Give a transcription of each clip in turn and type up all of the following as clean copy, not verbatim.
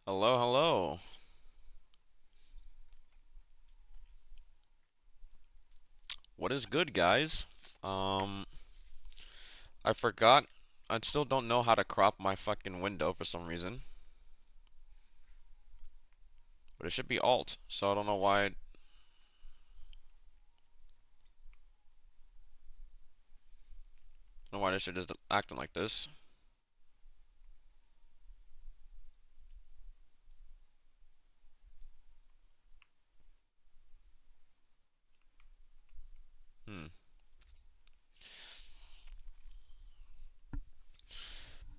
Hello, hello. What is good, guys? Um, I forgot. I still don't know how to crop my fucking window for some reason, but it should be Alt. So I don't know why. I don't know why this shit is acting like this. Hmm.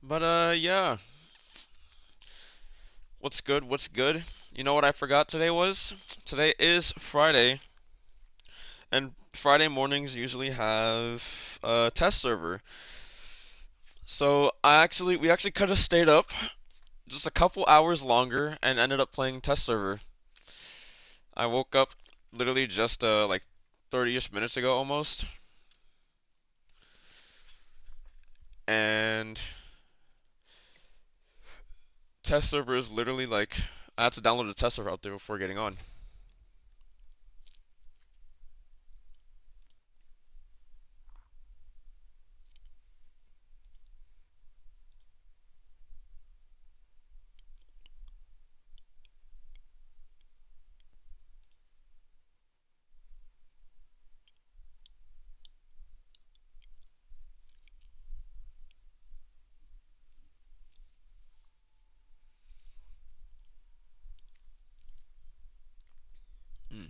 But yeah. What's good? What's good? You know what I forgot today was? Today is Friday, and Friday mornings usually have a test server. So we actually could have stayed up just a couple hours longer and ended up playing test server. I woke up literally just like 30-ish minutes ago almost, and test server is literally like I had to download the test server out there before getting on. Mm.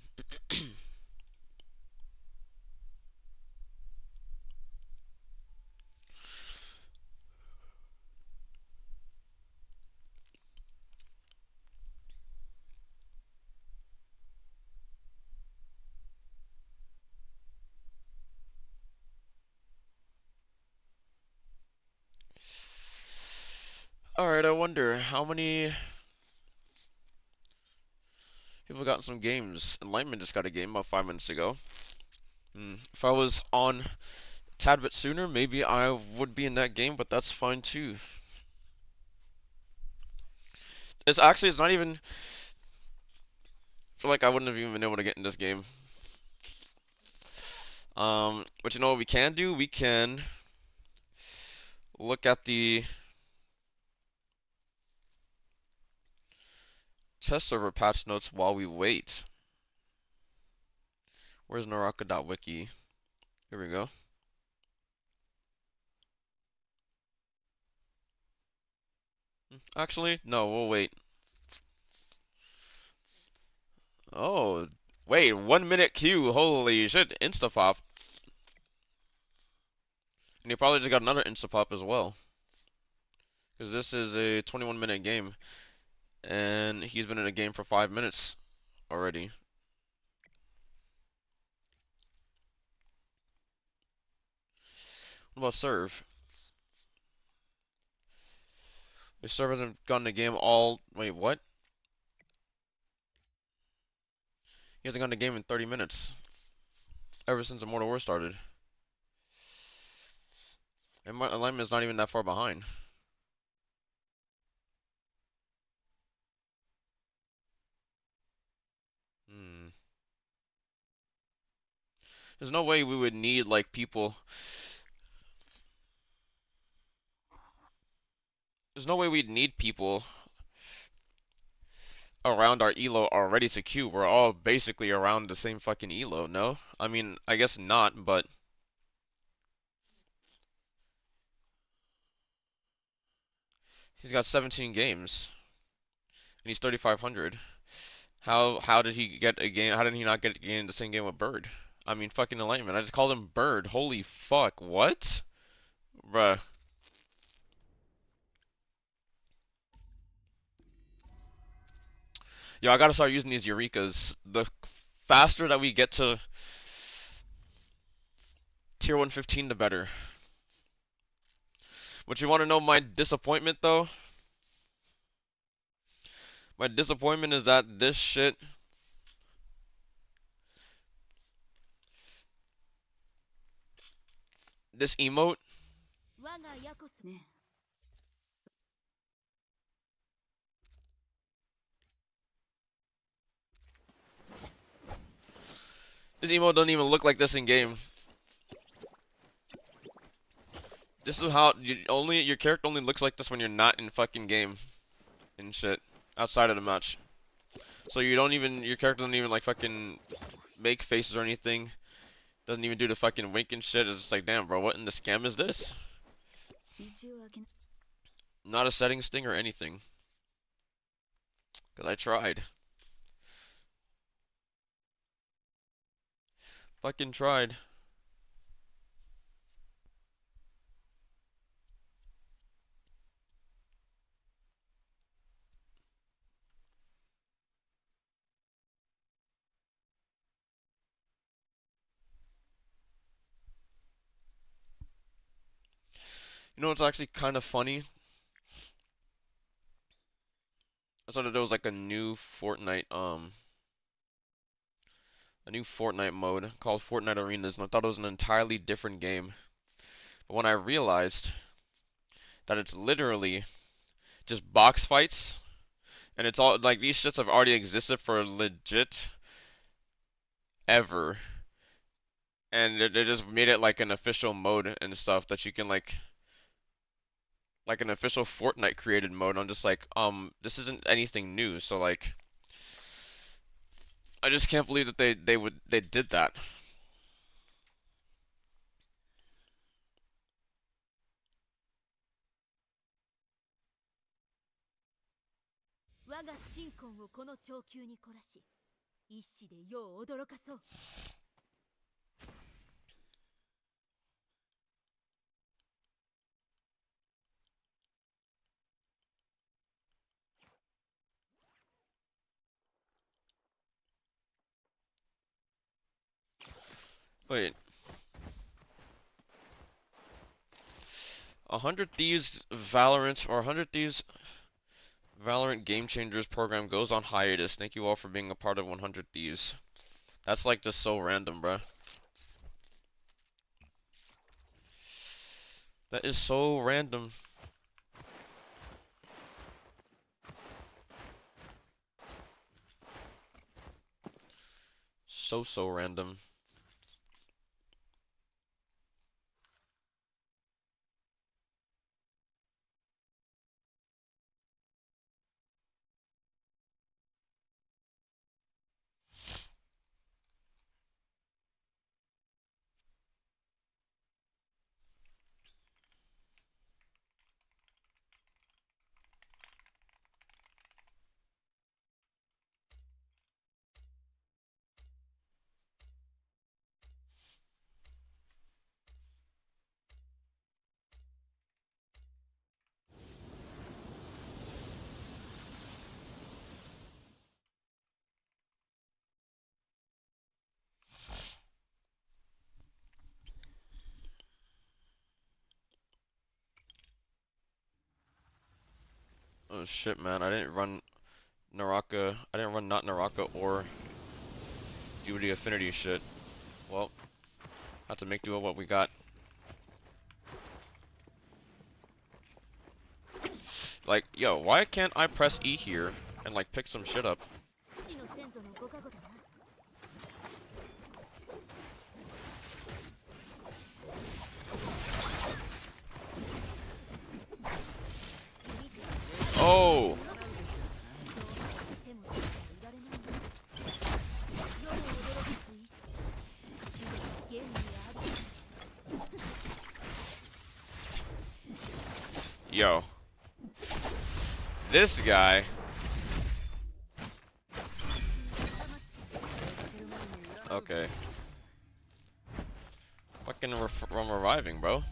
All right, I wonder how many people got some games. Enlightenment just got a game about 5 minutes ago. If I was on a tad bit sooner, maybe I would be in that game, but that's fine too. It's not even. I feel like I wouldn't have even been able to get in this game. But you know what we can do? We can look at the test server patch notes while we wait. Where's Naraka.wiki? Here we go. Actually, no, we'll wait. Oh, wait, 1 minute queue. Holy shit, Instapop. And he probably just got another Instapop as well. Because this is a 21-minute game. And he's been in a game for 5 minutes already. What about Serve? The Serve hasn't gotten the game all. Wait, what? He hasn't gotten the game in 30 minutes. Ever since Immortal War started. And my alignment is not even that far behind. Hmm. There's no way we would need, like, people. There's no way we'd need people around our elo already to queue. We're all basically around the same fucking elo, no? I mean, I guess not, but he's got 17 games and he's 3,500. How did he get a game? How did he not get a game in the same game with Bird? I mean, fucking enlightenment. I just called him Bird. Holy fuck. What? Bruh. Yo, I gotta start using these Eurekas. The faster that we get to tier 115, the better. But you wanna know my disappointment though? My disappointment is that this shit, this emote, This emote doesn't even look like this in game. This is how your character only looks like this when you're not in fucking game and shit outside of the match. So you don't even your character doesn't even like fucking make faces or anything. Doesn't even do the fucking wink and shit. It's just like, damn, bro, what in the scam is this? Not a setting sting or anything. Cause I tried. Fucking tried. You know what's actually kind of funny? I saw that there was like a new Fortnite mode called Fortnite Arenas, and I thought it was an entirely different game. But when I realized that it's literally just box fights, and it's all like these shits have already existed for legit ever, and they just made it like an official mode and stuff that you can like an official Fortnite created mode. I'm just like, this isn't anything new, so like, I just can't believe that they did that. Wait, 100 Thieves Valorant or 100 Thieves Valorant Game Changers program goes on hiatus. Thank you all for being a part of 100 Thieves. That's like just so random, bruh. That is so random. So random. Oh shit, man. I didn't run Naraka. I didn't run not Naraka or do the affinity shit. Well, have to make do with what we got. Like, yo, why can't I press E here and like pick some shit up? Oh! Yo. This guy. Okay. Fucking I'm reviving, bro.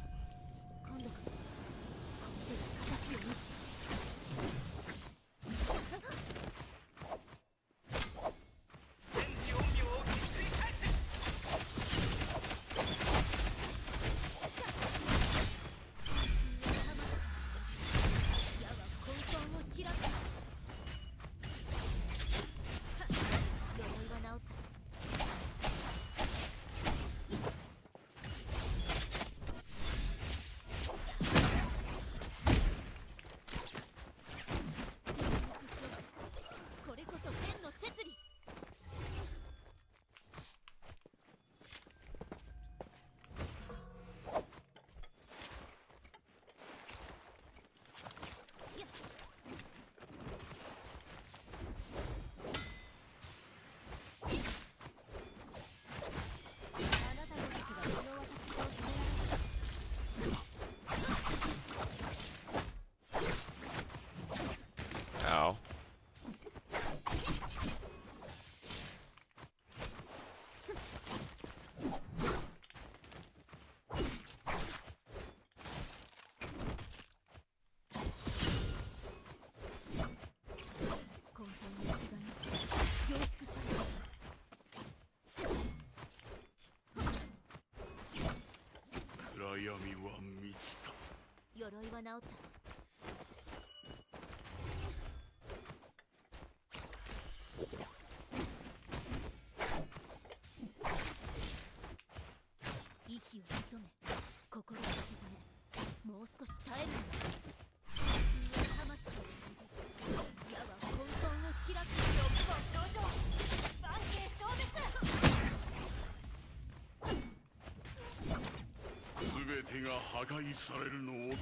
が破壊されるのをとく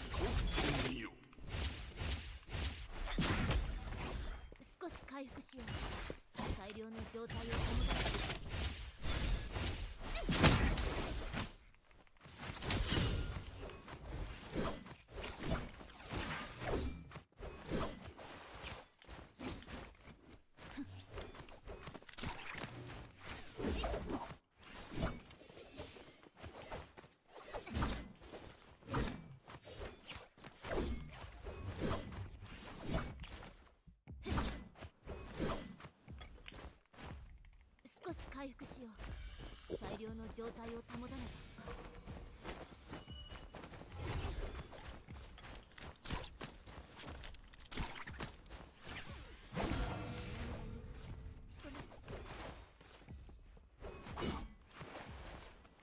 と見よ。少し回復しよう。最良の状態を保たない。少し回復しよう。最良の状態を保たない。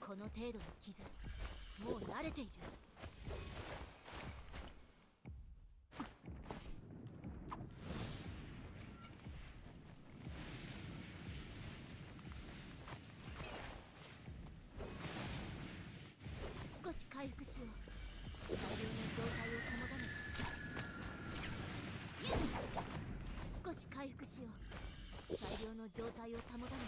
この程度の傷、もう慣れている。少し回復しよう。最良の状態を保たない。少し回復しよう。最良の状態を保たない。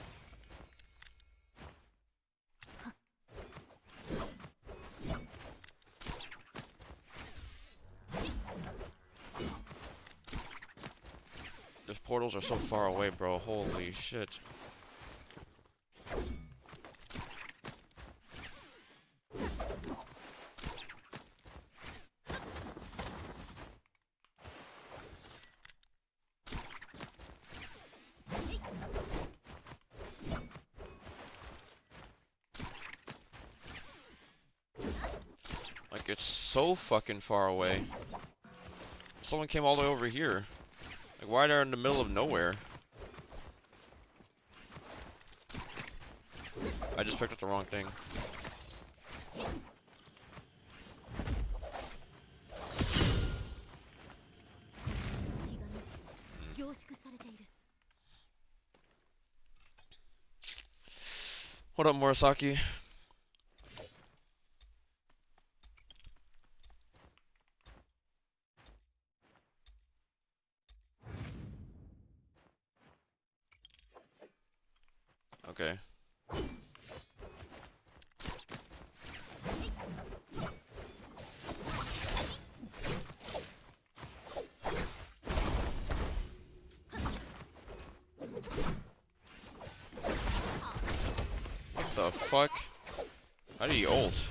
These portals are so far away, bro. Holy shit. Like, it's so fucking far away. Someone came all the way over here. Like, why they're in the middle of nowhere? I just picked up the wrong thing. What up, Murasaki? Okay. What the fuck? How do you ult?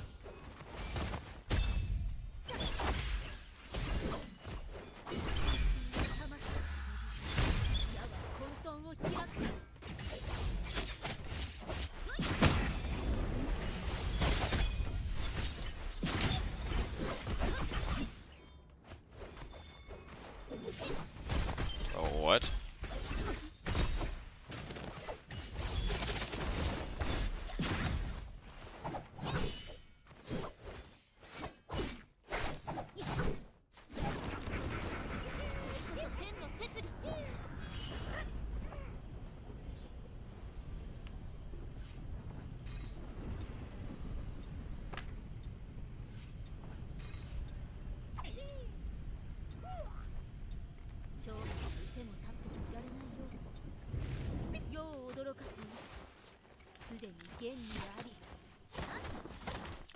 Oh, what?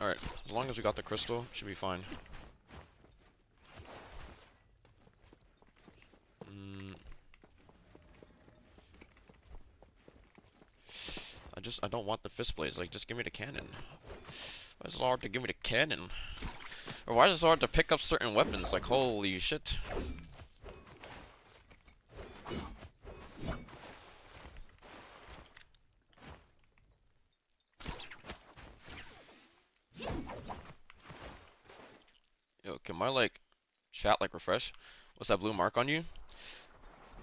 Alright, as long as we got the crystal, should be fine. I don't want the fist blades, like, just give me the cannon. Why is it so hard to give me the cannon? Or why is it so hard to pick up certain weapons? Like, holy shit. Yo, Yo, can my like chat like refresh? What's that blue mark on you?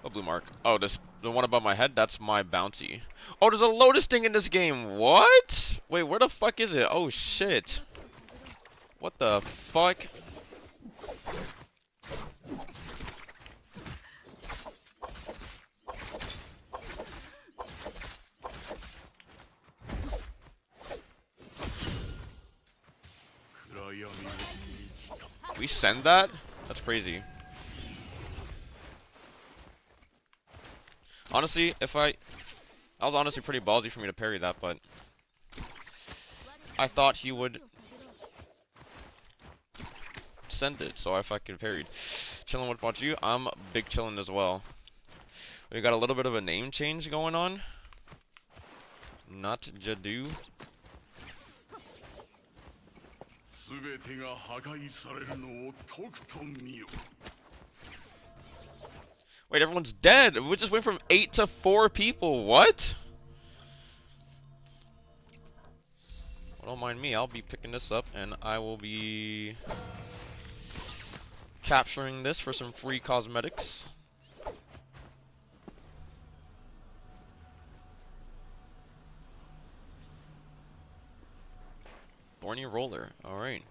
What blue mark? Oh, the one above my head? That's my bounty. Oh, there's a lotus thing in this game. What? Wait, where the fuck is it? Oh shit. What the fuck? We send that? That's crazy. Honestly, that was honestly pretty ballsy for me to parry that, but I thought he would send it, so I fucking parried. Chillin', what about you? I'm big chillin' as well. We got a little bit of a name change going on. Not Jadu. 全てが破壊されるのをとくと見よ。 Wait, everyone's dead. We just went from 8 to 4 people. What? Well, don't mind me. I'll be picking this up, and I will be capturing this for some free cosmetics. Thorny roller. All right.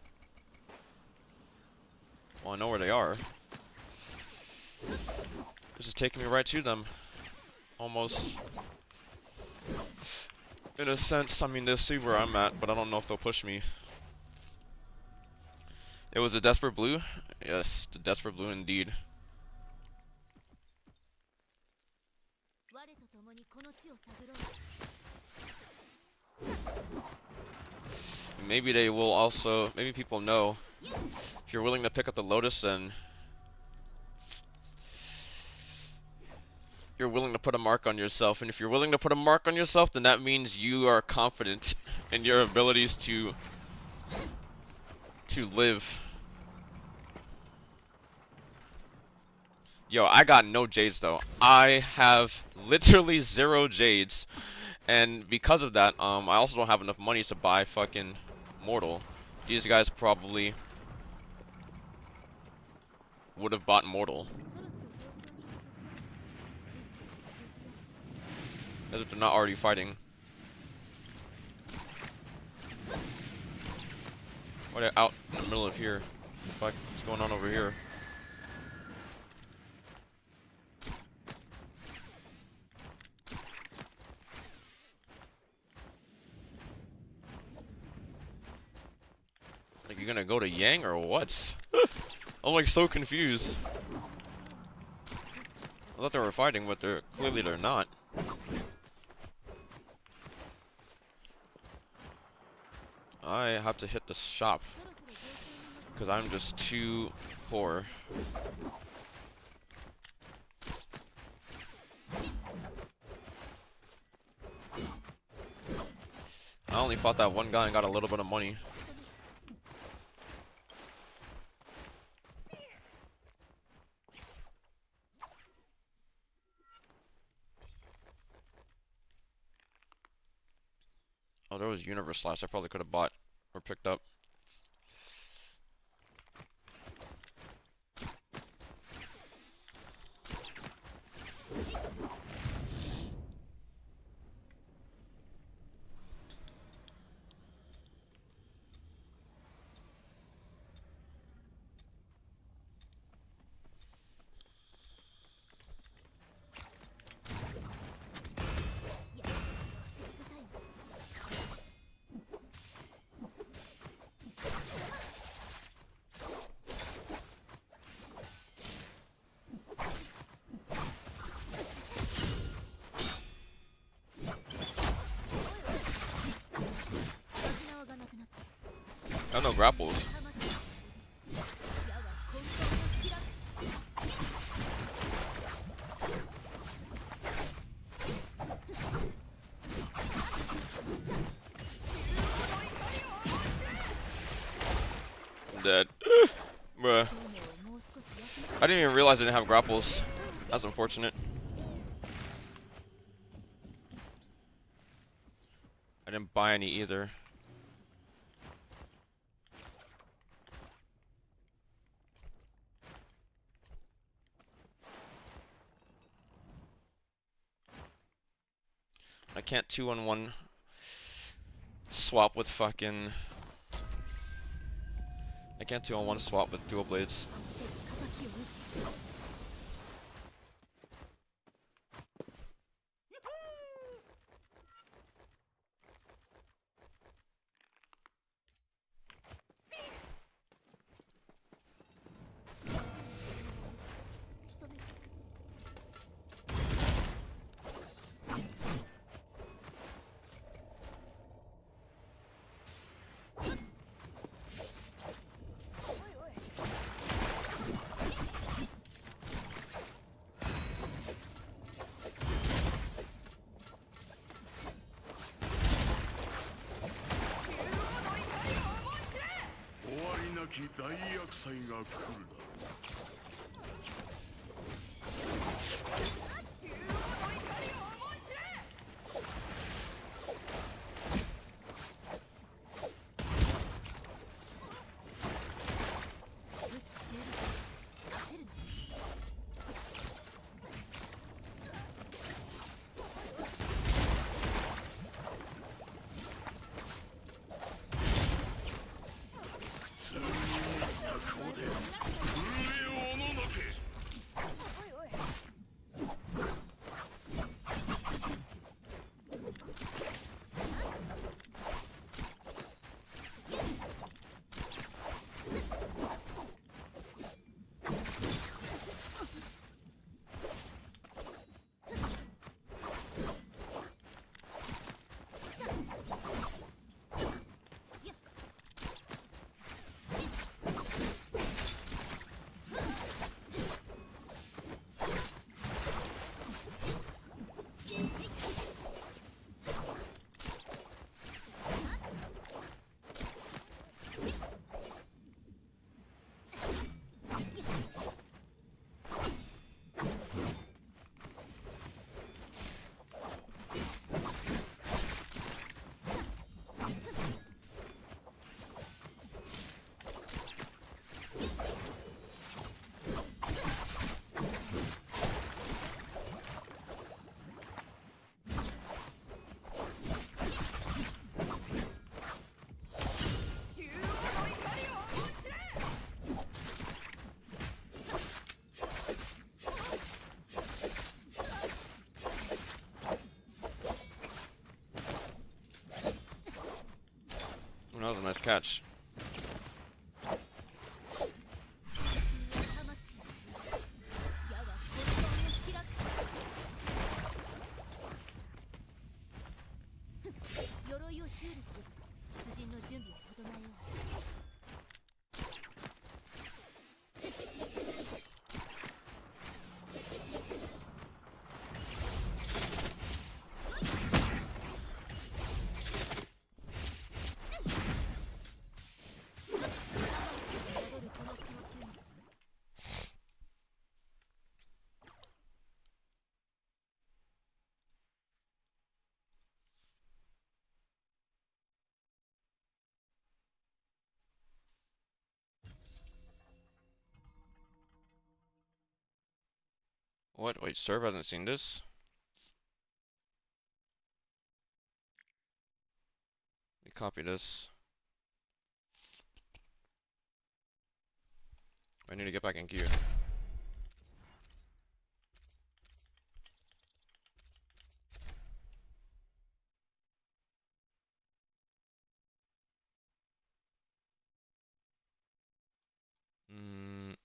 Well, I know where they are. This is taking me right to them. Almost. In a sense, I mean, they'll see where I'm at, but I don't know if they'll push me. It was a Desperate Blue? Yes, the Desperate Blue indeed. Maybe they will also, maybe people know, if you're willing to pick up the Lotus, then you're willing to put a mark on yourself. And if you're willing to put a mark on yourself, then that means you are confident in your abilities to live. Yo, I got no jades though. I have literally 0 jades, and because of that, I also don't have enough money to buy fucking Mortal. These guys probably would have bought Mortal. As if they're not already fighting. Why are they out in the middle of here? What the fuck? What's going on over here? Like, you gonna go to Yang or what? I'm like so confused. I thought they were fighting, but clearly they're not. I have to hit the shop because I'm just too poor. I only fought that one guy and got a little bit of money. Oh, there was Universe Slash I probably could have bought or picked up. I have no grapples. I'm dead. Bruh. I didn't even realize I didn't have grapples. That's unfortunate. I didn't buy any either. can't 2-on-1 swap with fucking. I can't 2-on-1 swap with dual blades. 終わりなき大厄災が来るだろThat was a nice catch. 鎧を修理し、出陣の準備を整えよう。What? Wait, Serve hasn't seen this? Let me copy this. I need to get back in gear. Mm,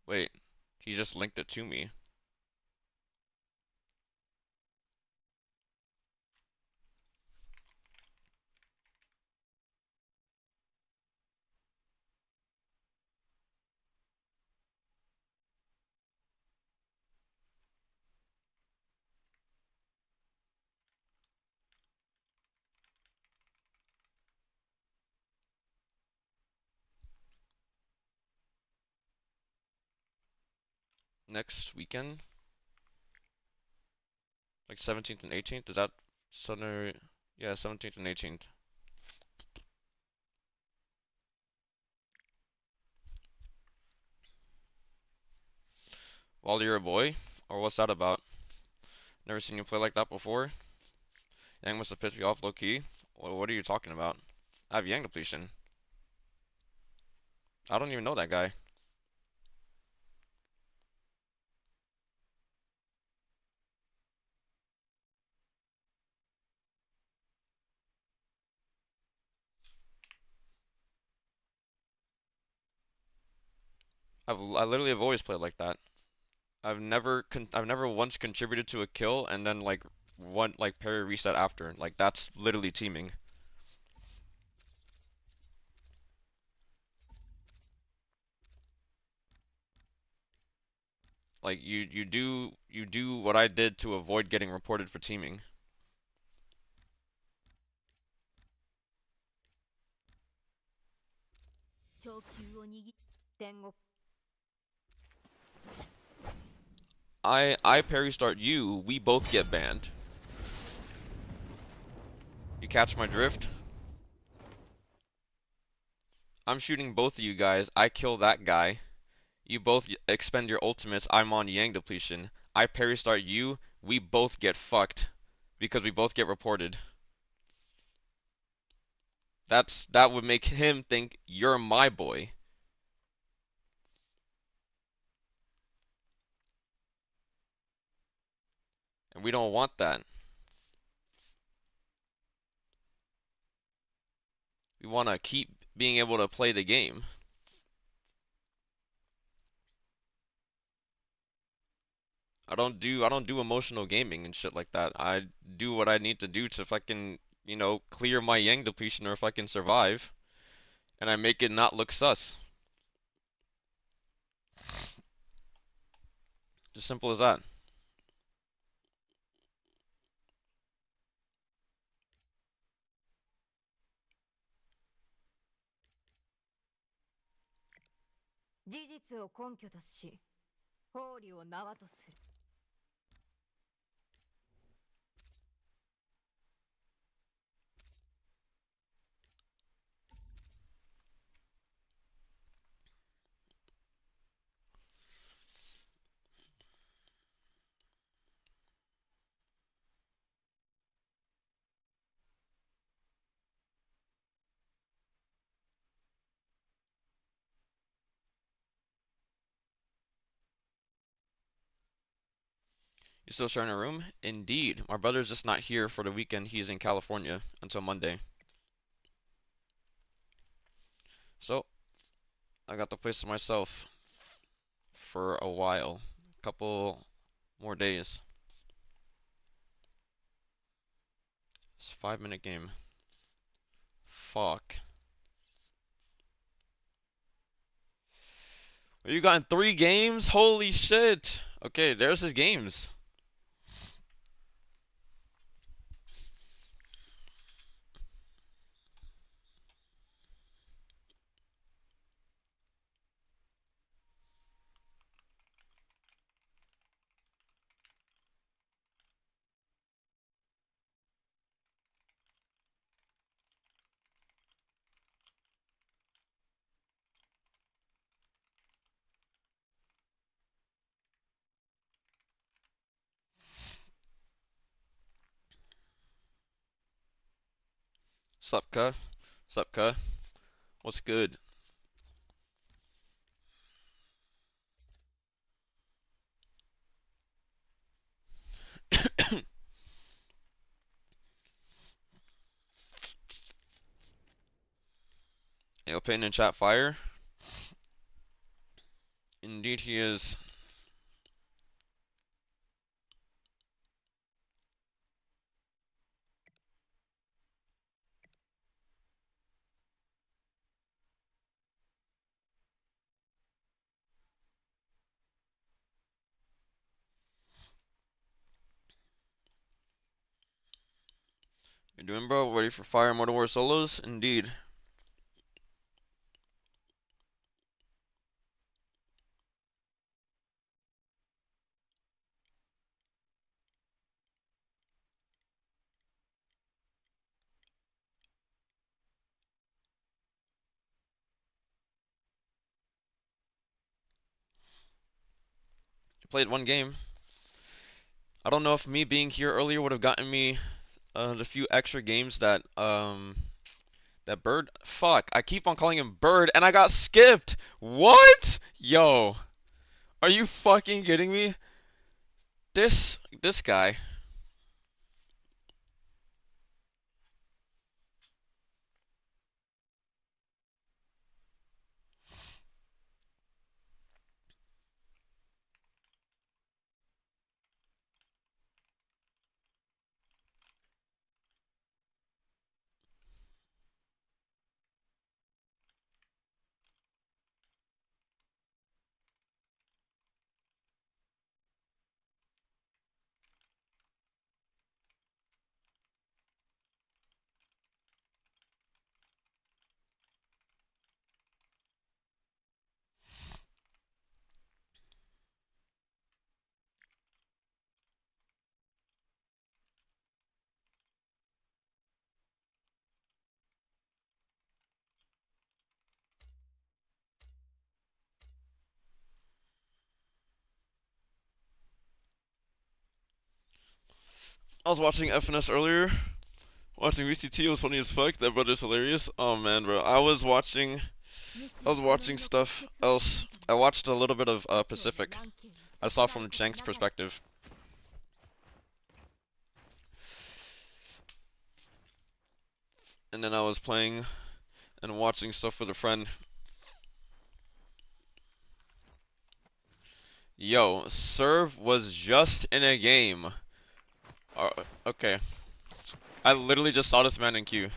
wait, he just linked it to me. Next weekend, like 17th and 18th. Is that Sunday? Yeah, 17th and 18th. While you're a boy, or what's that about? Never seen you play like that before. Yang must have pissed me off low key. What are you talking about? I have Yang depletion. I don't even know that guy. I literally have always played like that. I've never once contributed to a kill and then like one like parry reset after. Like that's literally teaming. Like you do what I did to avoid getting reported for teaming. 長球を握天国 I parry start you, we both get banned. You catch my drift? I'm shooting both of you guys. I kill that guy. You both expend your ultimates. I'm on Yang depletion. I parry start you. We both get fucked because we both get reported. That would make him think you're my boy, and we don't want that. We want to keep being able to play the game. I don't do emotional gaming and shit like that. I do what I need to do to fucking, clear my Yang depletion or fucking survive, and I make it not look sus. Just simple as that. 事実を根拠とし法理を縄とする You still sharing a room? Indeed. My brother's just not here for the weekend. He's in California until Monday. So, I got the place to myself for a while. Couple more days. It's a 5 minute game. Fuck. You got in 3 games? Holy shit. Okay, there's his games. Sup, cuh? Sup, cuh? What's good? Yo, pin in chat fire. Indeed he is. You doing, bro? Ready for Fire Modern War solos? Indeed. Played 1 game. I don't know if me being here earlier would have gotten me the few extra games that that Bird. Fuck, I keep on calling him Bird, and I got skipped. What? Yo, are you fucking kidding me? This guy. I was watching FNS earlier. Watching VCT was funny as fuck. That brother's hilarious. Oh man, bro. I was watching stuff else. I watched a little bit of Pacific. I saw from Shank's perspective. And then I was playing and watching stuff with a friend. Yo, Serve was just in a game. Okay. I literally just saw this man in queue.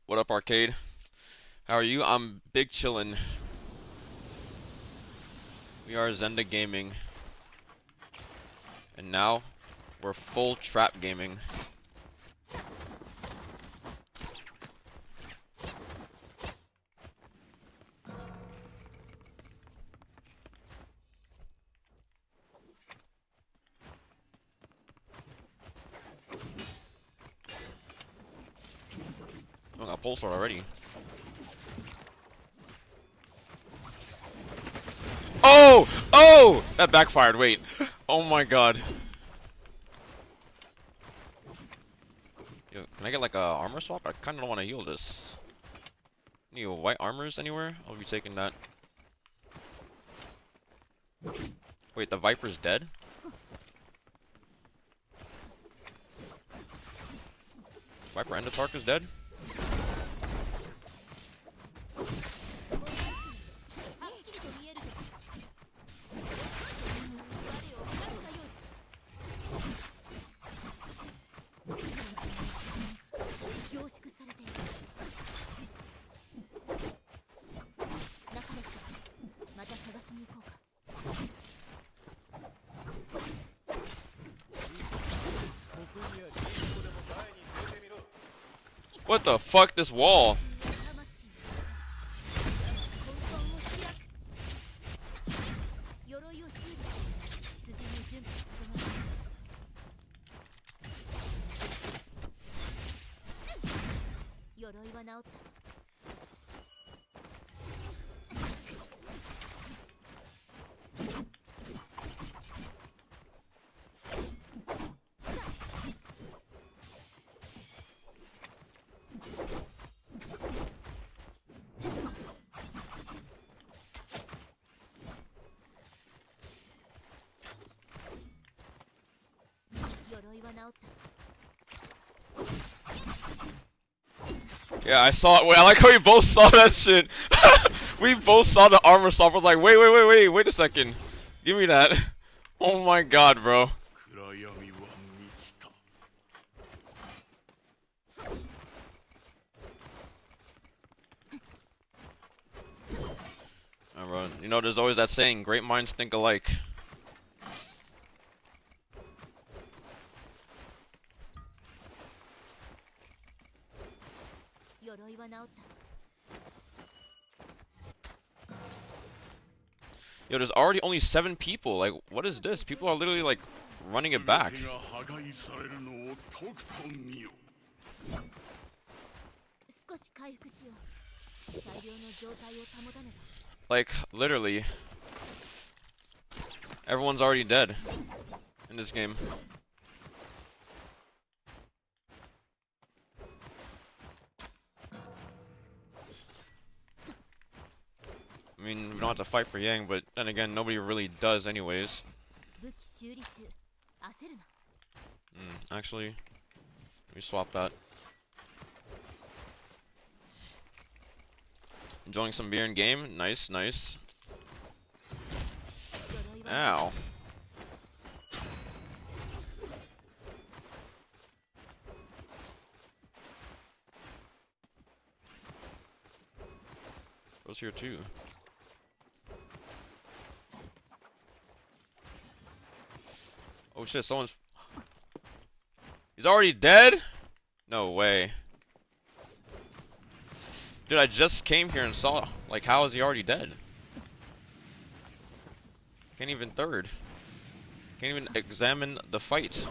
What up, Arcade? How are you? I'm big chillin'. We are Zenda Gaming. And now, we're full trap gaming. Oh, I got pulse sword already. Oh! Oh! That backfired, wait. Oh my god. Yo, can I get like a armor swap? I kinda don't wanna heal this. Any white armors anywhere? I'll be taking that. Wait, the Viper's dead? Viper and the Tark is dead? What the fuck, this wall? Yeah, I saw it. Wait, I like how we both saw that shit. We both saw the armor swap. I was like, wait a second. Give me that. Oh my god, bro. 暗闇は満ちた。Bro. You know, there's always that saying, great minds think alike. Yo, there's already only 7 people. Like, what is this? People are literally, like, running it back. 全てが破壊されるのをとくと見よ。少し回復しよう。最良の状態を保たねば。 Like, literally. Everyone's already dead in this game. I mean, we don't have to fight for Yang, but then again, nobody really does anyways. 武器修理中。焦るな。 Actually, let me swap that. Enjoying some beer in game? Nice, nice. Ow. Goes here too. Oh shit, someone's... He's already dead? No way. Dude, I just came here and saw... Like, how is he already dead? Can't even third. Can't even examine the fight.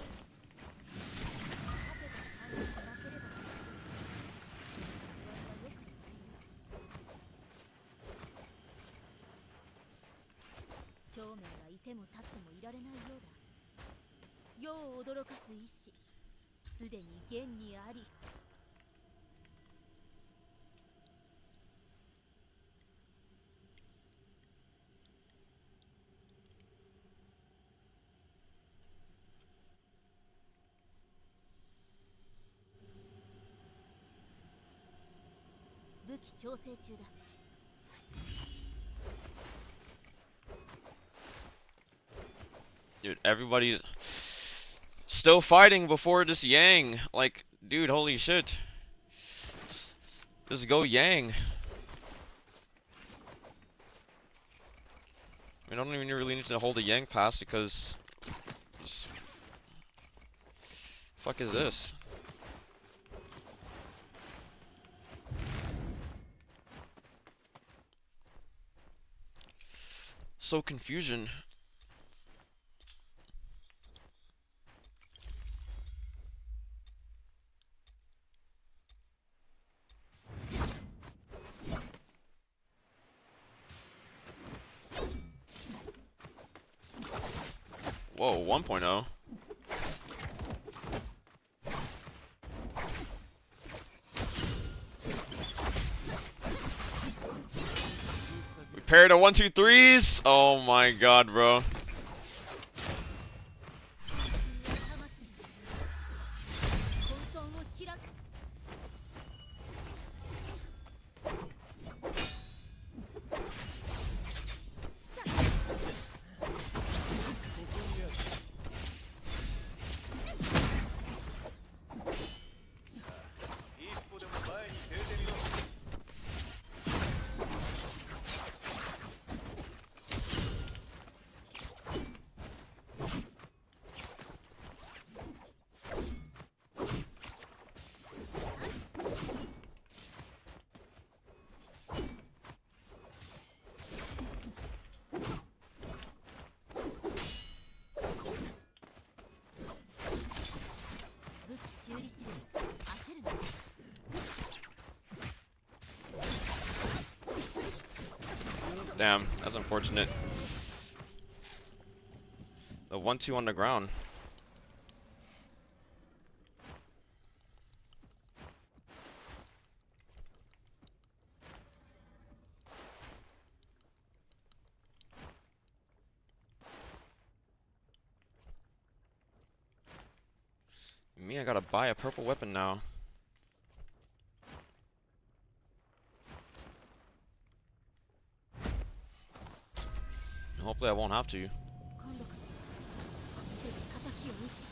Dude, everybody's still fighting before this Yang. Like, dude, holy shit. Just go Yang. I don't even really need to hold the Yang pass because... Just... Fuck is this? So confusion. Whoa, 1.0. We paired a 1-2-3s. Oh my god, bro. Damn, that's unfortunate. The 1-2 on the ground. gotta buy a purple weapon now. Hopefully I won't have to. 今度こそ手で敵を撃つ。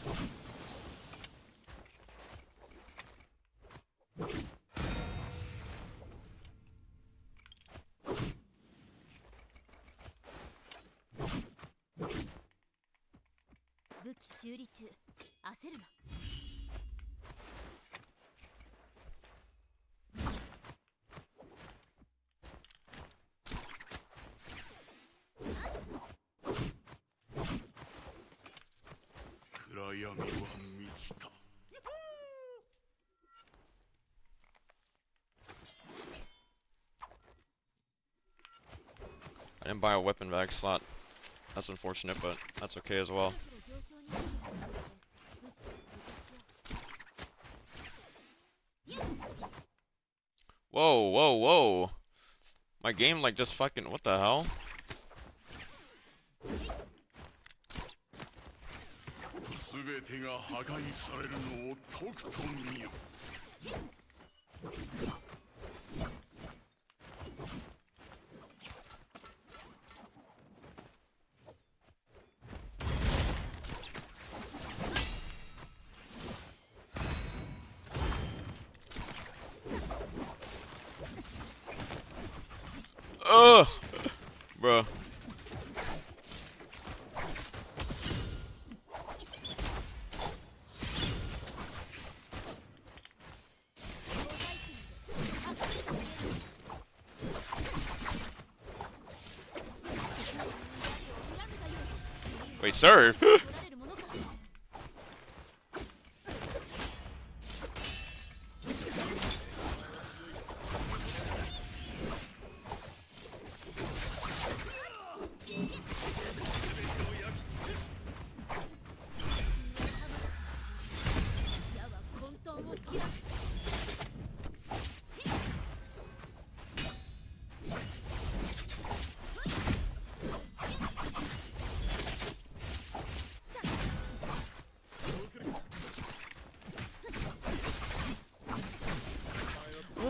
武器修理中。焦るな。暗闇は満ちた。I didn't buy a weapon bag slot. That's unfortunate, but that's okay as well. そろそろ上昇になるということで物資を補充しよう。 Whoa, whoa, whoa. My game like just fucking, what the hell? すべてが破壊されるのをとくと見よ。Ugh! Bro. Wait, sir?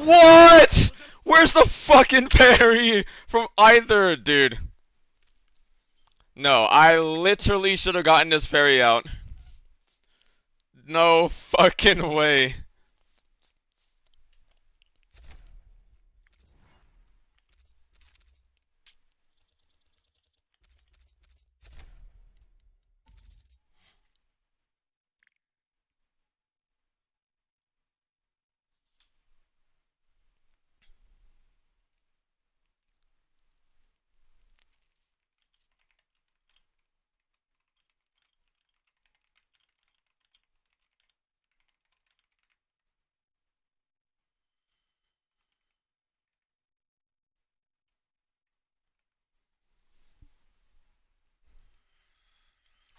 What? Where's the fucking parry from either, dude? No, I literally should have gotten this parry out. No fucking way.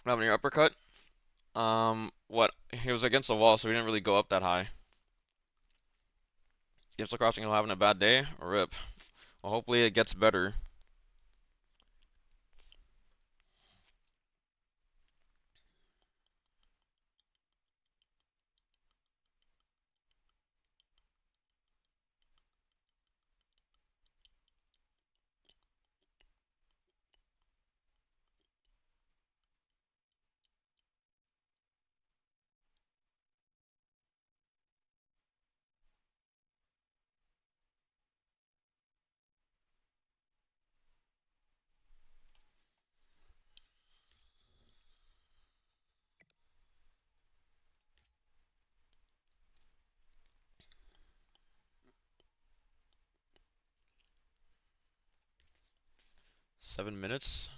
What happened to your uppercut? What? He was against the wall, so he didn't really go up that high. If still crossing, he'll having a bad day? Rip. Well, hopefully it gets better. Seven minutes.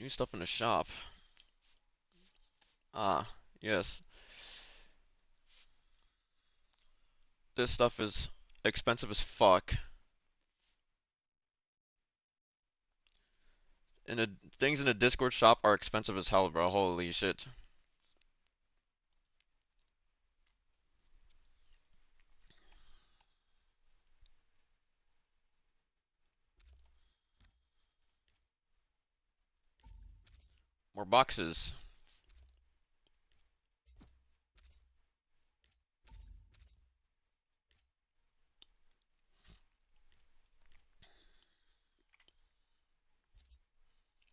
New stuff in the shop. Ah, yes. This stuff is expensive as fuck. And the things in the Discord shop are expensive as hell, bro. Holy shit. More boxes.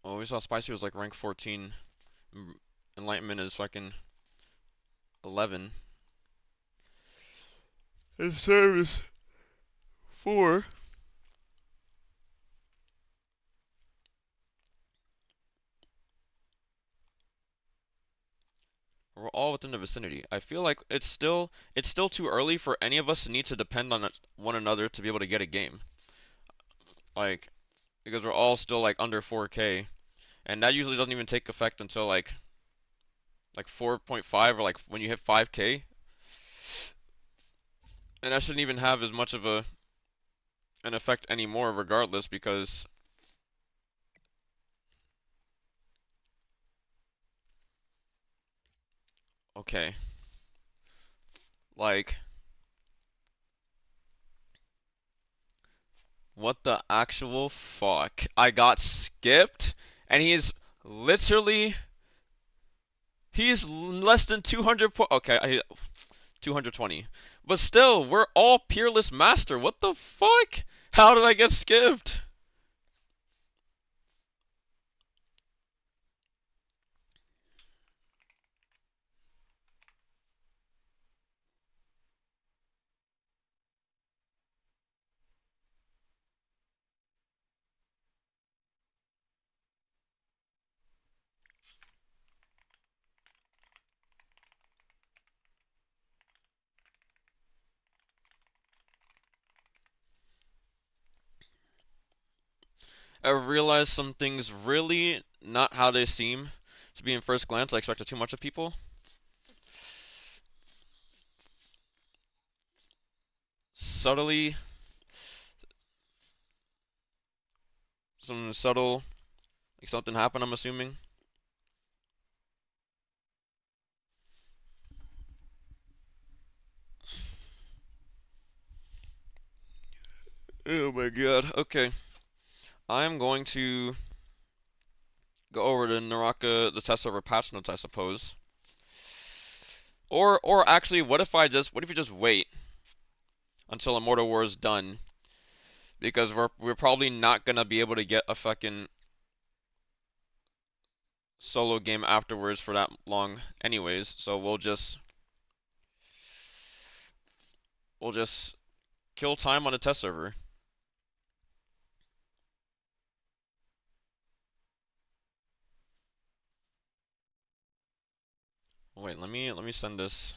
Oh, we saw Spicy was like rank 14. Enlightenment is fucking 11. His service 4. We're all within the vicinity. I feel like it's still too early for any of us to need to depend on one another to be able to get a game. Like because we're all still like under 4K, and that usually doesn't even take effect until like 4.5 or like when you hit 5K, and that shouldn't even have as much of an effect anymore regardless because okay, like what the actual fuck? I got skipped and literally he's less than 200 okay, 220. But still, we're all peerless master. What the fuck? How did I get skipped? I realized some things really not how they seem to be in first glance. I expected too much of people. Subtly, some subtle, like something happened, I'm assuming. Oh my god. Okay. I'm going to go over to Naraka, the test server patch notes, I suppose. Or actually, what if you just wait until Immortal War is done? Because we're probably not gonna be able to get a fucking solo game afterwards for that long anyways, so we'll just kill time on the test server. Wait, let me send this.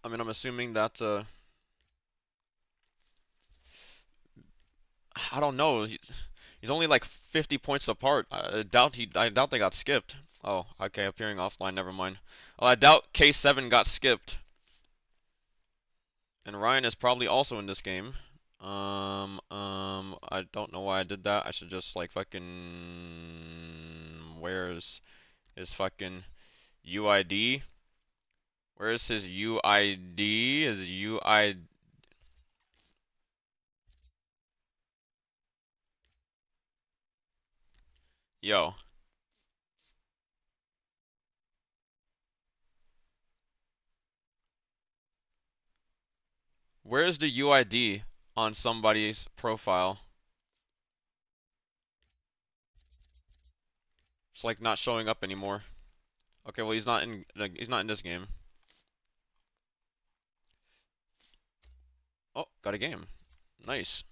I mean, I'm assuming that I don't know. He's only like 50 points apart. I doubt they got skipped. Oh, okay, appearing offline, never mind. Well, I doubt K7 got skipped. And Ryan is probably also in this game. I don't know why I did that. I should just like fucking. Where's his fucking UID? Where's his UID? His UI. Yo, where's the UID on somebody's profile? It's like not showing up anymore. Okay, well he's not in this game. Got a game. Nice.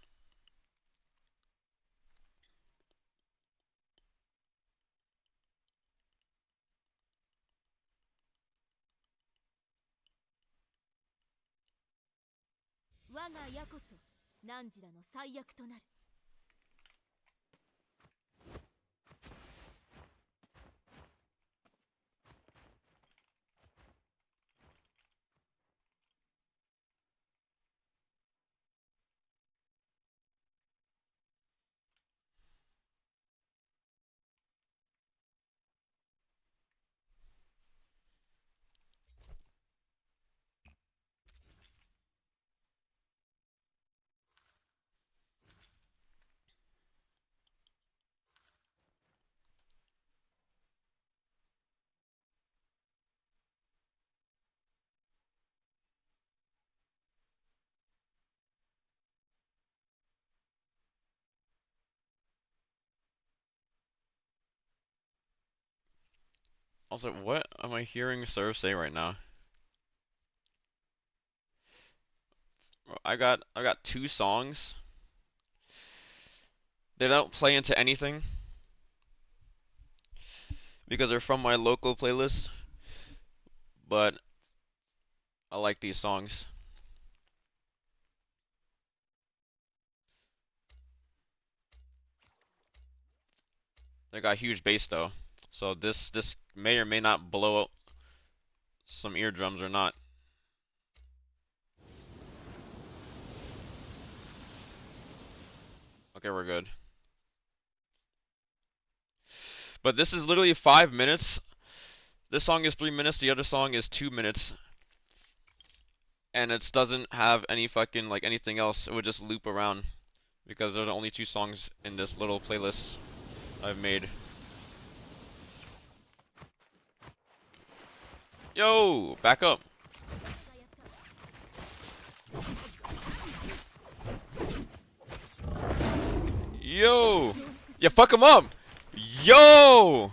Also, what am I hearing Serve say right now? I got two songs. They don't play into anything because they're from my local playlist, but I like these songs. They got huge bass though, so this may or may not blow up some eardrums or not. Okay, we're good. But this is literally 5 minutes. This song is 3 minutes. The other song is 2 minutes, and it doesn't have any fucking like anything else. It would just loop around because they're the only two songs in this little playlist I've made. Yo, back up. Yo, yeah, fuck him up. Yo.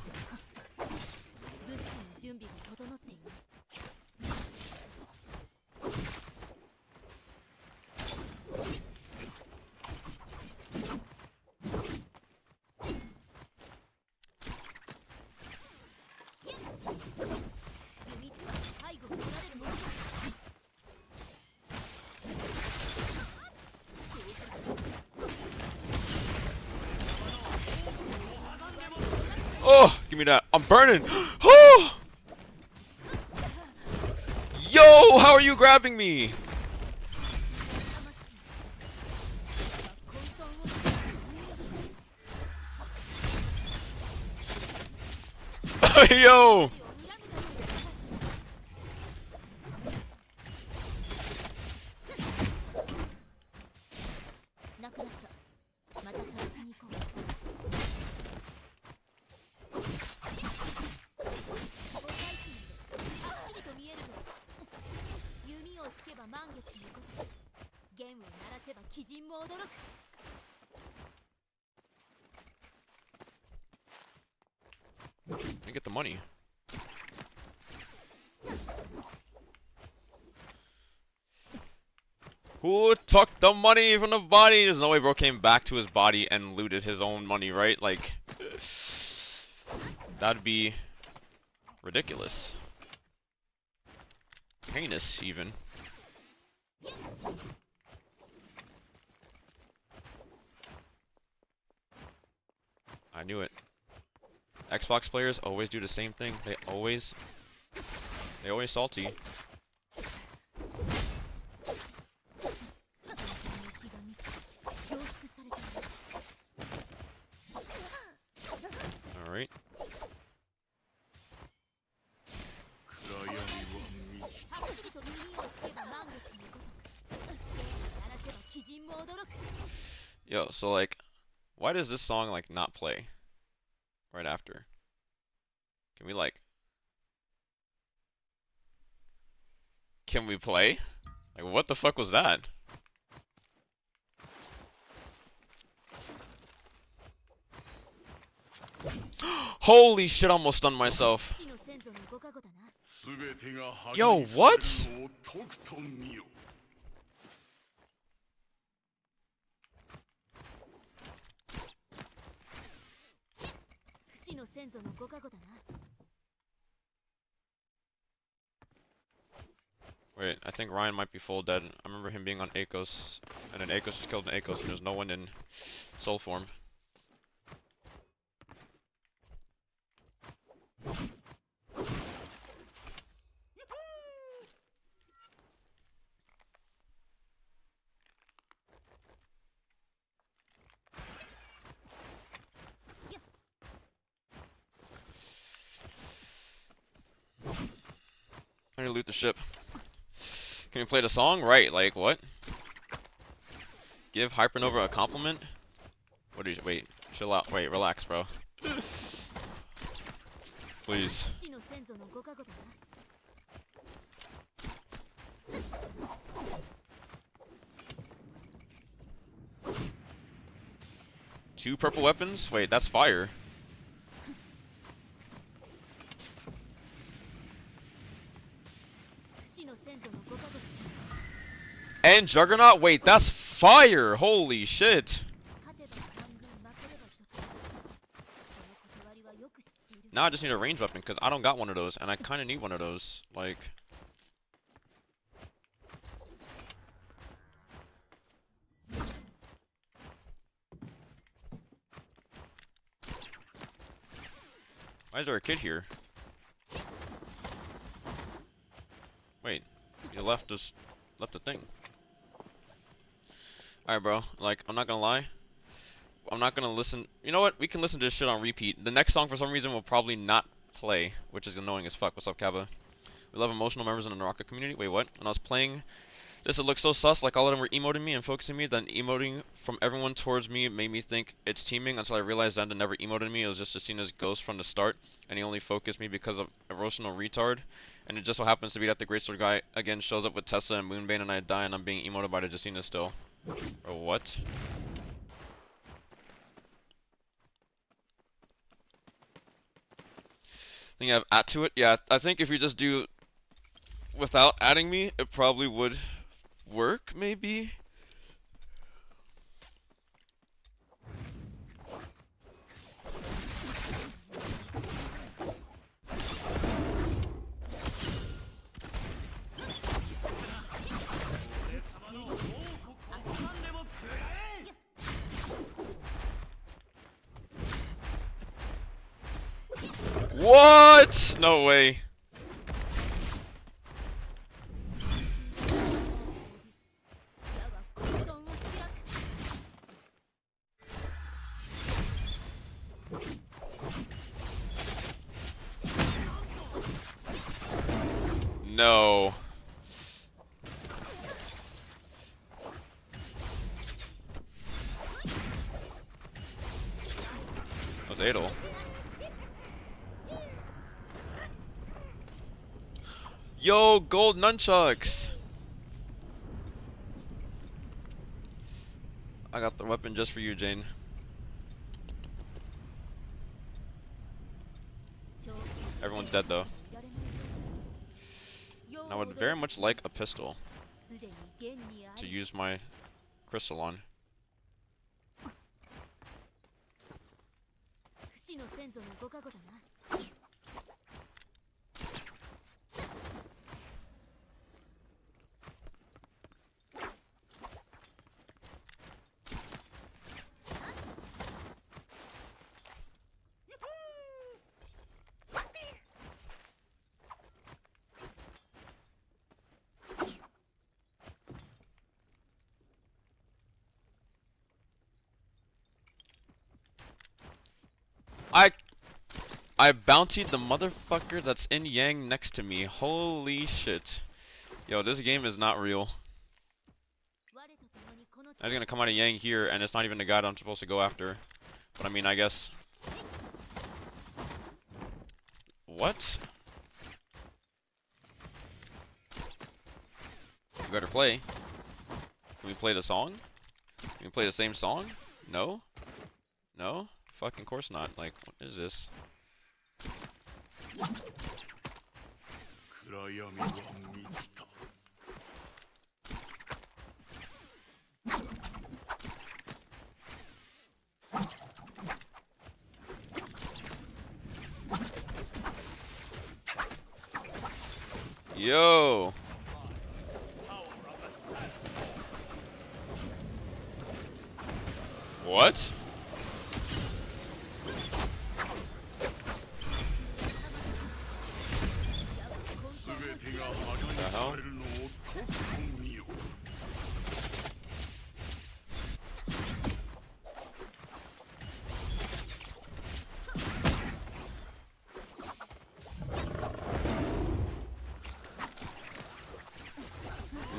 Oh, give me that. I'm burning. Oh. Yo, how are you grabbing me? Yo. I get the money. Who took the money from the body? There's no way bro came back to his body and looted his own money, right? Like, that'd be ridiculous. Heinous, even. I knew it. Xbox players always do the same thing. They always salty. All right. Yo, so like, why does this song like not play right after? Can we like, can we play? Like, what the fuck was that? Holy shit, I almost stunned myself. Yo, what? の先祖のご加護だな。 Wait, I think Ryan might be full dead. I remember him being on Akos, and then Akos just killed an Akos, and there's no one in soul form. I need to loot the ship. Can we play the song? Right, like what? Give Hypernova a compliment? What do you, wait, chill out, wait, relax, bro. Please. 死の先祖のご加護だな。 2 purple weapons? Wait, that's fire. And Juggernaut? Wait, that's fire! Holy shit! Now I just need a range weapon, because I don't got one of those, and I kind of need one of those. Like... Why is there a kid here? Wait, you left the thing. Alright, bro. Like, I'm not gonna lie. I'm not gonna listen. You know what? We can listen to this shit on repeat. The next song, for some reason, will probably not play, which is annoying as fuck. What's up, Kaba? We love emotional members in the Narcotics community. Wait, what? When I was playing this, it looked so sus, like all of them were emoting me and focusing me, then emoting from everyone towards me made me think it's teaming until I realized Zenda never emoted me. It was just Jusina's ghost from the start, and he only focused me because of emotional retard. And it just so happens to be that the Great Sword guy again shows up with Tessa and Moonbane, and I die, and I'm being emoted by the Jusina still. Or what? Think you have add to it? Yeah, I think if you just do without adding me, it probably would work, maybe? What? No way. No. That was Adel. Yo, gold nunchucks! I got the weapon just for you, Jane. Everyone's dead though. And I would very much like a pistol to use my crystal on. I bountied the motherfucker that's in Yang next to me. Holy shit. Yo, this game is not real. I was gonna come out of Yang here, and it's not even the guy that I'm supposed to go after. But I mean, I guess... What? We better play. Can we play the song? Can we play the same song? No? No? Fucking course not. Like, what is this? 暗闇は満ちた。Yo. What? The hell?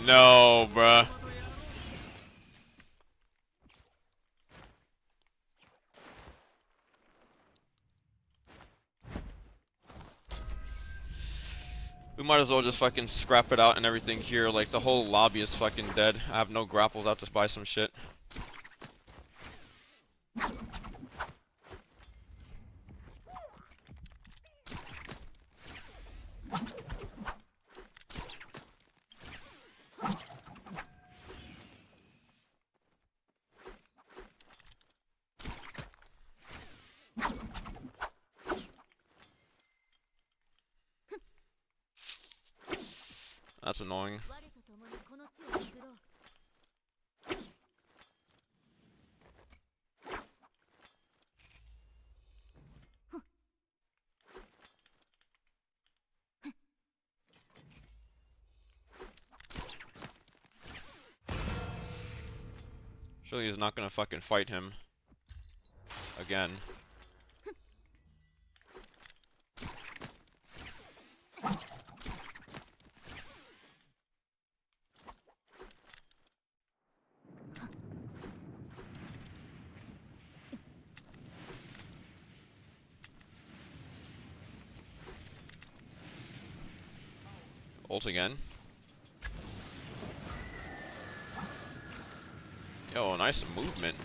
No, bruh. We might as well just fucking scrap it out and everything here. Like, the whole lobby is fucking dead. I have no grapples. I have to buy some shit. That's annoying. Surely he's not gonna fucking fight him again. Ult again. Yo, nice movement.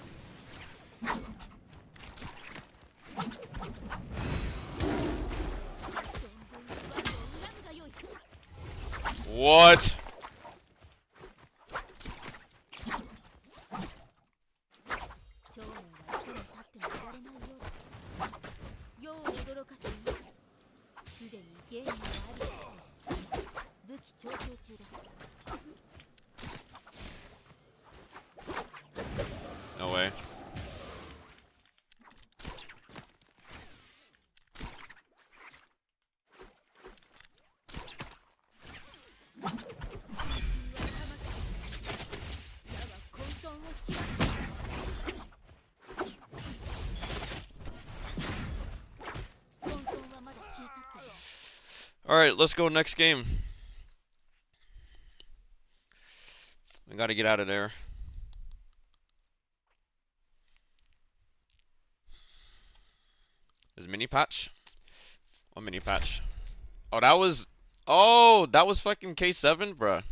What? No way. Alright, let's go next game. We gotta get out of there. Is mini patch? What mini patch? Oh, that was... Oh, that was fucking K7, bruh.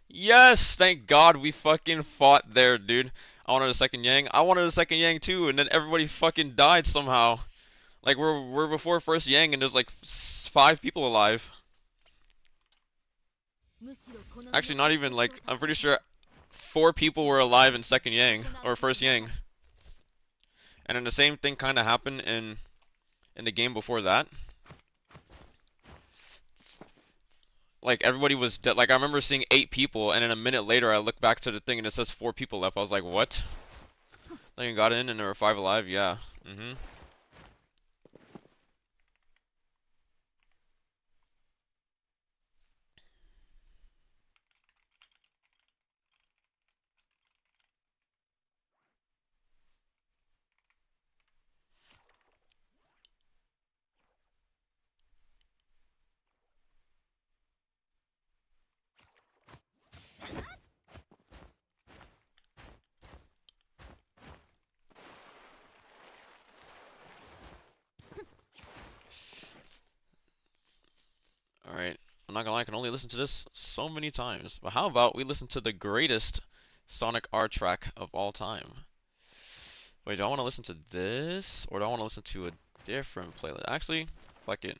Yes! Thank God we fucking fought there, dude. I wanted a second Yang. I wanted a second Yang too, and then everybody fucking died somehow. Like, we're before first Yang, and there's like 5 people alive. Actually, not even, like, I'm pretty sure 4 people were alive in second Yang, or first Yang. And then the same thing kind of happened in the game before that. Like, everybody was dead. Like, I remember seeing 8 people, and then a minute later I look back to the thing and it says 4 people left. I was like, what? Then got in and there were 5 alive, yeah. Alright. I'm not gonna lie, I can only listen to this so many times. But how about we listen to the greatest Sonic R track of all time? Wait, do I want to listen to this? Or do I want to listen to a different playlist? Actually, fuck it.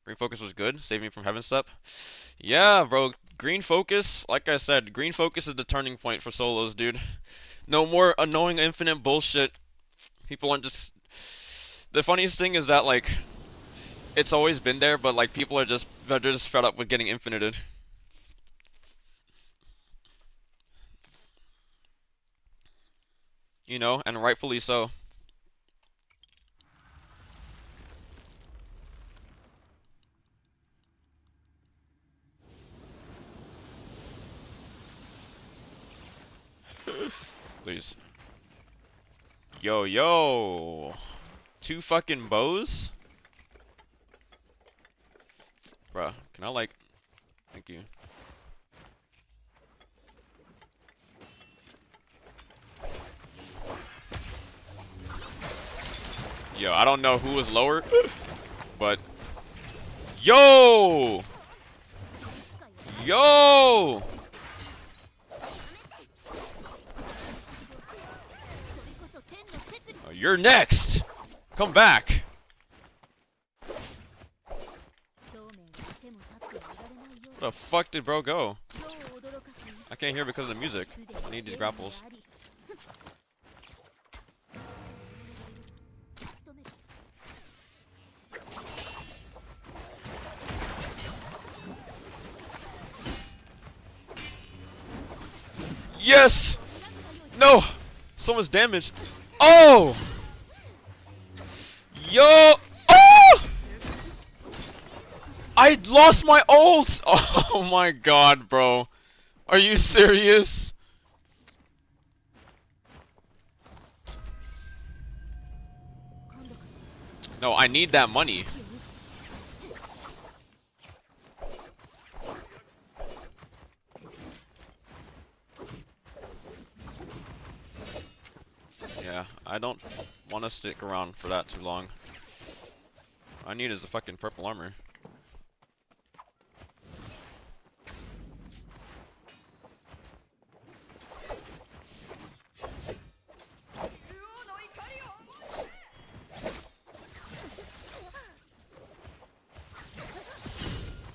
Green Focus was good. Save me from Heaven Step. Yeah, bro. Green Focus, like I said, Green Focus is the turning point for solos, dude. No more annoying infinite bullshit. People aren't just. The funniest thing is that like it's always been there, but like people are just they're just fed up with getting infinited. You know, and rightfully so. Please. Yo, yo. 2 fucking bows? Bruh, can I like... Thank you. Yo, I don't know who was lower, but... Yo! Yo! Oh, you're next! Come back! Where the fuck did bro go? I can't hear because of the music. I need these grapples. Yes! No! So much damage. Oh! Yo! Oh! I lost my ult! Oh my god, bro. Are you serious? No, I need that money. Yeah, I don't want to stick around for that too long. All I need is a fucking purple armor.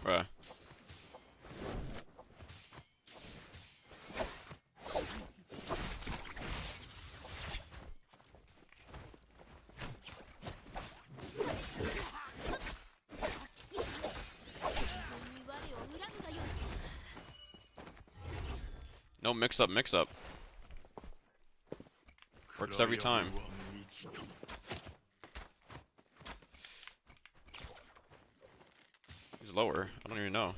Bruh. No mix up, mix up. Works every time. He's lower. I don't even know.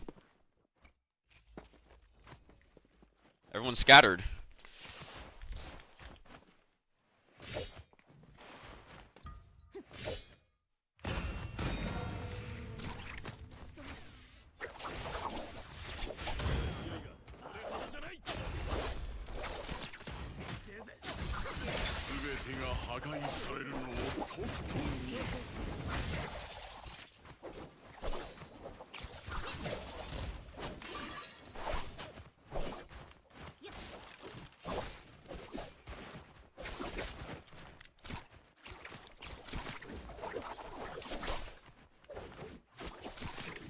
Everyone's scattered.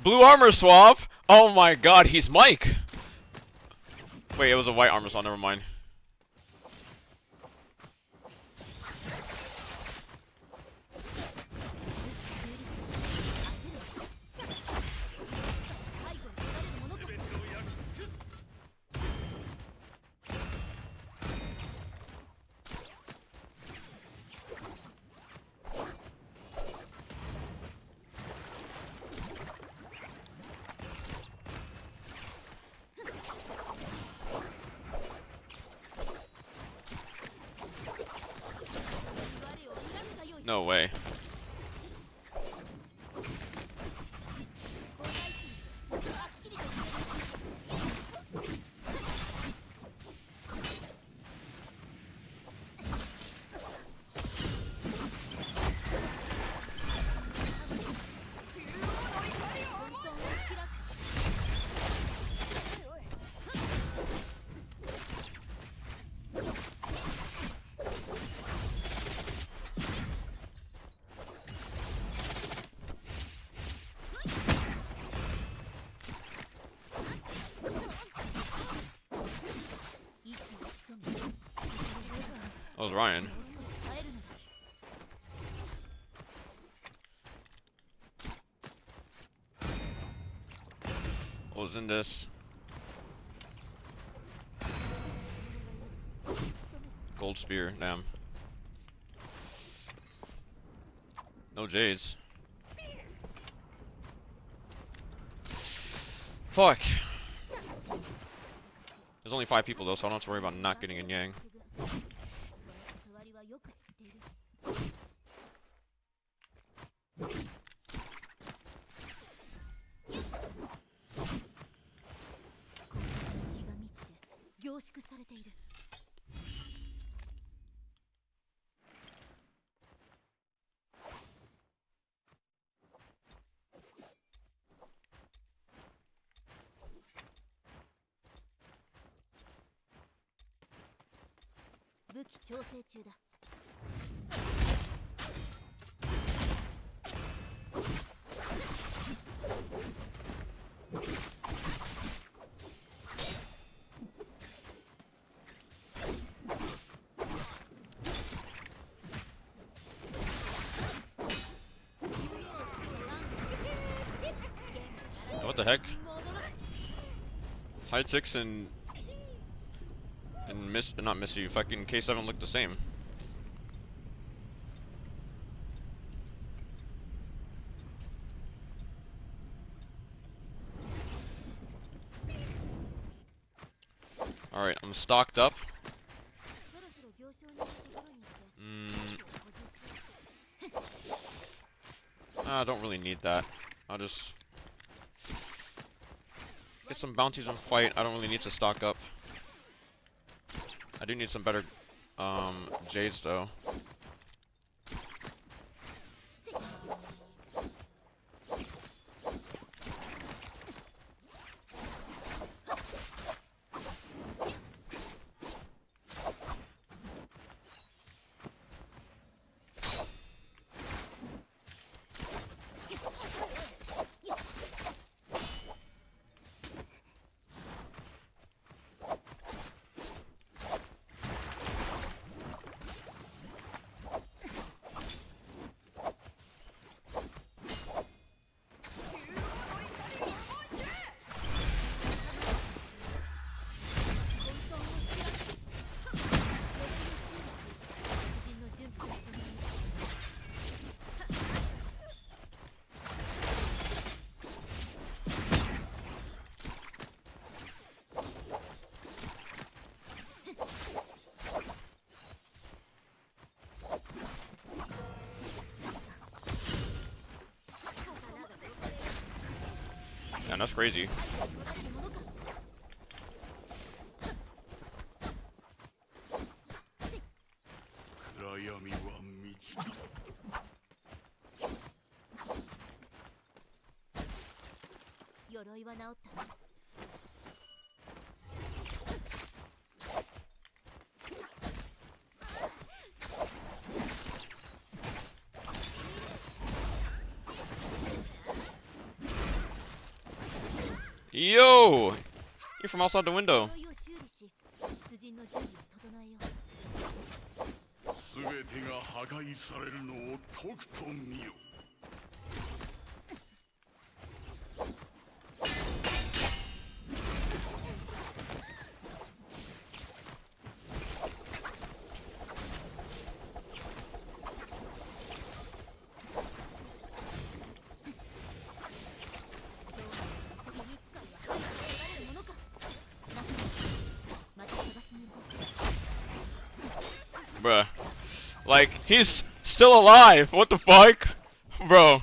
Blue armor swap? Oh my god, he's Mike! Wait, it was a white armor swap, never mind. Ryan? もう少し耐えるのだ。 What was in this? Gold spear, damn. No jades. Fuck. There's only 5 people though, so I don't have to worry about not getting a Yang. その断りはよく知っている。この気が満ちて凝縮されている。 武器調整中だ。 What the heck? High 6 and not Missy, fucking K7 look the same. Alright, I'm stocked up. そろそろ行商人のところに行って I don't really need that. I'll just get some bounties and fight. I don't really need to stock up. I do need some better jades though. Man, that's crazy. 暗闇は満ちた。鎧は治ったね。 Yo! You're from outside the window. 鎧を修理し、出陣の準備を整えよう。 すべてが破壊されるのをとくと見よ。 Bruh. Like, he's still alive! What the fuck? Bro.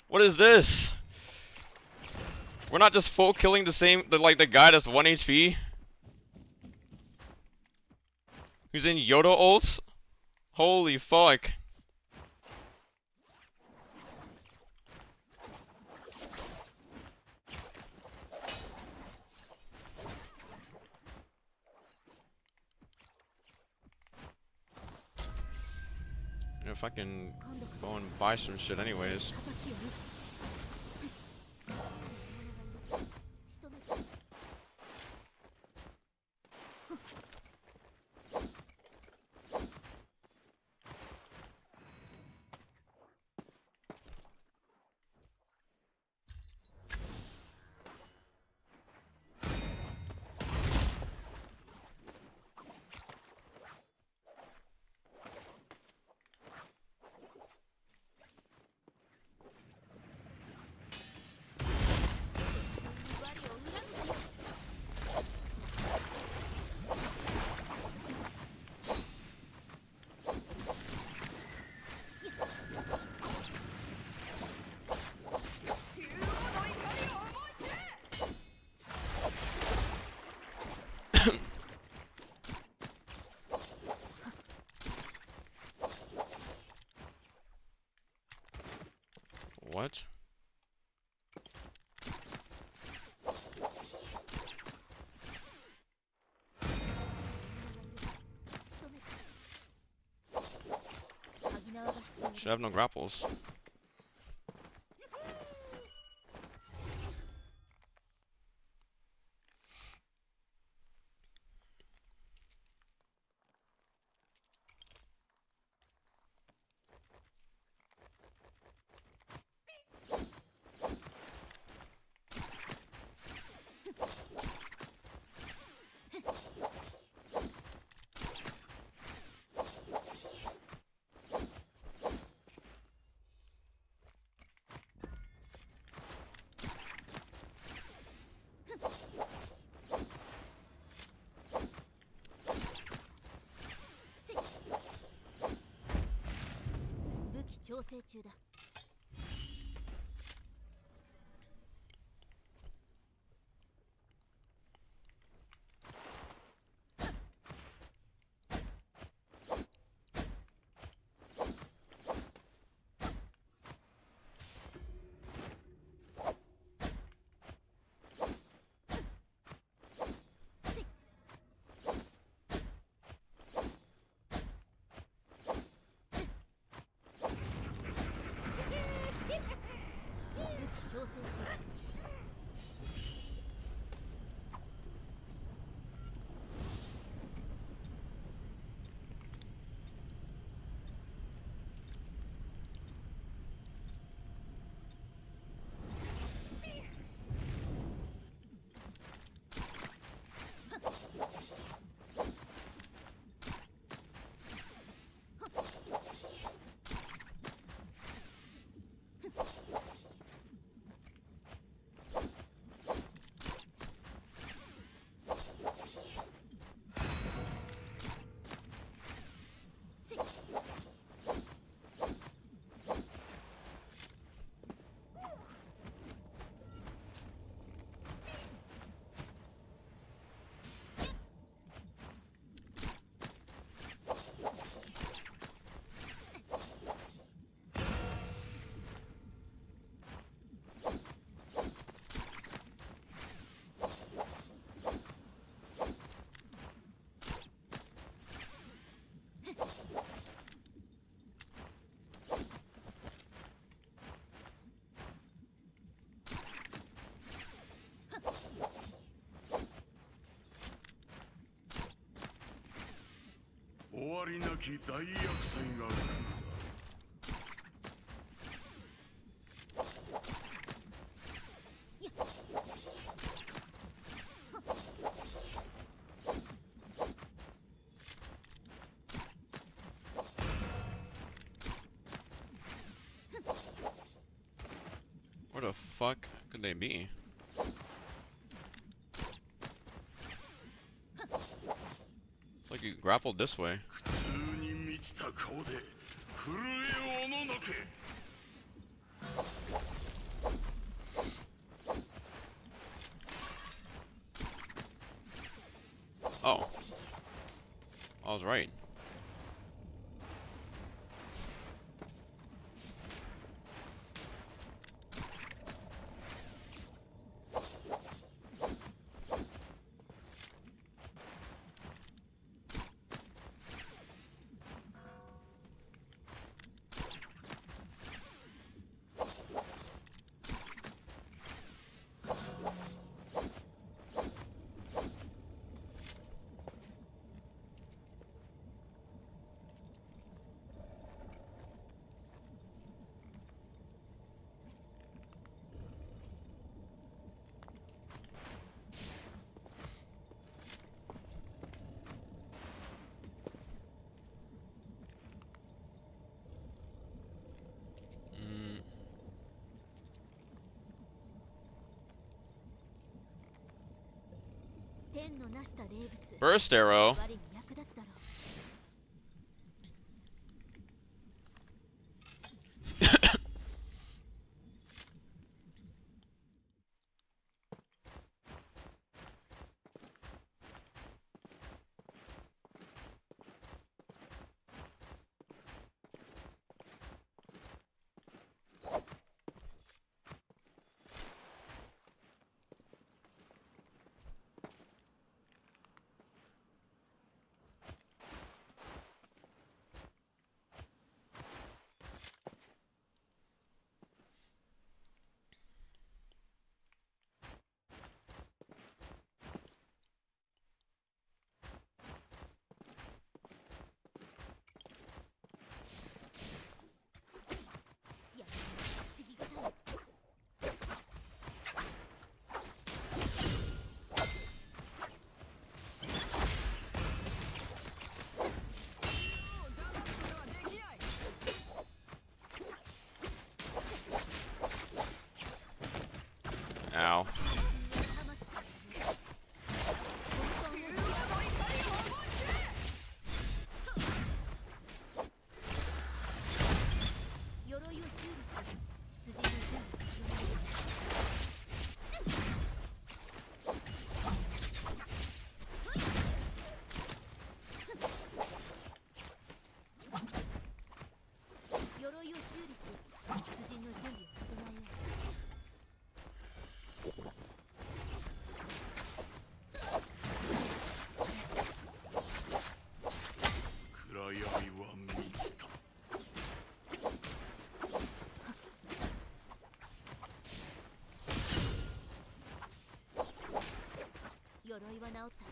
What is this? We're not just full killing the guy that's 1 HP? Who's in Yoda ults? Holy fuck. If I can go and buy some shit anyways. What? Should have no grapples.終わりなき大厄災が来るのだ。Where the fuck could they be? It's like you grappled this way. 苦痛に満ちた顔で震えおののけ。Oh. I was right. Burst arrow. 出陣の準備を整えよ暗闇は満ちた。う。鎧は治った。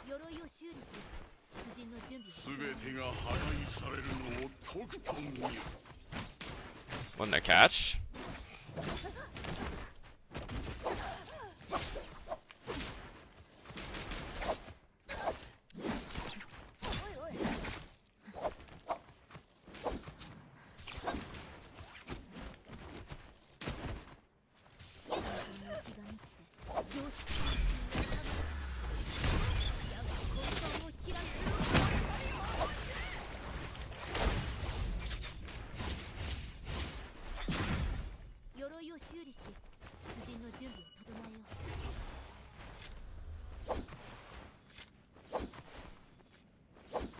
鎧を修理し、出陣の準備を整えよ全てが破壊されるのをとくと見よ。 Won the catch?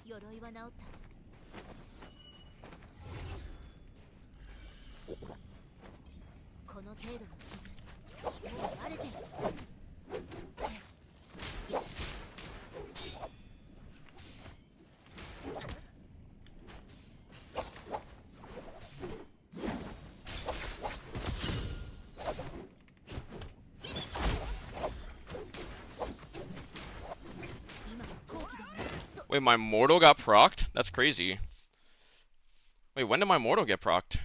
鎧は治った。この程度の傷、もう慣れてる。Wait, my mortal got procced? That's crazy. Wait, when did my mortal get procced?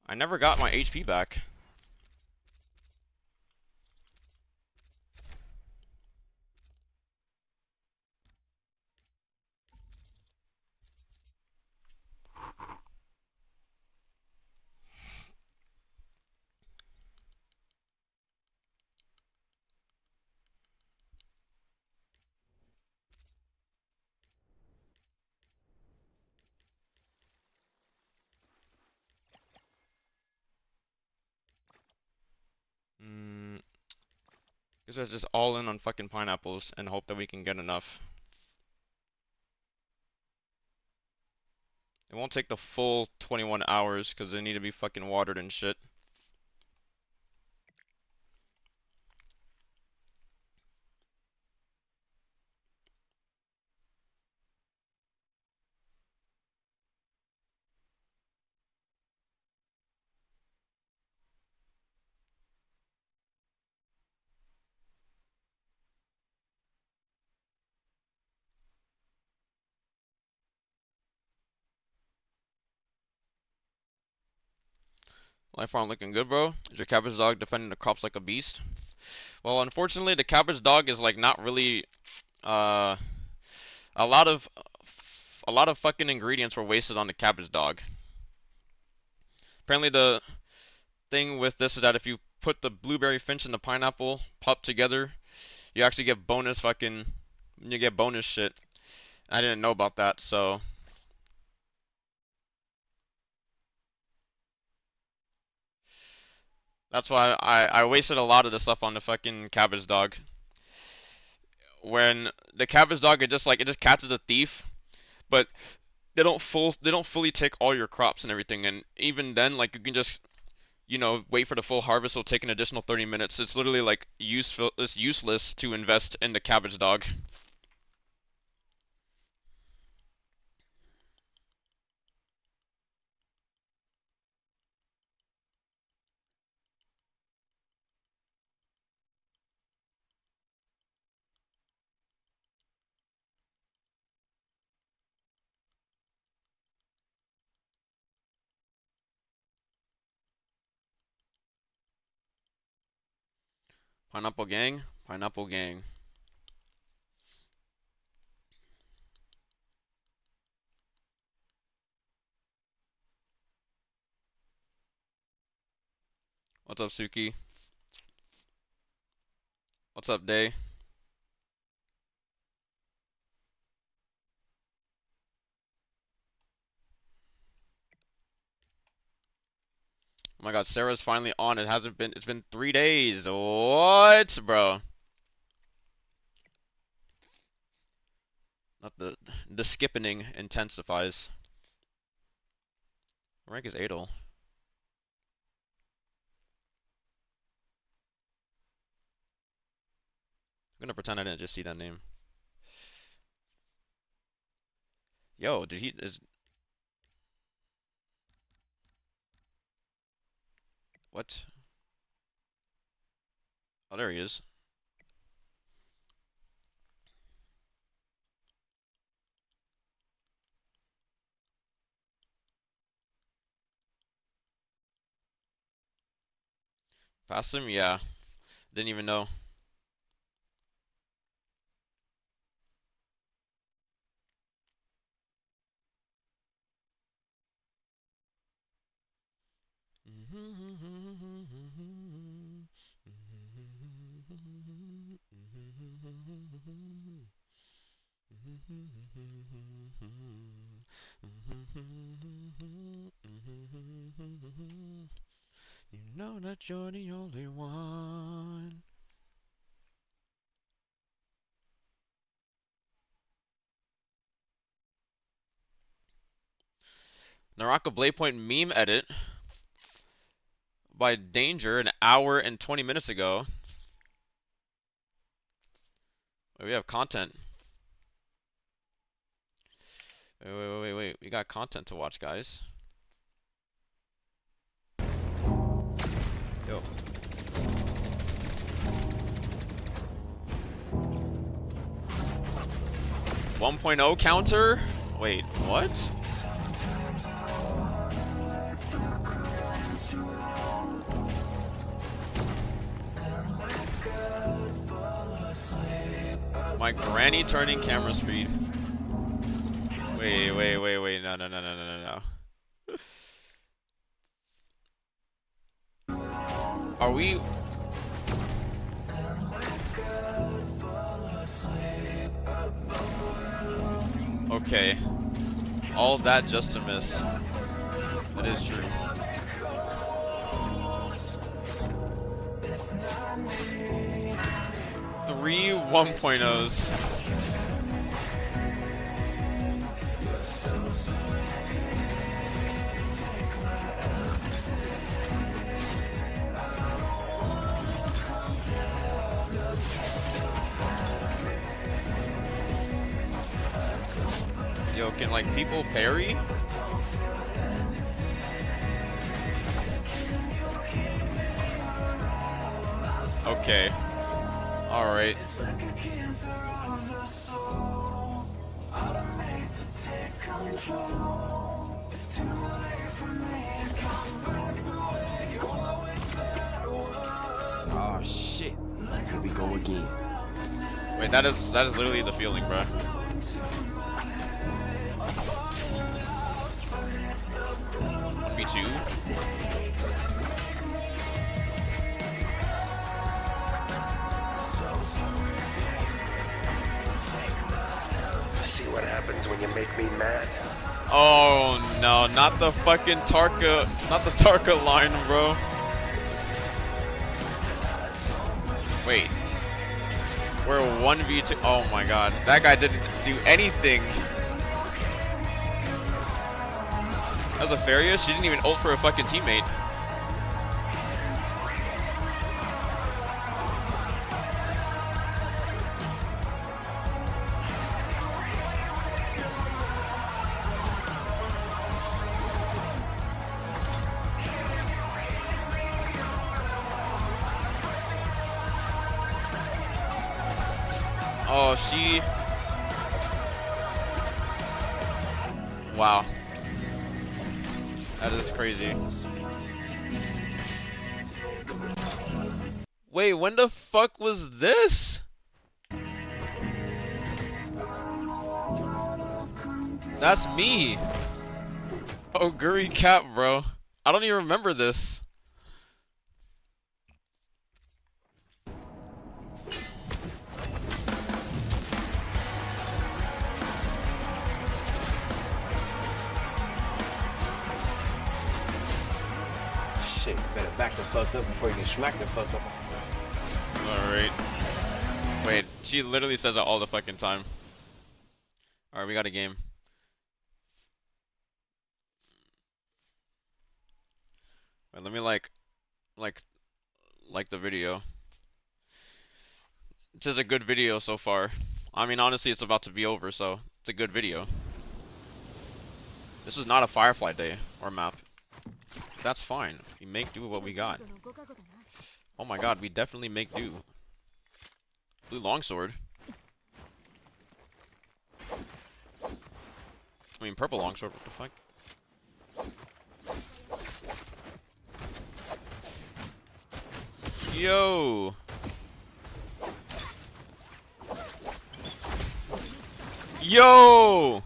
I never got my HP back. Guess I just all in on fucking pineapples and hope that we can get enough. It won't take the full 21 hours because they need to be fucking watered and shit. Life farm looking good, bro. Is your cabbage dog defending the crops like a beast? Well, unfortunately, the cabbage dog is like not really uh a lot of fucking ingredients were wasted on the cabbage dog. Apparently the thing with this is that if you put the blueberry finch and the pineapple pup together, you actually get bonus shit. I didn't know about that, so that's why I wasted a lot of the stuff on the fucking cabbage dog. When the cabbage dog it just catches a thief, but they don't fully take all your crops and everything, and even then like you can just wait for the full harvest. Will take an additional 30 minutes. It's literally like it's useless to invest in the cabbage dog. Pineapple gang, pineapple gang. What's up, Suki? What's up, Day? Oh my god, Sarah's finally on. It's been 3 days. What, bro? Not the skipping intensifies. Rank is Adel. I'm gonna pretend I didn't just see that name. Yo, did he is what? Oh, there he is. Past him? Yeah. Didn't even know. You know that you're the only one. Naraka Bladepoint meme edit by Danger an hour and 20 minutes ago. We have content. Wait. We got content to watch, guys. Yo. One point oh counter? Wait, what? My granny turning camera speed. Wait. No. Are we? Okay. All that just to miss. That is true. Three 1.0s. Yo, can like people parry? Okay. Alright. Oh shit. Here we go again. Wait, that is literally the feeling, bro. Me too. See what happens when you make me mad. Oh no, not the fucking Tarka, not the Tarka line, bro. Wait. We're 1v2. Oh my god. That guy didn't do anything. That was a Faria. She didn't even ult for a fucking teammate. Oh, she... Wow. That is crazy. Wait, when the fuck was this? That's me. Oh, Guri Cap, bro. I don't even remember this. shit. Better back the fuck up before you get smacked the fuck up. Alright. Wait, she literally says it all the fucking time. Alright, we got a game. Wait, let me like the video. This is a good video so far. I mean, honestly, it's about to be over, so it's a good video. This was not a Firefly day or map. That's fine. We make do with what we got. Oh my god, we definitely make do. Blue longsword. I mean, purple longsword. What the fuck? Yo! Yo!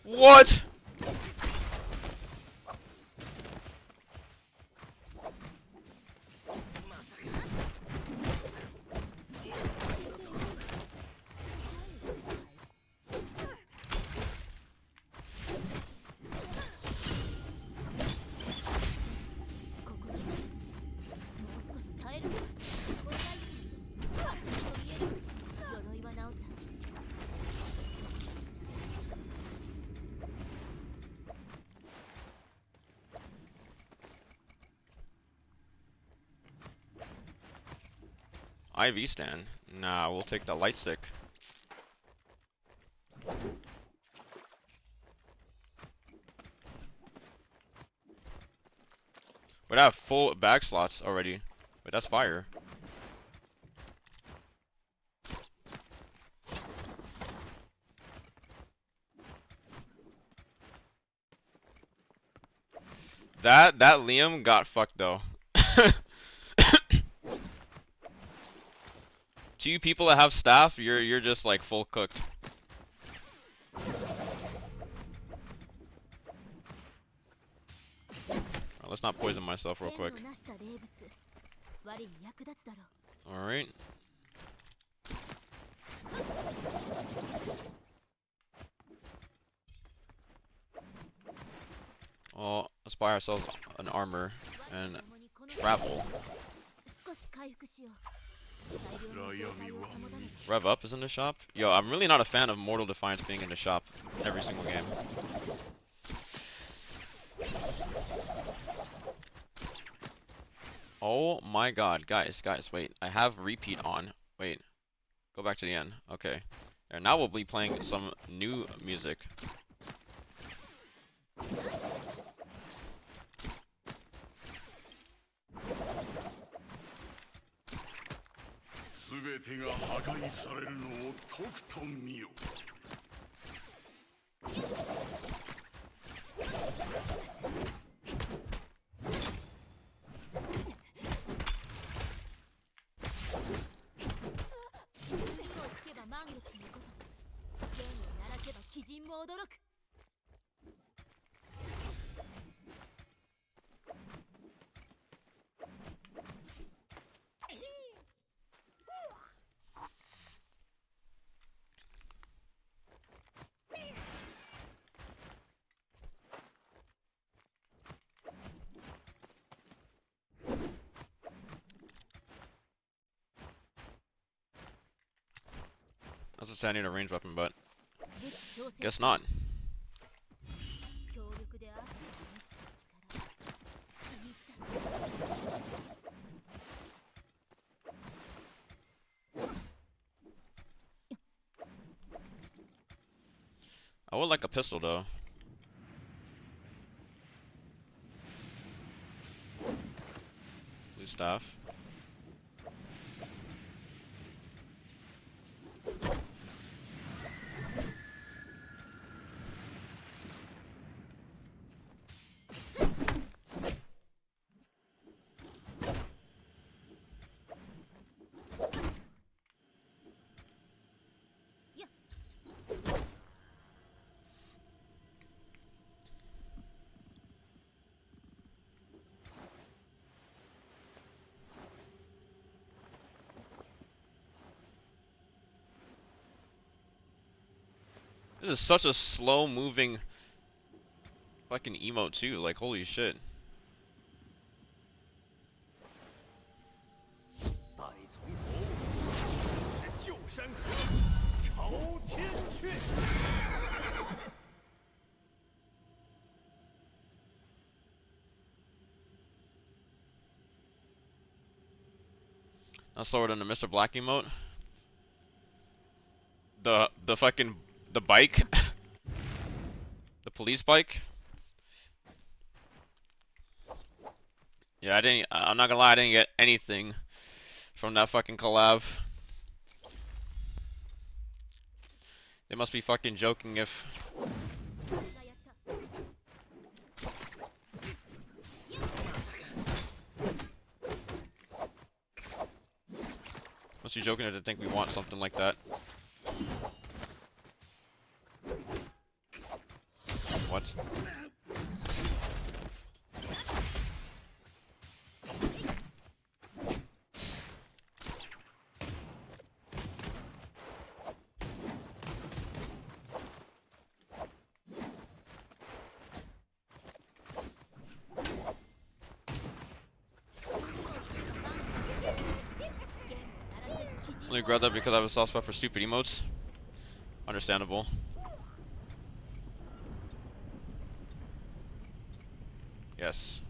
What? IV stand? Nah, we'll take the light stick. But I have full bag slots already. Wait, that's fire. That Liam got fucked though. Two people that have staff, you're just like full cooked. Right, let's not poison myself real quick. Alright. Well, let's buy ourselves an armor and travel. Rev Up is in the shop? Yo, I'm really not a fan of Mortal Defiance being in the shop every single game. Oh my god, guys, wait. I have repeat on. Wait. Go back to the end. Okay. And now we'll be playing some new music. I was saying I need a ranged weapon, but guess not. I would like a pistol though. Blue staff. This is such a slow moving fucking emote too. Like holy shit. Not slower than the Mr. Black emote. The fucking the bike. The police bike. Yeah, I'm not gonna lie, I didn't get anything from that fucking collab. They must be fucking joking if must be joking if they think we want something like that. What? Only grabbed that because I have a soft spot for stupid emotes. Understandable. Yes.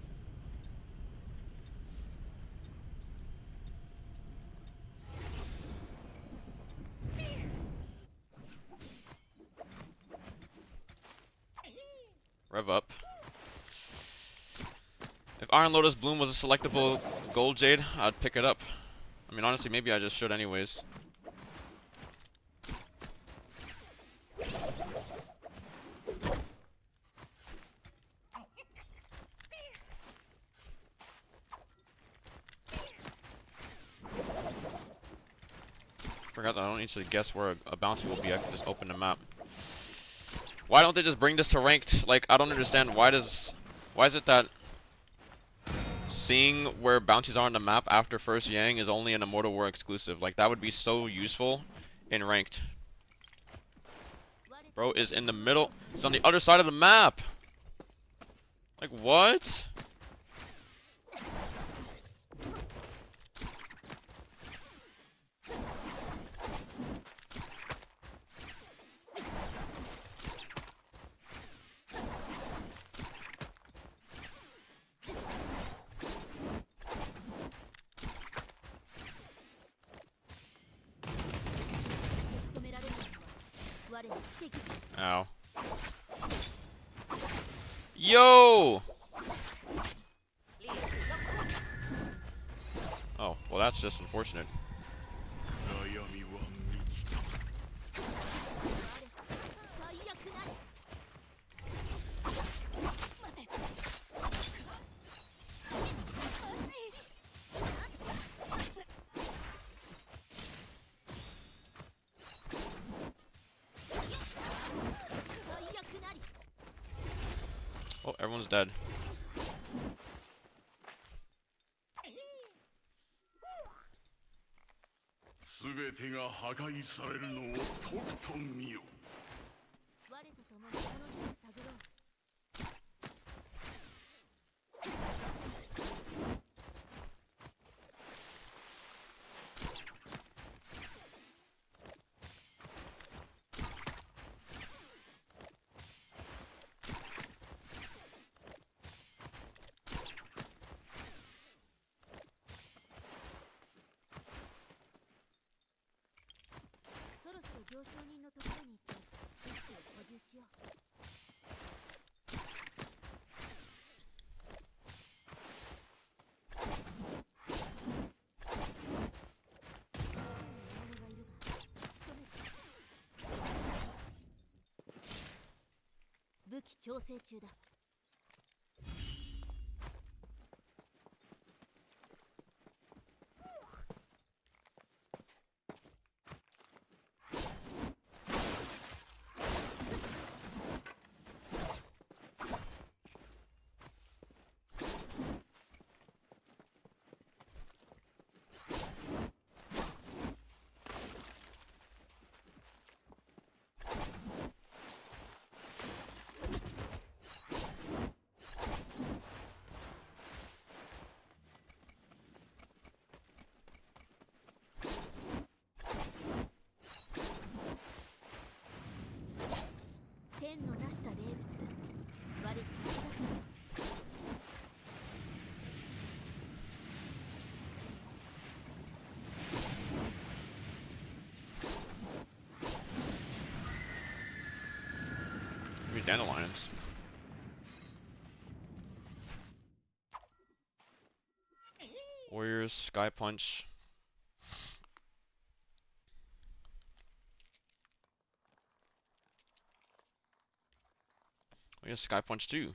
Rev up. If Iron Lotus Bloom was a selectable gold jade, I'd pick it up. I mean, honestly, maybe I just should anyways. Forgot that I don't need to guess where a bounty will be. I can just open the map. Why don't they just bring this to ranked? Like, I don't understand. Why is it that seeing where bounties are on the map after first Yang is only an Immortal War exclusive? Like, that would be so useful in ranked. Bro is in the middle. He's on the other side of the map. Like, what? Ow. Yo! Oh, well that's just unfortunate. Oh, everyone's dead. 天の出した霊物我に引き出すのよ。 Maybe dandelions. Warriors, Sky Punch. I guess Sky Punch too.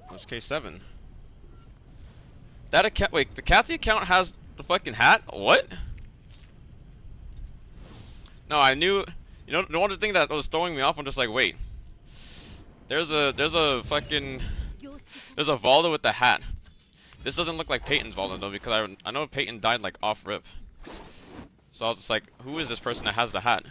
That's K7. That account. Wait, the Kathy account has the fucking hat? What? No, I knew. You know, the one thing that was throwing me off. I'm just like, wait. There's a fucking there's a Valda with the hat. This doesn't look like Peyton's Valda though, because I know Peyton died like off rip. So I was just like, who is this person that has the hat?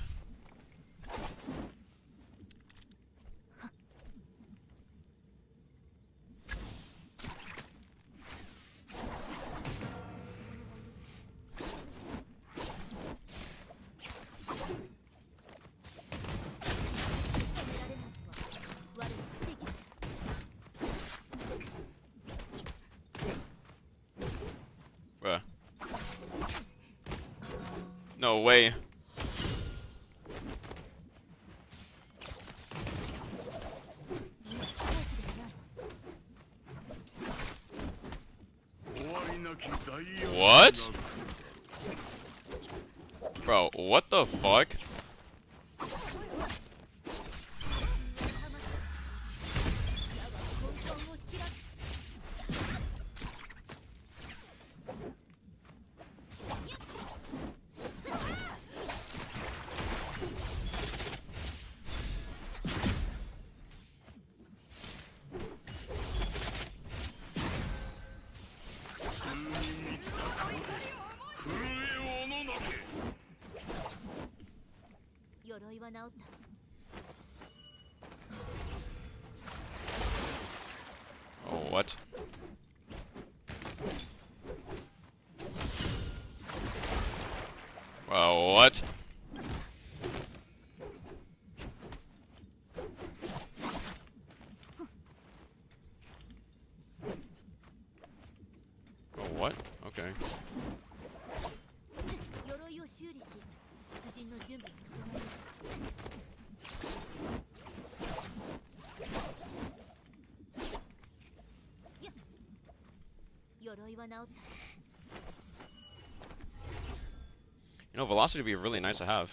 Bruh. No way. What? Bro, what the fuck? Oh, what? Well, what? Oh, what? Okay. You know, velocity would be really nice to have.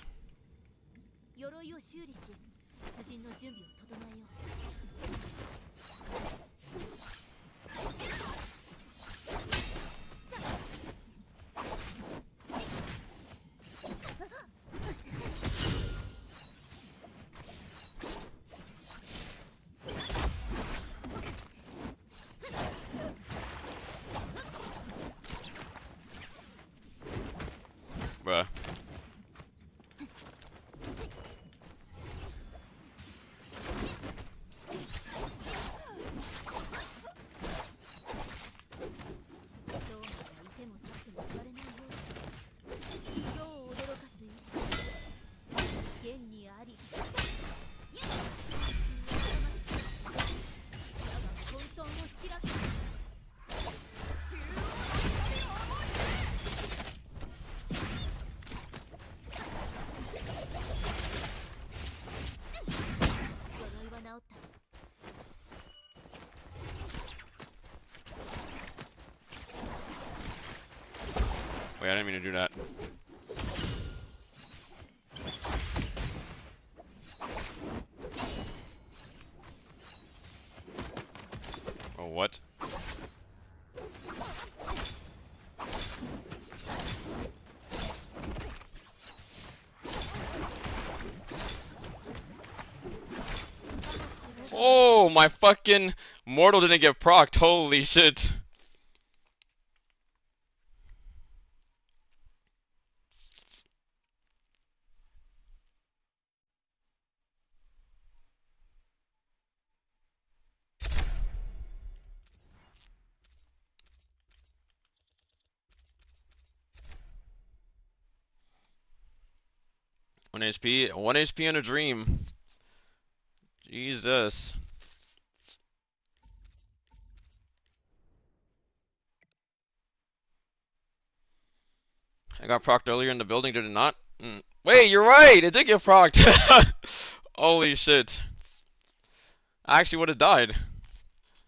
Wait, I didn't mean to do that. Oh, what? Oh, my fucking mortal didn't get procced. Holy shit. One HP, 1 HP in a dream. Jesus. I got procced earlier in the building, did it not? Wait, you're right! It did get procced! Holy shit. I actually would have died.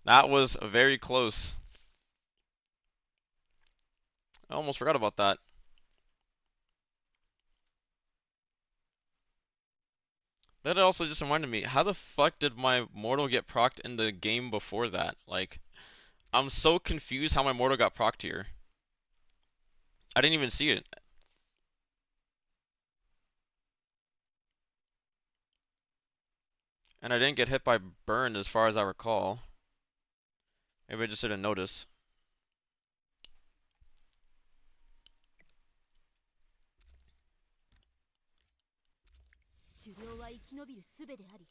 That was very close. I almost forgot about that. That also just reminded me, how the fuck did my mortal get procced in the game before that? Like, I'm so confused how my mortal got procced here. I didn't even see it. And I didn't get hit by burn as far as I recall. Maybe I just didn't notice. 狩猟は生き延びる術であり、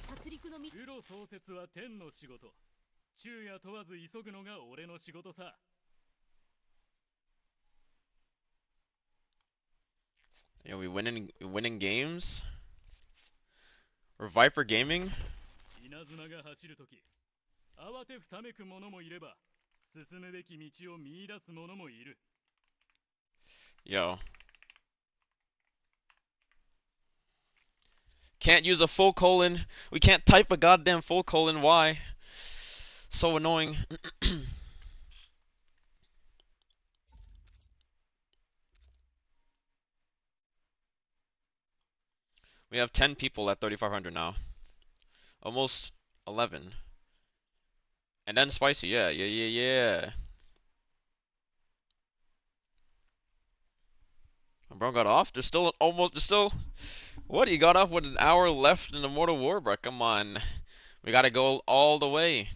殺戮の道。プロ創設は天の仕事。昼夜問わず急ぐのが俺の仕事さ。Yeah, we winning games? Or Viper Gaming? 稲妻が走るとき、慌てふためく者もいれば、進むべき道を見出す者もいる。Yo. Can't use a full colon. We can't type a goddamn full colon. Why? So annoying. We have 10 people at 3,500 now. Almost 11. And then spicy. Yeah, yeah, yeah, yeah. Bro got off? There's still what? He got off with an hour left in the Mortal War, bro. Come on. We gotta go all the way.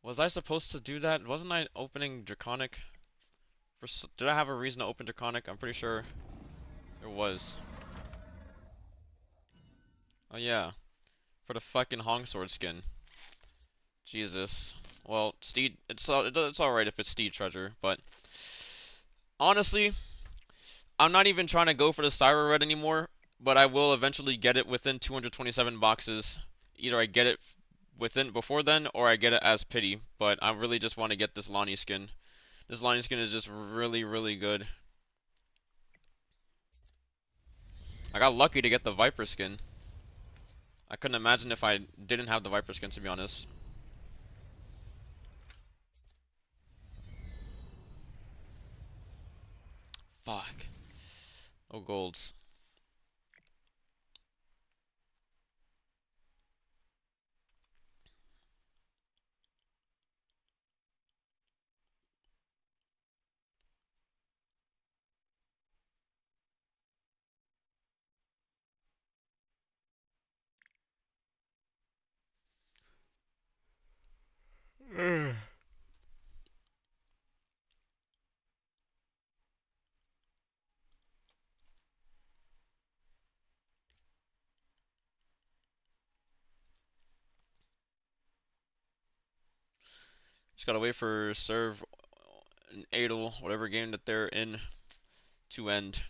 Was I supposed to do that? Wasn't I opening Draconic? Did I have a reason to open Draconic? I'm pretty sure there was. Oh yeah, for the fucking Hong Sword skin. Jesus. Well, Steed, it's alright if it's Steed Treasure, but honestly, I'm not even trying to go for the Syra Red anymore, but I will eventually get it within 227 boxes. Either I get it within before then, or I get it as pity, but I really just want to get this Lonnie skin. This Lonnie skin is just really, really good. I got lucky to get the Viper skin. I couldn't imagine if I didn't have the Viper skin, to be honest. Fuck. Oh, golds. Just gotta wait for serve and Adel, whatever game that they're in, to end.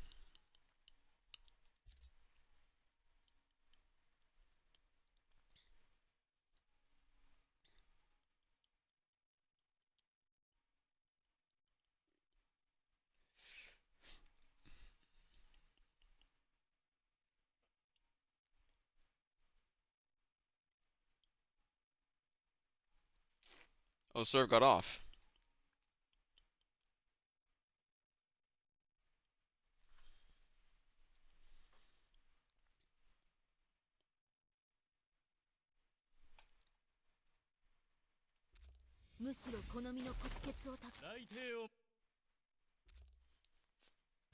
Oh, serve got off.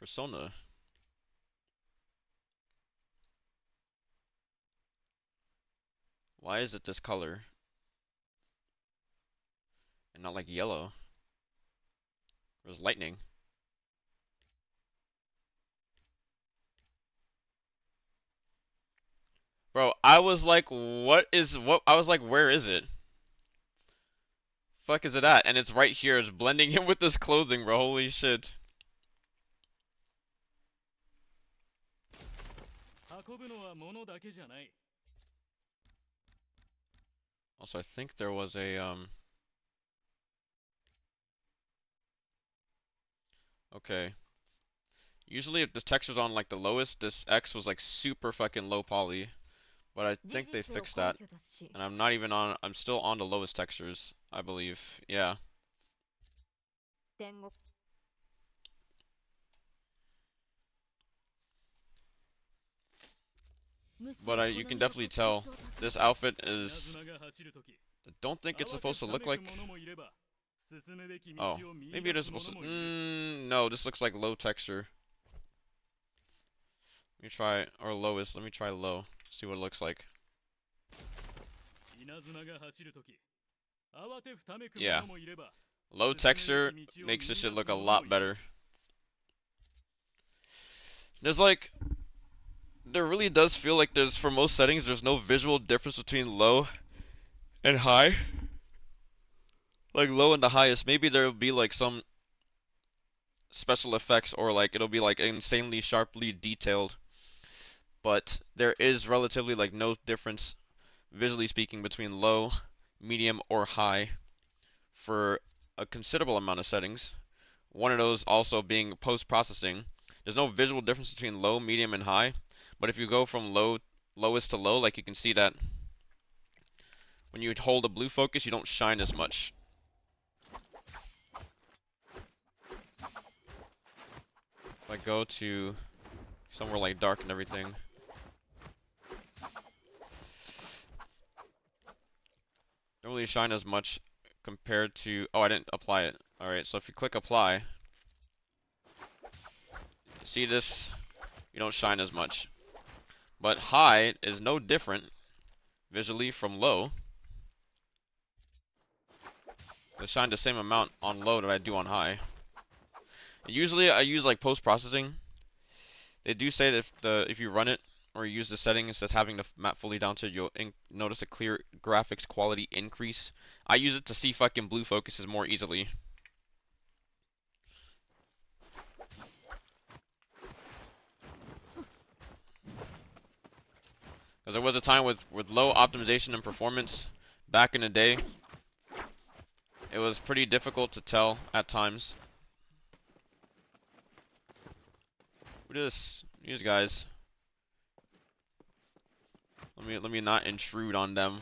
Persona. Why is it this color? And not like yellow? It was lightning. Bro, I was like, what? I was like, where is it? Fuck is it at? And it's right here. It's blending in with this clothing, bro. Holy shit. Also, I think there was a, okay. Usually if the texture's on like the lowest, this X was like super fucking low poly. But I think they fixed that. And I'm not even on, I'm still on the lowest textures, I believe. Yeah. But you can definitely tell this outfit is, I don't think it's supposed to look like, oh, maybe it is supposed to, no, this looks like low texture. Let me try, or lowest, let me try low, see what it looks like. Yeah, low texture makes this shit look a lot better. There's like, there really does feel like there's, for most settings, there's no visual difference between low and high. Like low and the highest, maybe there'll be like some special effects or like it'll be like insanely sharply detailed. But there is relatively like no difference, visually speaking, between low, medium, or high for a considerable amount of settings. One of those also being post-processing. There's no visual difference between low, medium, and high. But if you go from lowest to low, like you can see that when you hold a blue focus, you don't shine as much. If I go to somewhere like dark and everything, don't really shine as much compared to, oh, I didn't apply it. Alright, so if you click apply, see this, you don't shine as much. But high is no different visually from low. I shine the same amount on low that I do on high. Usually I use like post-processing. They do say that if you run it or use the setting instead of having the map fully down to, you'll notice a clear graphics quality increase. I use it to see fucking blue focuses more easily. Because there was a time with low optimization and performance back in the day. It was pretty difficult to tell at times. Who this? These guys. Let me not intrude on them.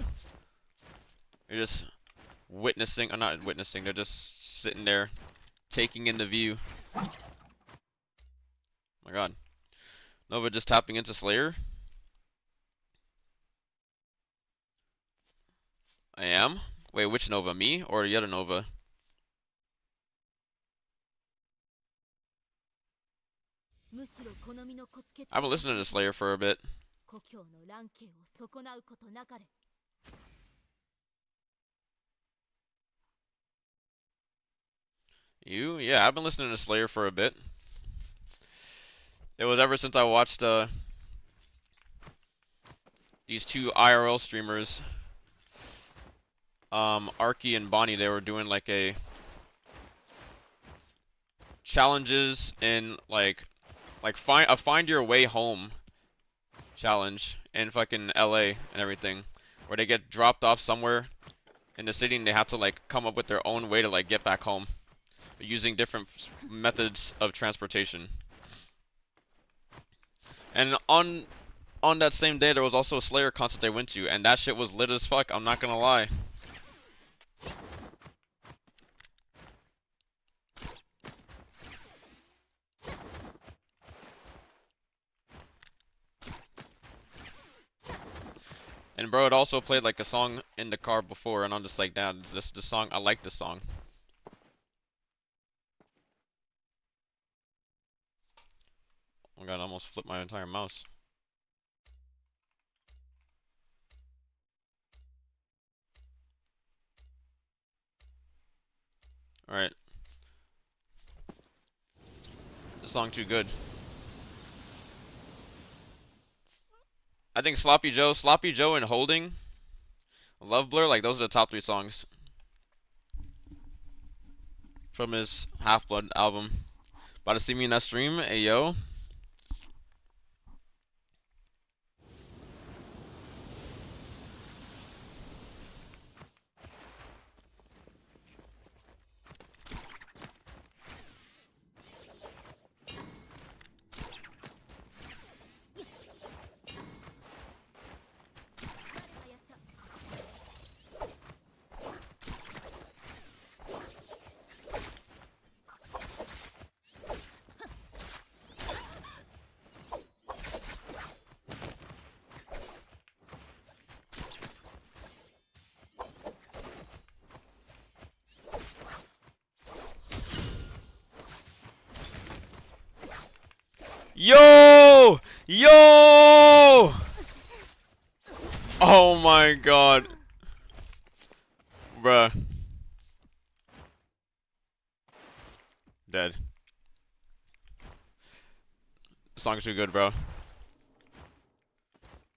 They're just witnessing, or not witnessing, they're just sitting there taking in the view. Oh my god. Nova just tapping into Slayer. I am? Wait, which Nova? Me or the other Nova? I've been listening to Slayer for a bit. You? Yeah, I've been listening to Slayer for a bit. It was ever since I watched these two IRL streamers, Arky and Bonnie. They were doing like a challenges in like find your way home challenge in fucking LA and everything, where they get dropped off somewhere in the city and they have to like come up with their own way to like get back home using different methods of transportation. And on that same day there was also a Slayer concert they went to, and that shit was lit as fuck, I'm not gonna lie. And bro, it also played like a song in the car before, and I'm just like, damn, this the song. I like this song. Oh my god, I almost flipped my entire mouse. All right, this song too good. I think Sloppy Joe, and Holding, Love Blur, like those are the top 3 songs from his Half Blood album. About to see me in that stream, hey yo. Yo! Yo! Oh my god. Bruh. Dead. The song's too good, bro.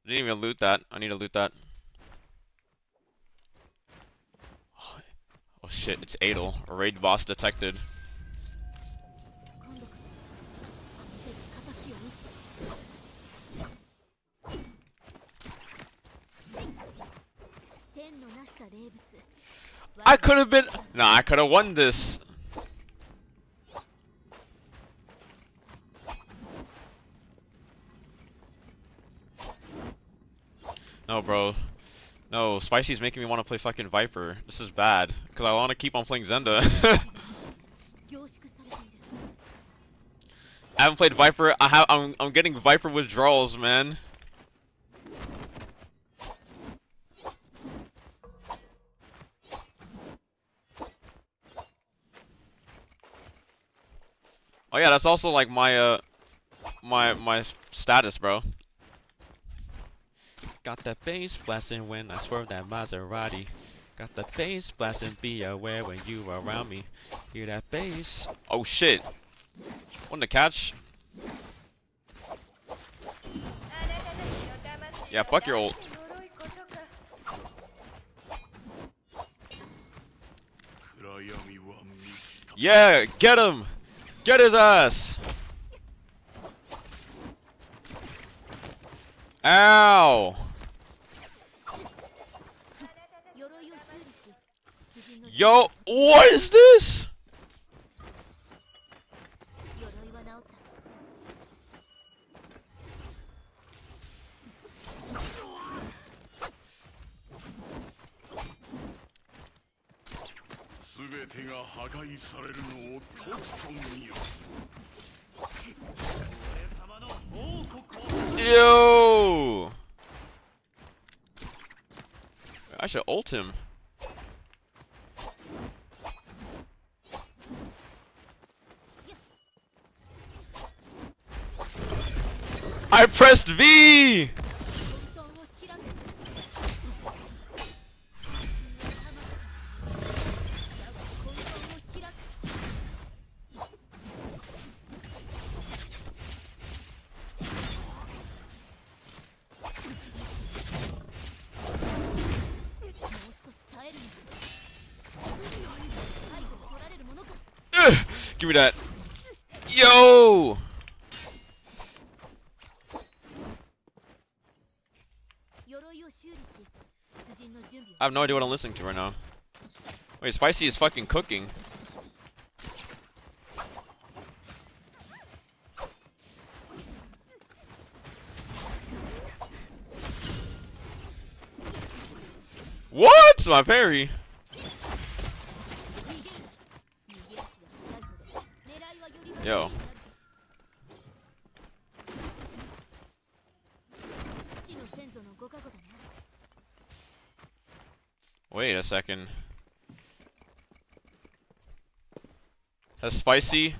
Didn't even loot that. I need to loot that. Oh shit, it's Adel. Raid boss detected. 天の成した霊物 I could have been. Nah, I could have won this. No, bro. No, Spicy's making me want to play fucking Viper. This is bad. Because I want to keep on playing Zenda. 凝縮されている I haven't played Viper. I'm getting Viper withdrawals, man. Oh yeah, that's also like my my status, bro. Got that bass blasting when I swerve that Maserati. Got the bass blasting, be aware when you are around me. Hear that bass? Oh shit! Want to catch? Yeah, fuck your ult. Yeah, get him! Get his ass! Ow! 鎧を修理し出陣の Yo, what is this? 鎧は治った 全てが破壊されるのをとくと見よ。俺様の王国を Yo! I should ult him. I pressed V! 混沌を開く Give me that. Yo! I have no idea what I'm listening to right now. Wait, Spicy is fucking cooking. What? My parry. Yo. Wait a second. Has Spicy...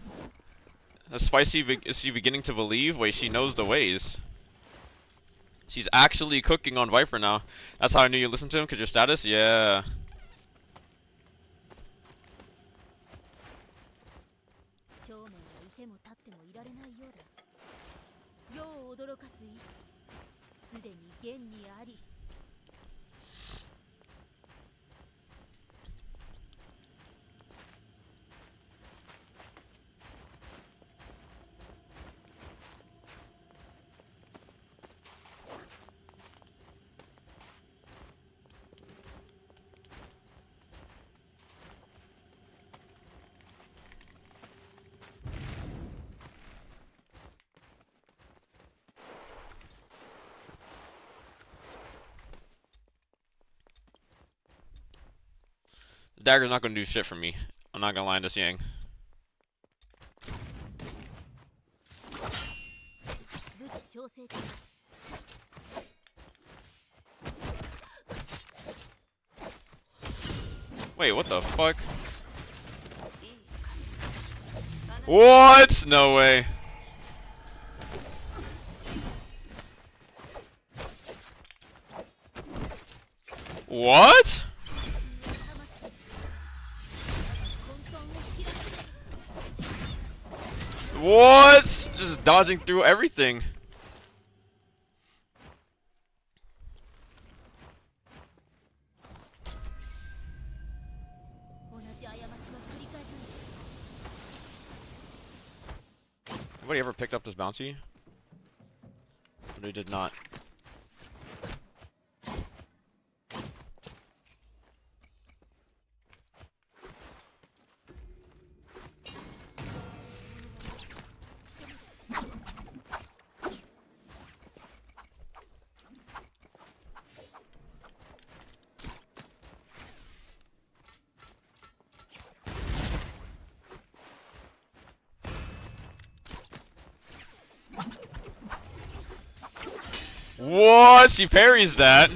Is she beginning to believe? Wait, she knows the ways. She's actually cooking on Viper now. That's how I knew you listened to him, because your status? Yeah. 長明はいても立ってもいられないようだ。世を驚かす意志、すでに現にあり。The dagger's not gonna do shit for me. I'm not gonna lie to Yang. Wait, what the fuck? What? No way. What? What? Just dodging through everything. Anybody ever picked up this bounty? Or they did not. What? She parries that.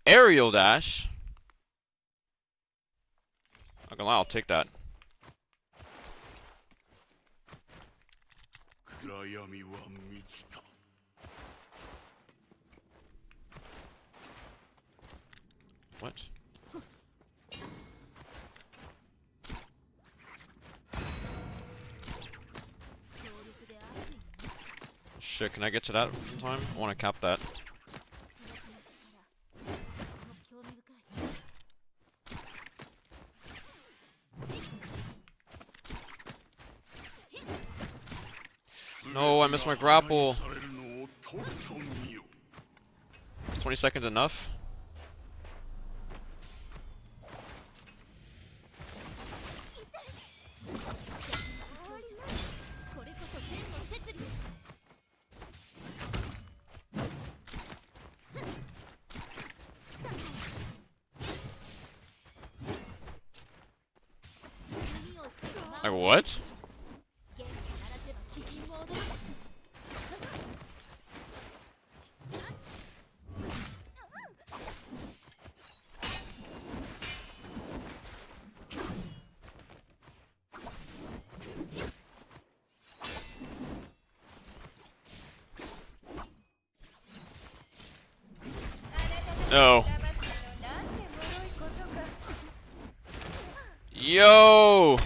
Aerial dash. Not gonna lie, I'll take that. What? Shit, can I get to that in time? I want to cap that. No, I missed my grapple. Is 20 seconds enough? Like what? No. Yo!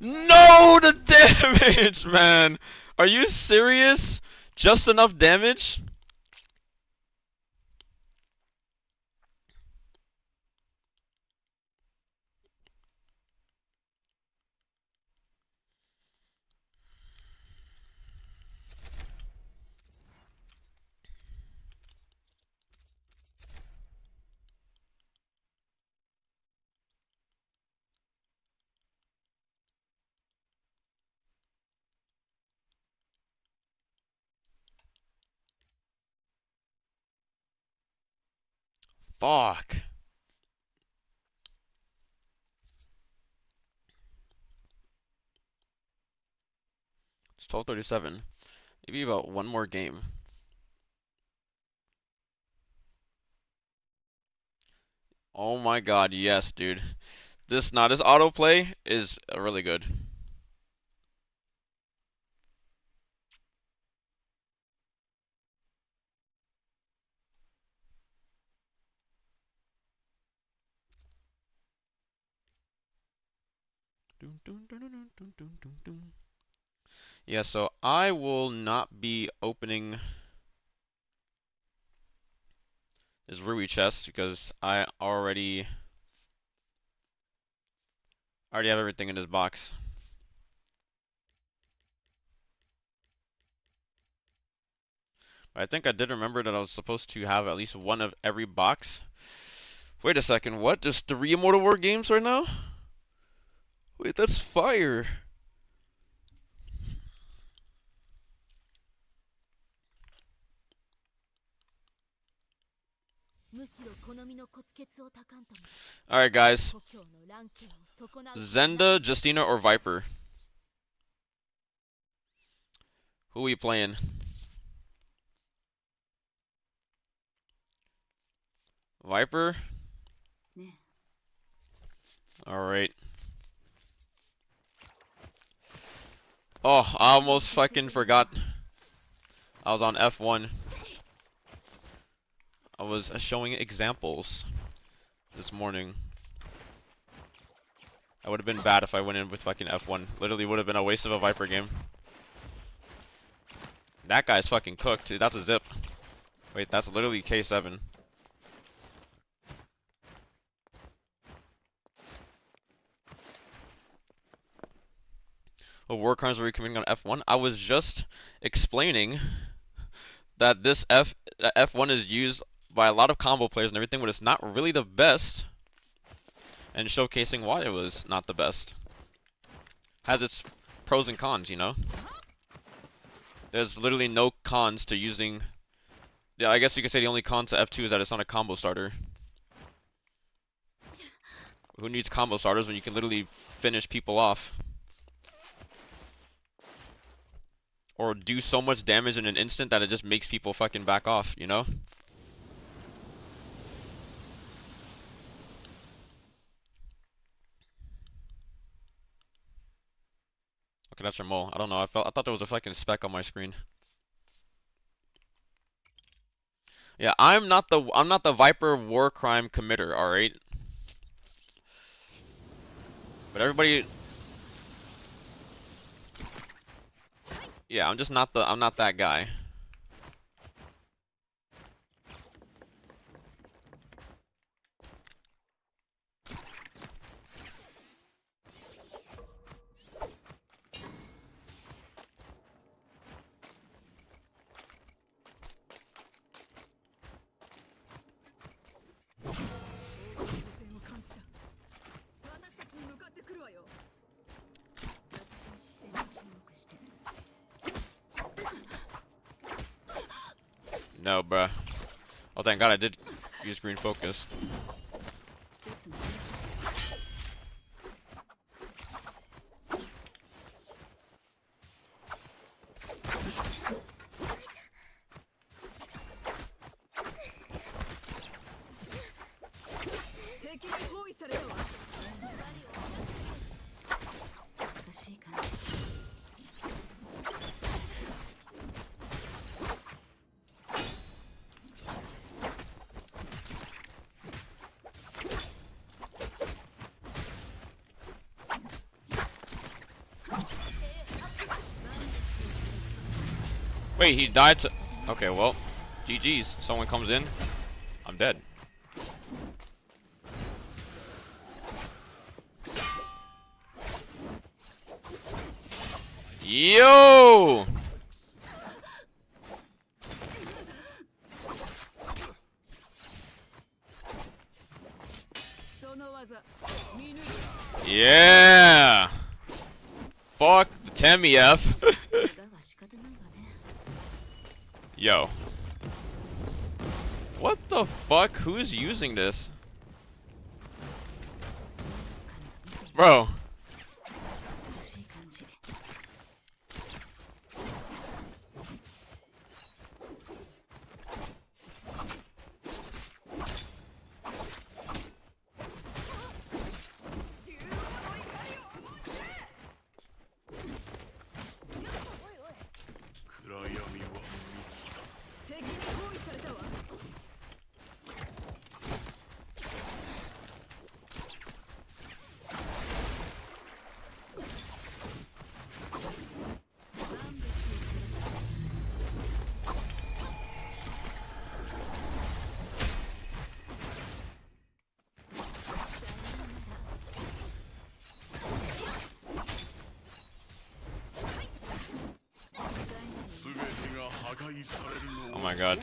No, the damage, man. Are you serious? Just enough damage? Fuck. It's 12:37. Maybe about one more game. Oh my god, yes, dude. This autoplay is really good. Yeah, so I will not be opening this Rui chest because I already have everything in this box. I think I did remember that I was supposed to have at least one of every box. Wait a second, what? There's 3 Immortal War games right now? Wait, that's fire. Alright, guys. Zenda, Justina, or Viper? Who are we playing? Viper? Alright. Oh, I almost fucking forgot. I was on F1. I was showing examples this morning. That would have been bad if I went in with fucking F1. Literally would have been a waste of a Viper game. That guy's fucking cooked, dude. That's a zip. Wait, that's literally K7. What war crimes were we committing on F1? I was just explaining that this F1 is used by a lot of combo players and everything, but it's not really the best, and showcasing why it was not the best. Has its pros and cons, you know? There's literally no cons to using... Yeah, I guess you could say the only con to F2 is that it's not a combo starter. Who needs combo starters when you can literally finish people off? Or do so much damage in an instant that it just makes people fucking back off, you know? Okay, that's your mole. I don't know. I thought there was a fucking speck on my screen. Yeah, I'm not the Viper war crime committer, all right? But everybody, yeah, I'm not that guy. No, bruh. Oh, thank God I did use green focus. Wait, he died to... Okay, well, GG's. Someone comes in, I'm dead. Yo! Yeah! Fuck the Temiev. Yo. What the fuck? Who is using this? Bro. Oh my god.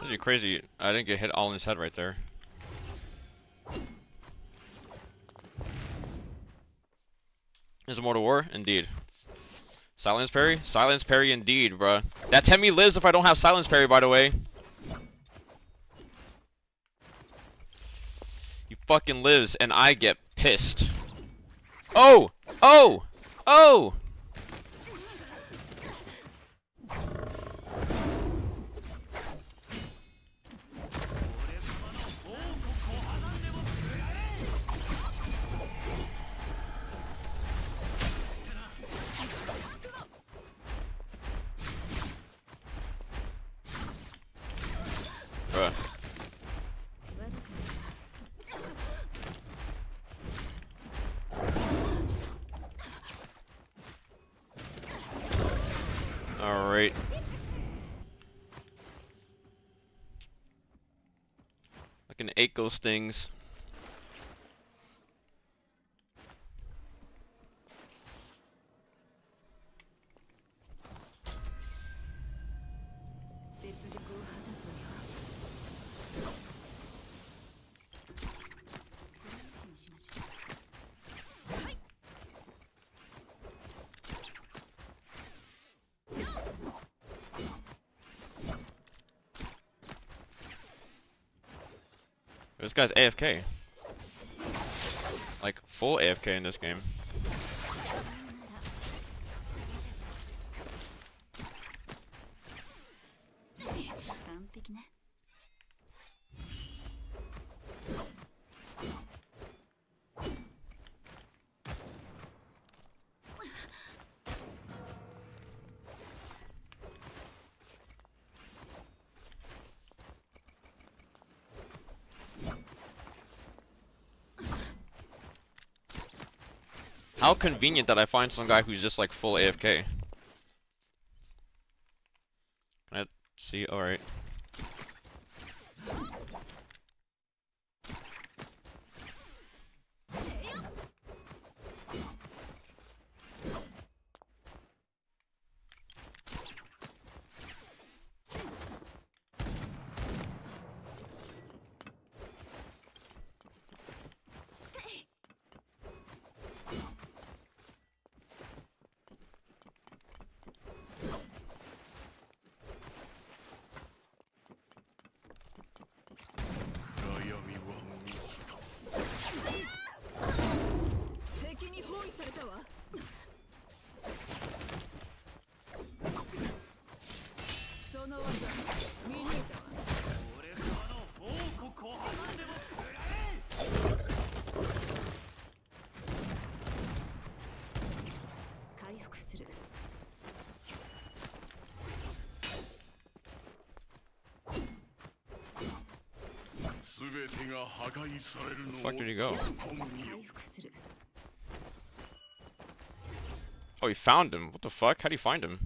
This is crazy. I didn't get hit all in his head right there. Is it more to war? Indeed. Silence parry? Silence parry indeed, bruh. That Temi lives if I don't have silence parry, by the way. He fucking lives and I get pissed. Oh! Oh! Oh! Bruh. Alright. I can 8 those things. This guy's AFK. Like, full AFK in this game. How convenient that I find some guy who's just like full AFK. Can I see? Alright. Where the fuck did he go? Oh, he found him. What the fuck? How'd he find him?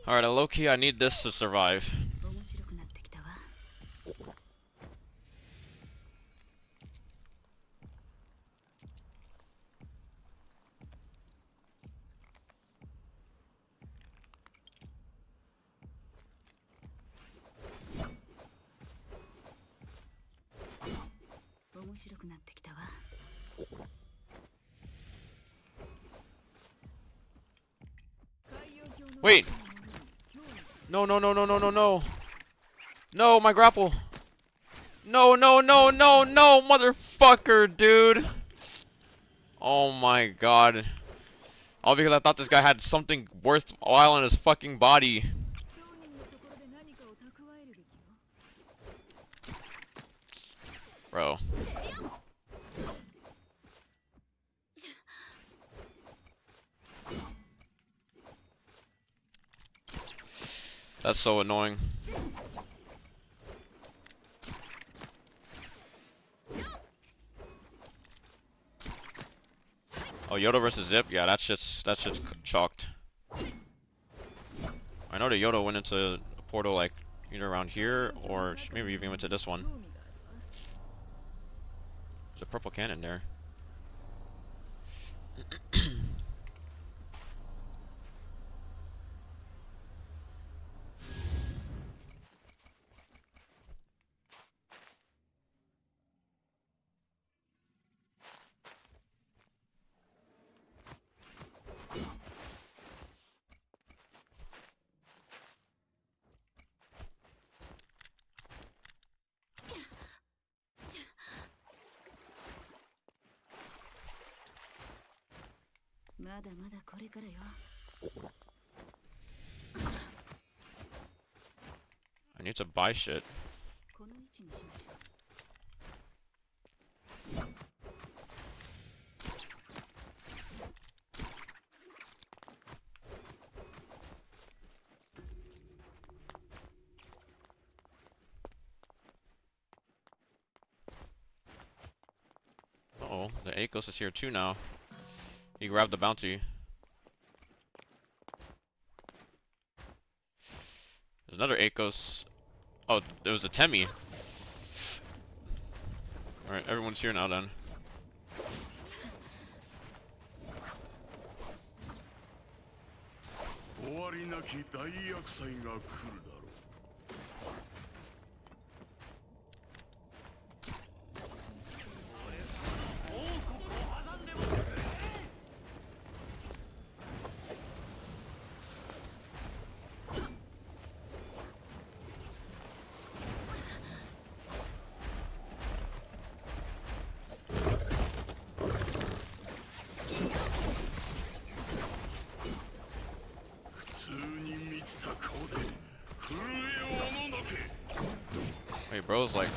Alright, low-key, I need this to survive. Wait! No, no, no, no, no, no, no! No, my grapple! No, no, no, no, no, motherfucker, dude! Oh my god. All because I thought this guy had something worthwhile in his fucking body. Bro. That's so annoying. Oh, Yoda versus Zip? Yeah, that shit's chalked. I know the Yoda went into a portal like either around here or maybe even went to this one. There's a purple cannon there. I need to buy shit. Uh-oh, the Akos is here too now. He grabbed the bounty. There's another Akos. Oh, there was a Temi. Alright, everyone's here now then. Wait, bro's like...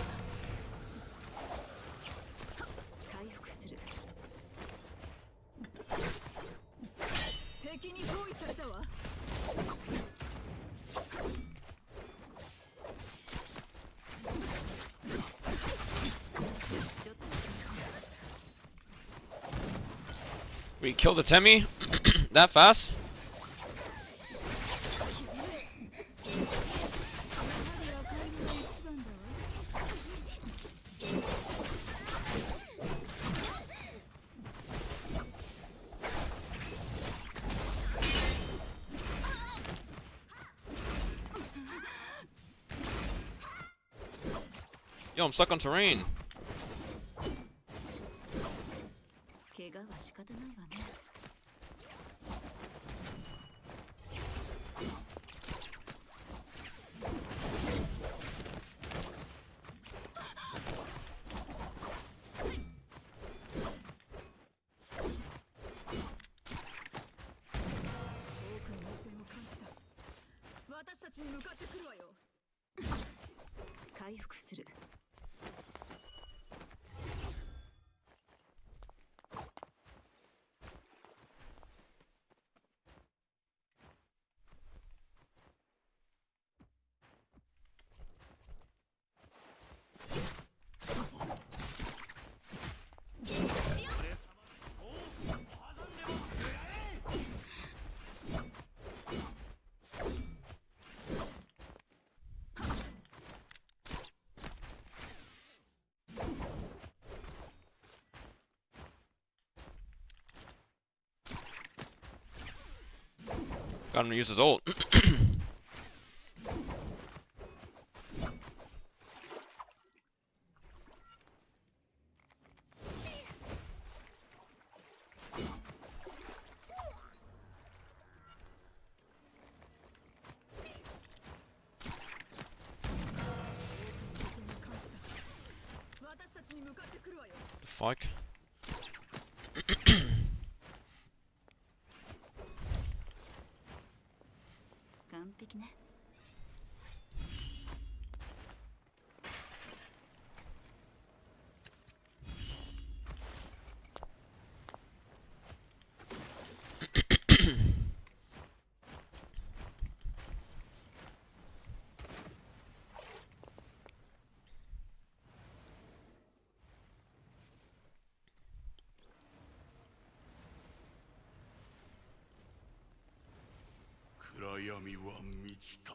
We killed the Temi? That fast? Yo, I'm stuck on terrain. Got him to use his ult. The fuck? 闇は満ちた。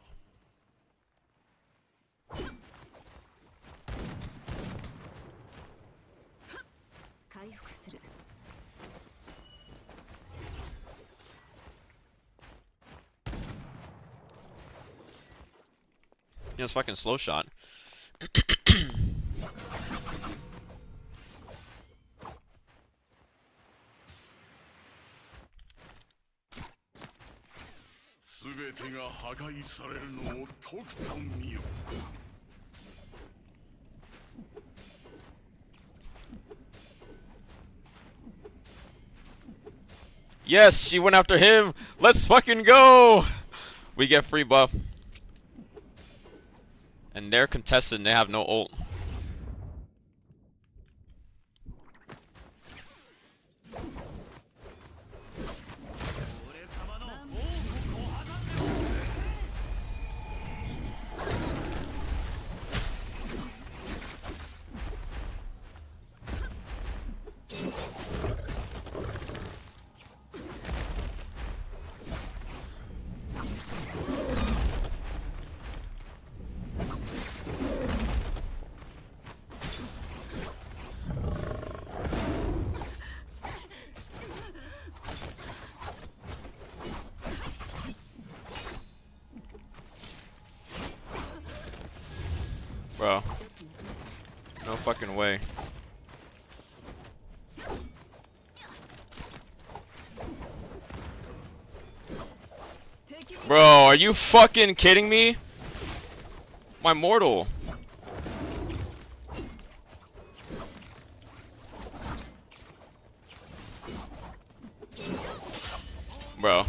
回復する。 He has fucking slow shot. すべてが破壊されるのをとくと見よ。Yes, she went after him. Let's fucking go. We get free buff. And they're contested and they have no ult. Bro. No fucking way. Bro, are you fucking kidding me? My mortal. Bro.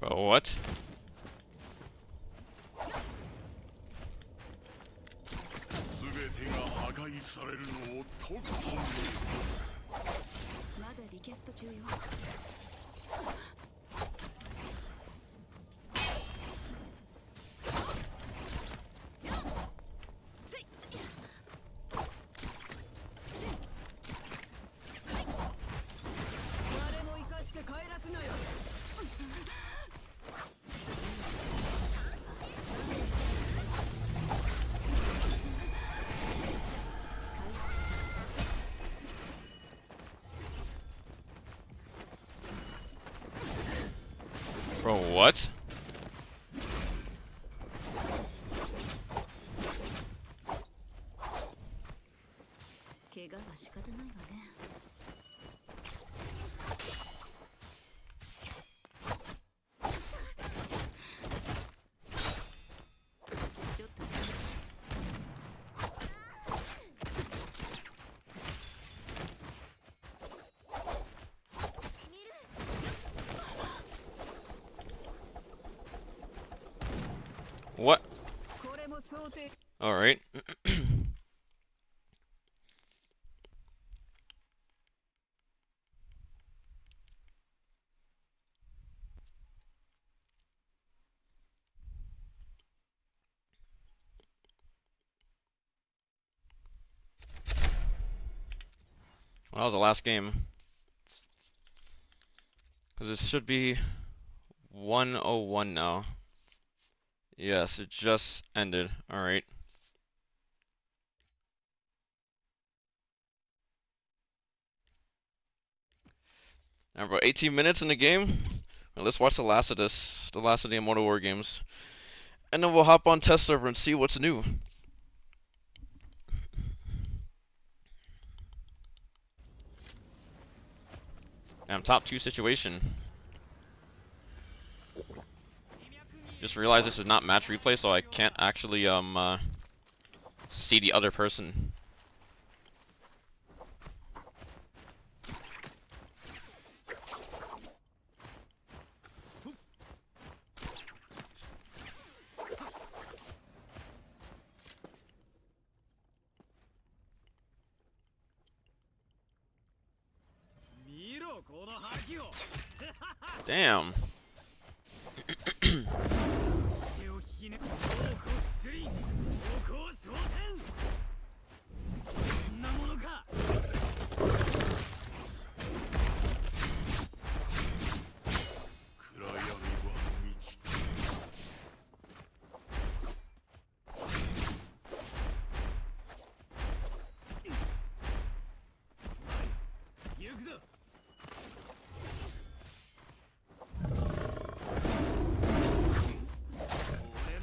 Bro, what? Bro, what? What? Alright. Well, that was the last game. Because it should be 101 now. Yes, it just ended. Alright. Now, bro, 18 minutes in the game. Well, let's watch the last of this, the last of the Immortal War games. And then we'll hop on test server and see what's new. Damn, top 2 situation. Just realized this is not match replay, so I can't actually see the other person. Damn.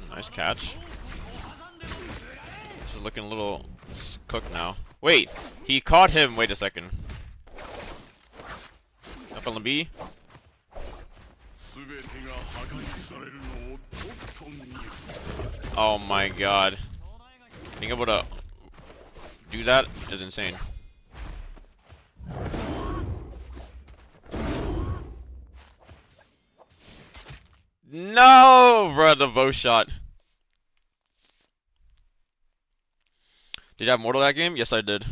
Nice catch. This is looking a little cooked now. Wait, he caught him. Wait a second. Up on the B. Oh my god. Being able to do that is insane. No, bro, the bow shot. Did you have Mortal that game? Yes, I did.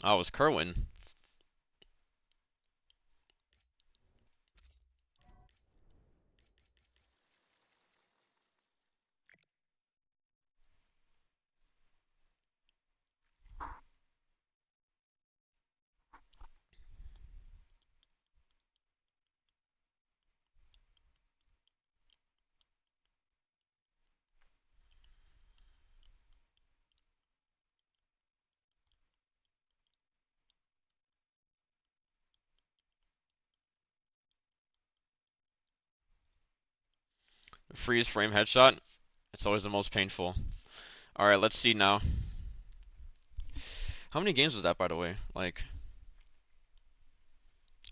Oh, it was Kerwin. Freeze frame headshot. It's always the most painful. Alright, let's see now. How many games was that, by the way? Like,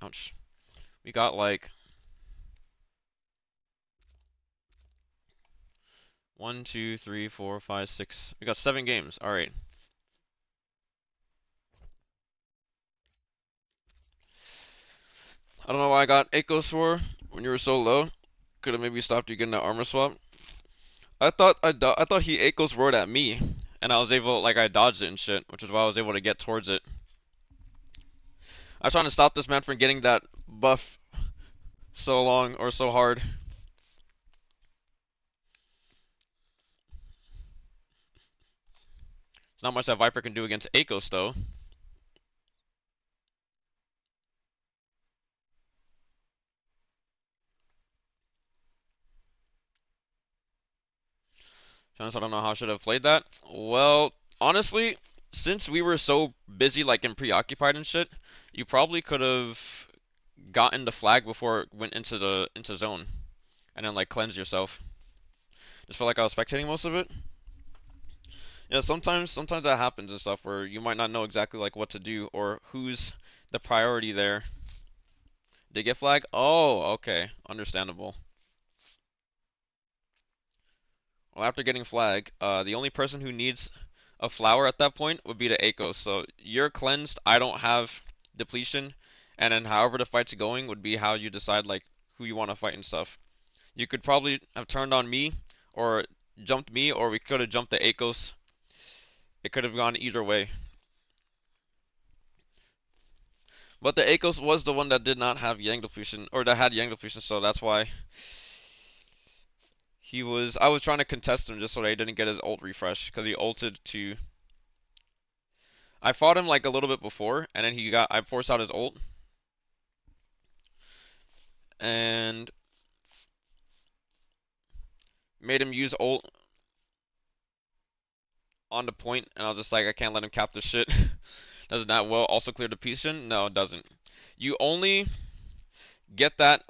ouch. We got like 1, 2, 3, 4, 5, 6. We got 7 games. Alright. I don't know why I got Echo Sword when you were so low. Could have maybe stopped you getting that armor swap. I thought he Echo Sword at me, and I was able, like, I dodged it and shit, which is why I was able to get towards it. I was trying to stop this man from getting that buff so long or so hard. There's not much that Viper can do against Akos though. Honest, I don't know how I should have played that. Well, honestly, since we were so busy, like, and preoccupied and shit, you probably could have gotten the flag before it went into zone, and then like cleanse yourself. Just felt like I was spectating most of it. Yeah, sometimes that happens and stuff where you might not know exactly like what to do or who's the priority there. Did get flag? Oh, okay, understandable. Well, after getting flag, the only person who needs a flower at that point would be the Akos. So you're cleansed. I don't have depletion, and then however the fight's going would be how you decide like who you want to fight and stuff. You could probably have turned on me, or jumped me, or we could have jumped the Akos. It could have gone either way. But the Akos was the one that did not have Yang depletion, or that had Yang depletion, so that's why he was. I was trying to contest him just so that he didn't get his ult refresh, because he ulted to. I fought him like a little bit before, and then I forced out his ult. And made him use ult on the point, and I was just like, I can't let him cap this shit. Does that well also clear depletion? No, it doesn't. You only get that,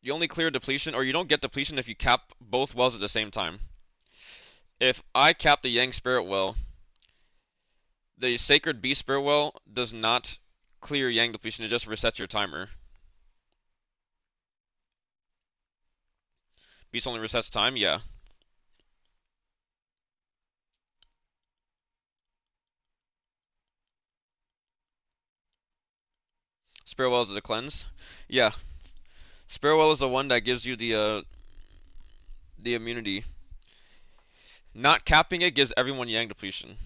you only clear depletion, or you don't get depletion if you cap both wells at the same time. If I cap the Yang Spirit well, The Sacred Beast Spirit Well does not clear Yang depletion, it just resets your timer. Beast only resets time? Yeah. Spirit Well is a cleanse? Yeah. Spirit Well is the one that gives you the immunity. Not capping it gives everyone Yang depletion.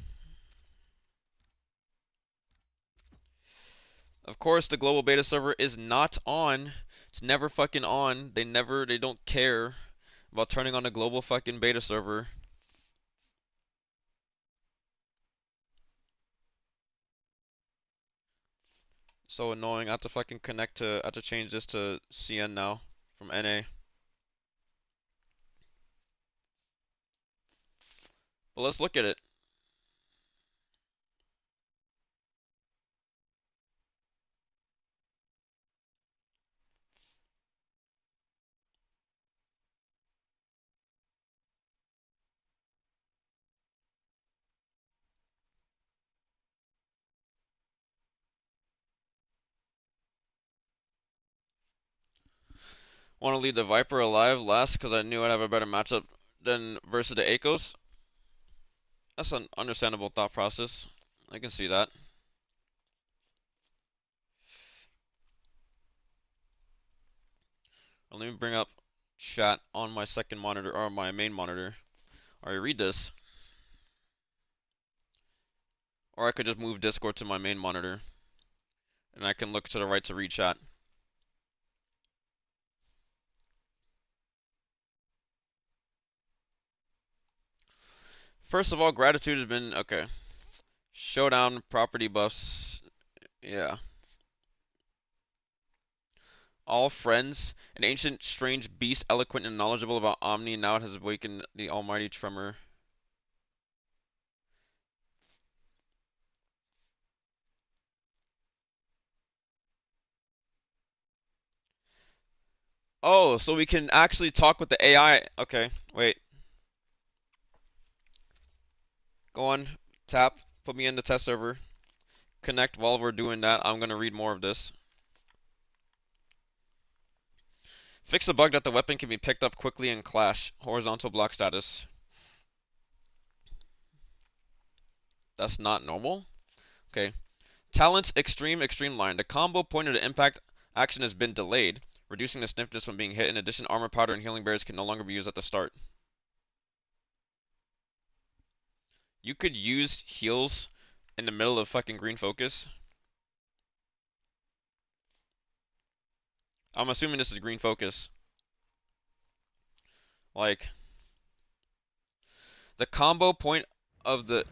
Of course, the global beta server is not on. It's never fucking on. They don't care about turning on a global fucking beta server. So annoying. I have to fucking I have to change this to CN now from NA. But let's look at it. Want to leave the Viper alive last because I knew I'd have a better matchup than versus the Akos. That's an understandable thought process. I can see that. Let me bring up chat on my second monitor or my main monitor. Alright, read this. Or I could just move Discord to my main monitor. And I can look to the right to read chat. First of all, gratitude has been okay. Showdown property buffs. Yeah. All friends. An ancient strange beast, eloquent and knowledgeable about Omni, now it has awakened the almighty tremor. Oh, so we can actually talk with the AI. Okay, wait. Go on, tap, put me in the test server. Connect while we're doing that. I'm gonna read more of this. Fix the bug that the weapon can be picked up quickly in Clash. Horizontal block status. That's not normal? Okay. Talents extreme line. The combo point of the impact action has been delayed, reducing the stiffness from being hit. In addition, armor powder and healing berries can no longer be used at the start. You could use heals in the middle of fucking green focus. I'm assuming this is green focus. Like, the combo point of the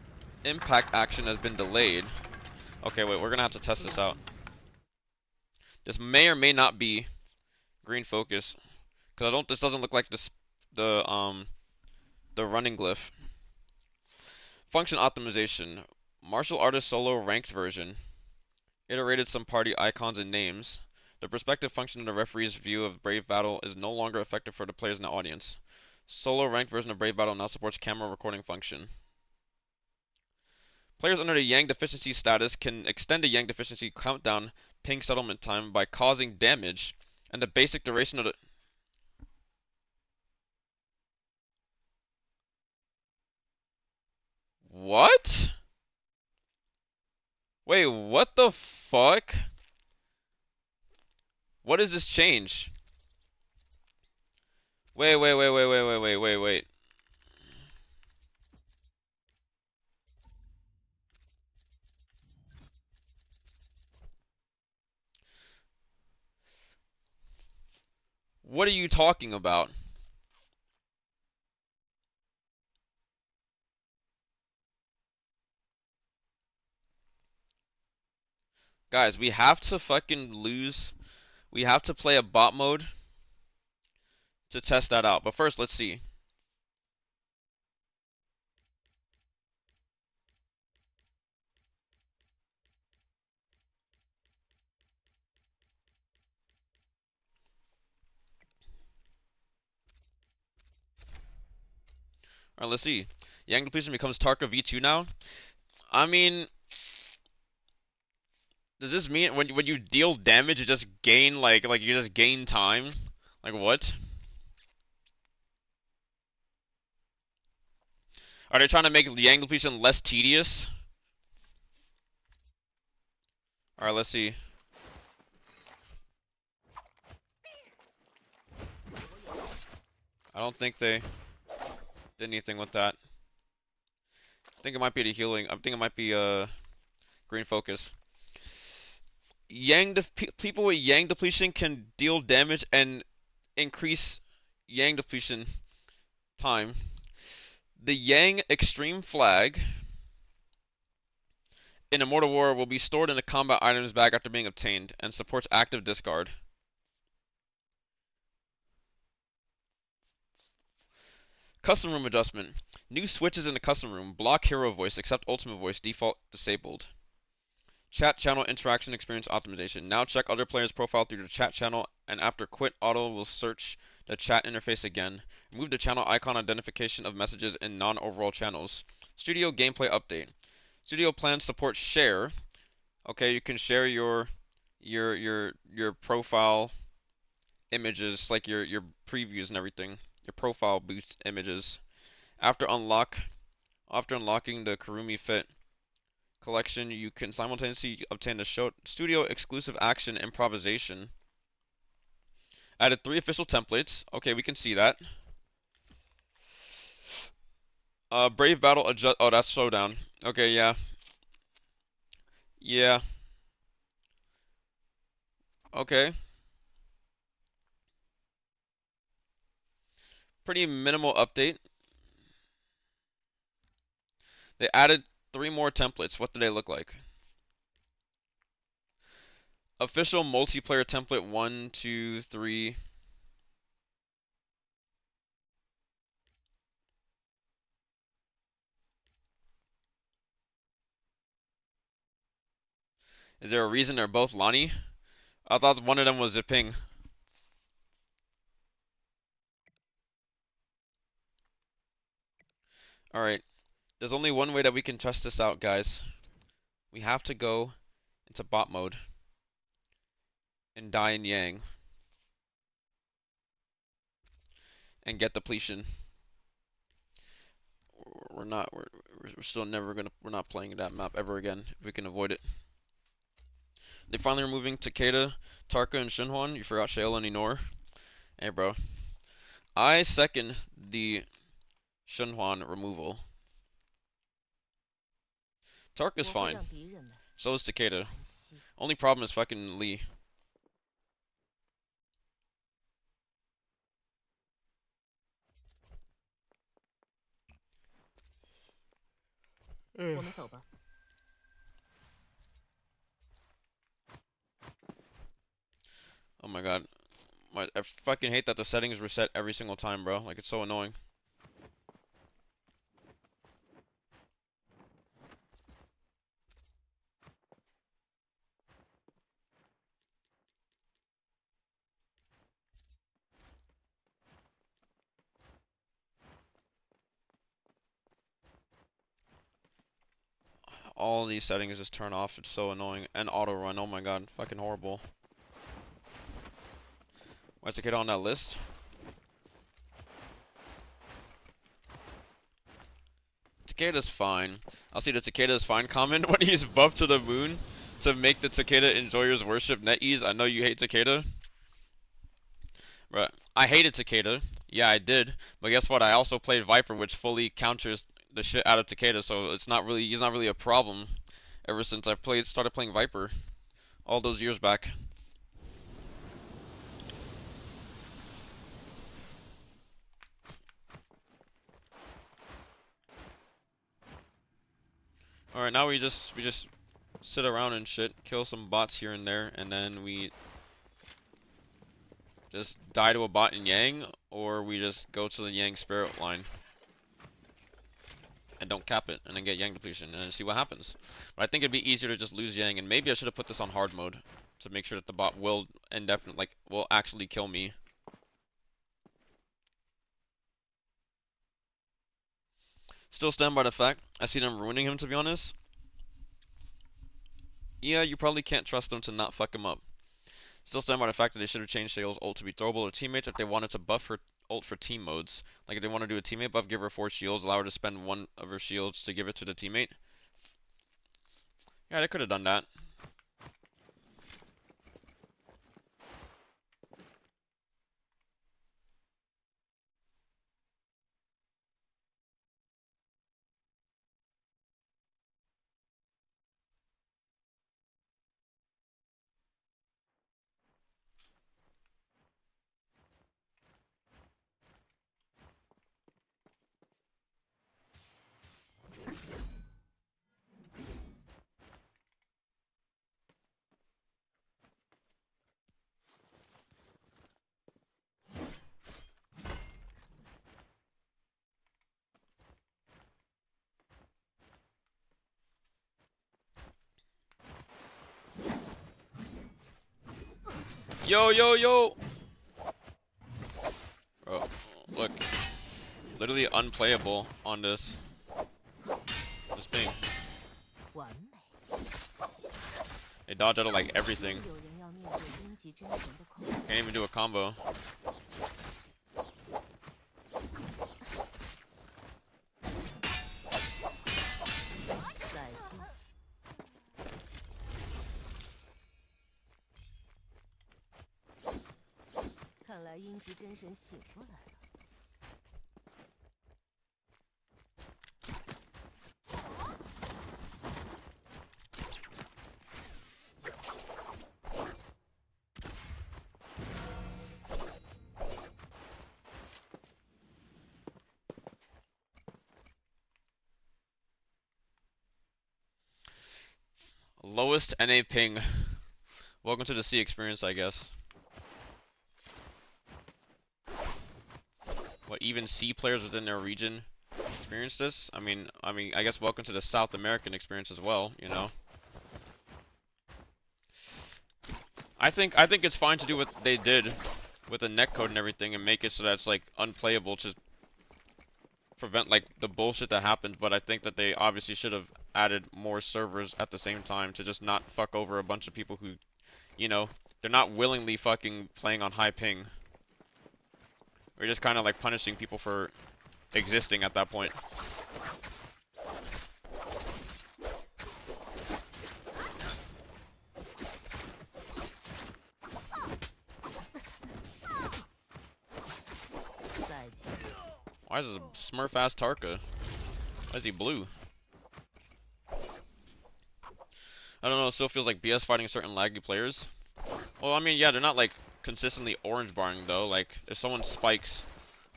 impact action has been delayed. Okay, wait, we're gonna have to test this out. This may or may not be green focus, because this doesn't look like the running glyph. Function optimization. Martial artist solo ranked version. Iterated some party icons and names. The perspective function in the referee's view of Brave Battle is no longer effective for the players in the audience. Solo ranked version of Brave Battle now supports camera recording function. Players under the Yang deficiency status can extend the Yang deficiency countdown ping settlement time by causing damage, and the basic duration of the... What? Wait, what the fuck? What is this change? Wait. What are you talking about? Guys, we have to fucking lose. We have to play a bot mode to test that out. But first, let's see. Alright, let's see. Yang depletion becomes Tarka V2 now. I mean, Does this mean when you deal damage, you just gain like you just gain time? Like what? Are they trying to make Yang depletion less tedious? All right, let's see. I don't think they did anything with that. I think it might be the healing. I think it might be green focus. People with Yang depletion can deal damage and increase Yang depletion time. The Yang extreme flag in Immortal War will be stored in the combat items bag after being obtained and supports active discard. Custom room adjustment. New switches in the custom room. Block hero voice except ultimate voice default disabled. Chat channel interaction experience optimization. Now check other players' profile through the chat channel, and after quit, auto will search the chat interface again. Remove the channel icon identification of messages in non-overall channels. Studio gameplay update. Studio plans support share. Okay, you can share your profile images, like your previews and everything, your profile boost images. After unlocking the Kurumi Fit collection, you can simultaneously obtain the studio exclusive action improvisation. Added 3 official templates. Okay, we can see that. Brave battle adjust. Oh, that's showdown. Okay, yeah. Yeah. Okay. Pretty minimal update. They added 3 more templates. What do they look like? Official multiplayer template 1, 2, 3. Is there a reason they're both Lonnie? I thought one of them was Ziping. Alright. There's only one way that we can test this out, guys. We have to go into bot mode and die in Yang and get depletion. We're still never gonna, we're not playing that map ever again if we can avoid it. They finally removing Takeda, Tarka, and Shinhwan. You forgot Shayla and Inor. Hey, bro. I second the Shinhwan removal. Tarka's fine. So is Takeda. Only problem is fucking Lee. Oh my god. I fucking hate that the settings reset every single time, bro. Like, it's so annoying. All these settings just turn off. It's so annoying. And auto run. Oh my god. Fucking horrible. Why's the kid on that list? Takeda's fine. I'll see the Takeda's fine comment when he's buffed to the moon to make the Takeda enjoyers worship NetEase. I know you hate Takeda. But I hated Takeda. Yeah, I did. But guess what? I also played Viper, which fully counters the shit out of Takeda, so he's not really a problem ever since I started playing Viper all those years back. Alright, now we just sit around and shit, kill some bots here and there, and then we just die to a bot in Yang, or we just go to the Yang spirit line and don't cap it, and then get Yang depletion, and then see what happens. But I think it'd be easier to just lose Yang, and maybe I should have put this on hard mode to make sure that the bot will will actually kill me. Still stand by the fact I see them ruining him, to be honest. Yeah, you probably can't trust them to not fuck him up. Still stand by the fact that they should have changed Shale's ult to be throwable to teammates if they wanted to buff her ult for team modes. Like if they want to do a teammate buff, give her 4 shields, allow her to spend 1 of her shields to give it to the teammate. Yeah, they could have done that. Yo, yo, yo! Bro, look. Literally unplayable on this thing. They dodge out of like everything. Can't even do a combo. Lowest NA ping. Welcome to the C experience, I guess. What, even C players within their region experience this? I mean, I guess welcome to the South American experience as well, you know. I think it's fine to do what they did with the netcode and everything and make it so that it's like unplayable to prevent like the bullshit that happened, but I think that they obviously should have added more servers at the same time to just not fuck over a bunch of people who, you know, they're not willingly fucking playing on high ping. We're just kind of like punishing people for existing at that point. Why is this a smurf ass Tarka? Why is he blue? I don't know, it still feels like BS fighting certain laggy players. Well, I mean, yeah, they're not like consistently orange barring though. Like, if someone spikes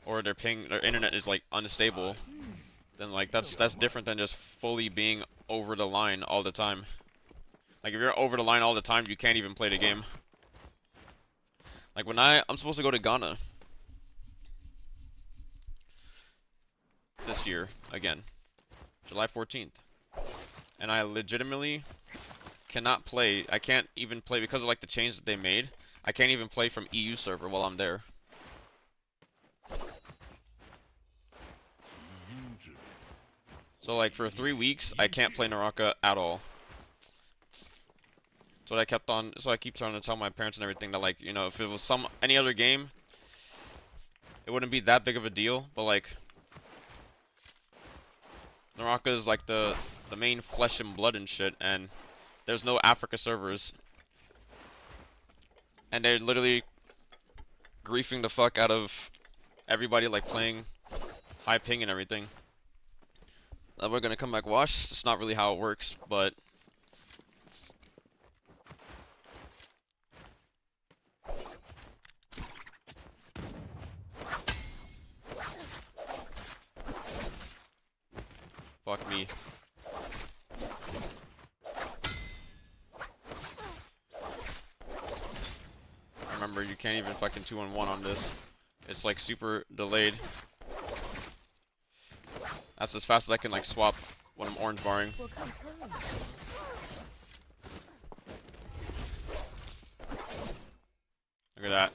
or their ping, their internet is like unstable, then like that's different than just fully being over the line all the time. Like, if you're over the line all the time, you can't even play the game. Like when I'm supposed to go to Ghana this year again, July 14th, and I legitimately cannot play. I can't even play because of like the change that they made. I can't even play from EU server while I'm there. So like for 3 weeks, I can't play Naraka at all. So I keep trying to tell my parents and everything that, like, you know, if it was any other game, it wouldn't be that big of a deal. But like, Naraka is like the main flesh and blood and shit, and there's no Africa servers, and they're literally griefing the fuck out of everybody like playing high ping and everything. We're gonna come back wash. It's not really how it works, but fuck me. Remember, you can't even fucking 2-on-1 on this. It's like super delayed. That's as fast as I can like swap when I'm orange barring. Look at that.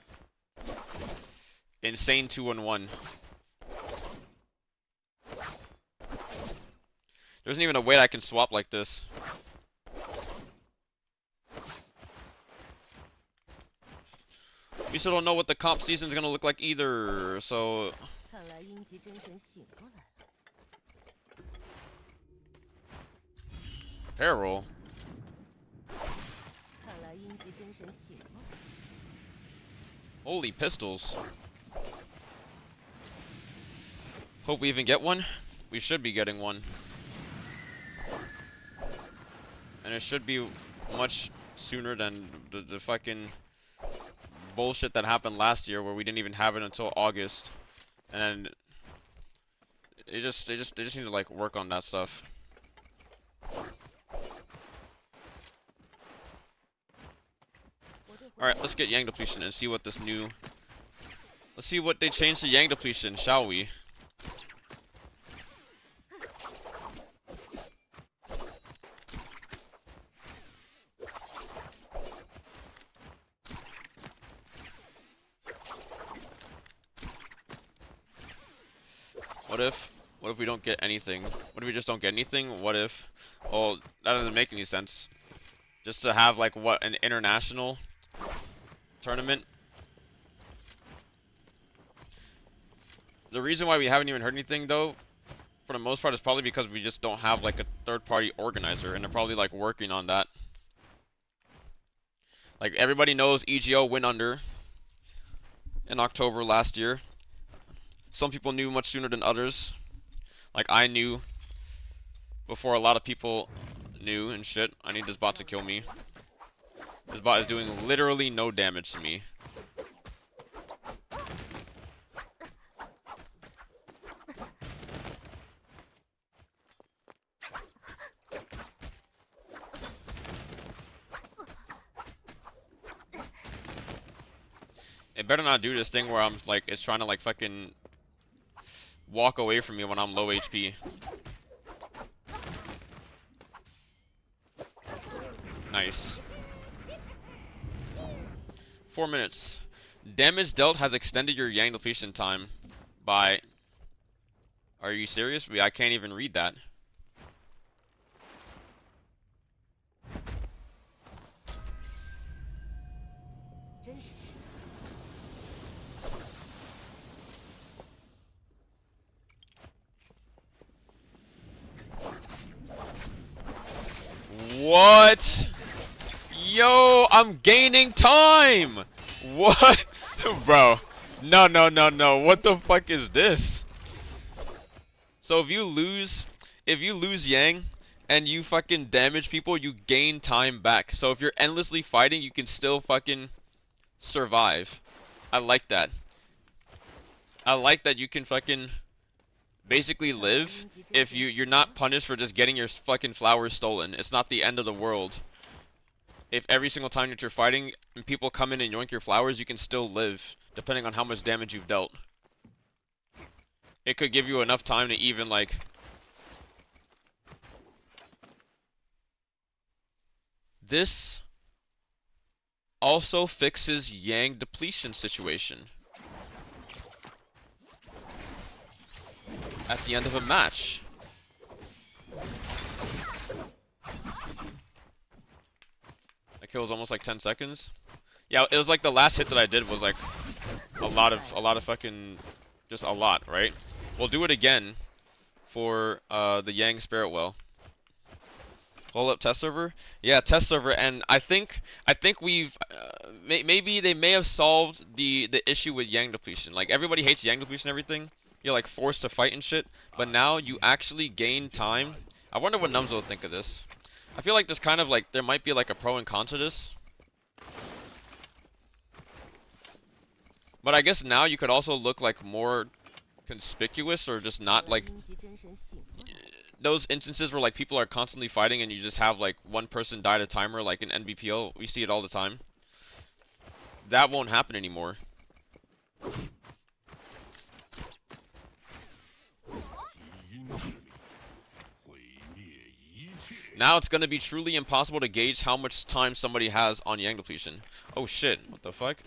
Insane 2-on-1. There isn't even a way I can swap like this. We still don't know what the comp season is gonna look like either. So 看来阴极真神醒过来了。 Peril. 看来阴极真神醒过来了。 Holy pistols. Hope we even get one. We should be getting one. And it should be much sooner than the fucking bullshit that happened last year where we didn't even have it until August. And they just need to like work on that stuff. Alright, let's get Yang Depletion and see what this new... Let's see what they changed to Yang Depletion, shall we? What if we don't get anything? What if we just don't get anything? What if... Oh, that doesn't make any sense. Just to have like, what, an international tournament? The reason why we haven't even heard anything though, for the most part, is probably because we just don't have like a third-party organizer, and they're probably like working on that. Like everybody knows EGO went under in October last year. Some people knew much sooner than others. Like I knew before a lot of people knew and shit. I need this bot to kill me. This bot is doing literally no damage to me. It better not do this thing where I'm like, it's trying to like fucking walk away from me when I'm low HP. Nice. 4 minutes. Damage dealt has extended your Yang depletion time by... Are you serious? I can't even read that. What? Yo, I'm gaining time! What? Bro. No, no, no, no. What the fuck is this? So if you lose Yang and you fucking damage people, you gain time back. So if you're endlessly fighting, you can still fucking survive. I like that. I like that you can fucking basically live if you're not punished for just getting your fucking flowers stolen. It's not the end of the world. If every single time that you're fighting and people come in and yoink your flowers, you can still live, depending on how much damage you've dealt. It could give you enough time to even, like... This also fixes Yang depletion situation at the end of a match. That kill was almost like 10 seconds. Yeah, it was like the last hit that I did was like a lot of fucking, just a lot, right? We'll do it again for the Yang Spirit Well. Hold up, test server? Yeah, test server, and I think we've maybe they may have solved the issue with Yang depletion. Like everybody hates Yang depletion and everything. You're like forced to fight and shit, but now you actually gain time. I wonder what Numzo would think of this. I feel like there's kind of like there might be like a pro and con to this. But I guess now you could also look like more conspicuous, or just not like those instances where like people are constantly fighting and you just have like one person die at a timer, like in NBPO. We see it all the time. That won't happen anymore. Now it's gonna be truly impossible to gauge how much time somebody has on Yang depletion. Oh shit, what the fuck?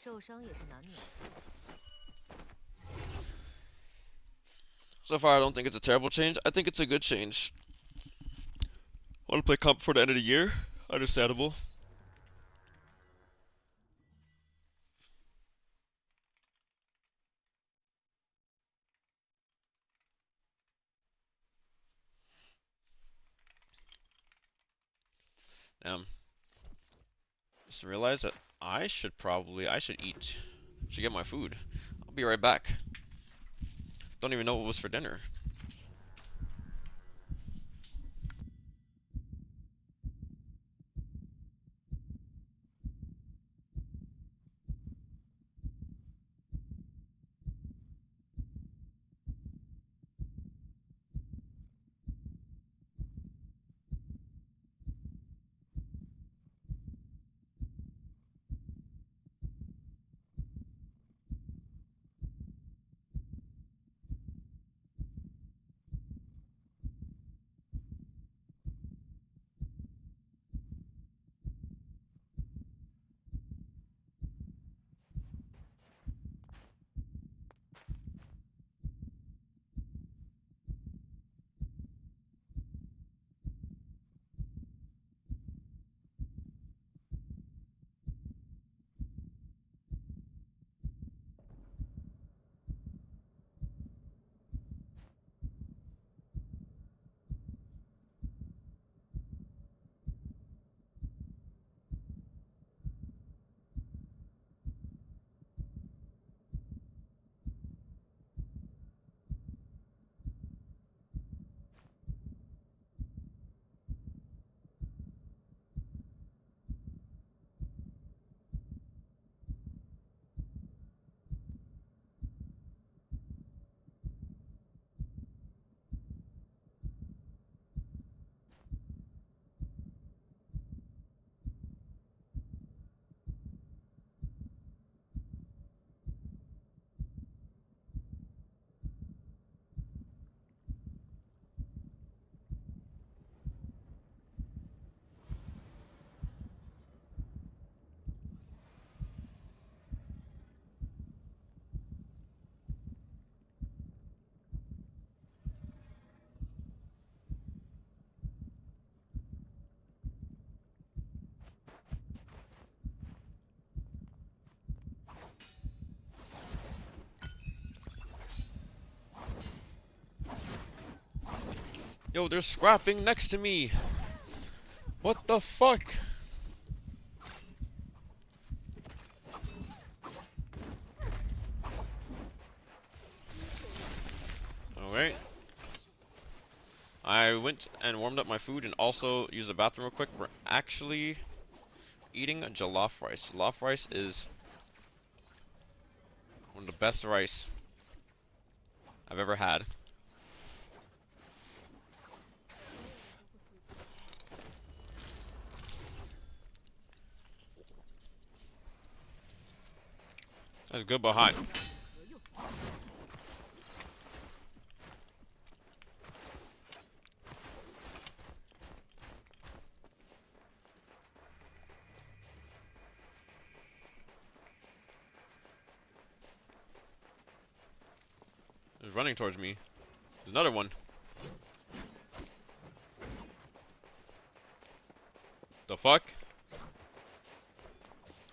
受伤也是难免。So far, I don't think it's a terrible change. I think it's a good change. Want to play comp before the end of the year? Understandable. Just realized that I should eat. Should get my food. I'll be right back. Don't even know what was for dinner. Yo, they're scrapping next to me. What the fuck? Alright. I went and warmed up my food and also used the bathroom real quick. We're actually eating a jollof rice. Jollof rice is one of the best rice I've ever had. That's good but hot. It's running towards me. There's another one. The fuck?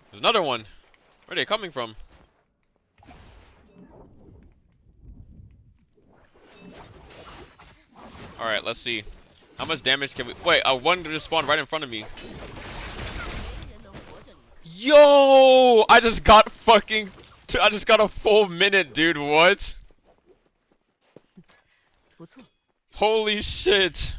There's another one. Where are they coming from? Alright, let's see. How much damage can we... Wait, one just spawned right in front of me. Yo! I just got fucking... I just got a full minute, dude. What? Holy shit.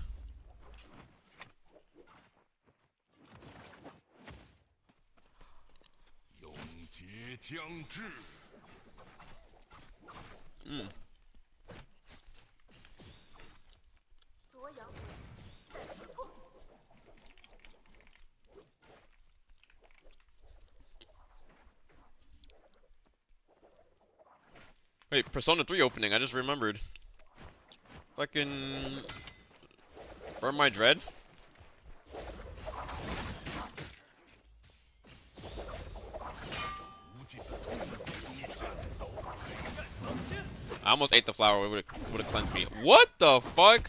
Mm. Wait, Persona 3 opening, I just remembered. Fucking... Burn My Dread? I almost ate the flower. It would have cleansed me. What the fuck?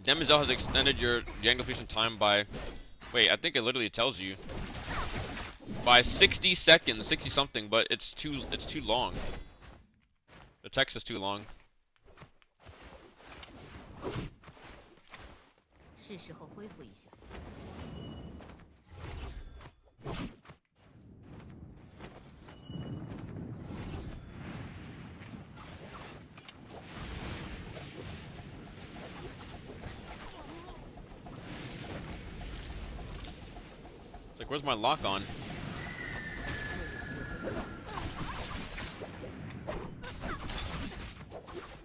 Demoiselle has extended your Yang depletion time by... Wait, I think it literally tells you. By 60 seconds, 60 something, but it's too long. The text is too long. 是时候恢复一下。It's like, where's my lock on?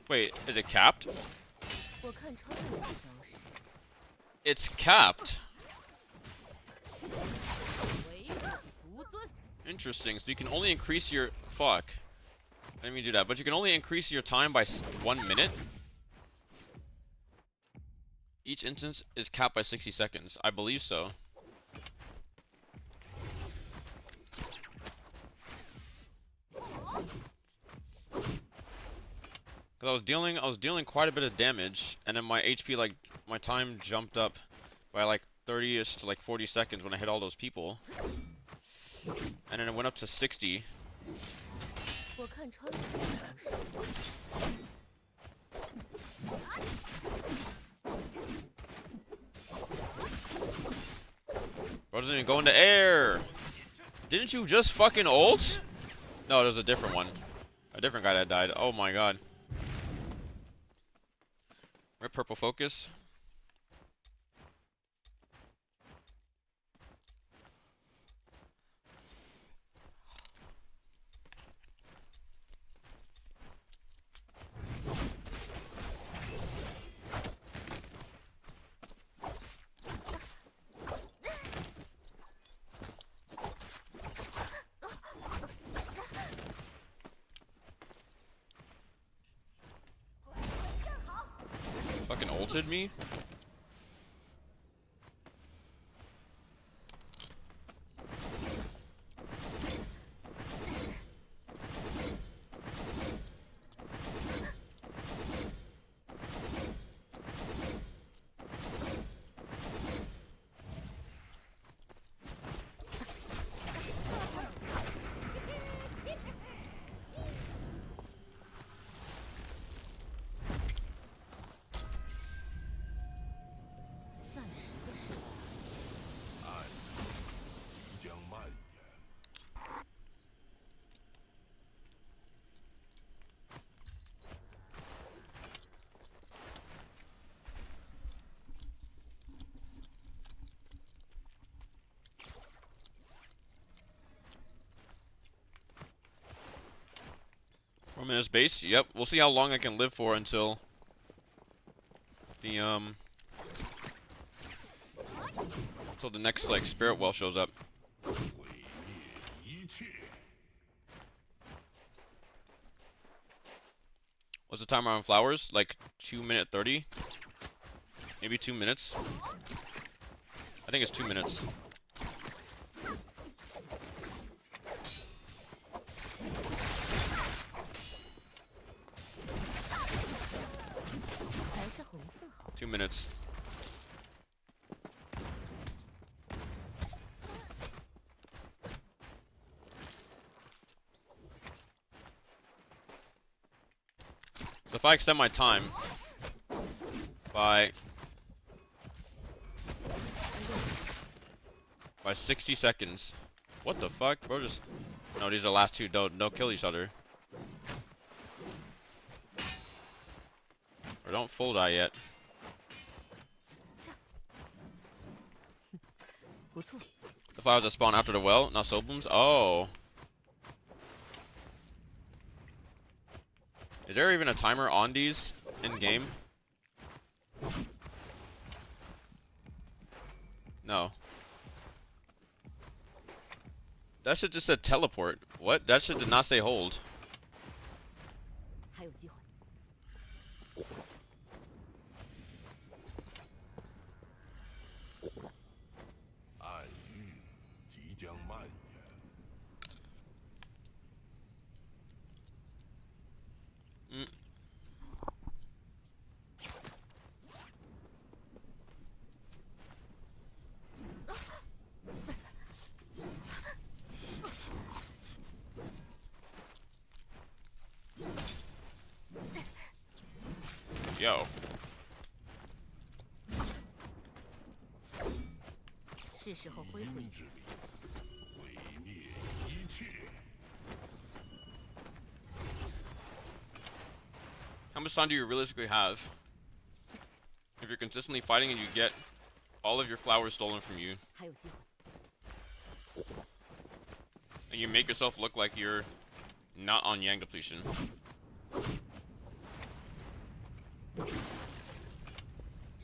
Wait, is it capped? 我看超过了这招式。 It's capped. 为我独尊。 Interesting. So you can only increase your... Fuck. I didn't mean to do that. But you can only increase your time by 1 minute? Each instance is capped by 60 seconds. I believe so. Cause I was dealing quite a bit of damage, and then my HP, like, my time jumped up by like 30ish to like 40 seconds when I hit all those people. And then it went up to 60. 我看穿了这招式。 Bro doesn't even go into air! Didn't you just fucking ult? No, there's a different one. A different guy that died. Oh my god. Rip purple focus. Fucking ulted me? I'm in his base. Yep. We'll see how long I can live for until the until the next like spirit well shows up. What's the timer on flowers? Like 2 minute 30? Maybe 2 minutes? I think it's 2 minutes. Two minutes. So if I extend my time by 60 seconds. What the fuck? Bro just... No, these are the last two. Don't kill each other. Or don't full die yet. The flowers that spawn after the well, not soul blooms. Oh. Is there even a timer on these in game? No. That shit just said teleport. What? That shit did not say hold. 还有机会。暗域即将蔓延。Yo. 是时候恢复一下。 How much time do you realistically have? If you're consistently fighting and you get all of your flowers stolen from you, 还有机会。 and you make yourself look like you're not on Yang depletion.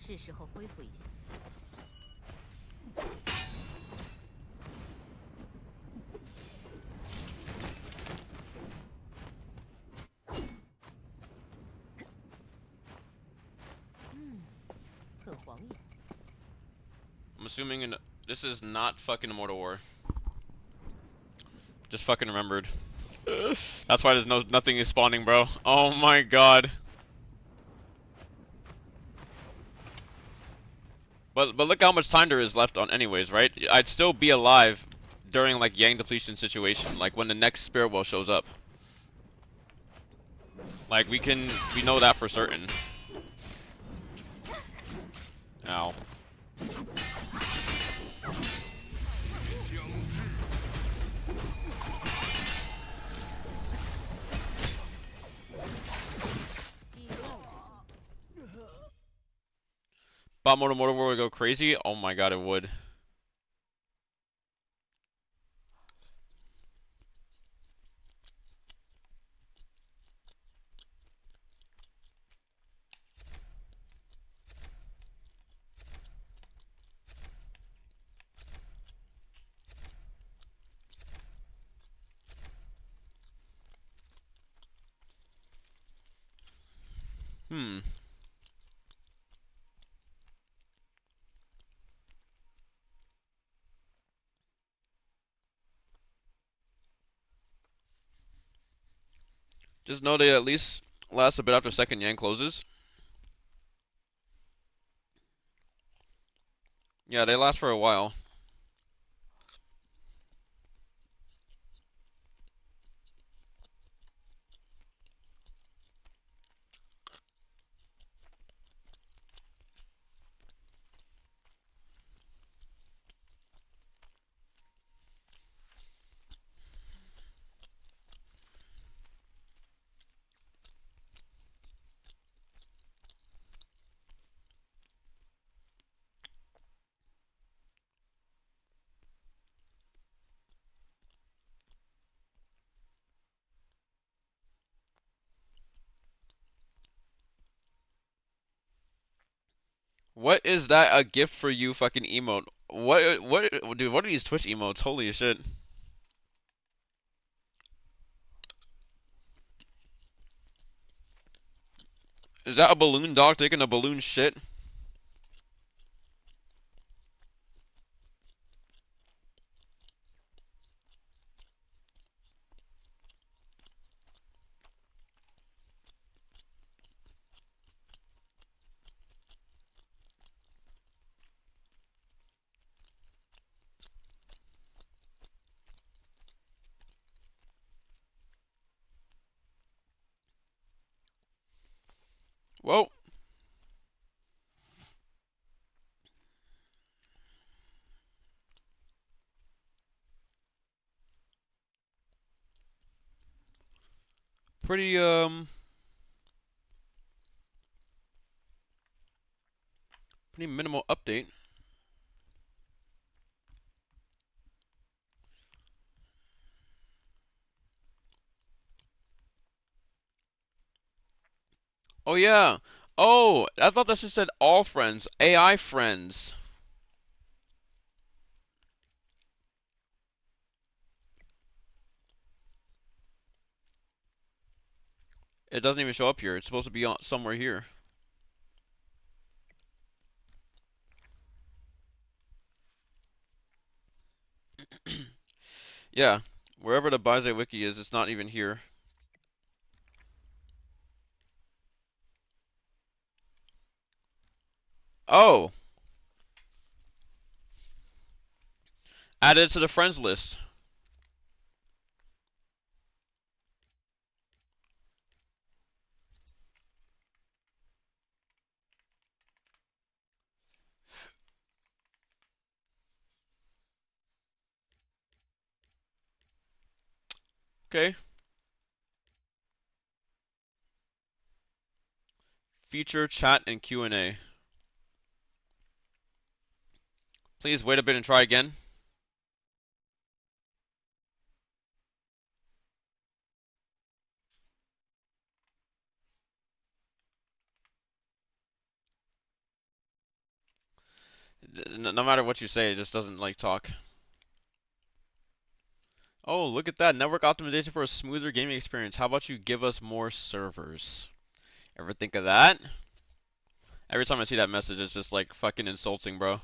是时候恢复一下。 特晃眼。 I'm assuming this is not fucking Immortal War. Just fucking remembered. That's why there's nothing is spawning, bro. Oh my god. But look how much time there is left on anyways, right? I'd still be alive during like Yang depletion situation, like when the next Spirit Well shows up. Like we know that for certain. Ow. Bot Mortal War would go crazy? Oh my god, it would. Just know they at least last a bit after second Yang closes. Yeah, they last for a while. What is that a gift for you fucking emote? Dude, what are these Twitch emotes? Holy shit. Is that a balloon dog taking a balloon shit? Well, pretty pretty minimal update. Oh yeah. Oh, I thought that just said all friends, AI friends. It doesn't even show up here. It's supposed to be on somewhere here. Yeah, wherever the Baize wiki is, it's not even here. Oh, added to the friends list. Okay. Feature chat and Q&A. Please wait a bit and try again. No matter what you say, it just doesn't like talk. Oh, look at that. Network optimization for a smoother gaming experience. How about you give us more servers? Ever think of that? Every time I see that message, it's just like fucking insulting, bro.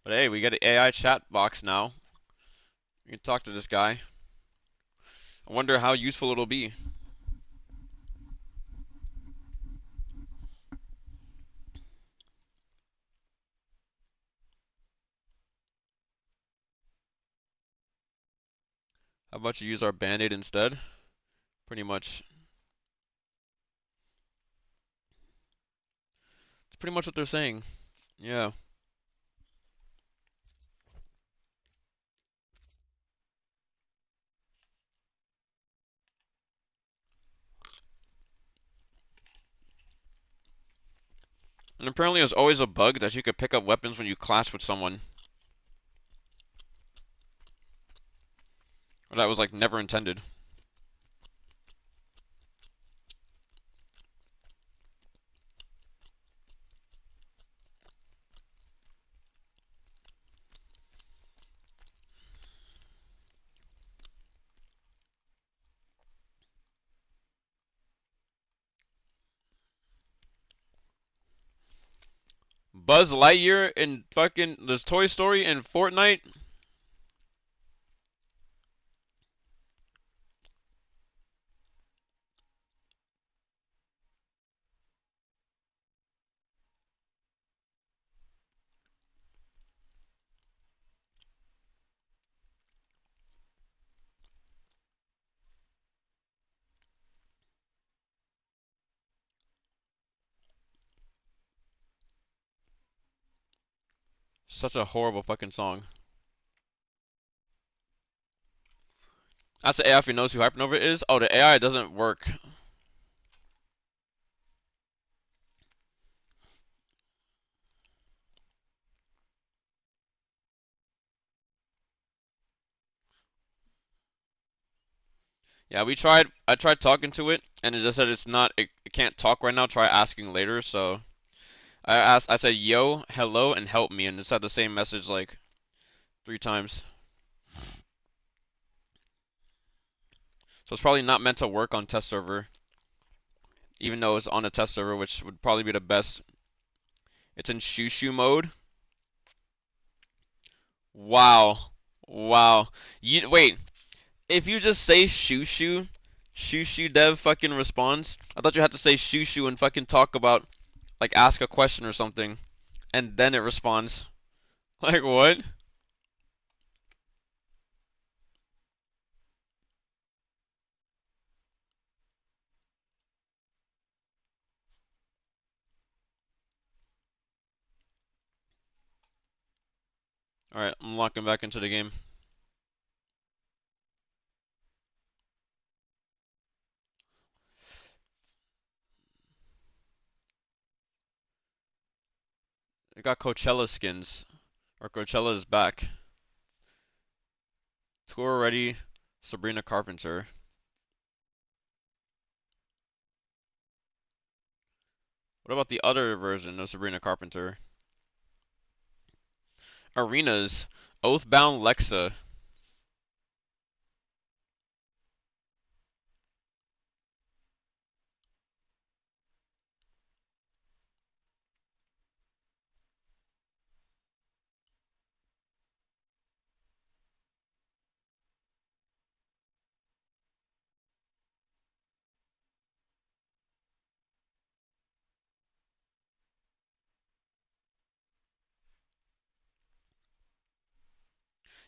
But hey, we got an AI chat box now. You can talk to this guy. I wonder how useful it'll be. How about you use our band-aid instead? Pretty much. It's pretty much what they're saying. Yeah. And apparently there's always a bug that you could pick up weapons when you clash with someone. Or that was like never intended. Buzz Lightyear in fucking this Toy Story and Fortnite. Such a horrible fucking song. That's the AI if he knows who Hypernova is. Oh, the AI doesn't work. Yeah, we tried. I tried talking to it, and it just said it's not. It can't talk right now. Try asking later. So I asked. I said, "Yo, hello, and help me," and it said the same message like 3 times. So it's probably not meant to work on test server, even though it's on a test server, which would probably be the best. It's in shoo mode. Wow, wow. Wait. If you just say shoo dev fucking responds. I thought you had to say shoo and fucking talk about like ask a question or something, and then it responds. Like what? All right, I'm locking back into the game. I got Coachella skins, or Coachella is back. Tour ready, Sabrina Carpenter. What about the other version of Sabrina Carpenter? Arenas, Oathbound Lexa.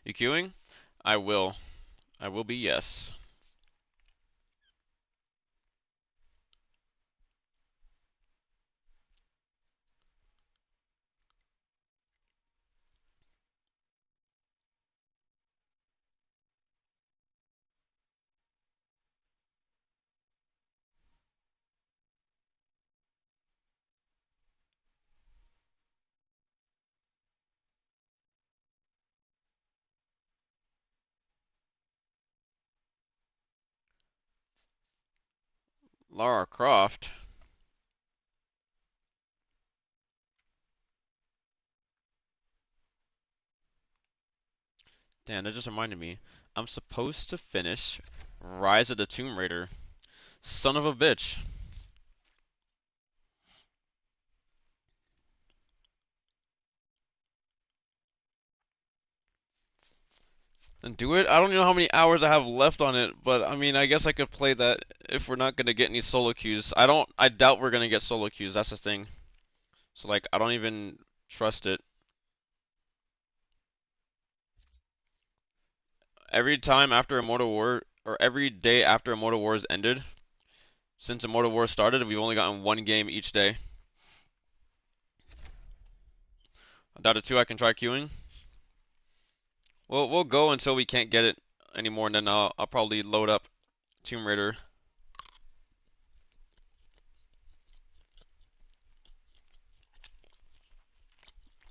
You queuing? I will. I will be yes. Lara Croft. Damn, that just reminded me. I'm supposed to finish Rise of the Tomb Raider. Son of a bitch. And do it? I don't know how many hours I have left on it, but I mean, I guess I could play that if we're not gonna get any solo queues. I doubt we're gonna get solo queues, that's the thing. So like, I don't even trust it. Every time after Immortal War, or every day after Immortal Wars ended, since Immortal War started, we've only gotten one game each day. Dota 2 I can try queuing. We'll go until we can't get it anymore, and then I'll probably load up Tomb Raider.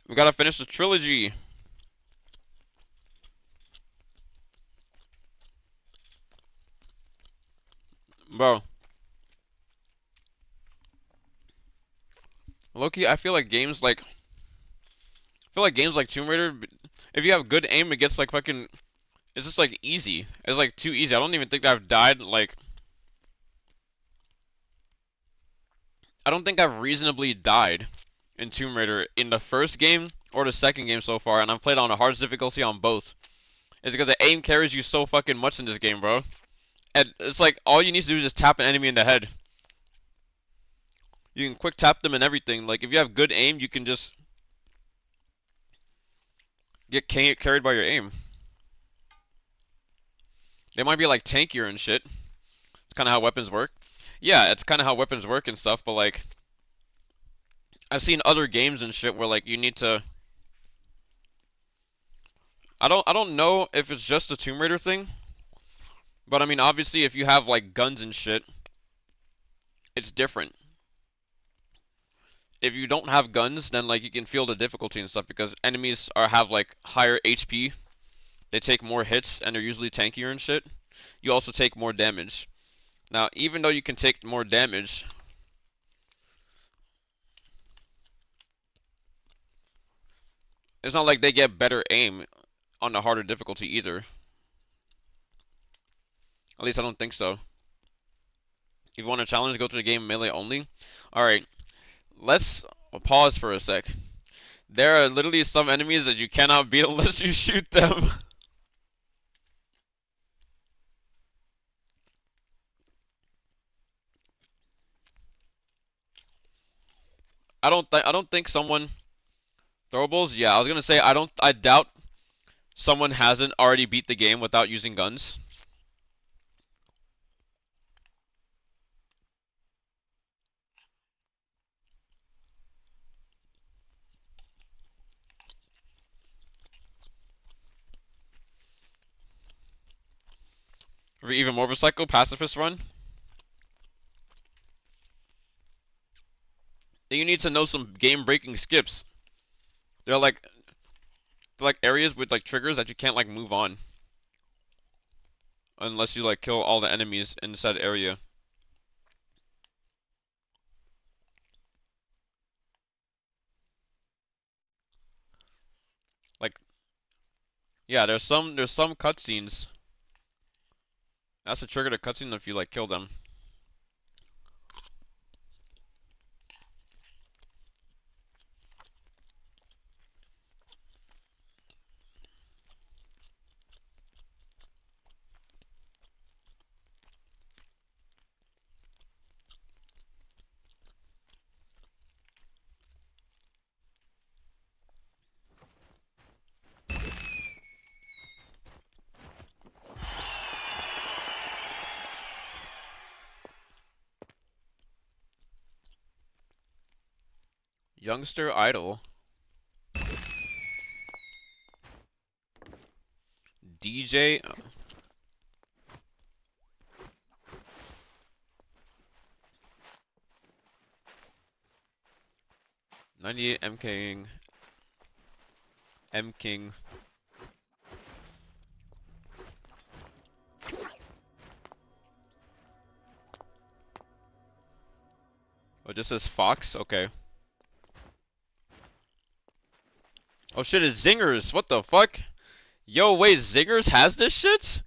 We gotta finish the trilogy. Bro. Loki, I feel like games like Tomb Raider, if you have good aim, it gets like fucking, it's just like easy. It's like too easy. I don't even think I've died like, I don't think I've reasonably died in Tomb Raider in the first game or the second game so far, and I've played on the hardest difficulty on both. It's because the aim carries you so fucking much in this game, bro. And it's like all you need to do is just tap an enemy in the head. You can quick tap them and everything. Like if you have good aim, you can just get carried by your aim. They might be like tankier and shit. It's kind of how weapons work. Yeah, it's kind of how weapons work and stuff, but like I've seen other games and shit where like you need to I don't know if it's just a Tomb Raider thing, but I mean obviously if you have like guns and shit, it's different. If you don't have guns, then like you can feel the difficulty and stuff because enemies have like higher HP. They take more hits and they're usually tankier and shit. You also take more damage. Now, even though you can take more damage, it's not like they get better aim on the harder difficulty either. At least I don't think so. If you want a challenge, go to the game melee only. Alright, let's pause for a sec. There are literally some enemies that you cannot beat unless you shoot them. I don't think someone throwables. Yeah, I was gonna say I doubt someone hasn't already beat the game without using guns. Or even more of a psycho pacifist run. Then you need to know some game-breaking skips. They're like areas with like triggers that you can't like move on unless you like kill all the enemies in said area. Like yeah, there's some cutscenes. That's to trigger the cutscene if you like kill them. Youngster Idol. DJ. 98 M King. M King. Oh, it just says Fox? Okay. Oh shit, it's Zingers. What the fuck? Yo, wait, Zingers has this shit?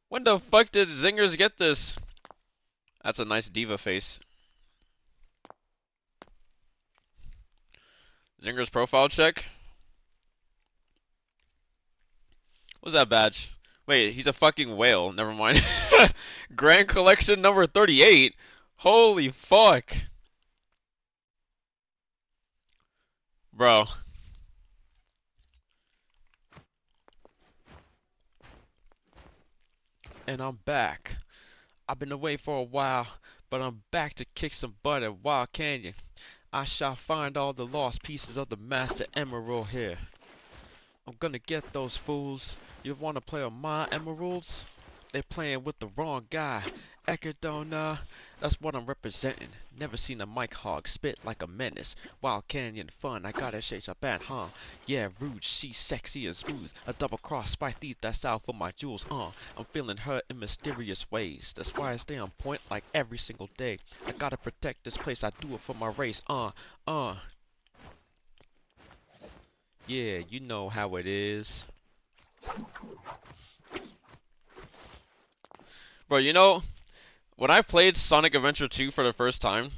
When the fuck did Zingers get this? That's a nice diva face. Zingers profile check. What's that badge? Wait, he's a fucking whale. Never mind. Grand Collection number 38. Holy fuck. Bro. And I'm back. I've been away for a while, but I'm back to kick some butt at Wild Canyon. I shall find all the lost pieces of the Master Emerald here. I'm gonna get those fools. You wanna play on my emeralds? They playing with the wrong guy. Echidona, that's what I'm representing. Never seen a mic hog spit like a menace. Wild Canyon fun, I gotta shake up at, huh? Yeah, rude, she's sexy and smooth. A double cross, spike teeth, that's out for my jewels, I'm feeling her in mysterious ways. That's why I stay on point like every single day. I gotta protect this place, I do it for my race, Yeah, you know how it is. Bro, you know, when I played Sonic Adventure 2 for the first time,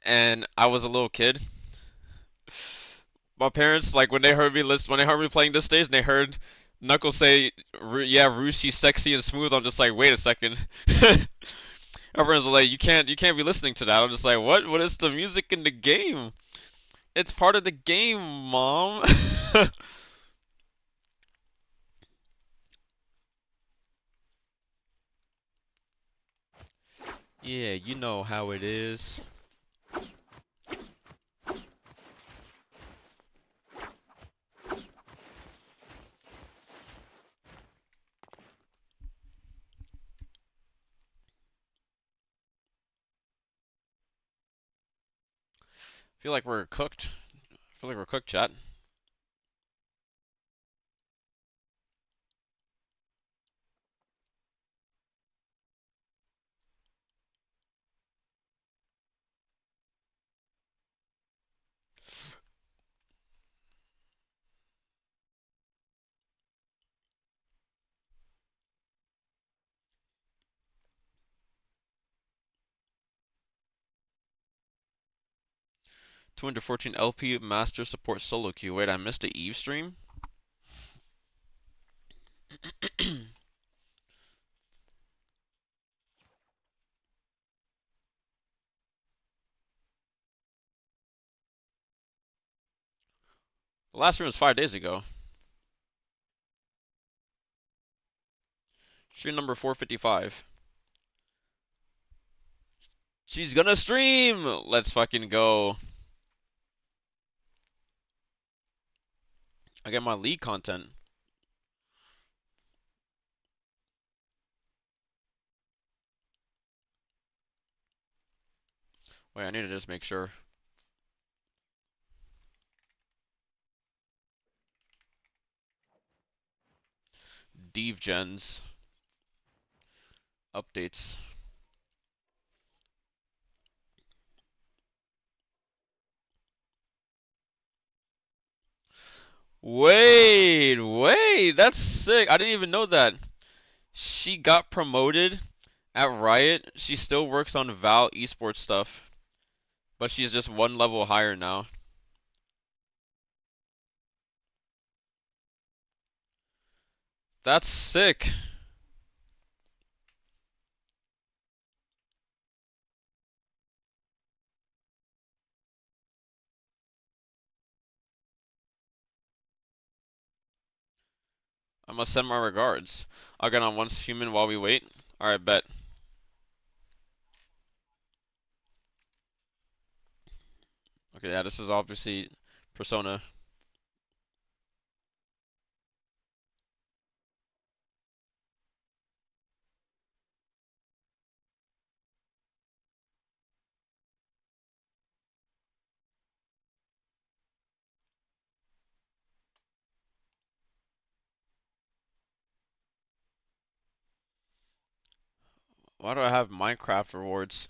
and I was a little kid, my parents, like, when they heard me playing this stage, and they heard Knuckles say, "Yeah, Rouge, she's sexy and smooth." I'm just like, wait a second. Everyone's like, you can't be listening to that. I'm just like, what? What is the music in the game? It's part of the game, Mom. Yeah, you know how it is. Feel like we're cooked. Feel like we're cooked, chat. $214 LP Master Support Solo Queue. Wait, I missed the Eve stream? The last stream was 5 days ago. Stream number 455. She's gonna stream! Let's fucking go. I get my league content. Wait, I need to just make sure. Dev gens. Updates. Wait, that's sick. I didn't even know that. She got promoted at Riot. She still works on Val esports stuff, but she's just one level higher now. That's sick. I must send my regards. I'll get on once human while we wait. Alright, bet. Okay, yeah, this is obviously Persona. Why do I have Minecraft rewards?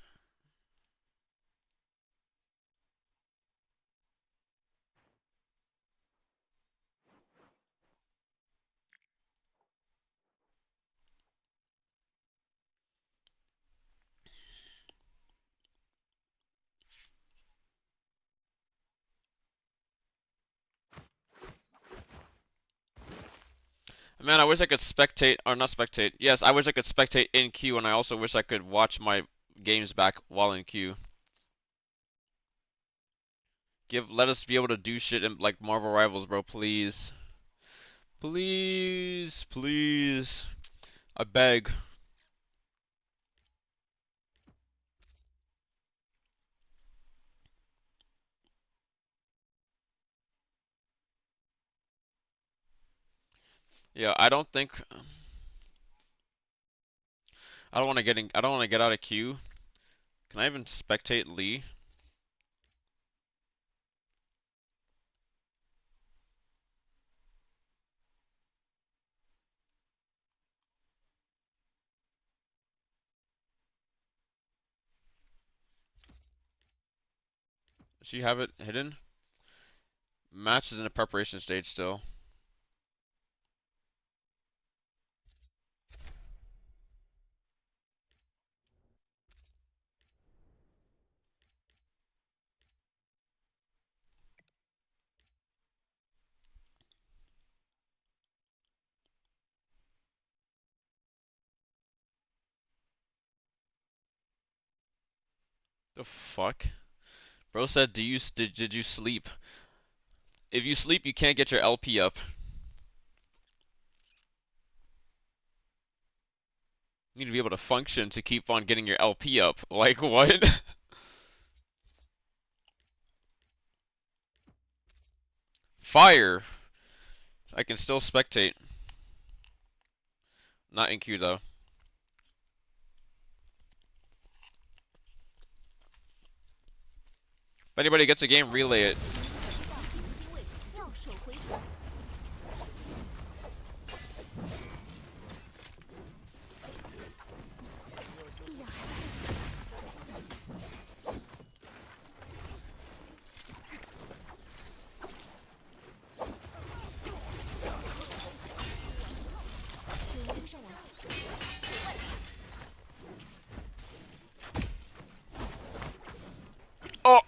Man, I wish I could spectate, or not spectate. Yes, I wish I could spectate in queue, and I also wish I could watch my games back while in queue. Let us be able to do shit in like Marvel Rivals, bro, please. Please, please. I beg. Yeah, I don't want to I don't want to get out of queue. Can I even spectate Lee? Does she have it hidden? Match is in the preparation stage still. The fuck? Bro said, did you sleep? If you sleep, you can't get your LP up. You need to be able to function to keep on getting your LP up. Like what? Fire! I can still spectate. Not in queue though. If anybody gets a game, relay it. 定位，绕手回传。力量还有人追上我了。Oh!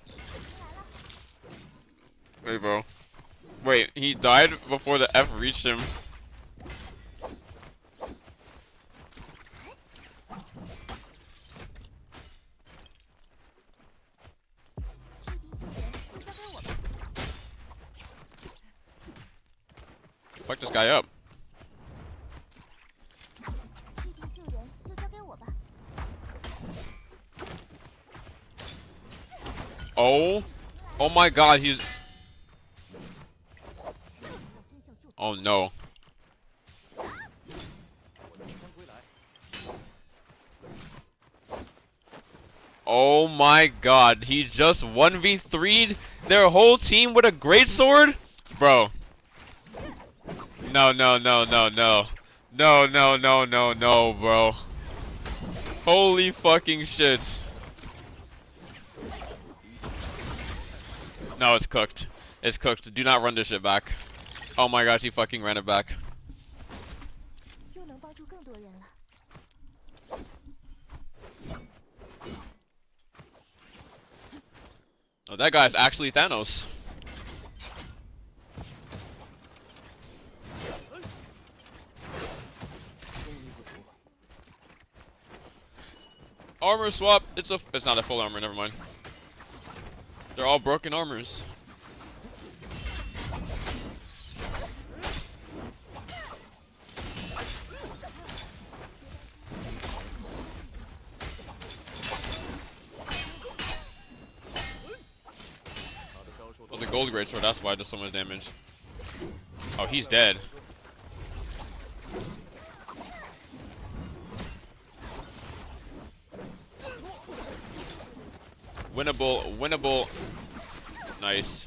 Hey, bro. Wait, he died before the F reached him. Fuck this guy up. 这边救援就交给我吧。 Oh. Oh my god, he's... Oh no. Oh my god, he just 1v3'd their whole team with a greatsword? Bro. No, no, no, no, no. No, no, no, no, no, bro. Holy fucking shit. No, it's cooked. It's cooked. Do not run this shit back. Oh my gosh, he fucking ran it back. 又能帮助更多人了。 Oh, that guy's actually Thanos. Armor swap. It's not a full armor. Never mind. They're all broken armors. Oh, the gold greatsword. That's why it does so much damage. Oh, he's dead. Winnable, winnable. Nice.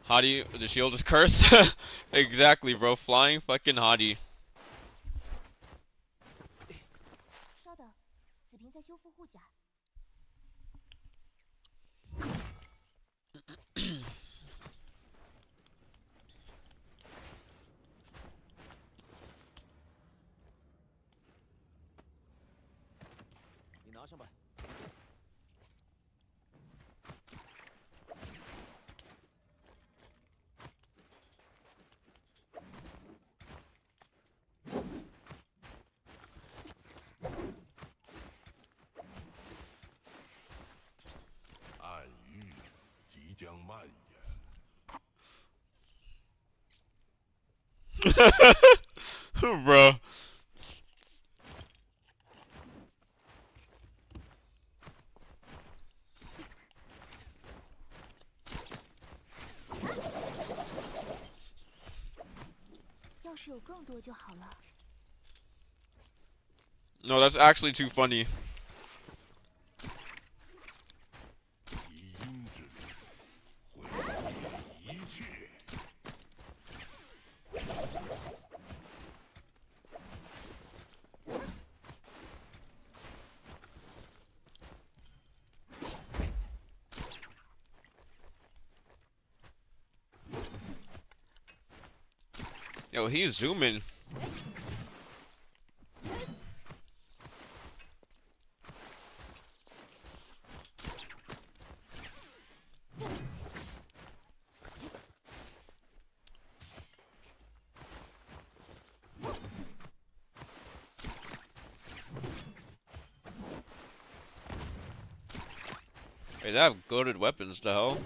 Hottie, the shield is cursed. Exactly, bro. Flying fucking Hottie. 稍等，子平在修复护甲。 你拿上吧。Bro. 要是有更多就好了。No, that's actually too funny. Yo, he's zooming. Hey, they have goated weapons, the hell?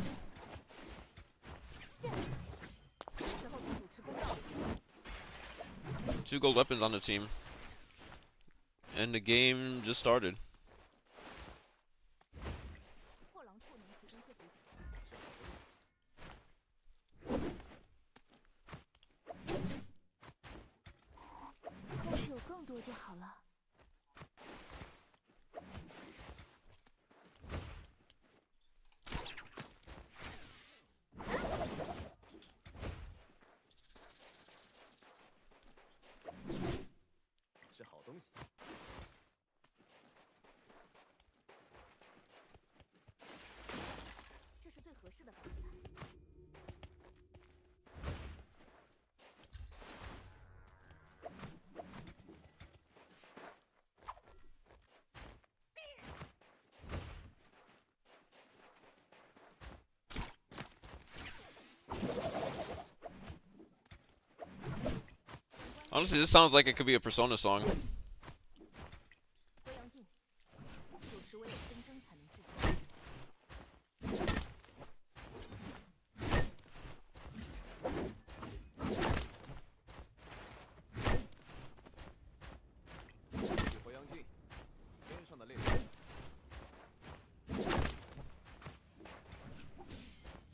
时候去主持公道。 2 gold weapons on the team. And the game just started. 破狼处能提供些补给。要是有更多就好了。 是好东西。这是最合适的方法。Honestly, this sounds like it could be a Persona song. 未央镜，就是为了纷争才能制造。 火阳镜，天上的猎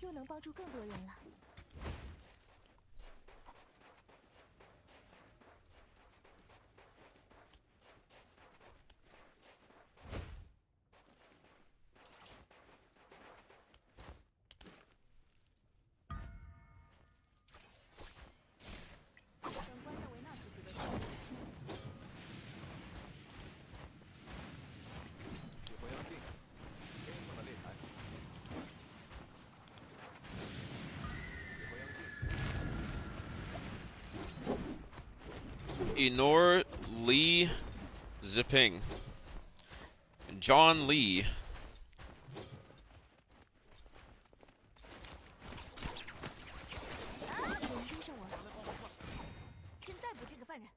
又能帮助更多人了。 本官认为那是值得信任的。 火阳镜，天上的擂台。火阳镜。 Enor Lee Zipping. John Lee. 有人盯上我了，先逮捕这个犯人。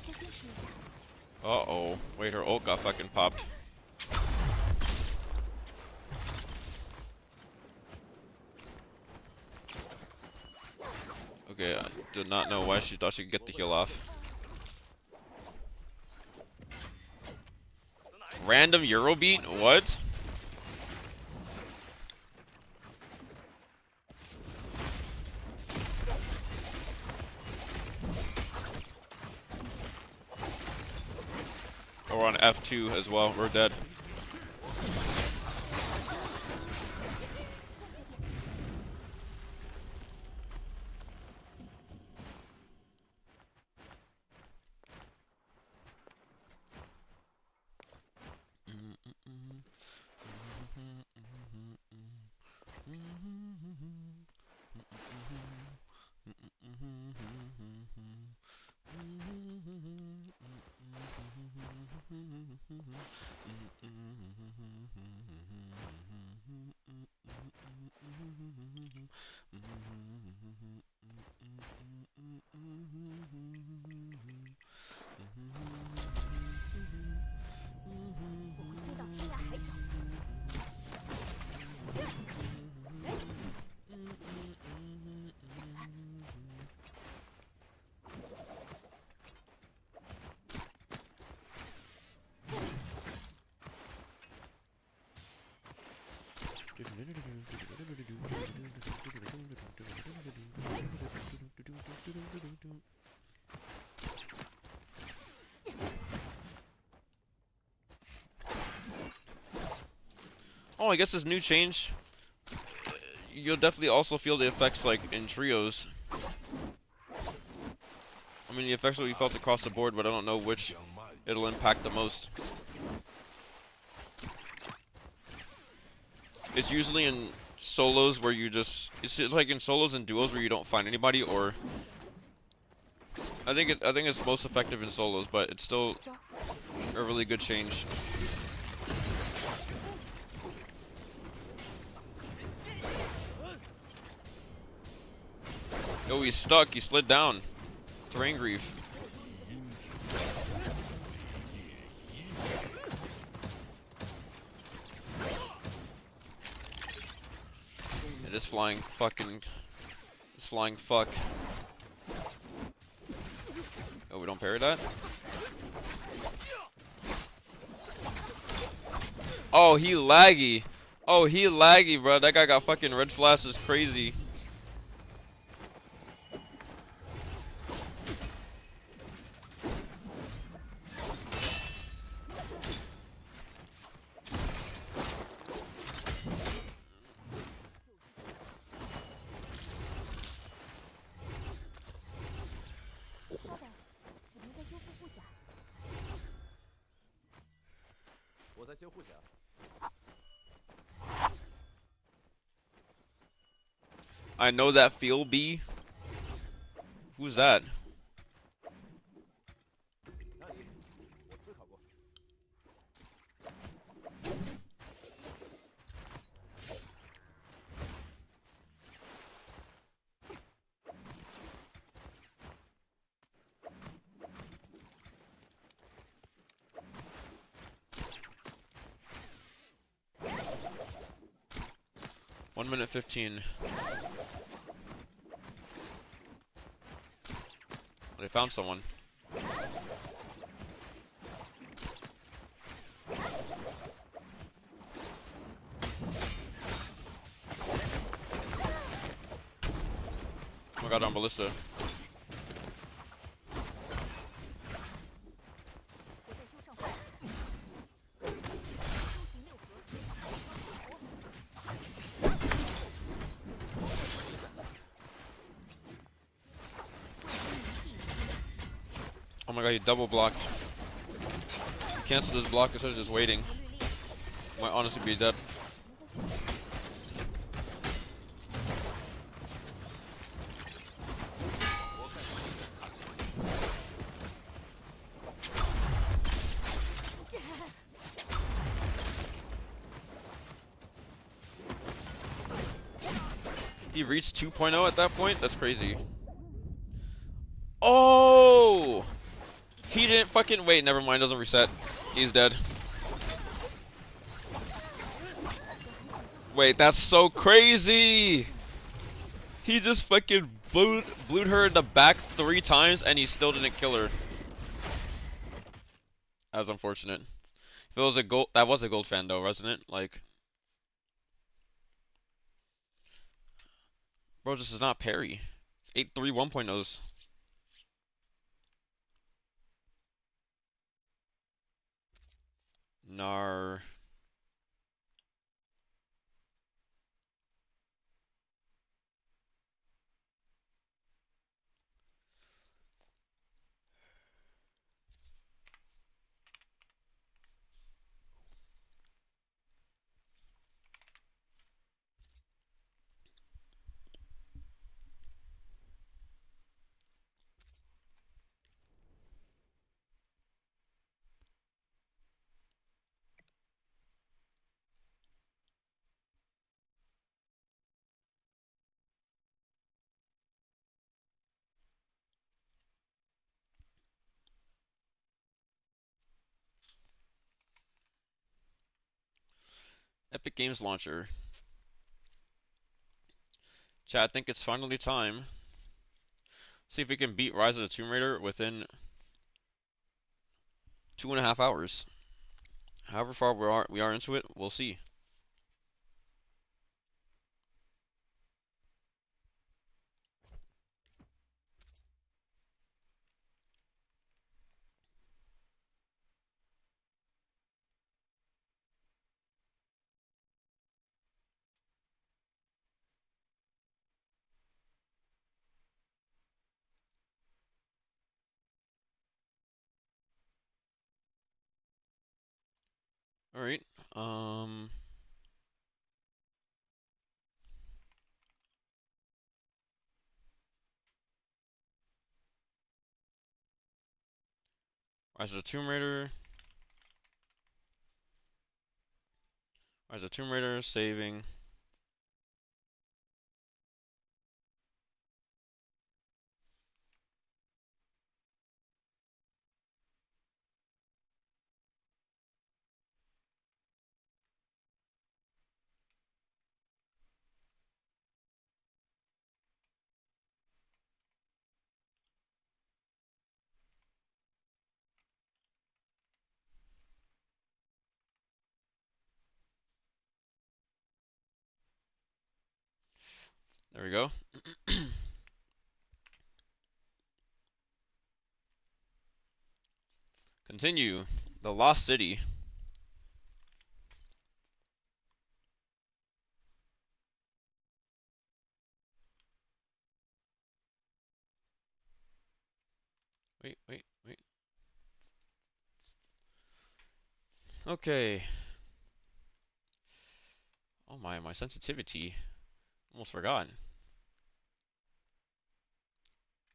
再坚持一下。 Uh-oh. Wait, her ult got fucking popped. Okay, I did not know why she thought she could get the heal off. Random Eurobeat? What? Oh, we're on F2 as well. We're dead. Oh, I guess this new change, you'll definitely also feel the effects like in trios. I mean, the effects will be felt across the board, but I don't know which it'll impact the most. It's usually in solos where you just, it's like in solos and duos where you don't find anybody, or I think it's most effective in solos, but it's still a really good change. Oh, he's stuck. He slid down. Terrain grief. Yeah, this flying fuck. Oh, we don't parry that? Oh, he laggy. Oh, he laggy, bro. That guy got fucking red flashes crazy. I know that feel, B. Who's that? One minute 15. They found someone. Oh my god, on ballista. Oh my god, he double blocked. He canceled his block instead of just waiting. Might honestly be dead. He reached 2.0 at that point? That's crazy. Oh! He didn't fucking wait, never mind, doesn't reset. He's dead. Wait, that's so crazy! He just fucking blued her in the back 3 times and he still didn't kill her. That was unfortunate. If it was a gold, that was a gold fan though, wasn't it? Like, bro, this is not parry. 8-3 1.0s. Nar. Epic Games Launcher. Chat, I think it's finally time. See if we can beat Rise of the Tomb Raider within 2.5 hours. However far we are into it, we'll see. All right. Um. Rise of the Tomb Raider. Rise of the Tomb Raider. Saving. There we go. Continue. The Lost City. Wait, wait, wait. Okay. Oh my sensitivity. Almost forgot. Where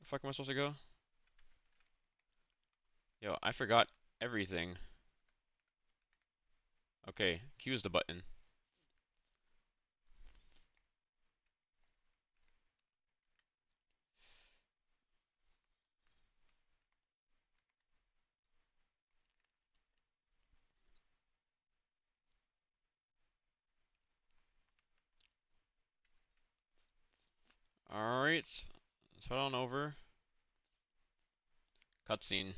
the fuck am I supposed to go? Yo, I forgot everything. Okay, Q is the button. Alright. Let's head on over. Cutscene.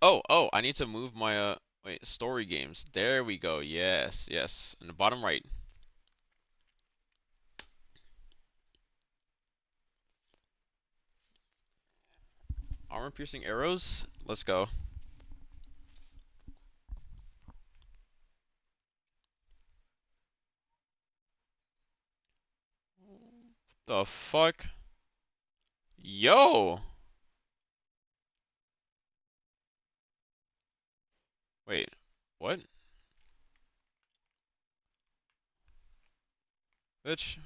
Oh, I need to move my wait, story games. There we go. Yes, yes. In the bottom right. Armor piercing arrows. Let's go. The fuck? Yo! Wait, what? Bitch.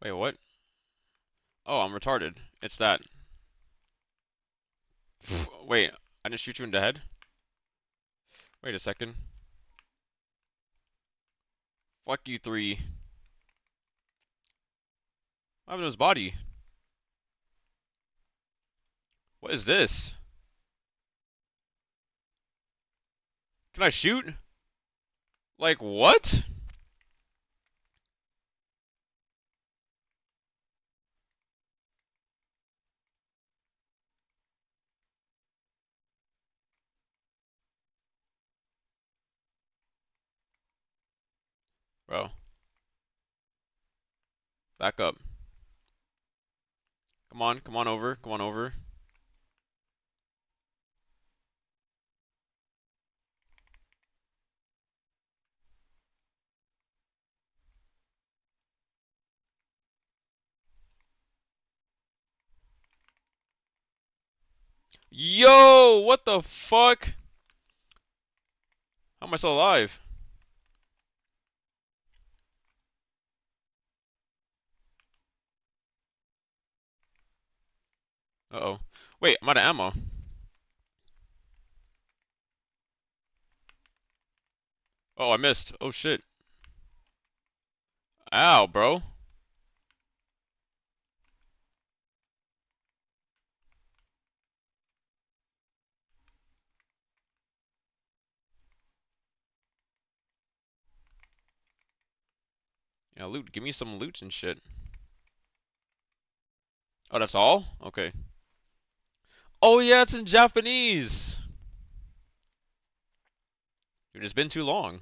Wait, what? Oh, I'm retarded. It's that. Wait, I didn't shoot you in the head? Wait a second. Fuck you three. What happened to his body? What is this? Can I shoot? Like what? Bro, back up. Come on over, come on over. Yo, what the fuck? How am I still alive? Uh-oh. Wait, I'm out of ammo. Oh, I missed. Oh shit. Ow, bro. Yeah, loot. Give me some loot and shit. Oh, that's all? Okay. Oh yeah, it's in Japanese. Dude, it's been too long.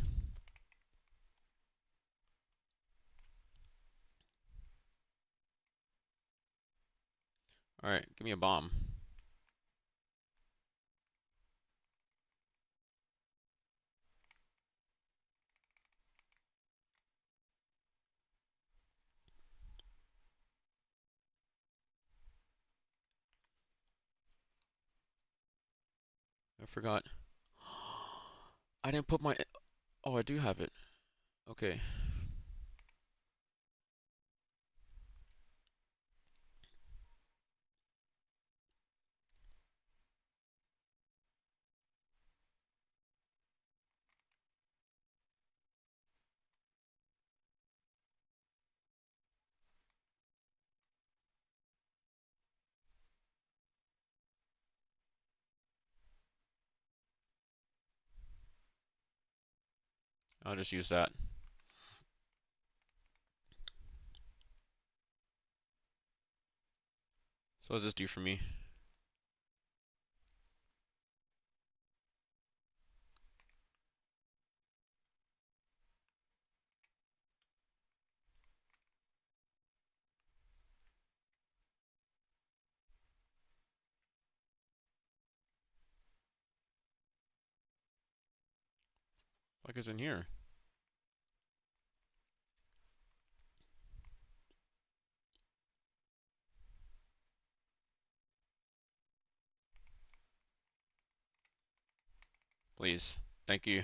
Alright, give me a bomb. I forgot. I didn't put my. Oh, I do have it. Okay. I'll just use that. So what does this do for me? Like it's in here. Please. Thank you.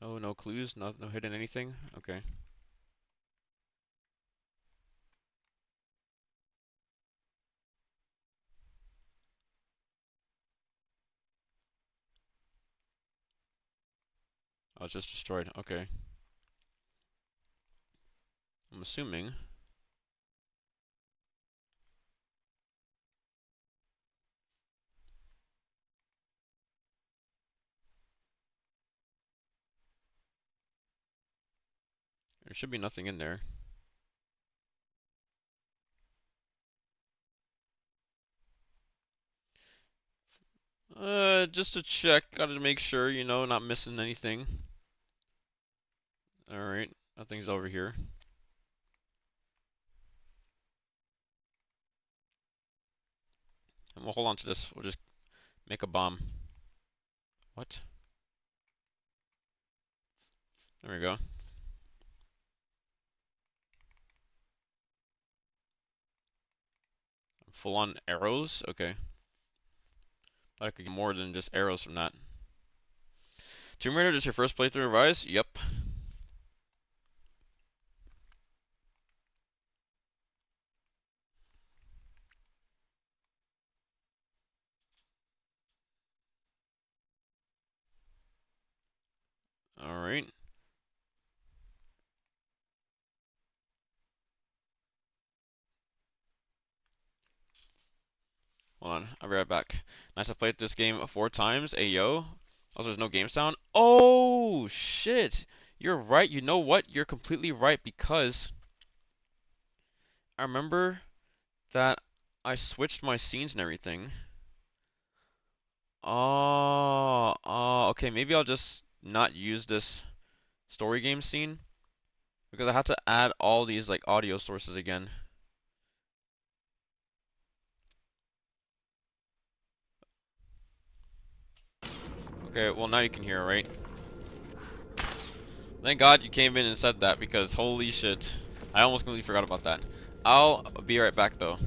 Oh, no clues, no hidden anything. Okay. Oh, it's just destroyed. Okay. I'm assuming. There should be nothing in there. Just to check, gotta make sure, you know, not missing anything. Alright, nothing's over here. And we'll hold on to this. We'll just make a bomb. What? There we go. Full on arrows? Okay. Thought I could get more than just arrows from that. Tomb Raider, this your first playthrough of Rise? Yep. Alright. Hold on, I'll be right back. Nice, I played this game 4 times. Ayo. Also, there's no game sound. Oh, shit. You're right. You know what? You're completely right because I remember that I switched my scenes and everything. Oh, okay. Maybe I'll just not use this story game scene because I had to add all these like audio sources again. Okay, well now you can hear, right? Thank God you came in and said that because holy shit. I almost completely forgot about that. I'll be right back though.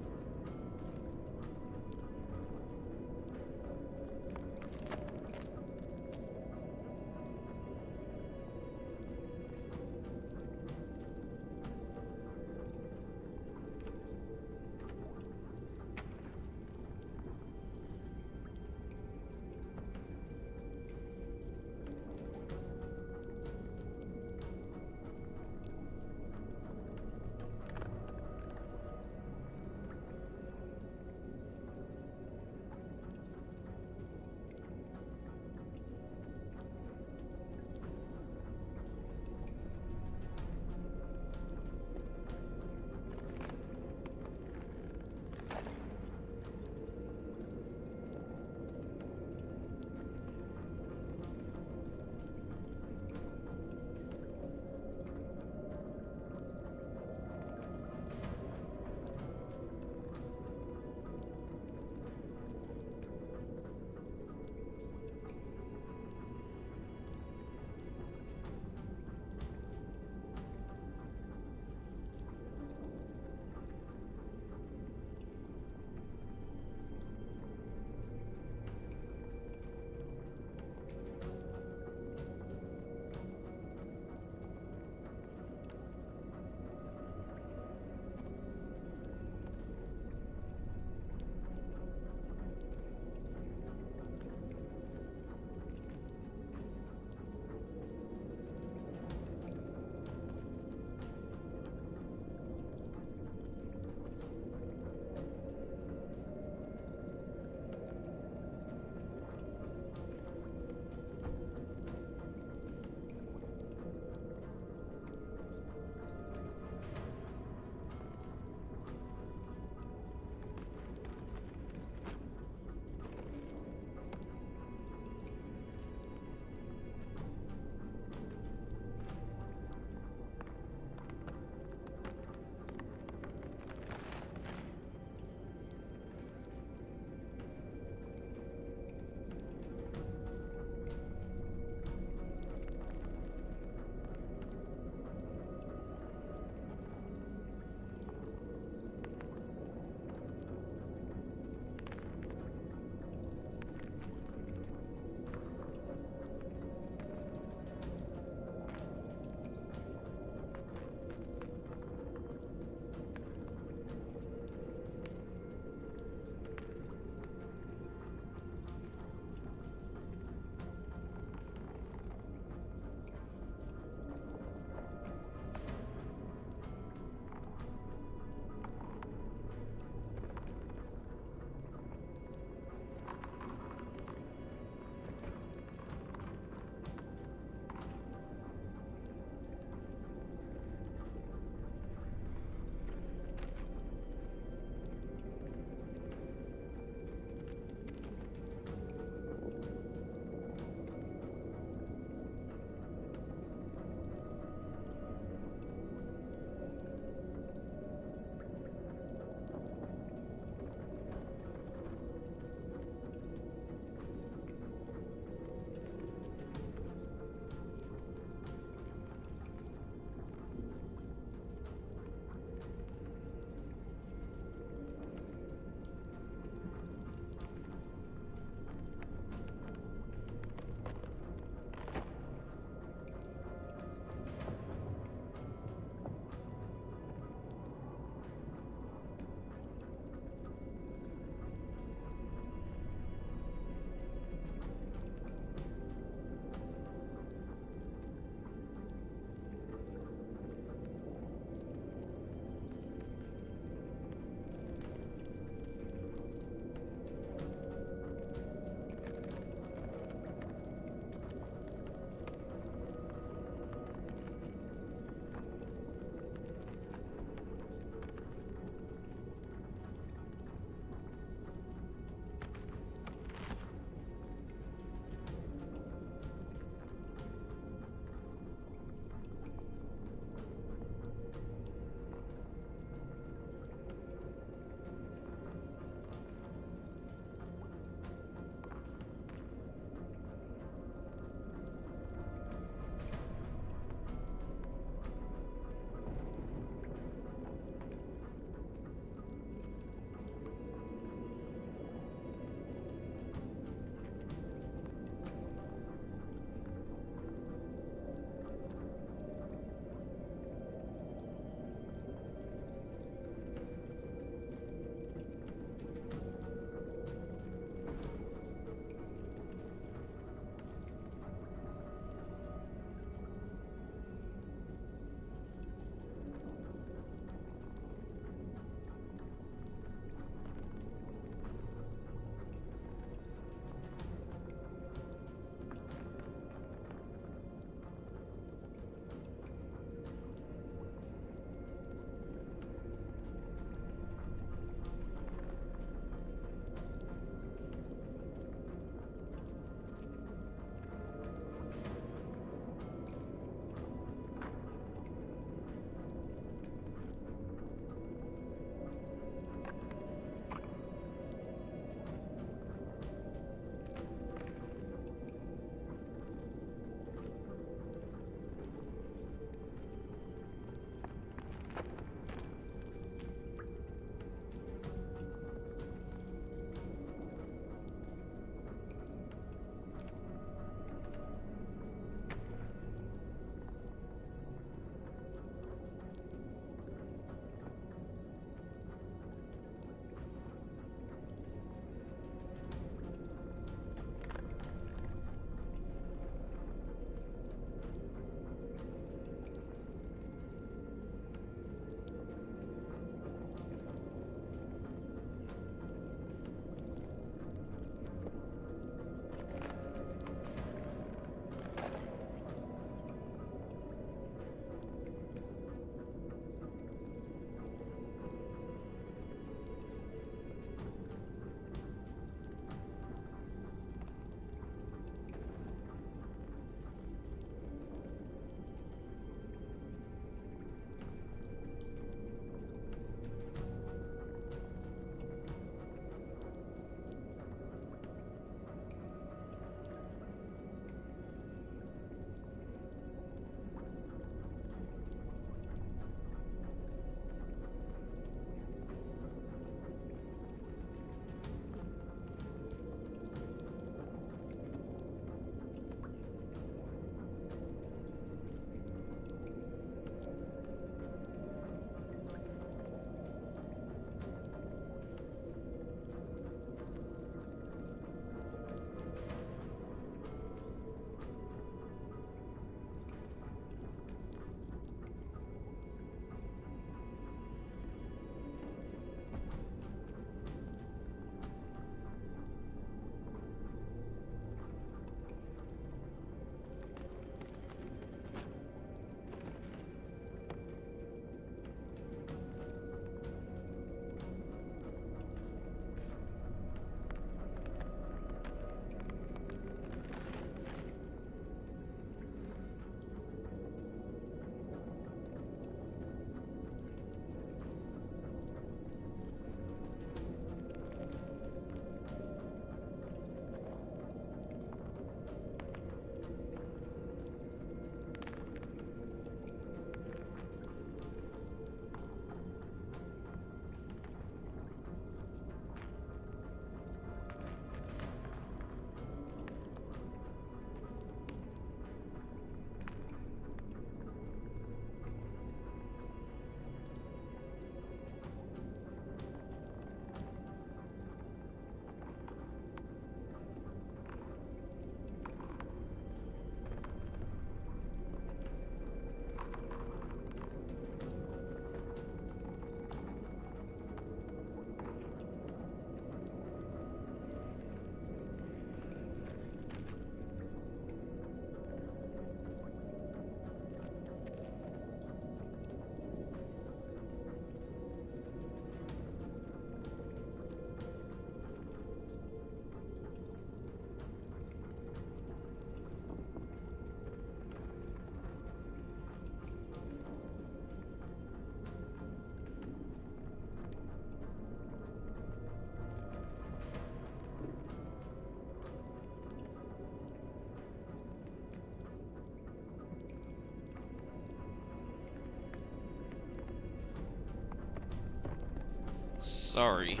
Sorry.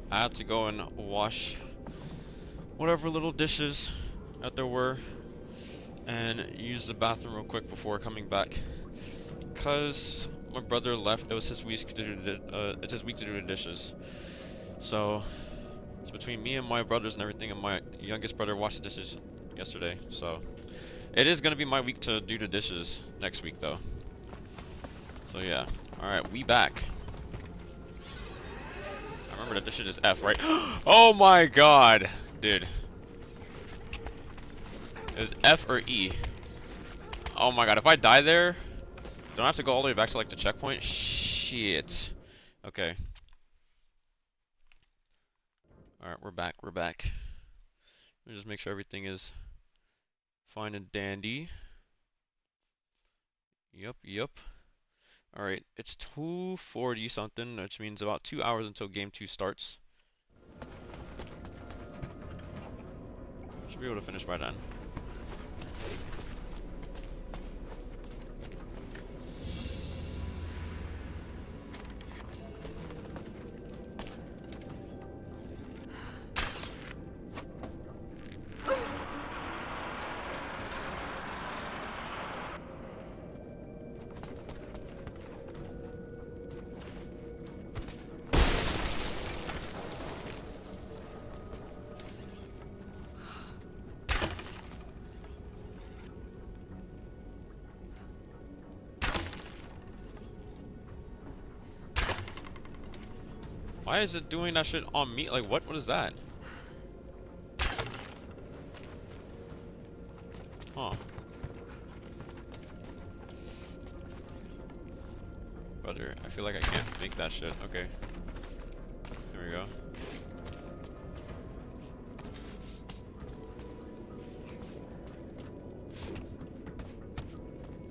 I had to go and wash whatever little dishes that there were and use the bathroom real quick before coming back. Because my brother left, it was his week to do it's his week to do the dishes. So it's between me and my brothers and everything, and my youngest brother washed the dishes yesterday. So it is gonna be my week to do the dishes next week though. So yeah. Alright, we back. I remember that this shit is F, right? Oh my god! Dude. Is F or E? Oh my god, if I die there, don't I have to go all the way back to like the checkpoint? Shit. Okay. Alright, we're back, we're back. Let me just make sure everything is fine and dandy. Yep. Alright, it's 2:40 something, which means about 2 hours until game 2 starts. Should be able to finish by then. Why is it doing that shit on me? Like, what is that? Huh. Brother, I feel like I can't make that shit. Okay. There we go.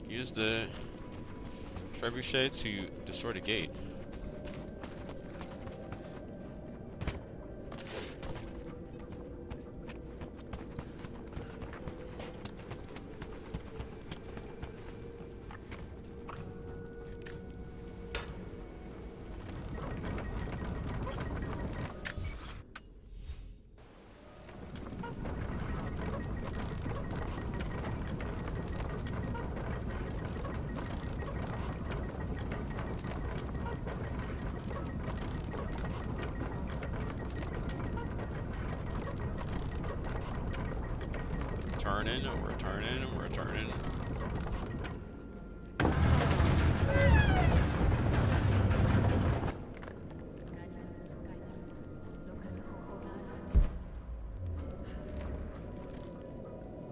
Use the trebuchet to destroy the gate. We're turning.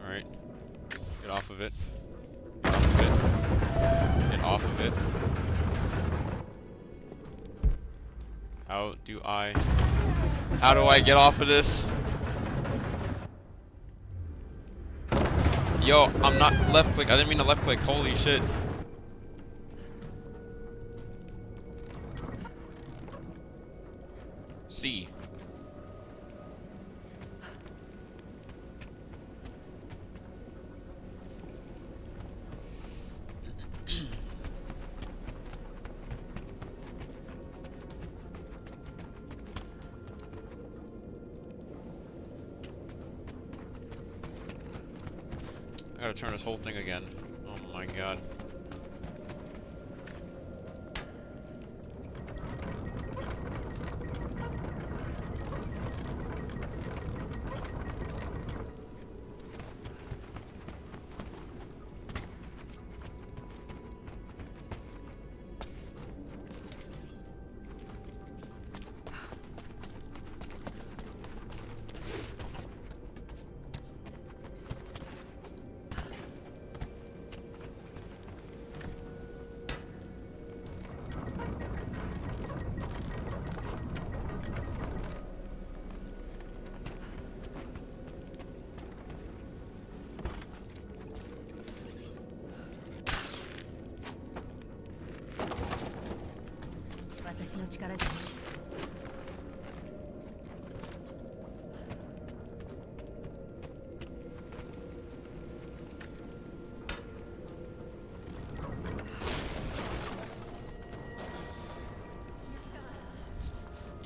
Alright. Get off of it. Get off of it. Get off of it. How do I get off of this? Yo, I'm not left click. I didn't mean to left click. Holy shit. C. I gotta turn this whole thing again. Oh my god.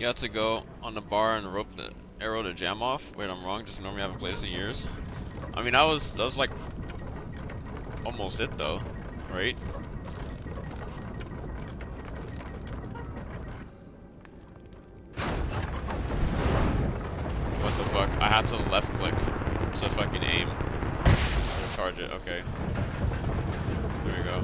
You have to go on the bar and rope the arrow to jam off. Wait, I'm wrong. Just normally haven't played this in years. I mean, that was like almost it though, right? What the fuck? I had to left click to fucking aim. To charge it. Okay. There we go.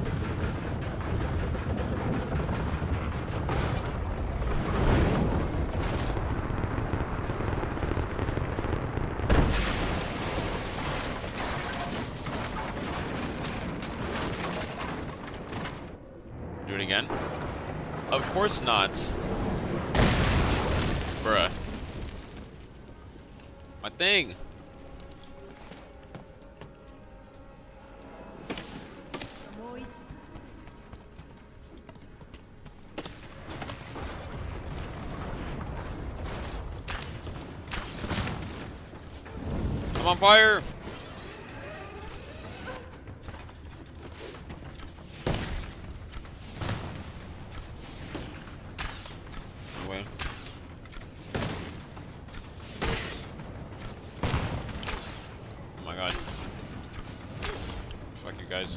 Do it again? Of course not. Bruh. My thing. I'm on fire. No way. Oh my god. Fuck you guys.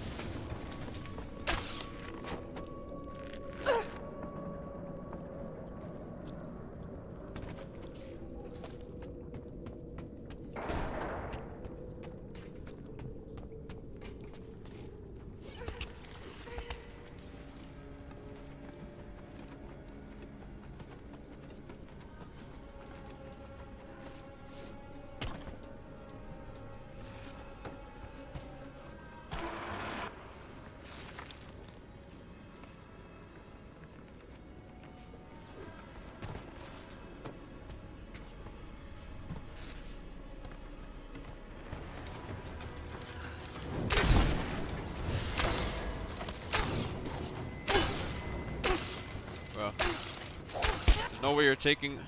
Bro. There's no way you're taking...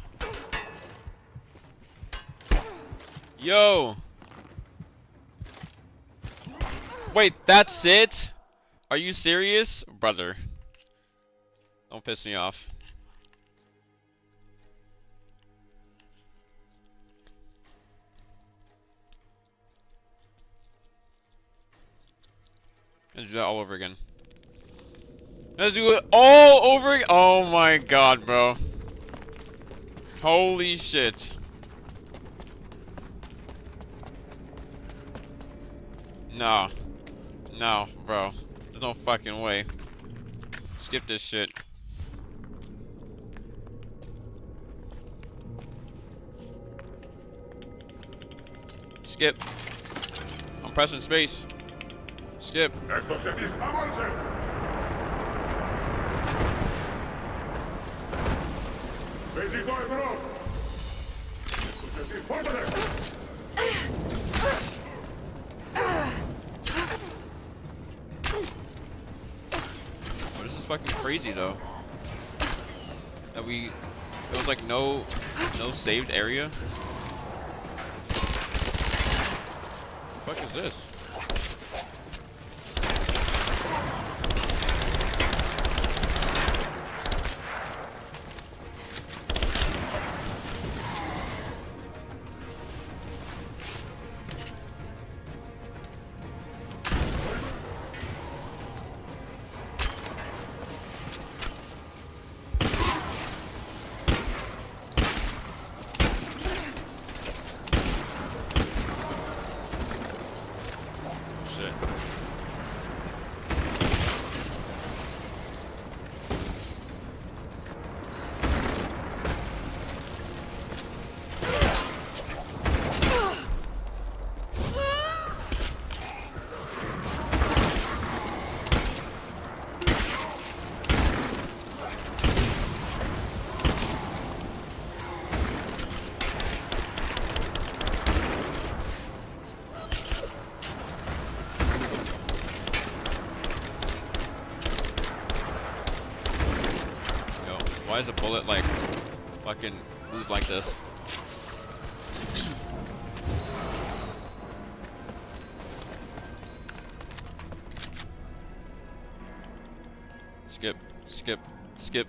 Yo! Wait, that's it? Are you serious? Brother. Don't piss me off. Let's do that all over again. Let's do it all over again. Oh my god, bro. Holy shit. No. No, bro. There's no fucking way. Skip this shit. Skip. I'm pressing space. Skip. Oh, this is fucking crazy though. That there was like no saved area. What the fuck is this? Why is a bullet like fucking move like this? Skip, skip, skip.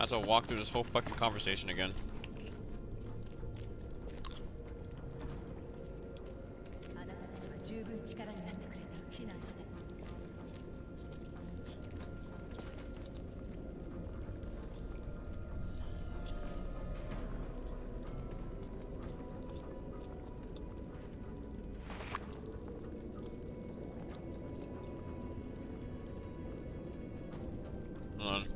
as I walk through this whole fucking conversation again. Hold on.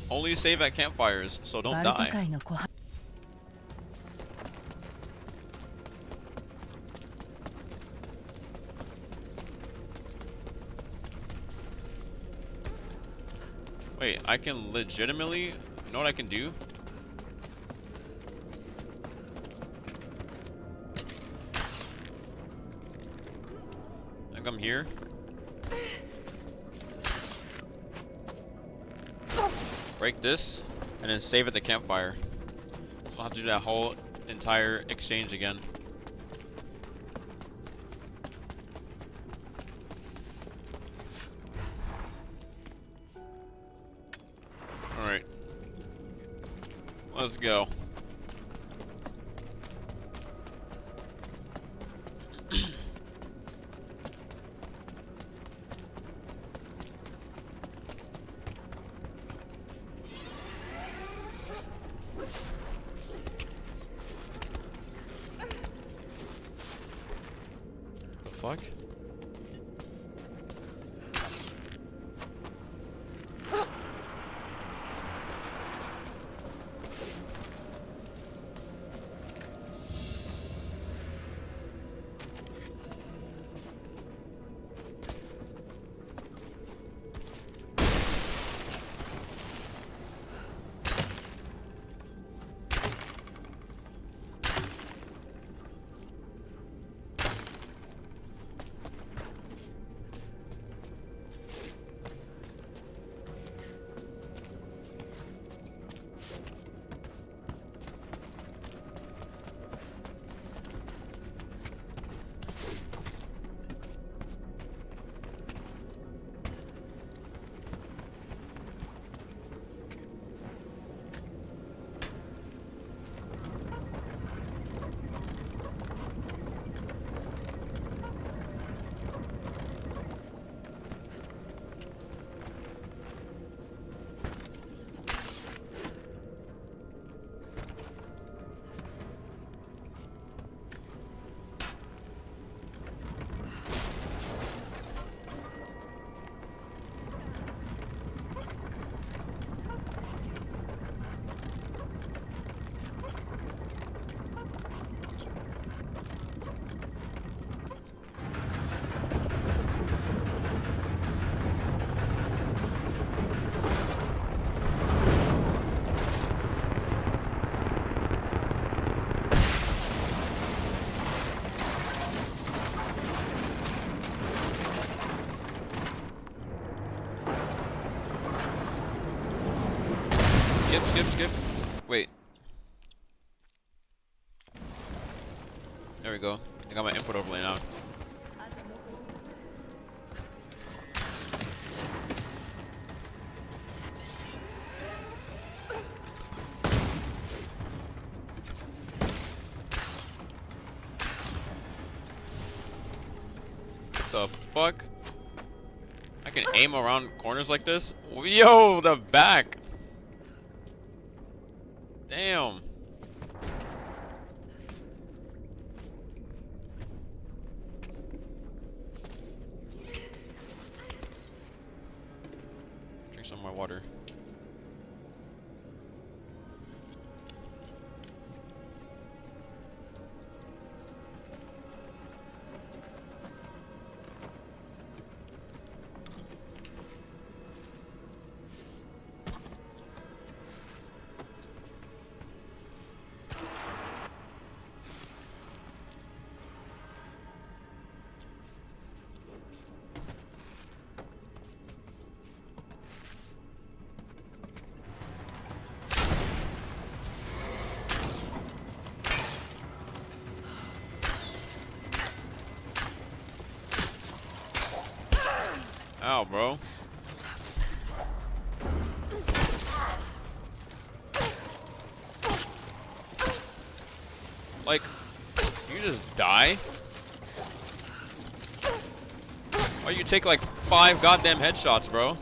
Only save at campfires, so don't バルト die. 海の湖畔 Wait, I can legitimately... You know what I can do? I come here. Break this, and then save at the campfire. So I'll have to do that whole entire exchange again. Alright. Let's go. The fuck? Skip. Wait. There we go. I got my input overlay now. The fuck? I can aim around corners like this? Yo, the back! Damn. Drink some of my water. Ow, bro. Like, you just die? Why you take like 5 goddamn headshots, bro?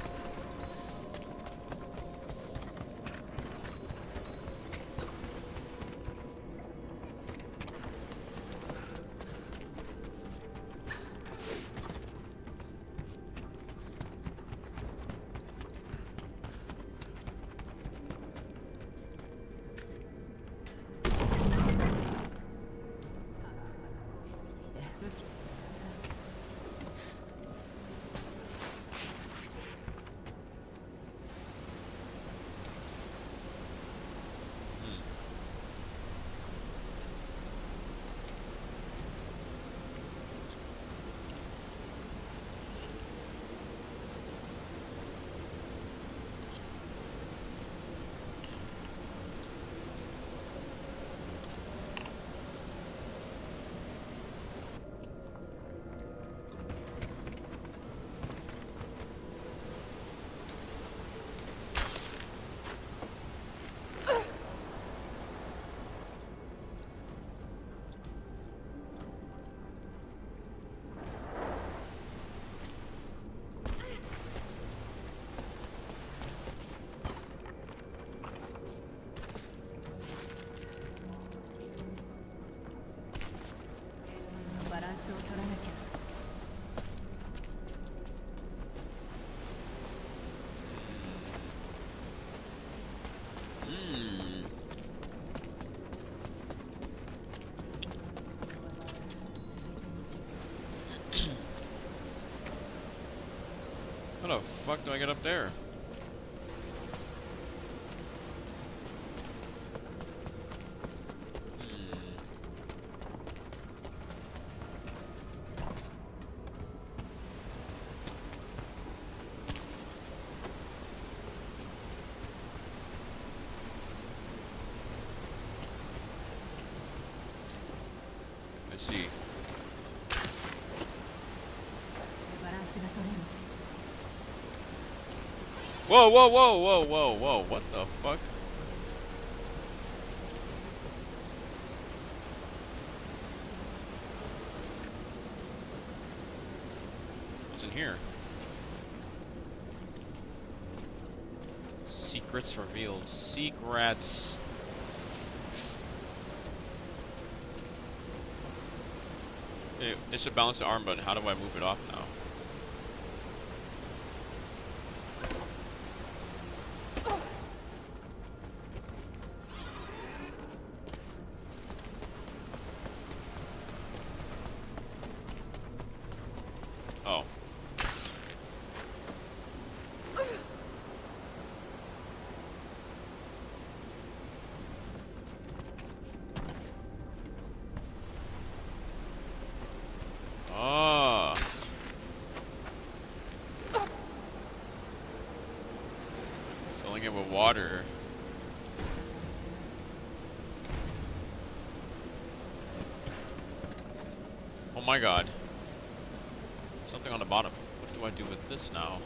How the fuck do I get up there? I see. Whoa, whoa, whoa, whoa, whoa, whoa, what the fuck? What's in here? Secrets revealed. Secrets. It should balance the arm button. How do I move it off now? Oh. Ah. Filling it with water. Oh my god. Something on the bottom. What do I do with this now?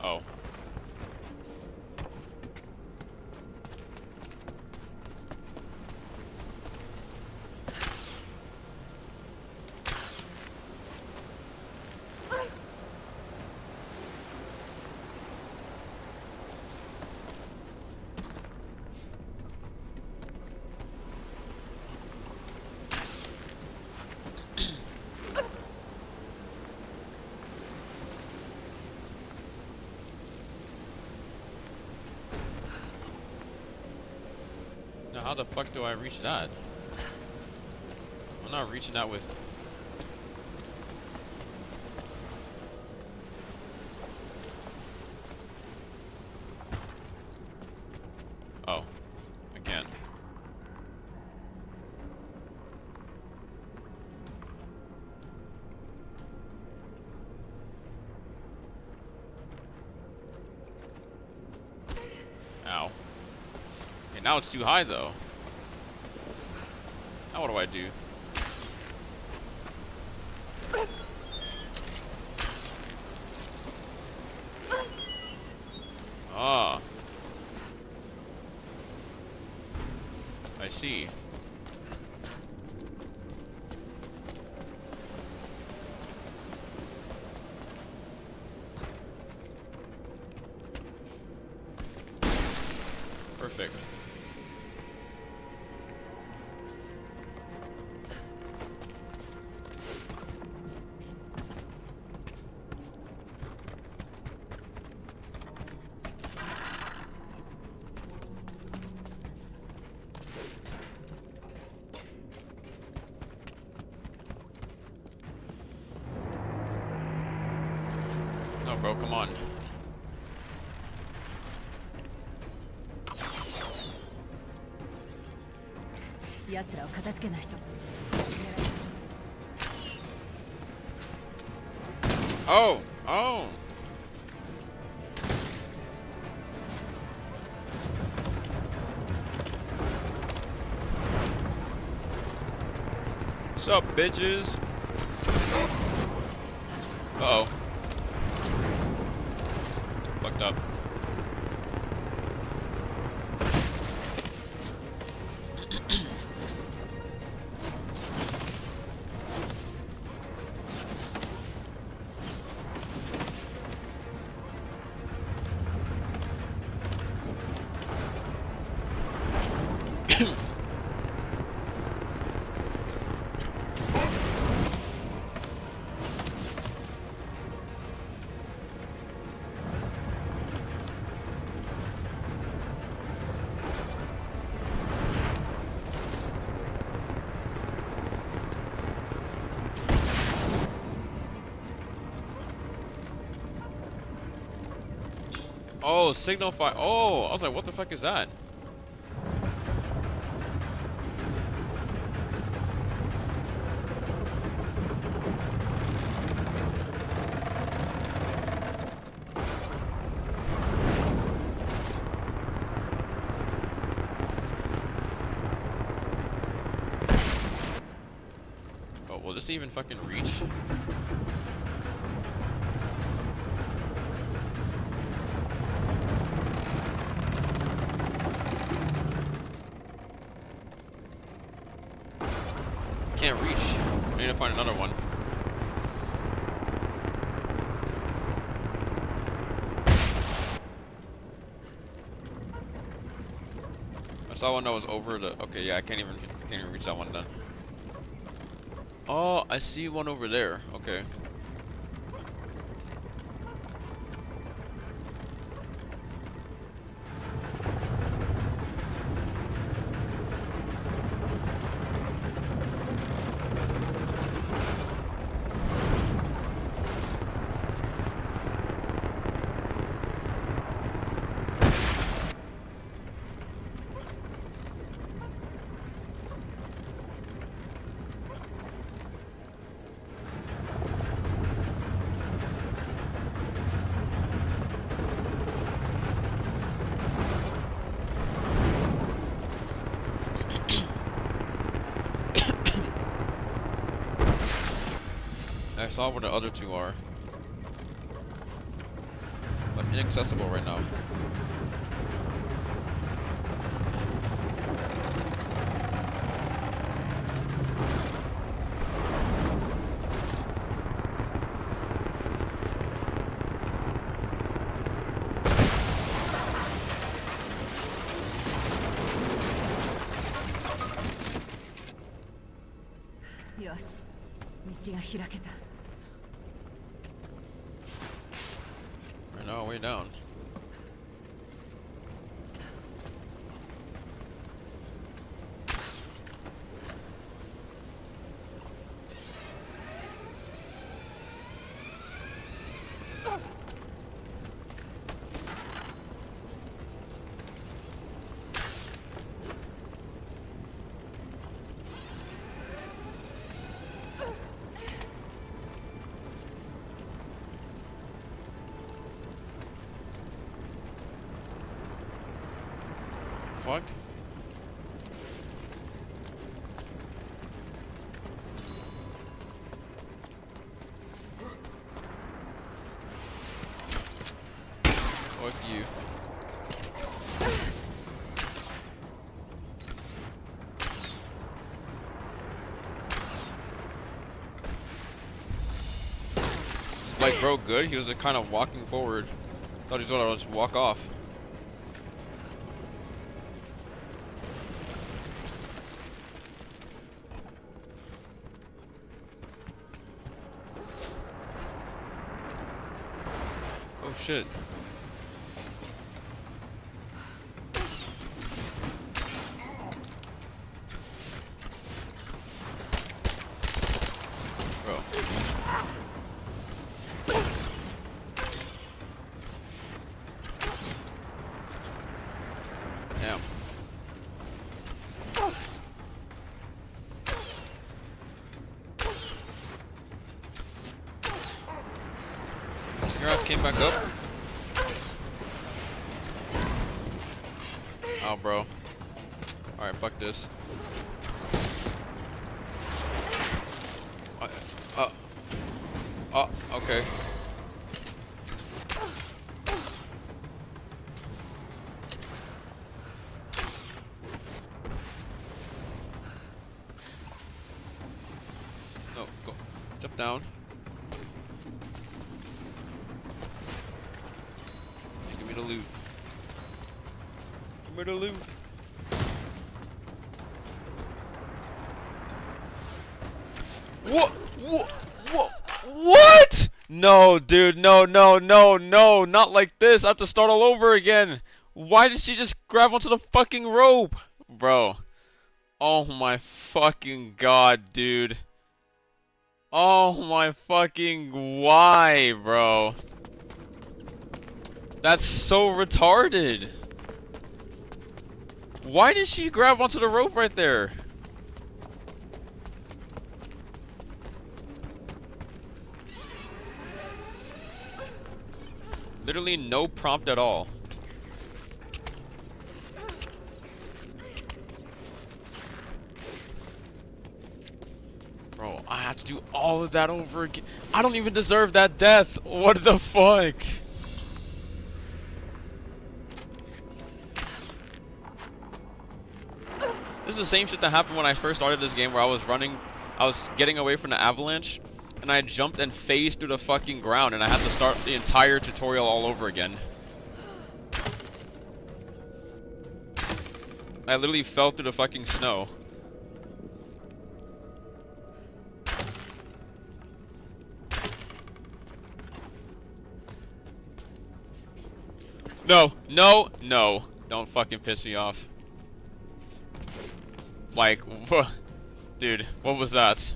Oh. Now how the fuck do I reach that? I'm not reaching that with... Oh. Again. Ow. Okay, Now it's too high though. Now what do I do? Ah. I see. Perfect. No, bro, come on. Oh! Oh! What's up, bitches? Uh-oh. Fucked up. Oh, signal fire. Oh, I was like, what the fuck is that? Oh, will this even fucking reach? Can't reach. I need to find another one. I saw one that was over the. Okay, yeah, I can't even reach that one then. Oh, I see one over there. Okay. I saw where the other two are. I'm inaccessible right now. Yosh, 道が開けた。Right now, way down. Fuck? like, bro, good? He was like, kind of walking forward. Thought he was gonna just walk off. Oh shit. Bro. Damn. Your ass came back up. Oh, bro. Alright, fuck this. Okay. No, go. Jump down. Give me the loot. Give me the loot. What? What? What? What? No, dude. No, no, no, no. Not like this. I have to start all over again. Why did she just grab onto the fucking rope? Bro. Oh my fucking god, dude. Oh my fucking why, bro? That's so retarded. Why did she grab onto the rope right there? Literally no prompt at all. Bro, I have to do all of that over again. I don't even deserve that death. What the fuck? This is the same shit that happened when I first started this game, where I was getting away from the avalanche, and I jumped and phased through the fucking ground, and I had to start the entire tutorial all over again. I literally fell through the fucking snow. No, no, no. Don't fucking piss me off. Like, dude, what was that?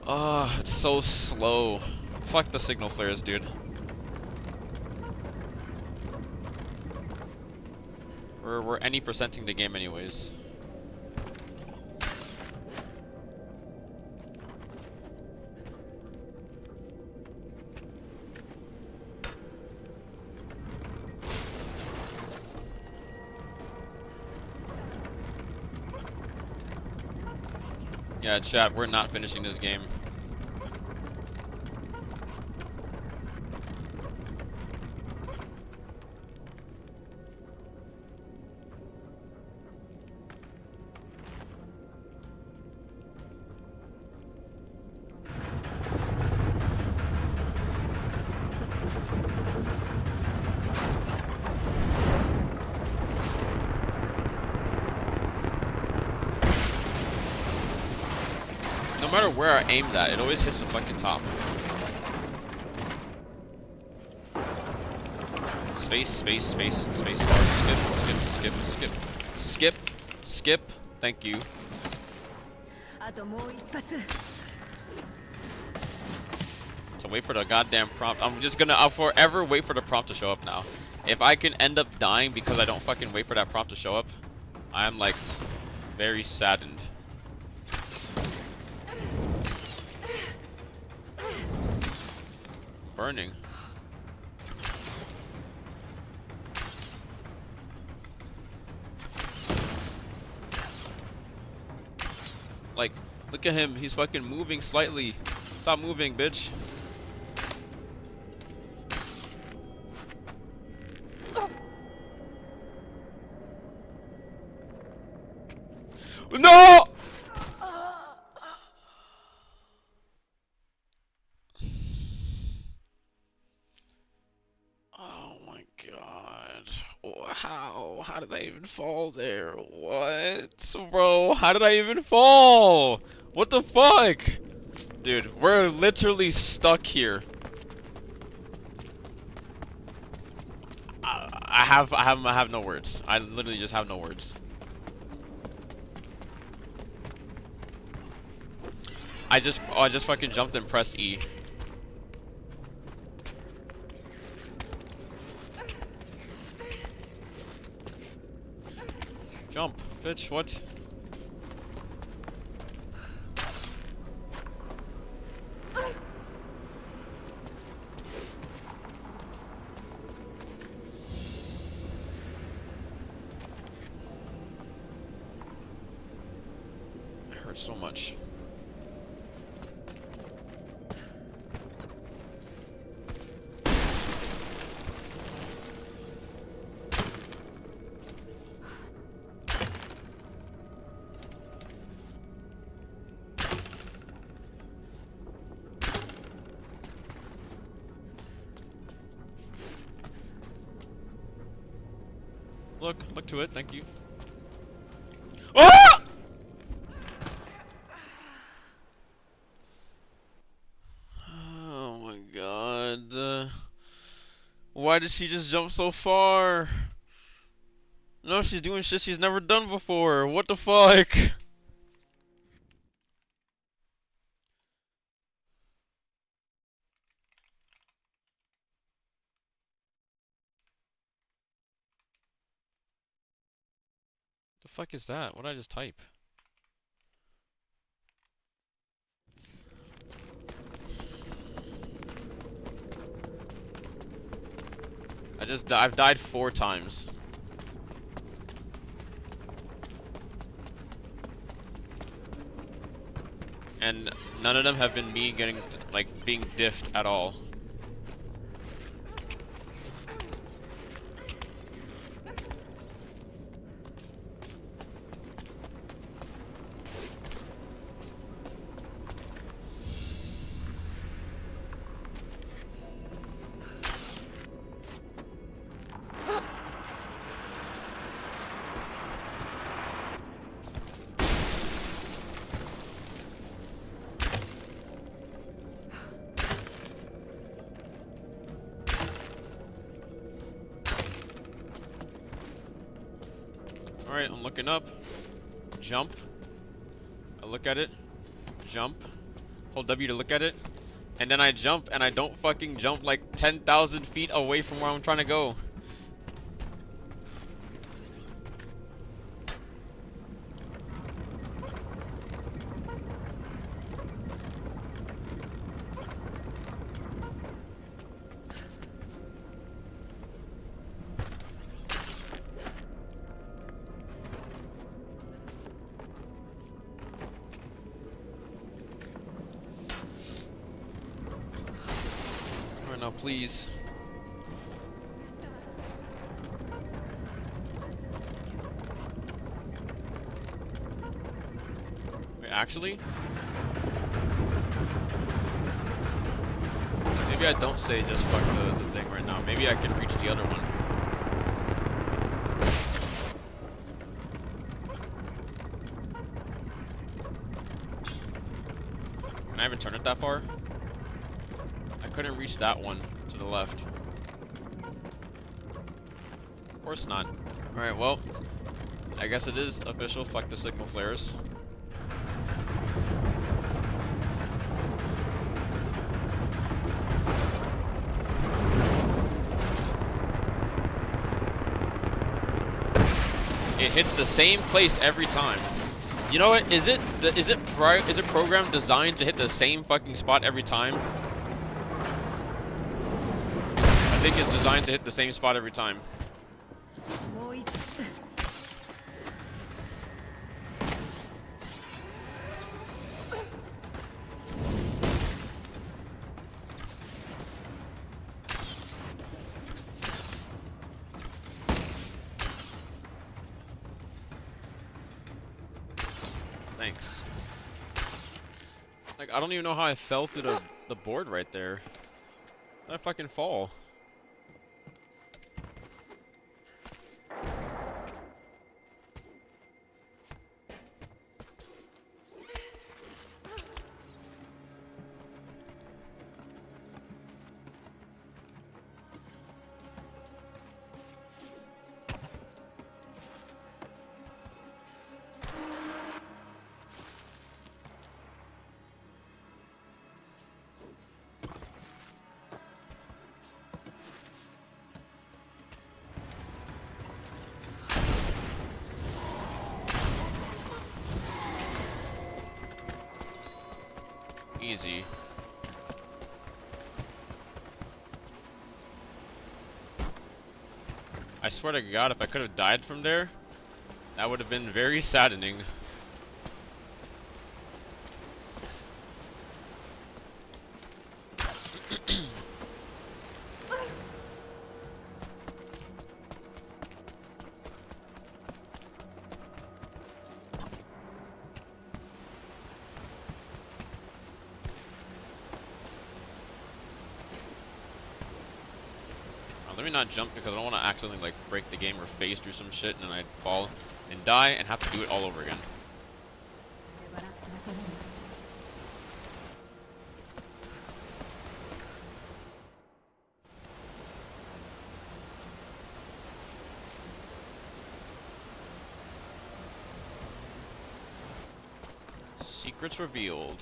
Ah, it's so slow. Fuck the signal flares, dude. We're any percenting the game anyways. Yeah, chat, we're not finishing this game. No matter where I aimed at, it always hits the fucking top. Space, space, space, space bar. Skip, skip, skip, skip, skip, skip. Thank you. So wait for the goddamn prompt. I'll forever wait for the prompt to show up now. If I can end up dying because I don't fucking wait for that prompt to show up, I'm like very saddened. Burning. Like, look at him. He's fucking moving slightly. Stop moving, bitch. How? How did I even fall there? What? Bro, how did I even fall? What the fuck? Dude, we're literally stuck here. I have no words. I literally just have no words. I just fucking jumped and pressed E. Jump, bitch, what? It hurts so much. Look to it, thank you. Ah! Oh my god. Why did she just jump so far? No, she's doing shit she's never done before. What the fuck? The fuck is that? What did I just type? I've died 4 times. And none of them have been me getting, like, being diffed at all. Alright, I'm looking up. Jump. I look at it. Jump. Hold W to look at it. And then I jump, and I don't fucking jump like 10,000 feet away from where I'm trying to go. No, please. Wait, actually? Maybe I don't say just fuck the thing right now. Maybe I can reach the other one. Can I even turn it that far? I couldn't reach that one to the left. Of course not. Alright, well, I guess it is official. Fuck the signal flares. It hits the same place every time. You know what? Is it programmed designed to hit the same fucking spot every time? I think it's designed to hit the same spot every time. Thanks. Like, I don't even know how I fell through the board right there. How did I fucking fall? crazy. I swear to God, if I could have died from there, that would have been very saddening. Let me not jump because I don't want to accidentally like break the game or phase through some shit and then I'd fall and die and have to do it all over again. Secrets revealed.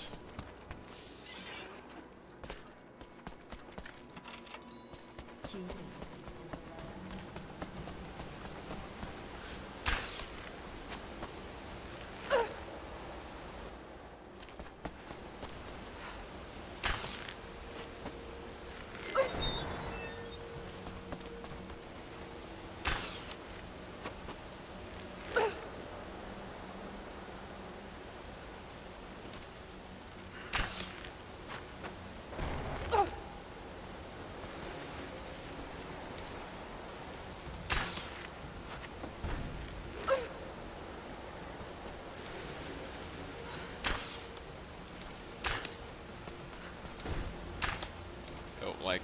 Like,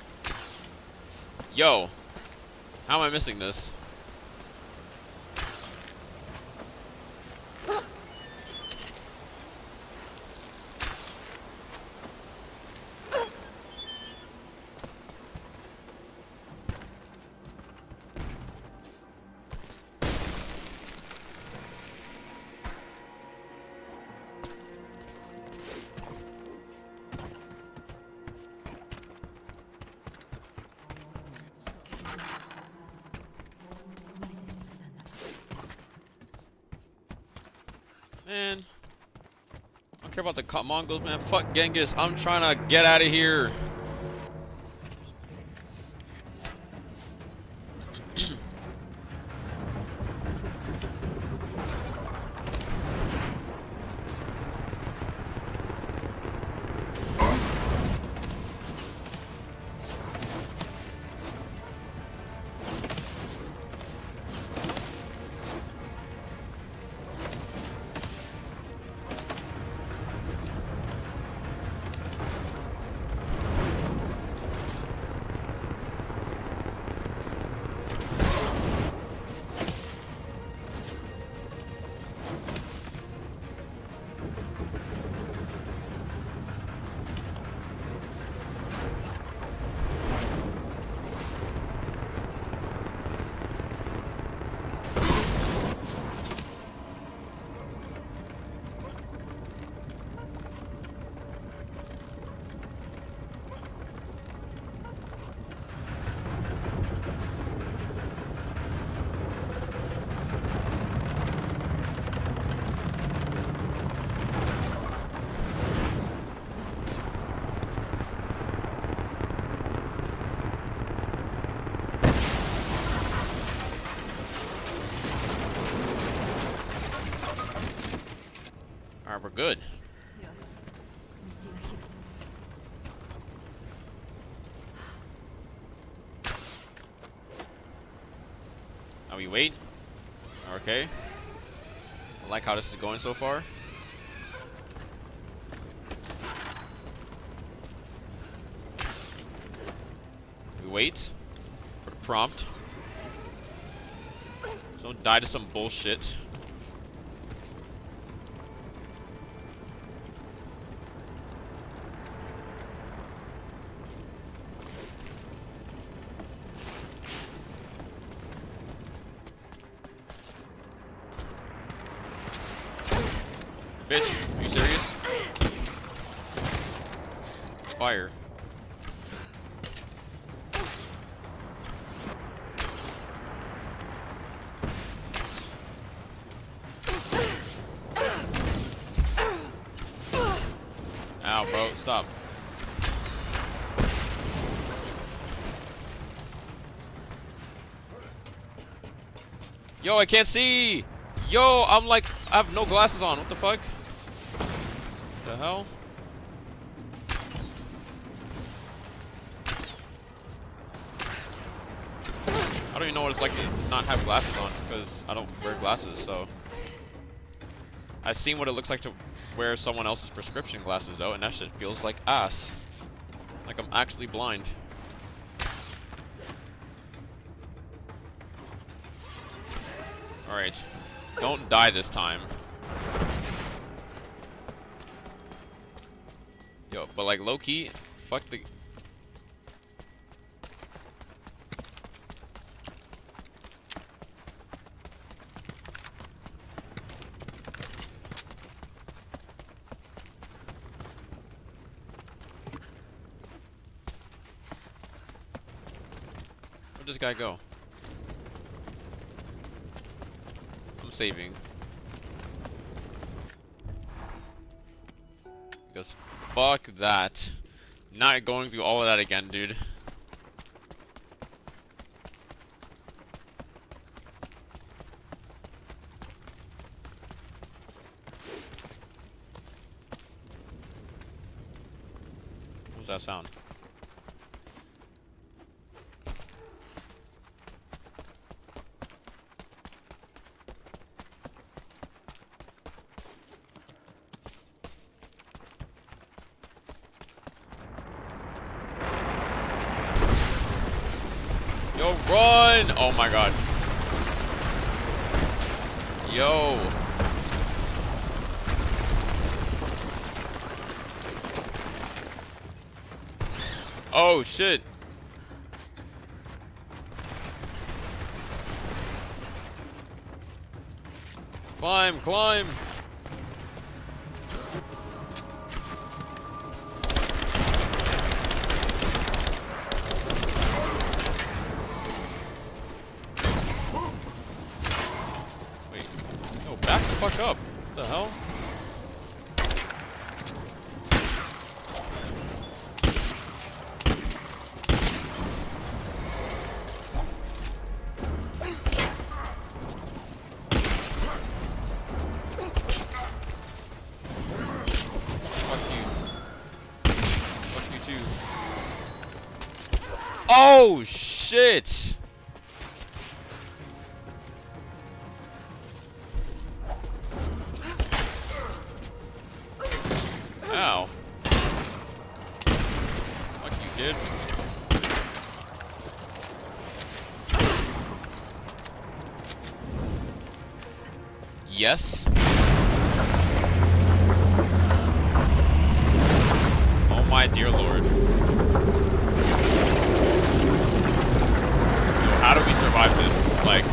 yo, how am I missing this? Man, I don't care about the Mongols, man. Fuck Genghis. I'm trying to get out of here. Alright, we're good. Now we wait. Okay. I like how this is going so far. We wait for the prompt. So don't die to some bullshit. Bitch, are you serious? Fire. Ow, bro, stop. Yo, I can't see! Yo, I'm like, I have no glasses on. What the fuck? The hell? I don't even know what it's like to not have glasses on because I don't wear glasses, so. I've seen what it looks like to wear someone else's prescription glasses though, and that shit feels like ass. Like I'm actually blind. Alright. Don't die this time. Yo, but like low key, fuck the. Where'd this guy go? I'm saving. Because fuck that. Not going through all of that again, dude. What was that sound? Yo, run! Oh my god. Yo. Oh shit. Climb, climb. Wait. No, back the fuck up. What the hell? Oh shit! Ow. Fuck you, kid. Yes. Oh my dear lord. How do we survive this? Like,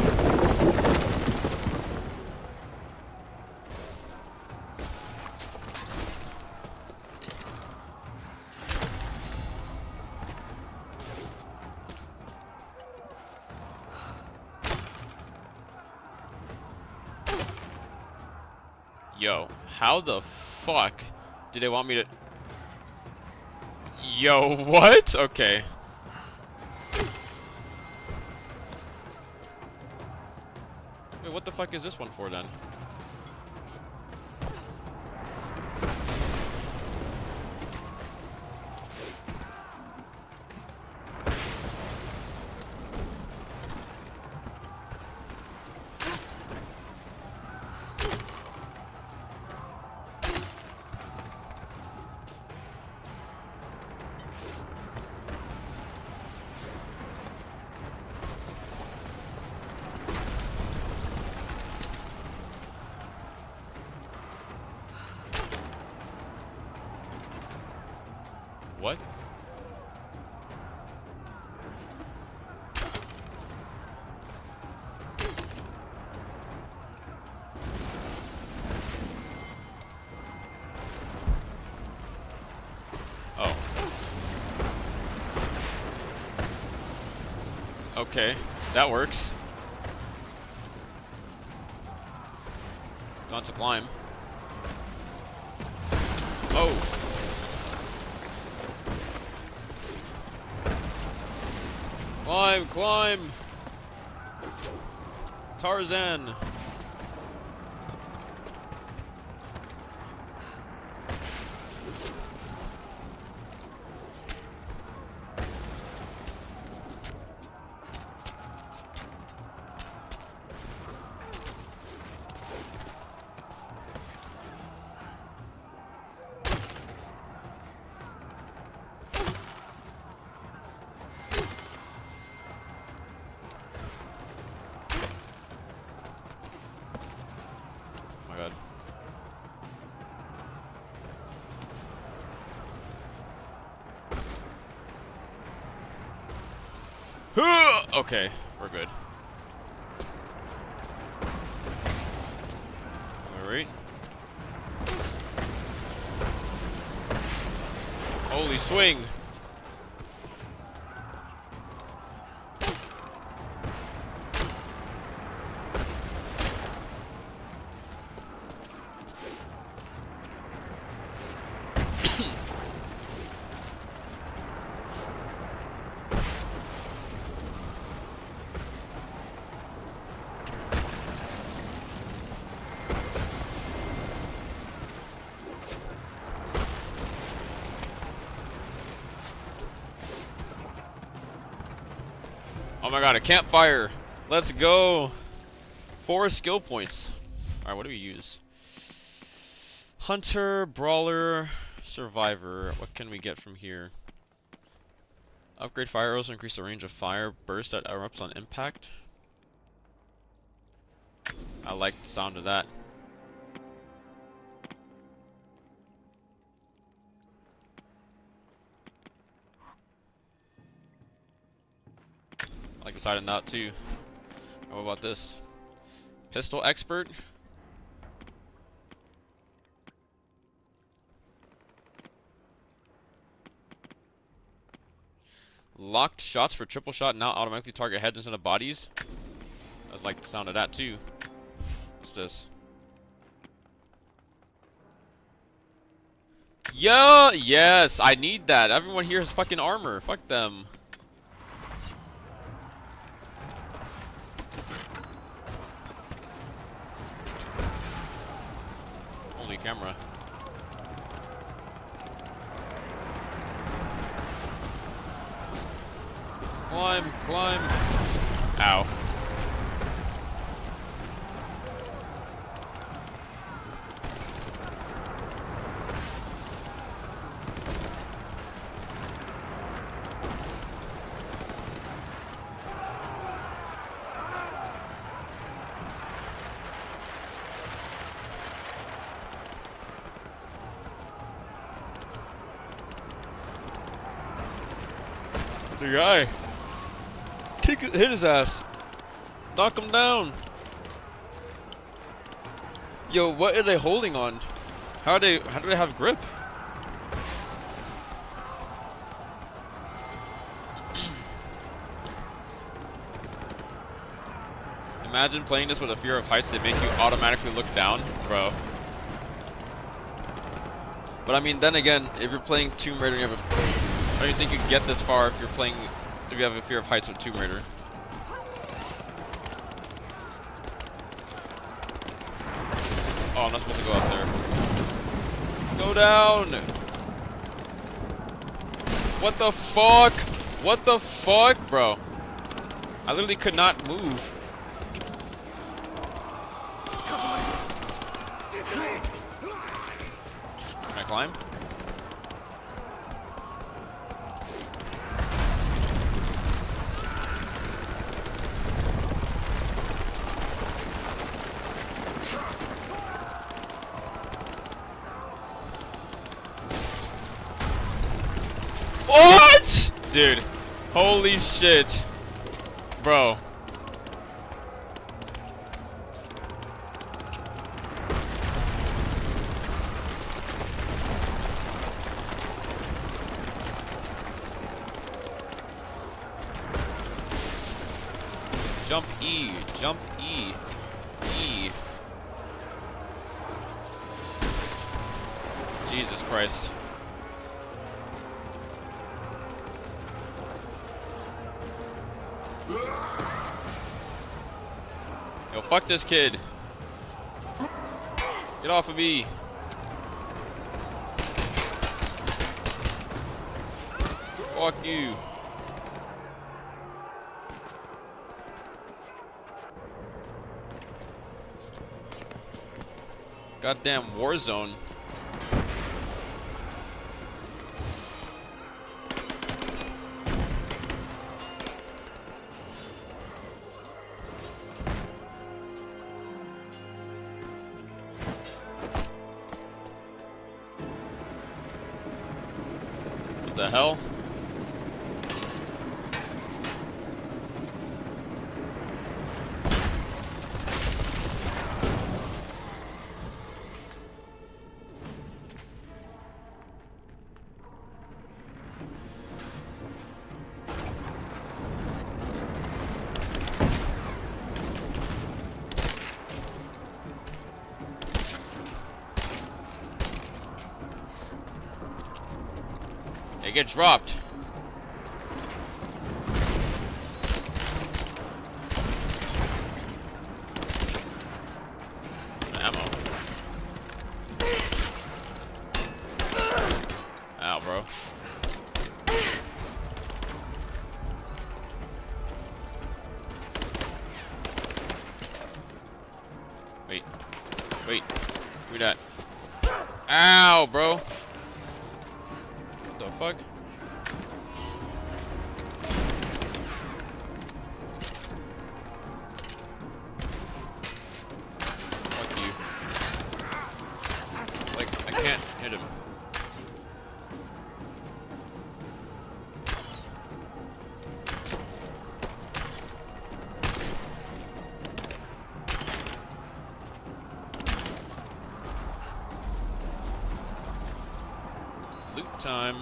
yo, how the fuck did they want me to? Yo, what? Okay. Wait, what the fuck is this one for then? What? Oh. Okay, that works. Don't have to climb. Oh. Climb, climb! Tarzan. Oh my god. Okay, we're good. Alright. Holy swing! Oh my god, a campfire! Let's go! 4 skill points. Alright, what do we use? Hunter, Brawler, Survivor. What can we get from here? Upgrade fire arrows to increase the range of fire burst that erupts on impact. I like the sound of that. I like the side of that too. What about this? Pistol expert. Locked shots for triple shot now automatically target heads instead of bodies. I like the sound of that too. What's this? Yo, yes, I need that. Everyone here has fucking armor. Fuck them. Only camera. Climb, climb. Ow. The guy. Hit his ass. Knock him down. Yo, what are they holding on? How do they have grip? Imagine playing this with a fear of heights that make you automatically look down, bro. But I mean, then again, if you're playing Tomb Raider, you have I don't even think you can get this far if you have a fear of heights with Tomb Raider. Oh, I'm not supposed to go up there. Go down! What the fuck? What the fuck, bro? I literally could not move. Can I climb? What? Dude, holy shit. Bro. Jump E, jump E, E. Jesus Christ. Yo, fuck this kid. Get off of me. Fuck you. Goddamn Warzone. What the hell? They get dropped. Ammo. Ow, bro. Wait. Wait. Who that? Ow, bro. What the fuck? Fuck you. Like, I can't hit him. Loot time.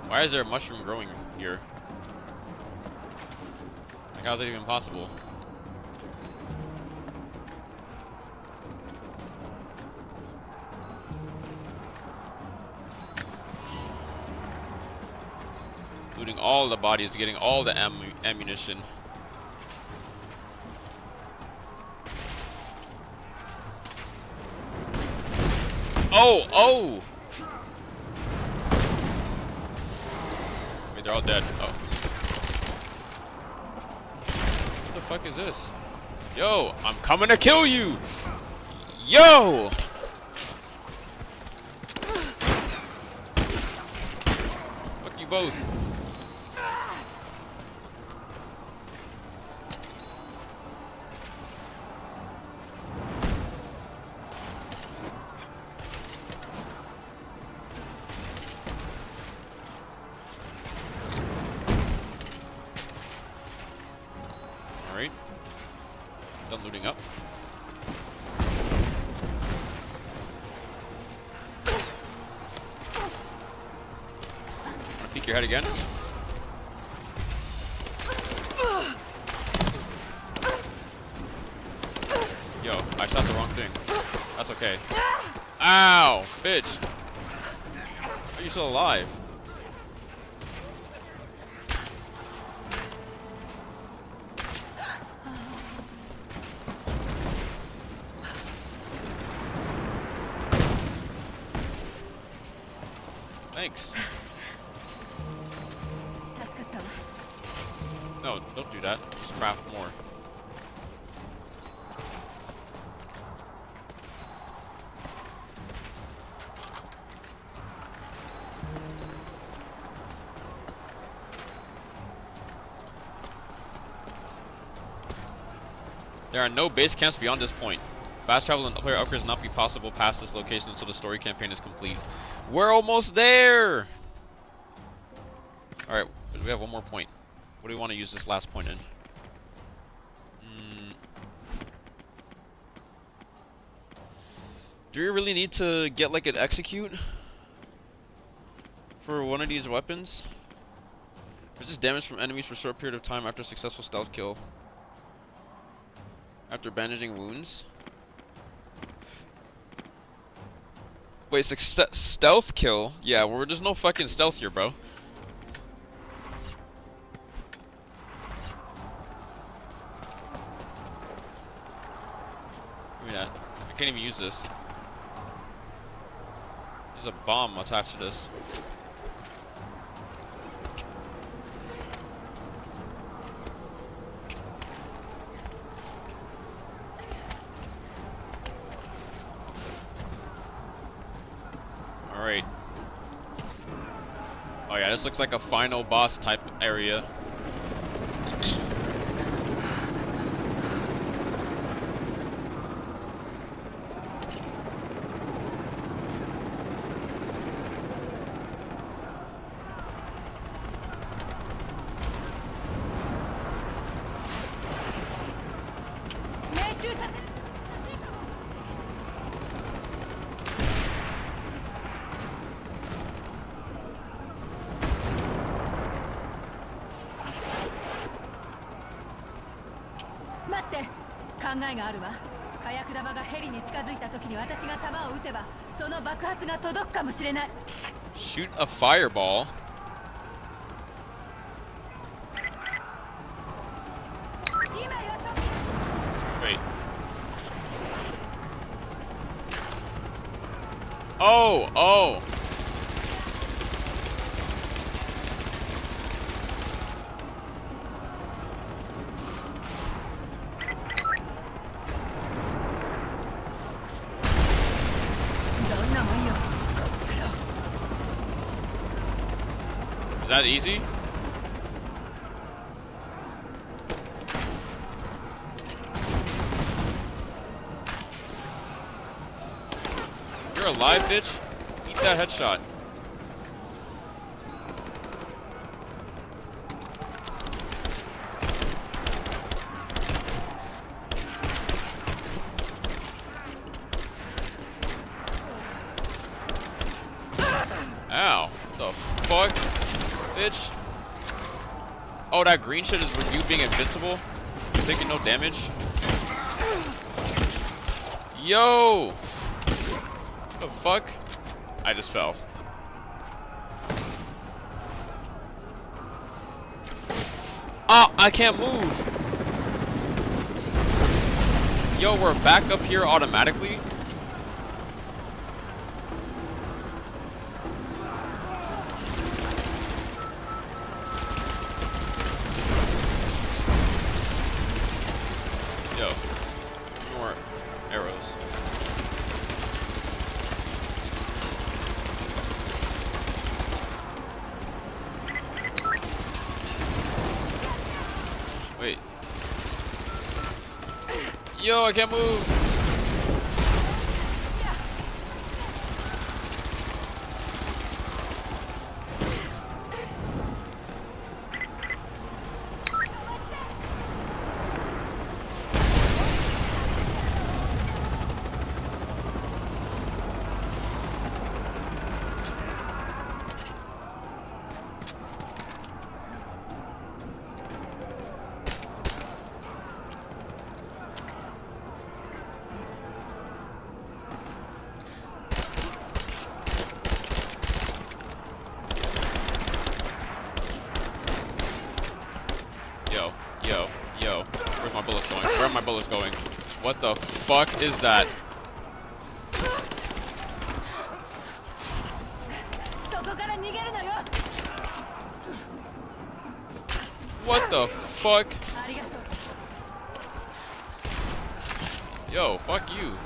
Why is there a mushroom growing here? Like, how's that even possible? Looting all the bodies, getting all the ammunition. Oh, oh! Wait, they're all dead. Oh. What the fuck is this? Yo, I'm coming to kill you! Yo! Fuck you both. Alright. Done looting up. Wanna peek your head again? Yo, I shot the wrong thing. That's okay. Ow! Bitch! How are you still alive? Thanks. No, don't do that. Just craft more. There are no base camps beyond this point. Fast travel and player upgrades will not be possible past this location until the story campaign is complete. We're almost there! Alright, we have one more point. What do we want to use this last point in? Do we really need to get like an execute for one of these weapons? Resist damage from enemies for a short period of time after a successful stealth kill. After bandaging wounds. Wait, stealth kill? Yeah, well, there's no fucking stealth here, bro. can't even use this. There's a bomb attached to this. Alright. Oh yeah, this looks like a final boss type area. Shoot a fireball. Wait. Oh. Is that easy? You're alive, bitch? Eat that headshot. Ow. What the fuck? Bitch. Oh, that green shit is with you being invincible? You taking no damage? Yo! What the fuck? I just fell. Oh, I can't move! Yo, we're back up here automatically? Yo, more arrows. Wait. Yo, I can't move. Yo, where's my bullets going? Where are my bullets going? What the fuck is that? What the fuck? Yo, fuck you.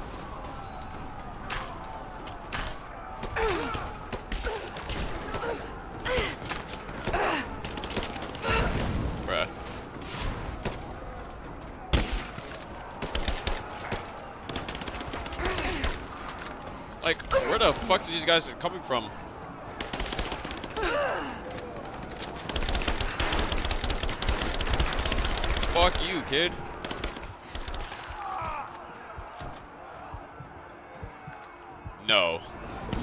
Bruh. Like, where the fuck are these guys coming from? Fuck you, kid. No.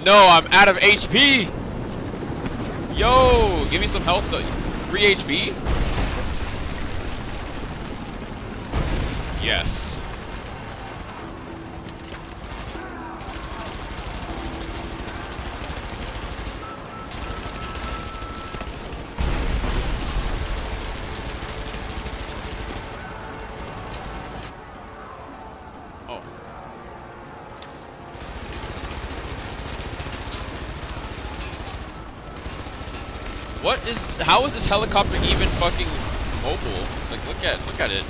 No, I'm out of HP! Yo, give me some health. 3 HP? Yes. What is? How is this helicopter even fucking mobile? Like, look at it.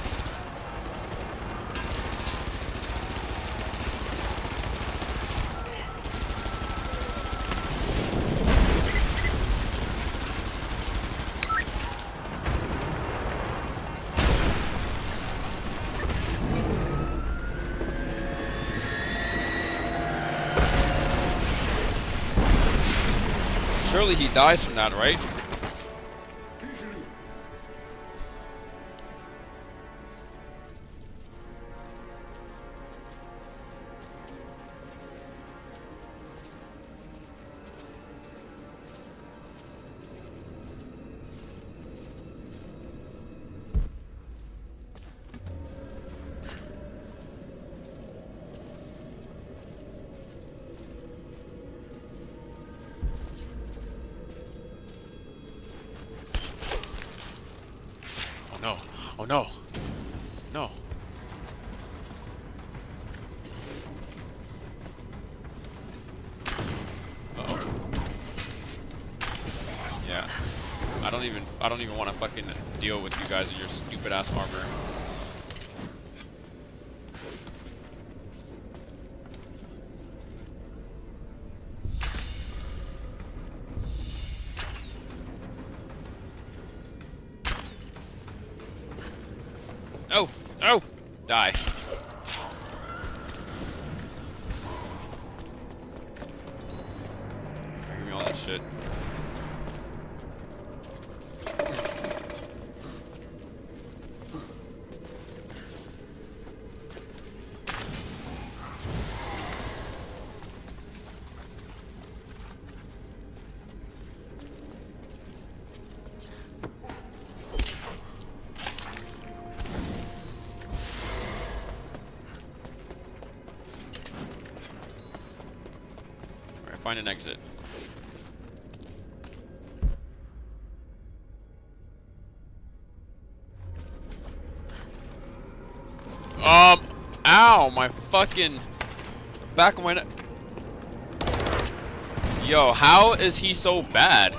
Surely he dies from that, right? No. Oh no. No. Uh-oh. Yeah. I don't even want to fucking deal with you guys and your stupid ass armor. Oh! Oh! Die. Give me all this shit. Find an exit. Ow, my fucking back of my neck. Yo, how is he so bad?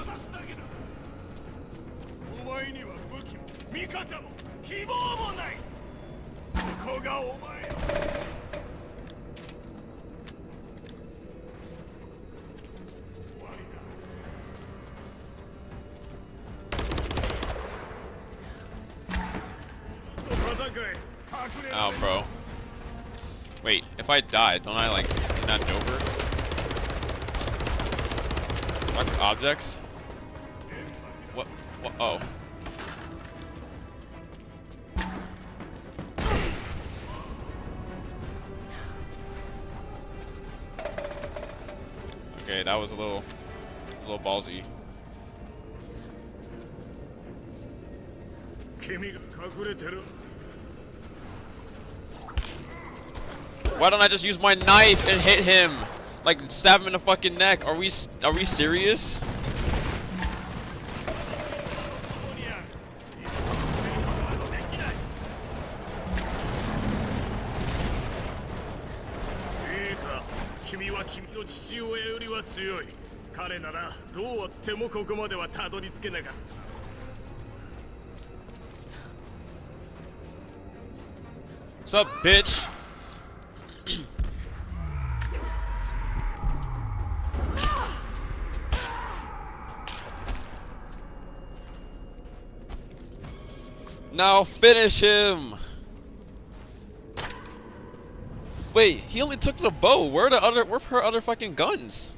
Oh, bro. Wait, if I die, don't I like nudge over? Like objects? What? What? Oh. Okay, that was a little ballsy. Why don't I just use my knife and hit him? Like stab him in the fucking neck? Are we serious? What's up, bitch? Now finish him! Wait, he only took the bow. Where are her other fucking guns?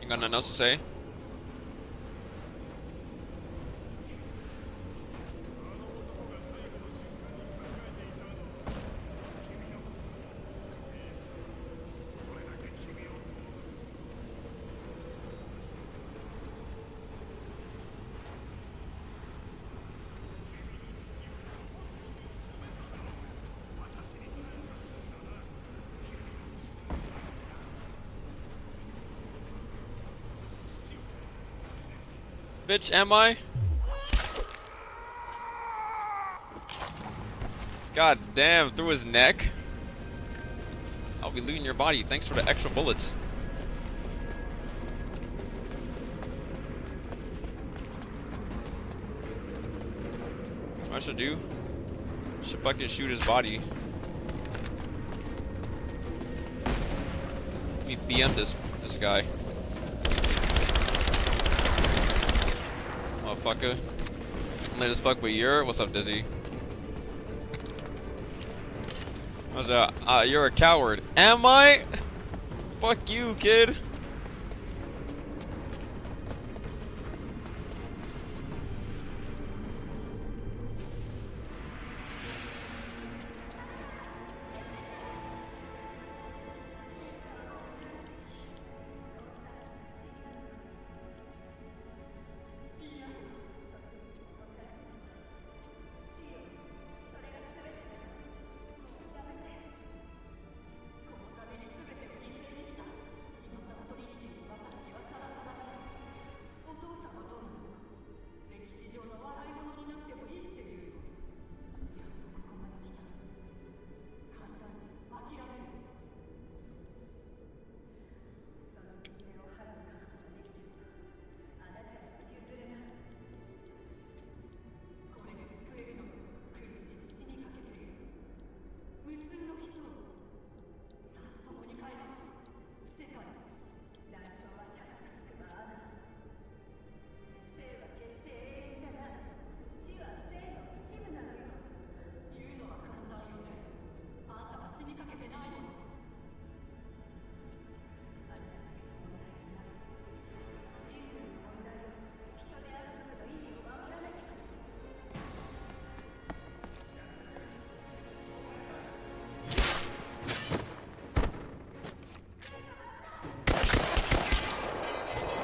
You got nothing else to say? Bitch, am I? God damn, through his neck. I'll be looting your body. Thanks for the extra bullets. What I should do? Should fucking shoot his body. Let me BM this guy. Motherfucker. I'm late as fuck, but what's up, Dizzy? What's that? You're a coward. Am I? Fuck you, kid.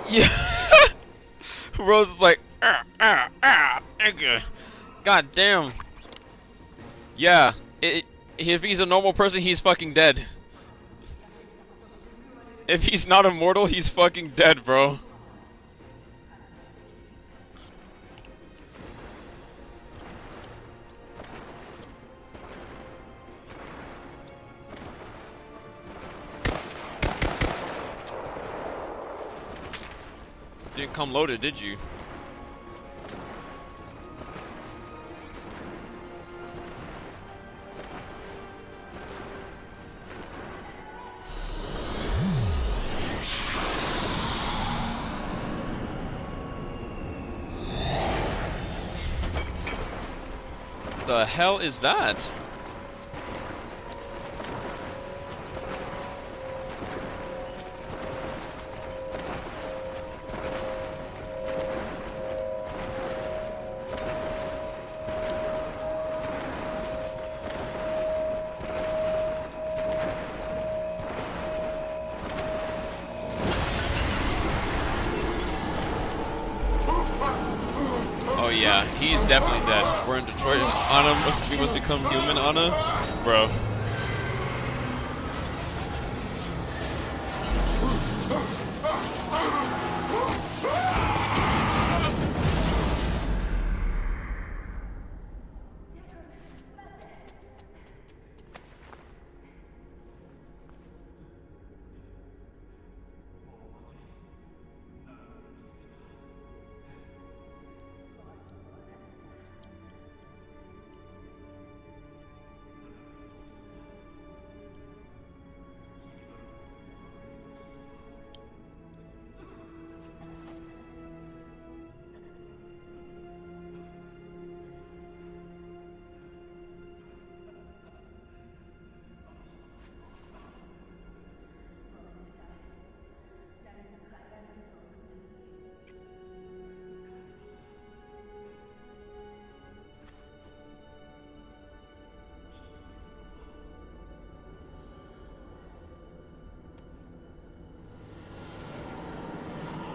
Yeah. Rose is like, nigga. God damn. Yeah. If he's a normal person, he's fucking dead. If he's not immortal, he's fucking dead, bro. Didn't come loaded, did you? The hell is that? Oh yeah, he's definitely dead. We're in Detroit and Anna must become human, Anna? Bro.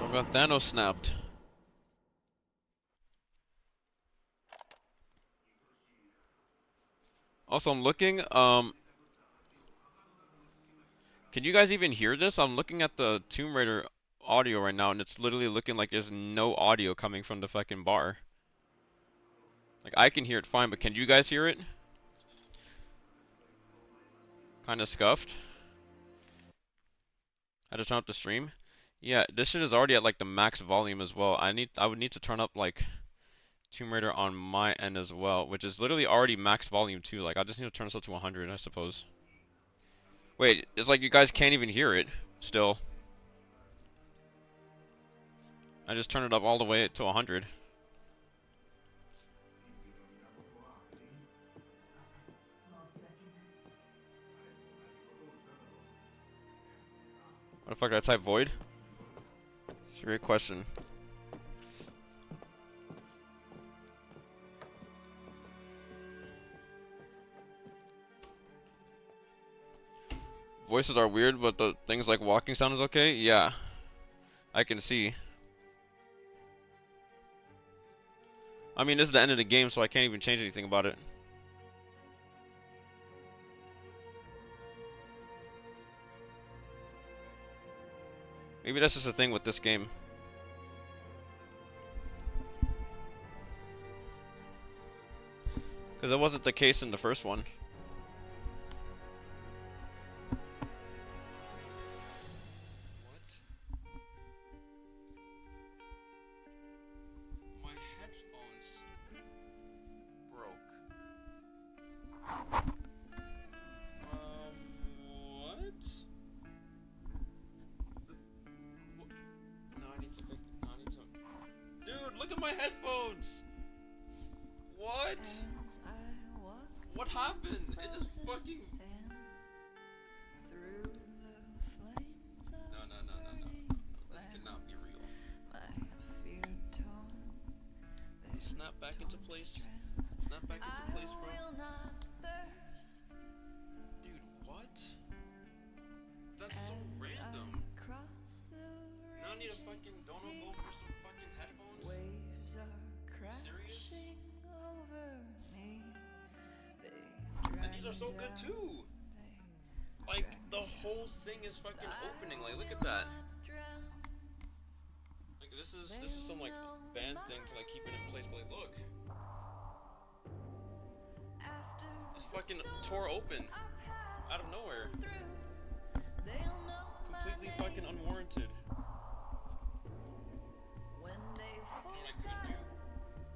I got Thanos snapped. Also, I'm looking, can you guys even hear this? I'm looking at the Tomb Raider audio right now, and it's literally looking like there's no audio coming from the fucking bar. Like, I can hear it fine, but can you guys hear it? Kind of scuffed. I had to turn up the stream. Yeah, this shit is already at like the max volume as well. I would need to turn up like Tomb Raider on my end as well, which is literally already max volume too. Like, I just need to turn this up to 100, I suppose. Wait, it's like you guys can't even hear it still. I just turned it up all the way to 100. What the fuck did I type void? It's a great question. Voices are weird, but the things like walking sound is okay? Yeah. I can see. I mean, this is the end of the game, so I can't even change anything about it. Maybe that's just a thing with this game. Because that wasn't the case in the first one. What? My headphones broke. What? No, I need to fix it. No, I need to. Dude, look at my headphones! What? What happened? It just fucking. No, no, no, no, no. This cannot be real. Snap back into place. Snap back into place, bro. Dude, what? That's so random. Now I need a fucking donor go for some fucking headphones? Serious? And these are so good too. Like the whole thing is fucking opening. Like look at that. Like this is some like band thing to like keep it in place. But like look, it's fucking tore open out of nowhere. Completely fucking unwarranted. You know what I could do?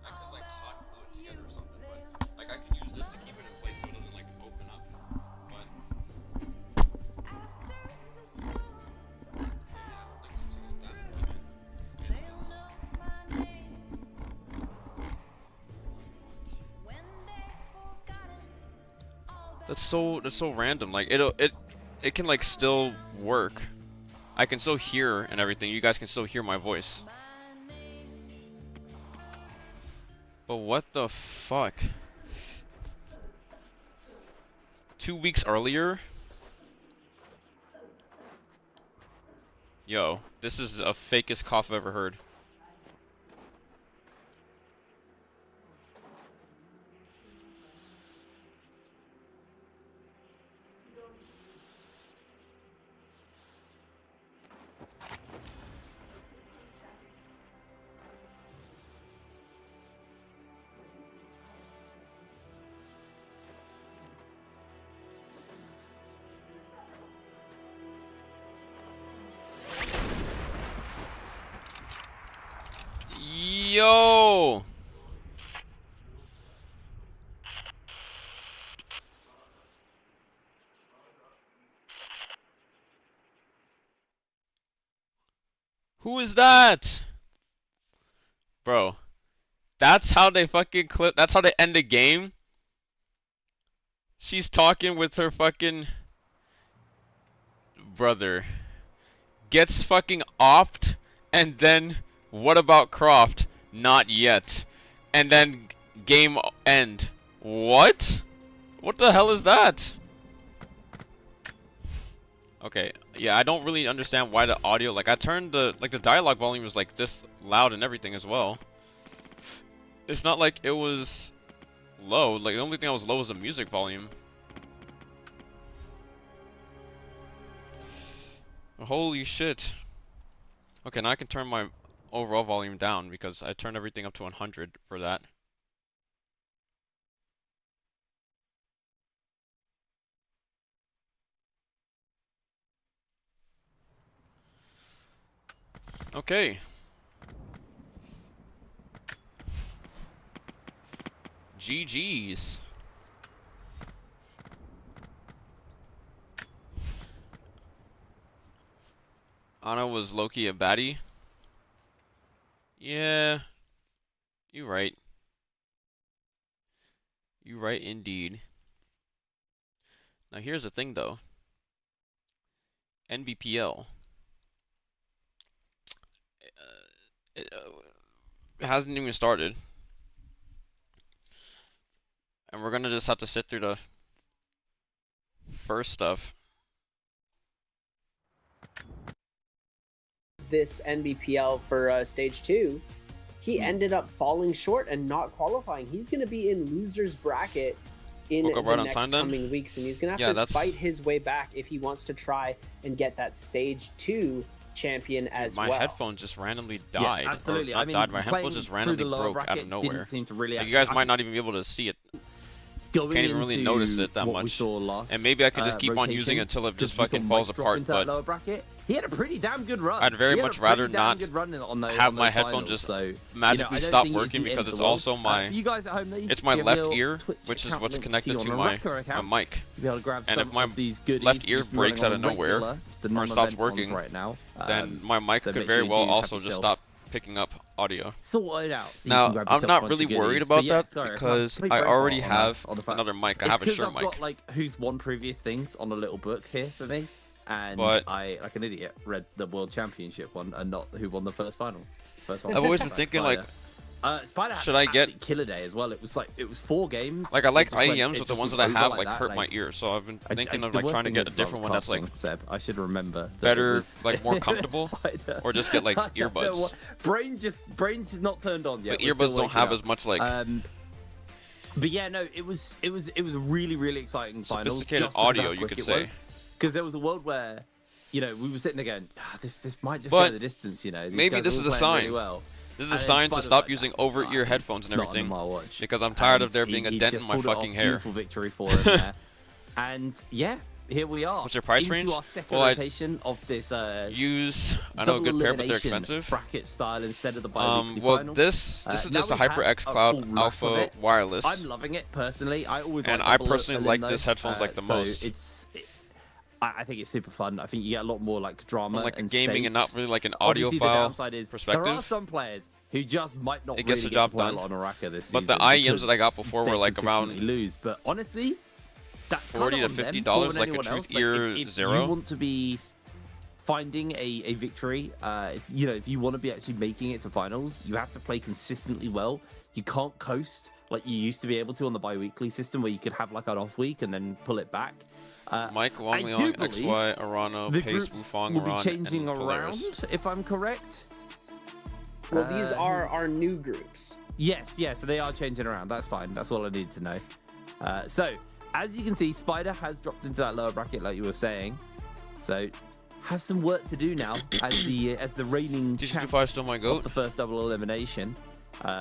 I could like hot glue it together or something. But like I could use this to keep it in place so it doesn't like open up. But yeah, I don't think this is that much, man. That's so random. Like it can like still work. I can still hear and everything. You guys can still hear my voice. But what the fuck? 2 weeks earlier? Yo, this is the fakest cough I've ever heard. Yo! Who is that? Bro, that's how they fucking clip. That's how they end the game? She's talking with her fucking brother. Gets fucking offed, and then what about Croft? Not yet. And then game end. What? What the hell is that? Okay, yeah, I don't really understand why the audio, like I turned the dialogue volume was like this loud and everything as well. It's not like it was low, like the only thing that was low was the music volume. Holy shit. Okay, now I can turn my overall volume down because I turned everything up to 100 for that. Okay. GG's. Ana was Loki a baddie? Yeah, you right. You right indeed. Now here's the thing though. NBPL. It hasn't even started. And we're gonna just have to sit through the first stuff. This NBPL for stage 2, he ended up falling short and not qualifying. He's going to be in loser's bracket in We'll go the right on next time, then? coming weeks, and he's going to Yeah, have to that's- fight his way back if he wants to try and get that stage 2 champion as My well. headphones just randomly died. Yeah, absolutely. Or not I mean, died, my playing headphones just through randomly the lower broke out of bracket nowhere. didn't seem to really Like, you guys I might not even be able to see it. going Can't even really into notice it that what we much. saw last, And maybe I could just keep on using rotation, it until it just 'cause we saw fucking falls Mike drop apart, into that but lower bracket. He had a pretty damn good run. I'd very He had a much rather pretty damn not good run on those, have on my those headphone finals, just so, magically I don't stop think it's working the end because of it's the world. also my for you guys at home, though, it's my give left your ear, Twitch which is account what's links connected you to on my a Wrecker account. mic. You'll be able to grab And some if my of these goodies left ear just breaks running out of on nowhere regular, the or non-event stops ones working, right now, then my mic so could make very sure you well do have also just yourself stop picking up audio. sort it out. So you Now, can grab I'm yourself a not bunch really of goodies. worried But about yeah, that sorry, because complete I brain already fart have on the fact. another mic. I It's have a because sure I've mic. got like who's won previous things on a little book here for me, and But- I, like an idiot, read the World Championship one and not who won the first finals. First I've always been thinking like, Spider had should I an get- absolute killer day as well. It was 4 games. like I like It just went- IEMs, it but the just ones was that I over have like like that, hurt my ears, so I've been thinking of the like worst trying to thing get a is I was different one that's like casting Seb. I should remember that it better, was- like more comfortable, Spider. or just get like I don't know earbuds. what- Brain's just not turned on yet. But We're still earbuds don't waking have up. as much like But yeah, no, it was a really exciting finals. Sophisticated just because audio, how you quick could it say. was. Because there was a world where, we were sitting there going, this might just But go the distance, These maybe guys this are is all a playing sign. really well. This is a And then sign to Spider's stop like, using "Ah, over-ear headphones and not on everything my watch." because I'm tired of And there being a he dent just in my pulled it off. fucking hair. Beautiful victory for him there. And yeah, here we are. What's your price into range? Our second Well, I rotation of this Use I know a double good pair, but they're elimination expensive. bracket style instead of the bi-weekly Well, finals. this is now just a we have HyperX a Cloud full wrap of Alpha it. wireless. I'm loving it personally. I always And like I double personally elim like though. this headphones like the most. I think it's super fun. I think you get a lot more like drama From like a and gaming and not stakes. really like an Obviously, the audiophile downside is perspective. there are some players who just might not It gets really the job get to play done. a lot on Araka this But season the IEMs because that I got before they were like around consistently lose. But honestly, that's $40 kind to of on them $50, more than like a anyone Truth else. Like, Ear if Zero. you want to be finding a victory, if you want to be actually making it to finals, you have to play consistently well. You can't coast like you used to be able to on the bi-weekly system where you could have like an off week and then pull it back. Mike, Wong I do Leong, believe XY, Arano, the Pace, groups Wufong, will be Aran, changing and around, Polaris. if I'm correct. Well, these are our new groups. Yes, so they are changing around. That's fine. That's all I need to know. So, as you can see, Spider has dropped into that lower bracket, like you were saying. So, has some work to do now as the reigning champ TC25 still my of goat. the first double elimination.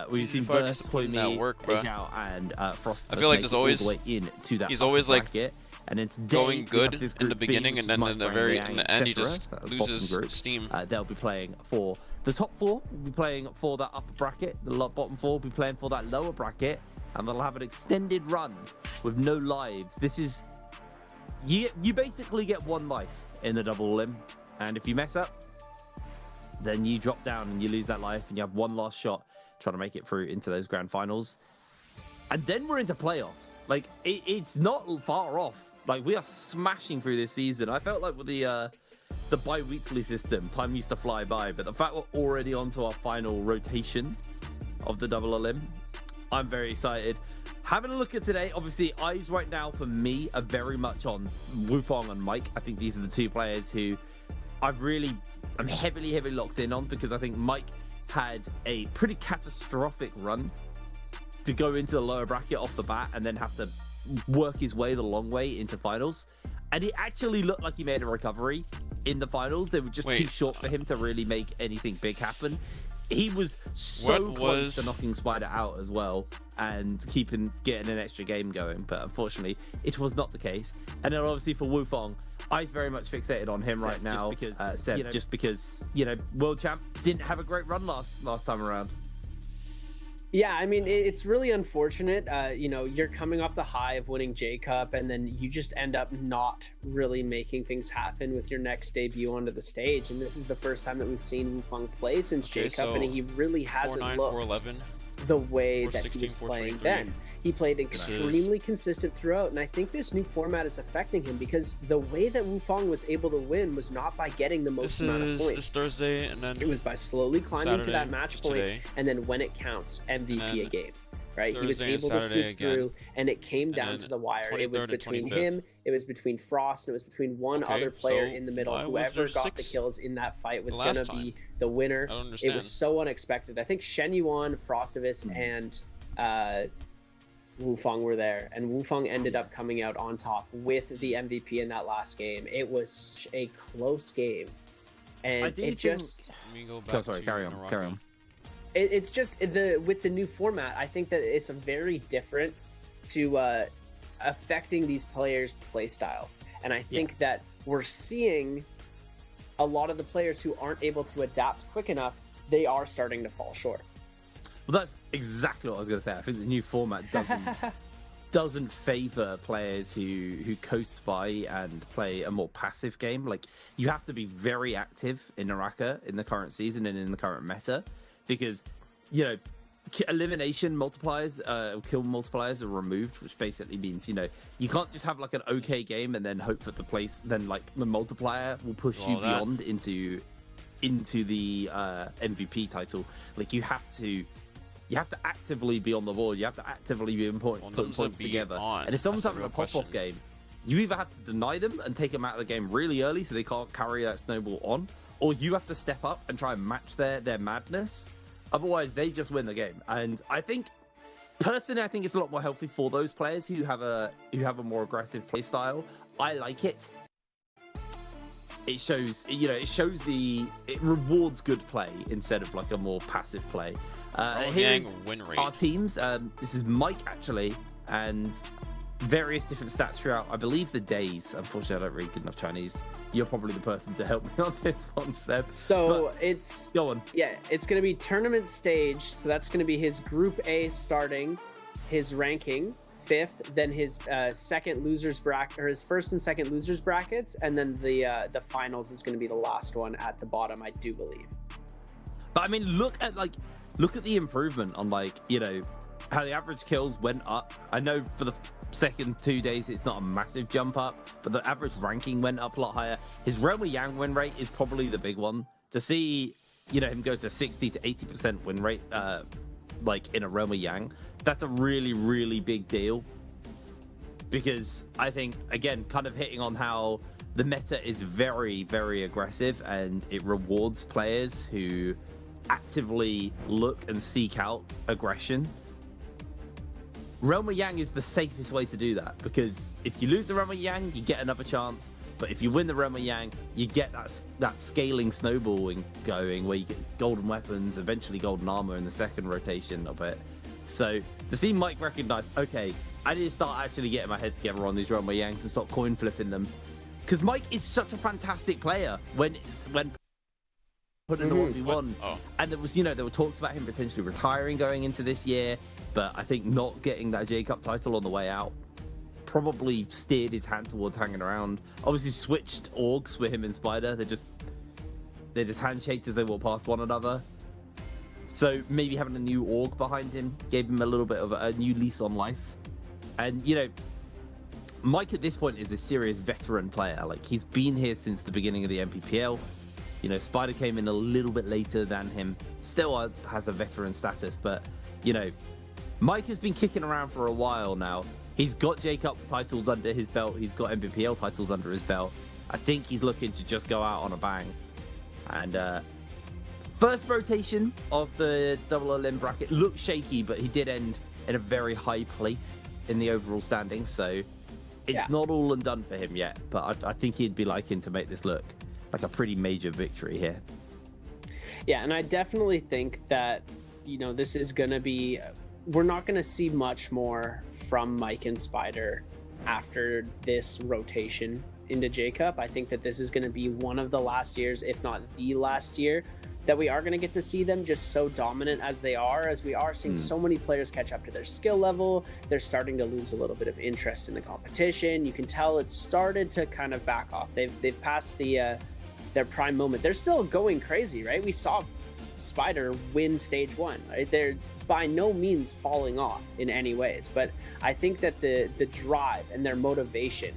We've seen TC25 Burst, just putting that Ployme, work, bruh. Ejao, and Frost. I feel like make there's it all always- the way in to that he's upper always, like, bracket. And it's going good in the beginning, and then in the end he just That's loses bottom group. steam. They'll be playing for the top 4. Will be playing for that upper bracket. The bottom 4 will be playing for that lower bracket, and they'll have an extended run with no lives. This is you basically get 1 life in the double limb, and if you mess up, then you drop down and you lose that life, and you have 1 last shot trying to make it through into those grand finals. And then we're into playoffs. Like, it's not far off. Like, we are smashing through this season. I felt like with the bi-weekly system, time used to fly by. But the fact we're already onto our final rotation of the double elim, I'm very excited. Having a look at today, obviously, eyes right now for me are very much on Wufong and Mike. I think these are the 2 players who I'm heavily locked in on, because I think Mike had a pretty catastrophic run to go into the lower bracket off the bat and then have to work his way the long way into finals. And he actually looked like he made a recovery in the finals. They were just too short for him to really make anything big happen. He was so close to knocking Spider out as well and getting an extra game going, but unfortunately it was not the case. And then obviously for Wufong, I'm very much fixated on him right now, just because world champ didn't have a great run last time around. Yeah, I mean, it's really unfortunate. You're coming off the high of winning J-Cup, and then you just end up not really making things happen with your next debut onto the stage. And this is the first time that we've seen Wufong play since J-Cup, and he really hasn't 4-9, looked 4-11, the way that 4-16, he was playing 4-23. then. He played extremely consistent throughout, and I think this new format is affecting him because the way that Wufong was able to win was not by getting the most amount of points. This Thursday, and then it was by slowly climbing Saturday, to that match point, today. and then when it counts, MVP a game. Right, Thursday he was able to Saturday sneak through, again. and it came down And to the wire. It was 23rd and between 25th. him, it was between Frost, and it was between one Okay, other player so in the middle. why was Whoever there got the 6 kills in that fight was the going last to be time? the winner. I don't It understand. was so unexpected. I think Shen Yuan, Frostovis, and Wufong were there, and Wufong ended up coming out on top with the MVP in that last game. It was a close game, and Let me go back. Sorry, carry on. It's just with the new format. I think that it's a very different to affecting these players' play styles, and I think that we're seeing a lot of the players who aren't able to adapt quick enough. They are starting to fall short. Well, that's exactly what I was going to say. I think the new format doesn't favor players who coast by and play a more passive game. Like, you have to be very active in Naraka in the current season and in the current meta, because elimination multipliers, kill multipliers are removed, which basically means you can't just have like an okay game and then hope that the multiplier will push you beyond into the MVP title. Like, you have to actively be on the board. You have to actively be putting points together. And if someone's having a pop-off game, you either have to deny them and take them out of the game really early so they can't carry that snowball on, or you have to step up and try and match their madness. Otherwise, they just win the game. And I think, personally, it's a lot more healthy for those players who have a more aggressive play style. I like it. It shows, it rewards good play instead of like a more passive play. Here's win rate. our teams. This is Mike actually, and various different stats throughout, I believe, the days. Unfortunately, I don't read good enough Chinese. You're probably the person to help me on this one, Seb. So it's go on. Yeah, it's going to be tournament stage. So that's going to be his Group A starting, his ranking 5th, then his second losers bracket, or his first and second losers brackets, and then the finals is going to be the last one at the bottom, I do believe. But I mean, look at the improvement on how the average kills went up. I know for the second 2 days it's not a massive jump up, but the average ranking went up a lot higher. His Realm of Yang win rate is probably the big one. To see him go to 60 to 80% win rate in a Realm of Yang, that's a really, really big deal, because I think, again, kind of hitting on how the meta is very, very aggressive and it rewards players who actively look and seek out aggression. Realm of Yang is the safest way to do that, because if you lose the Realm of Yang, you get another chance. But if you win the Realm of Yang, you get that scaling snowballing going, where you get golden weapons, eventually golden armor in the second rotation of it. So to see Mike recognize, okay, I need to start actually getting my head together on these Realm of Yangs and stop coin flipping them, because Mike is such a fantastic player when put in the 1v1. And there was, there were talks about him potentially retiring going into this year, but I think not getting that J-Cup title on the way out probably steered his hand towards hanging around. Obviously switched orgs with him and Spider. They're just handshakes as they walk past one another. So maybe having a new org behind him gave him a little bit of a new lease on life. And Mike at this point is a serious veteran player. Like, he's been here since the beginning of the MPPL. Spider came in a little bit later than him, still has a veteran status, but Mike has been kicking around for a while now. He's got J-Cup titles under his belt, he's got MPPL titles under his belt. I think he's looking to just go out on a bang. And first rotation of the double limb bracket looked shaky, but he did end in a very high place in the overall standings, so it's not all and done for him yet, but I think he'd be liking to make this look like a pretty major victory here. Yeah, and I definitely think that, this is going to be, we're not going to see much more from Mike and Spider after this rotation into J-Cup. I think that this is going to be one of the last years, if not the last year, that we are going to get to see them just so dominant as they are, as we are seeing so many players catch up to their skill level. They're starting to lose a little bit of interest in the competition. You can tell it's started to kind of back off. They've passed their prime moment. They're still going crazy, right? We saw Spider win stage 1, right? They're by no means falling off in any ways, but I think that the drive and their motivation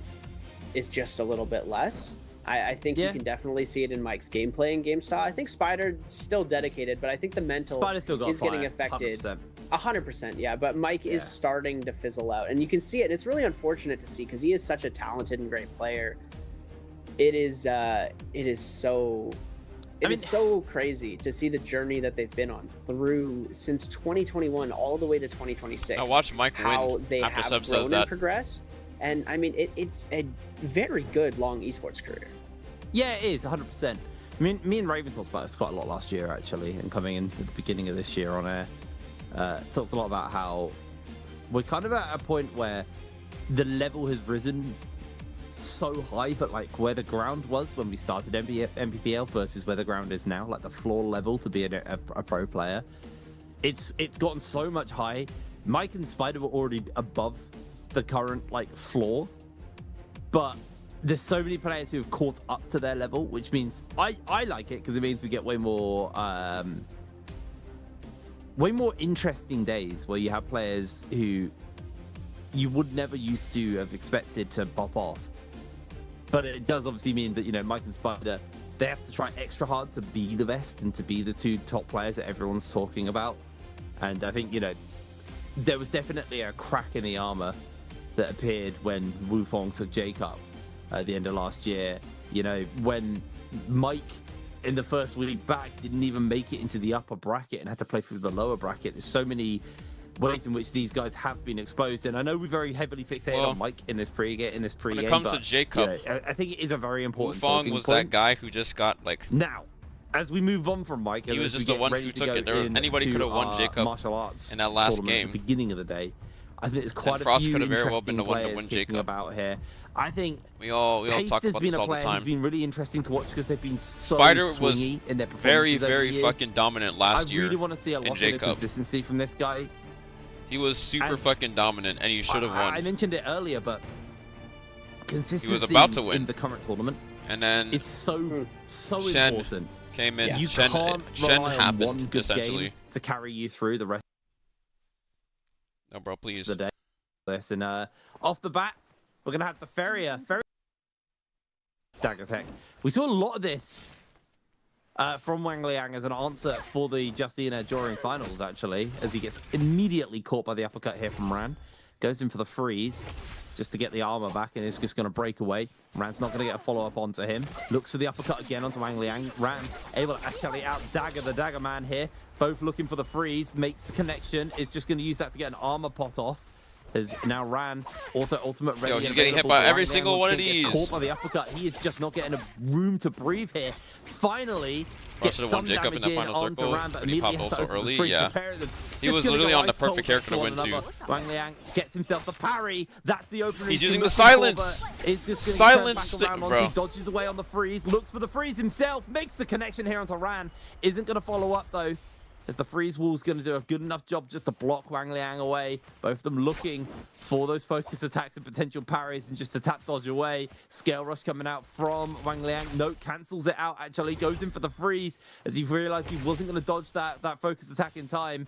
is just a little bit less. I think you can definitely see it in Mike's gameplay and game style. I think Spider's still dedicated, but I think the mental is getting affected. 100%, yeah. But Mike is starting to fizzle out, and you can see it. It's really unfortunate to see because he is such a talented and great player. It is so crazy to see the journey that they've been on since 2021 all the way to 2026. I watched Mike how win they after have Sub says grown that. and progressed. And I mean, it's a very good long esports career. Yeah, it is 100%. Me and Raven talked about this quite a lot last year, actually, and coming in at the beginning of this year on air, talked a lot about how we're kind of at a point where the level has risen so high, but like where the ground was when we started MPPL versus where the ground is now, like the floor level to be a pro player, it's gotten so much high. Mike and Spider were already above the current like floor, but there's so many players who have caught up to their level, which means I like it because it means we get way more interesting days where you have players who you would never used to have expected to pop off. But it does obviously mean that, Mike and Spider, they have to try extra hard to be the best and to be the two top players that everyone's talking about. And I think, there was definitely a crack in the armor that appeared when Wufong took J-Cup at the end of last year. When Mike in the first week back didn't even make it into the upper bracket and had to play through the lower bracket. There's so many ways in which these guys have been exposed, and I know we're very heavily fixated on Mike in this pre-game. When it comes to J-Cup, I think it is a very important Wufong was that guy who just got like. Now, as we move on from Mike, he was just the one who took it. Anybody could have won J-Cup martial arts in that last game at the beginning of the day. I think there's quite a Frost few could have very well interesting been the one to players win kicking J-Cup. about here. I think we all talk about this all the time. Who's been really interesting to watch because they've been so Spider swingy was in their very, performances very fucking dominant last year. I really want to see a lot of consistency from this guy. He was super fucking dominant, and he should have won. I mentioned it earlier, but consistency he was about to win in the current tournament, and then it's so Shen important. Came in. You Shen can't rely on one happened good essentially game to carry you through the rest No, bro, please. of the day. Listen, off the bat, we're gonna have the Ferrier. Dagger Tech. We saw a lot of this from Wang Liang as an answer for the Justina during finals, actually, as he gets immediately caught by the uppercut here from Ran. Goes in for the freeze just to get the armor back, and is just going to break away. Ran's not going to get a follow-up onto him. Looks for the uppercut again onto Wang Liang. Ran able to actually out-dagger the Dagger Man here. Both looking for the freeze. Makes the connection. Is just going to use that to get an armor pot off. Has now Ran also ultimate ready. Yo, he's getting hit by every single one of these. Caught by the uppercut. He is just not getting a room to breathe here. Finally, gets some damage in onto Ran, but immediately has to early. free Yeah. compare them. He was literally on the perfect character to win too. Wang Liang gets himself the parry. That's the opening. He's using the silence. Is just going Silence to back around bro. onto, dodges away on the freeze, looks for the freeze himself, makes the connection here onto Ran. Isn't going to follow up though, as the freeze wall's going to do a good enough job just to block Wang Liang away. Both of them looking for those focus attacks and potential parries and just to tap dodge away. Scale rush coming out from Wang Liang. Note cancels it out, actually. Goes in for the freeze as he realized he wasn't going to dodge that focus attack in time.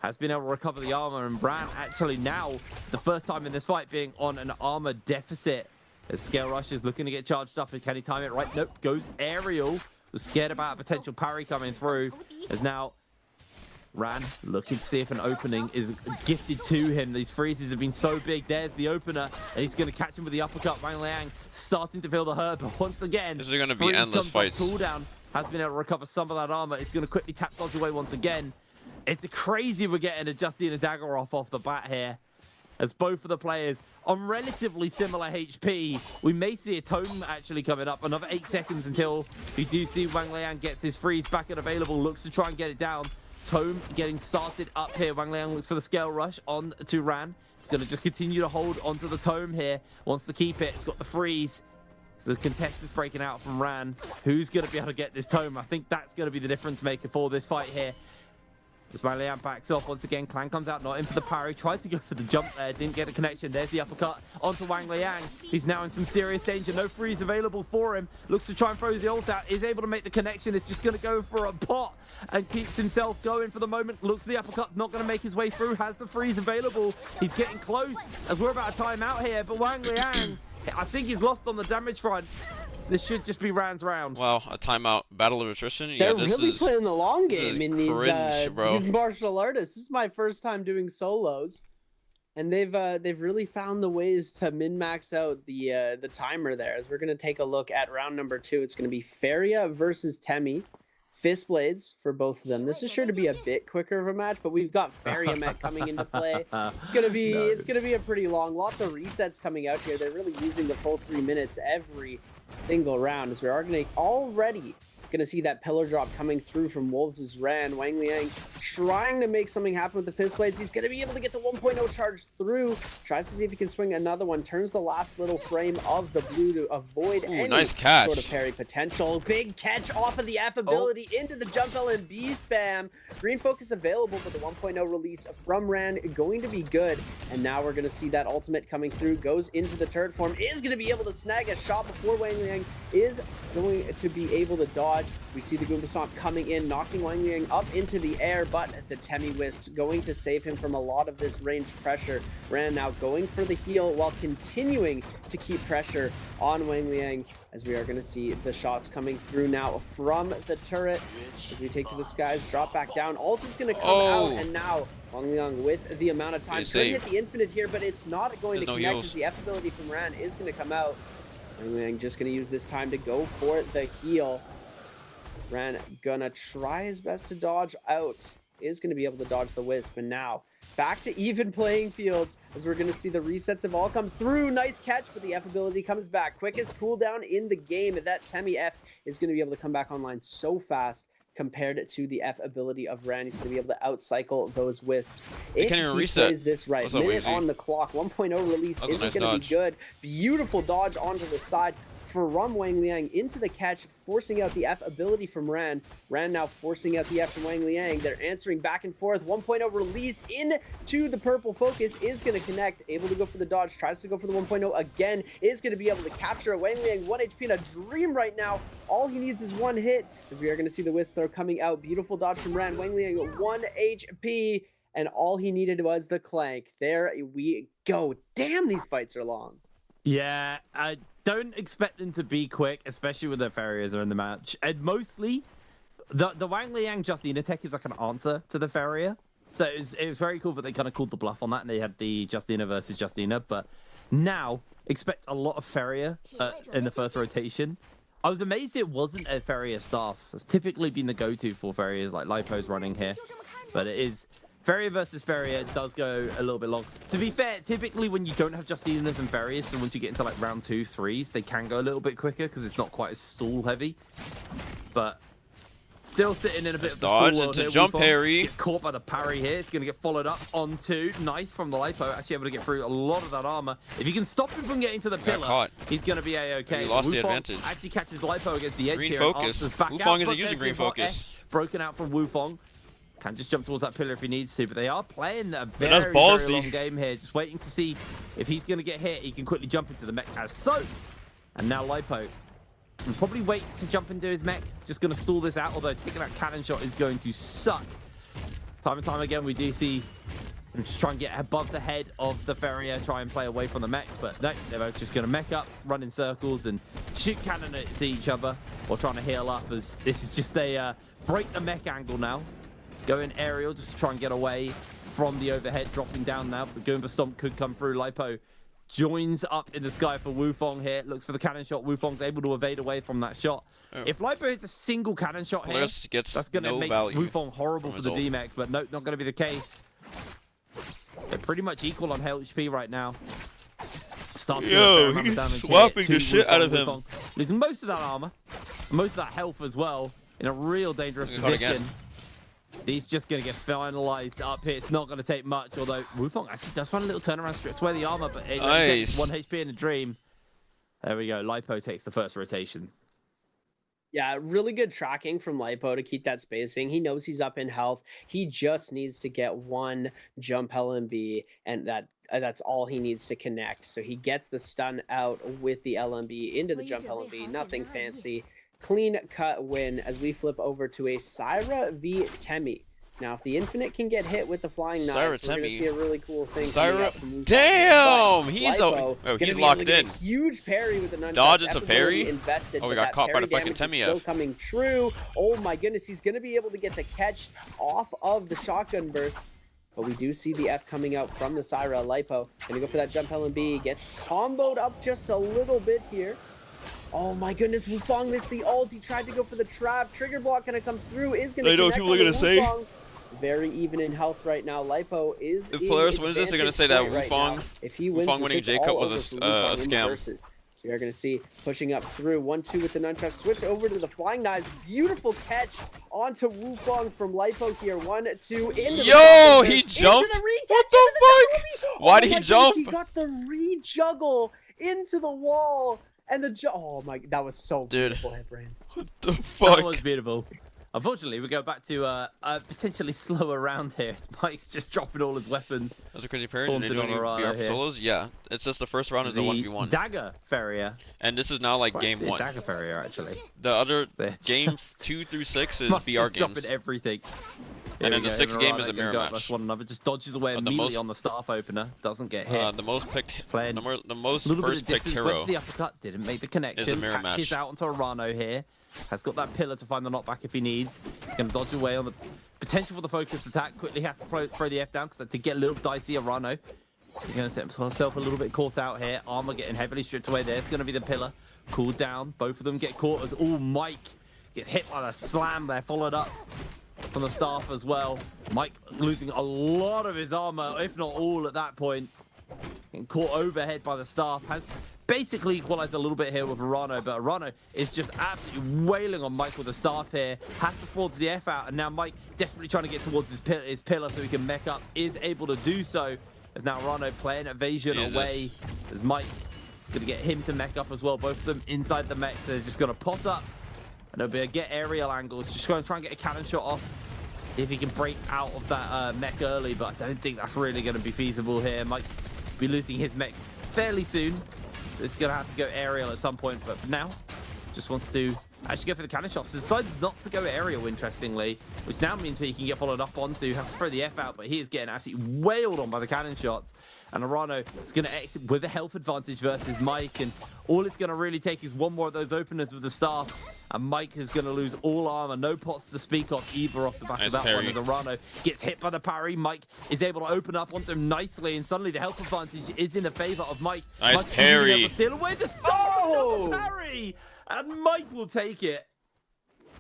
Has been able to recover the armor, and Bran actually now, the first time in this fight, being on an armor deficit. As Scale Rush is looking to get charged up, and can he time it right? Nope, goes aerial. Was scared about a potential parry coming through. As now Ran looking to see if an opening is gifted to him. These freezes have been so big. There's the opener, and he's going to catch him with the uppercut. Wang Liang starting to feel the hurt, but once again, this is going to be endless fights. Cooldown has been able to recover some of that armor. It's going to quickly tap dodge away once again. It's crazy we're getting a Justina Dagger off the bat here, as both of the players on relatively similar HP. We may see a tome actually coming up. Another 8 seconds until we do see Wang Liang gets his freeze back and available. Looks to try and get it down. Tome getting started up here. Wang Liang looks for the scale rush on to Ran. It's going to just continue to hold onto the tome here. Wants to keep it. It's got the freeze. So the contest is breaking out from Ran. Who's going to be able to get this tome? I think that's going to be the difference maker for this fight here. As Wang Liang backs off once again, Clan comes out, not in for the parry, tried to go for the jump there, didn't get a connection. There's the uppercut onto Wang Liang. He's now in some serious danger, no freeze available for him. Looks to try and throw the ult out, is able to make the connection. It's just going to go for a pot and keeps himself going for the moment. Looks to the uppercut, not going to make his way through, has the freeze available. He's getting close as we're about to time out here, but Wang Liang, I think he's lost on the damage front. This should just be Ran's round. Wow, a timeout. Battle of attrition? They're this really is, playing the long game in cringe, bro. these martial artists. This is my first time doing solos, and they've really found the ways to min-max out the timer there. As we're gonna take a look at round number 2, it's gonna be Feria versus Temi. Fist blades for both of them. This is sure to be a bit quicker of a match, but we've got Feria Mech coming into play. It's gonna be a pretty long. Lots of resets coming out here. They're really using the full 3 minutes every single round, as we are already gonna see that pillar drop coming through from Wolves' Ran. Wang Liang trying to make something happen with the fist blades. He's gonna be able to get the 1.0 charge through. Tries to see if he can swing another one. Turns the last little frame of the blue to avoid any nice catch. sort of parry potential. Big catch off of the F ability into the jump LMB spam. Green focus available, but the 1.0 release from Ran going to be good. And now we're gonna see that ultimate coming through. Goes into the turret form. Is gonna be able to snag a shot before Wang Liang is going to be able to dodge. We see the Goomba Stomp coming in, knocking Wang Liang up into the air, but the Temi Wisps going to save him from a lot of this ranged pressure. Ran now going for the heal while continuing to keep pressure on Wang Liang, as we are going to see the shots coming through now from the turret. As we take to the skies, drop back down. Ult is going to come out, and now Wang Liang with the amount of time. Could hit the infinite here, but it's not going to connect as the F ability from Ran is going to come out. Wang Liang just going to use this time to go for the heal. Ran gonna try his best to dodge out. Is gonna be able to dodge the Wisp, and now back to even playing field as we're gonna see the resets have all come through. Nice catch, but the F ability comes back. Quickest cooldown in the game. That Temi F is gonna be able to come back online so fast compared to the F ability of Ran. He's gonna be able to outcycle those Wisps. If he plays this right, minute on the clock, 1.0 release isn't gonna be good. Beautiful dodge onto the side from Wang Liang into the catch, forcing out the F ability from Ran. Ran now forcing out the F from Wang Liang. They're answering back and forth. 1.0 release into the purple focus is going to connect. Able to go for the dodge. Tries to go for the 1.0 again. Is going to be able to capture it. Wang Liang 1 HP in a dream right now. All he needs is 1 hit, as we are going to see the Wisp throw coming out. Beautiful dodge from Ran. Wang Liang 1 HP, and all he needed was the clank. There we go. Damn, these fights are long. Yeah, I don't expect them to be quick, especially with the Farriers are in the match. And mostly, the Wang Liang Justina tech is like an answer to the Farrier. So it was very cool that they kind of called the bluff on that, and they had the Justina versus Justina. But now, expect a lot of Farrier in the first rotation. I was amazed it wasn't a Farrier staff. It's typically been the go-to for Farriers, like Lipo's running here. But it is... Farrier versus Farrier does go a little bit long. To be fair, typically when you don't have Justinas and Farriers, so once you get into like round 2, 3s, they can go a little bit quicker because it's not quite as stall heavy. But still sitting in a bit of the dodge stall into here. jump Wufong parry. gets caught by the parry here. It's going to get followed up onto. Nice from the Lipo. Actually able to get through a lot of that armor. If you can stop him from getting to the pillar, he's going to be A-okay. He lost the Wufong advantage. actually catches Lipo against the edge Green here. focus. Wufong isn't using green There's focus. broken out from Wufong. Can just jump towards that pillar if he needs to, but they are playing a That's very ballsy. long game here. Just waiting to see if he's going to get hit. He can quickly jump into the mech as so. And now Lipo will probably wait to jump into his mech. Just going to stall this out, although taking that cannon shot is going to suck. Time and time again, we do see him just try and get above the head of the Farrier, try and play away from the mech, but no, they're both just going to mech up, run in circles, and shoot cannon at each other while trying to heal up, as this is just a break the mech angle now. Going aerial just to try and get away from the overhead, dropping down now. The Goomba Stomp could come through. Lipo joins up in the sky for Wufong here. Looks for the cannon shot. Wufong's able to evade away from that shot. Oh. If Lipo hits a single cannon shot here, that's going to make Wufong horrible for the D-Mech, but no, not going to be the case. They're pretty much equal on HP right now. starts Yo, doing a fair amount of he's damage swapping here the to shit out of Wukong. him. Wukong losing most of that armor, most of that health as well, in a real dangerous He's caught position. again. He's just going to get finalized up here. It's not going to take much, although Wufong actually does run a little turnaround, strips away the armor, but it Nice. 1 HP in a dream. There we go. Lipo takes the first rotation. Yeah, really good tracking from Lipo to keep that spacing. He knows he's up in health. He just needs to get one jump LMB, and that's all he needs to connect. So he gets the stun out with the LMB into the jump LMB. Nothing fancy. Clean cut win as we flip over to a Syra v Temi. Now, if the Infinite can get hit with the flying Syra knives, we're going to Temi. see a really cool thing. Syra, from Wukong. damn, But he's Lipo oh, gonna he's be locked able to get in. a huge parry with the nunchucks. Dodge into Effort parry? really invested, Oh, we but got that caught by parry the fucking damage is Temiev. still coming true. Oh my goodness, he's going to be able to get the catch off of the shotgun burst. But we do see the F coming out from the Syra. Lipo gonna go for that jump LMB. Gets comboed up just a little bit here. Oh my goodness, Wufong missed the ult. He tried to go for the trap. Trigger block gonna come through. Is gonna I know what connect people are on gonna the say. Wufong. Very even in health right now. Lipo is If in Polaris wins this, they're gonna advantage say that point right Wufong- now. If he wins Wufong this, winning it's J-Cup all was over a for Wufong in the scam. versus. So you're going to see pushing up through 1-2 with the nunchuck. Switch over to the flying knives. Beautiful catch onto Wufong from Lipo here. 1-2 into the Yo, shotgun he burst, jumped? into the re-catch, What the into the fuck? jump LB. Why did Oh he my goodness, jump? He got the re-juggle into the wall. And the oh my, that was so Dude. beautiful, Headbrain. What the That fuck? was beautiful. Unfortunately, we go back to a potentially slower round here. Mike's just dropping all his weapons. That's a crazy parry. Taunted Did they do on any Arano BR here. solos? Yeah. It's just the first round is a The 1v1. Dagger Ferrier. And this is now like game Well, I 1. say Dagger Ferrier, actually. The other They're game just- 2 through 6 is Mike's BR just games. dropping everything. And then Here we the go, sixth him game and is a Arano mirror go match. up one another. Just dodges away The immediately most- on the staff opener. Doesn't get hit. The most picked, Playing the most little bit first of picked distance, went hero. for the uppercut, didn't make the connection. mirror Catches match. out onto Arano here. Has got that pillar to find the knockback if he needs. Can dodge away on the potential for the focus attack. Quickly has to throw the F down because to get a little dicey. Arano, he's going to set himself a little bit caught out here. Armor getting heavily stripped away. There's going to be the pillar. Cooled down. Both of them get caught as Mike gets hit by the slam there, followed up from the staff as well. Mike losing a lot of his armor, if not all at that point. Getting caught overhead by the staff. Has basically equalized a little bit here with Arano, but Arano is just absolutely wailing on Mike with the staff here. Has to force the F out, and now Mike desperately trying to get towards his pillar so he can mech up. Is able to do so. As now Arano playing evasion Jesus. away. As Mike is going to get him to mech up as well. Both of them inside the mech, so they're just going to pot up. And it'll be a get aerial angles. Just going to try and get a cannon shot off. See if he can break out of that mech early, but I don't think that's really going to be feasible here. Mike will be losing his mech fairly soon. So it's going to have to go aerial at some point, but for now, just wants to actually go for the cannon shots. Decided not to go aerial, interestingly, which now means he can get followed up onto. Has to throw the F out, but he is getting absolutely wailed on by the cannon shots. And Arano is going to exit with a health advantage versus Mike, and all it's going to really take is one more of those openers with the staff, and Mike is going to lose all armor. No pots to speak of either off the back Nice of that parry. one as Arano gets hit by the parry. Mike is able to open up onto him nicely, and suddenly the health advantage is in the favor of Mike. Nice Mike's even parry. able to steal away the staff. Oh! Double parry, and Mike will take it.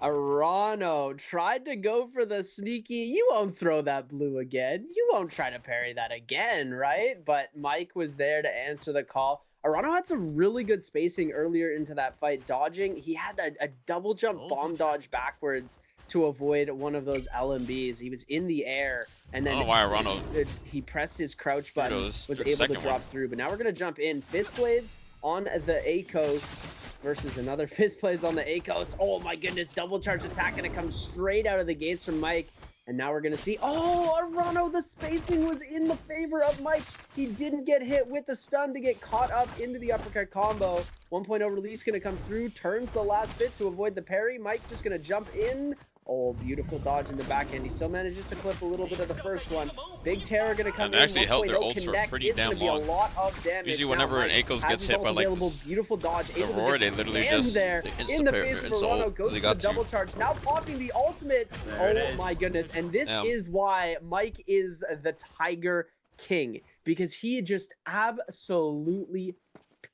Arano tried to go for the sneaky. You won't throw that blue again. You won't try to parry that again, right? But Mike was there to answer the call. Arano had some really good spacing earlier into that fight, dodging. He had a double jump bomb dodge backwards to avoid one of those LMBs. He was in the air, and then I don't know why Arano- he pressed his crouch button, Kudos was for the able to second drop one. through. But now we're going to jump in. Fist Blades on the Akos versus another Fist Blades on the Akos. Oh my goodness, double charge attack gonna come straight out of the gates from Mike. And now we're gonna see, oh, Arano, the spacing was in the favor of Mike. He didn't get hit with the stun to get caught up into the uppercut combo. 1.0 release gonna come through, turns the last bit to avoid the parry. Mike just gonna jump in. Oh, beautiful dodge in the back end. He still manages to clip a little bit of the first one. Big Terror gonna come And in. actually held their 1.0 ults for connect pretty is gonna damn be a long. lot of damage. Usually Now whenever an Mike Akos has gets his hit ult by, like, available, this- beautiful dodge, able Aurora, to they just literally stand just- there they in the insta-parry- face of insta-ult, Arano, goes they to the got to. double charge, now popping the ultimate. There it Oh is. my goodness, and this Damn. is why Mike is the Tiger King, because he just absolutely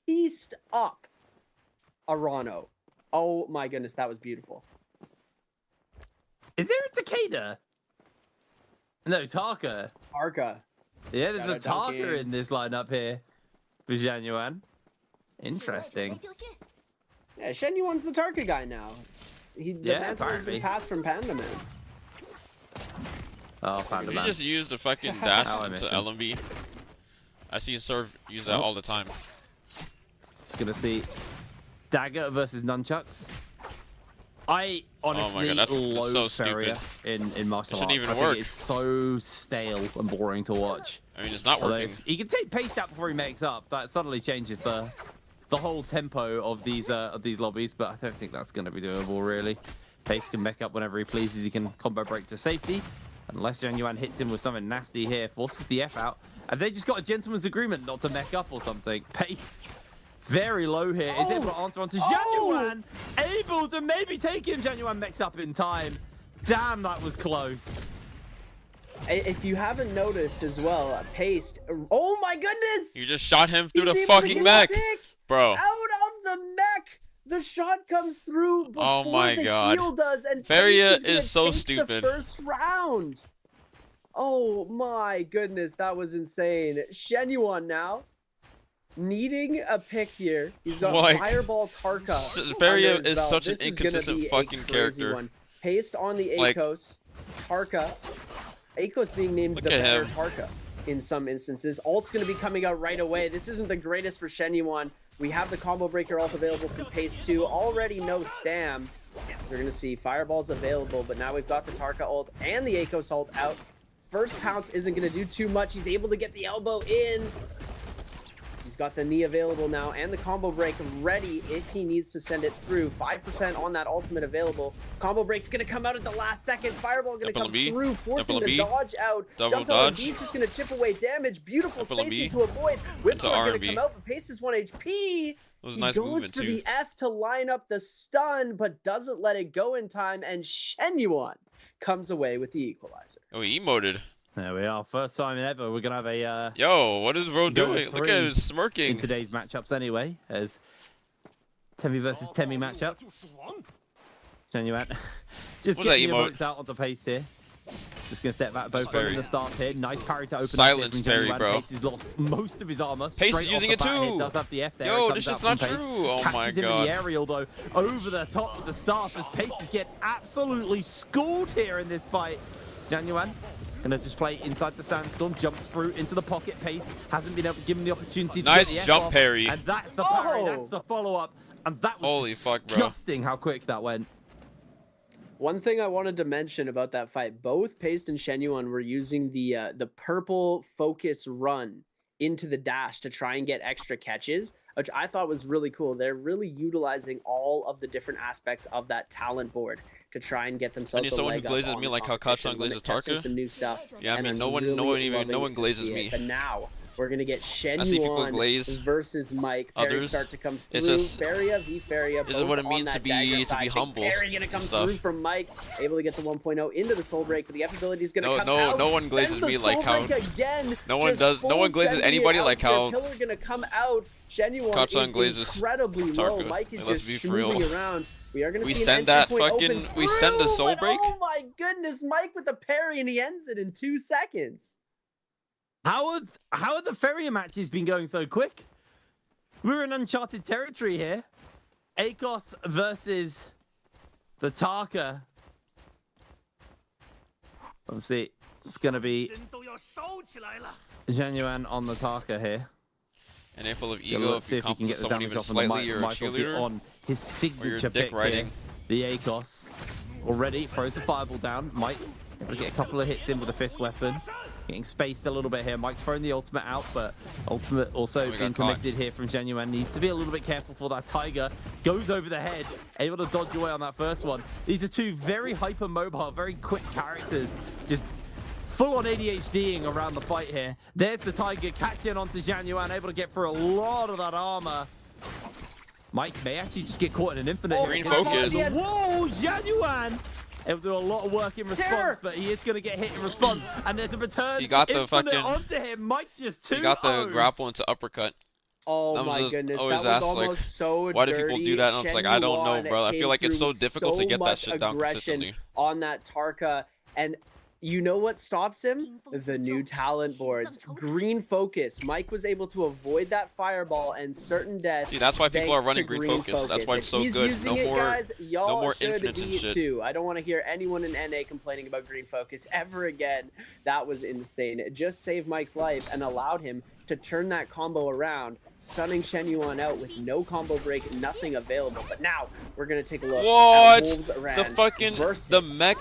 pieced up Arano. Oh my goodness, that was beautiful. Is there a Takeda? No, Taka. Arca. Yeah, there's a Shout out Taka Donkey. in this lineup here. for Zhang Yuan. Interesting. Yeah, Shen Yuan's the Tarka guy now. The mantle has apparently. been passed from Panda Man. Oh, Panda You Man. just used the fucking dash Oh, I into miss him. LMB. I see Serve use that all the time. Just gonna see Dagger versus Nunchucks. I honestly God, that's loathe so Ferrier stupid. in martial It shouldn't arts. even I work. think it's so stale and boring to watch. I mean, it's not Although working. if he can take pace out before he makes up, that suddenly changes the whole tempo of these lobbies. But I don't think that's going to be doable really. Pace can mech up whenever he pleases. He can combo break to safety. Unless Zhang Yuan hits him with something nasty here, forces the F out, and they just got a gentleman's agreement not to mech up or something. Pace very low here. Is able to answer onto Zhang Yuan. Able to maybe take him. Zhang Yuan mechs up in time. Damn, that was close. If you haven't noticed as well, Paste. Oh my goodness! You just shot him through He's the able to fucking get a mech, pick bro. Out of the mech! The shot comes through before Oh my the God. heal does, and Feria Pace is, is so take stupid. The first round. Oh my goodness, that was insane. Shen Yuan now needing a pick here. He's got Like, Fireball Tarka. Feria under his is belt. such an This is gonna inconsistent be a fucking crazy character. one. Paste on the Like, Akos. Tarka. Akos being named Look the at better him. Tarka in some instances. Ult's going to be coming out right away. This isn't the greatest for Shen Yuan. We have the combo breaker ult available from Pace 2. Already no Stam. We're going to see Fireballs available, but now we've got the Tarka ult and the Akos ult out. First pounce isn't going to do too much. He's able to get the elbow in. He's got the knee available now and the combo break ready if he needs to send it through. 5% on that ultimate available. Combo break's going to come out at the last second. Fireball going to Double come B. through, forcing Double the B. dodge out. Double Jump dodge. LMB's just going to chip away damage. Beautiful Double spacing B. to avoid. Whips Into are going to R&B. come out, but Pace is 1 HP. It was a He nice goes movement for too. the F to line up the stun, but doesn't let it go in time, and Shen Yuan comes away with the equalizer. Oh, he emoted. There we are. First time ever. We're gonna have a Yo, what is bro Go doing? Look three at him smirking. in today's matchups anyway, as Temi versus Temi matchup. Zhang Yuan just What's get that the emote? emotes out onto Pace here. Just gonna step back, both That's from very- the start here. Nice parry to open Silence up here from parry, Zhang Yuan. bro. Pace has lost most of his armor. Pace straight is off using the it bat here. too. Does have the F there. Yo, It this comes is out not from Pace. true. Oh my Catches him in the God. aerial though, over the top of the staff as Pace is getting absolutely schooled here in this fight. Zhang Yuan gonna just play inside the sandstorm, jumps through into the pocket. Pace hasn't been able to give him the opportunity to Nice get the F jump off, parry. and that's the parry. Oh! That's the follow-up, and that was Holy fuck, bro. disgusting how quick that went. One thing I wanted to mention about that fight, both Paste and Shen Yuan were using the purple focus run into the dash to try and get extra catches, which I thought was really cool. They're really utilizing all of the different aspects of that talent board to try and get themselves need a someone leg who up glazes on me the like how competition Kachan when glazes they're testing Tarka. some new stuff. Yeah, I and mean, I'm no one really glazes see me. it. But now we're gonna get Shen I see people Yuan glaze versus Mike. Perry others. start to come through. It's just- Feria v Feria. this is what it both on means to that be dagger side. Big humble Perry gonna come and stuff. through from Mike, able to get the 1.0 into the soul break, but the F ability is gonna come out. No one Sends glazes the me like soul how. break again. No one just does. No full one glazes sending it anybody out like here. how. Pillar gonna come out. Shen Yuan Kachan is glazes incredibly low. Tarka. Mike is Like, let's just be for real. moving around. We are gonna We see send an that entry point fucking- open we send the through, soul but break? Oh my goodness, Mike with the parry, and he ends it in 2 seconds. How are the Feria matches been going so quick? We're in uncharted territory here. Akos versus the Tarka. Obviously, it's going to be Zhang Yuan on the Tarka here. An handful of Yeah, ego let's see if if you he can compliment get the someone damage even off on the slightly, you're a Michael cheerleader. on his signature dick pick riding. here. The Akos. Already throws the fireball down. Mike able to get a couple of hits in with the fist weapon. Getting spaced a little bit here. Mike's throwing the ultimate out, but ultimate also Oh, we being got caught. committed here from Zhang Yuan. Needs to be a little bit careful for that Tiger. Goes over the head. Able to dodge away on that first one. These are two very hyper mobile, very quick characters. Just full on ADHDing around the fight here. There's the Tiger catching onto Zhang Yuan. Able to get through a lot of that armor. Mike may actually just get caught in an infinite. Oh, Green here. focus. Whoa, Zhang Yuan! He'll do a lot of work in response, Terror. but he is going to get hit in response. And there's a return He got the infinite fucking- onto him. Mike's just two He got the O's. grapple into uppercut. Oh I was my just goodness, that always was asked, like, almost so why do dirty. people do that? And I was like, I don't know, Shen bro. I feel Yuan like it's came so through difficult to so get that much shit down aggression consistently. on that Tarka, and you know what stops him? The new talent boards. Green focus. Mike was able to avoid that fireball and certain death. See, that's why people are thanks running to green focus. That's why it's so If he's good. using No it, more, guys, y'all more should infinites and be shit. too. I don't want to hear anyone in NA complaining about green focus ever again. That was insane. It just saved Mike's life and allowed him to turn that combo around, stunning Shen Yuan out with no combo break, nothing available. But now we're gonna take a look What? at Wolves The Ran fucking versus the mech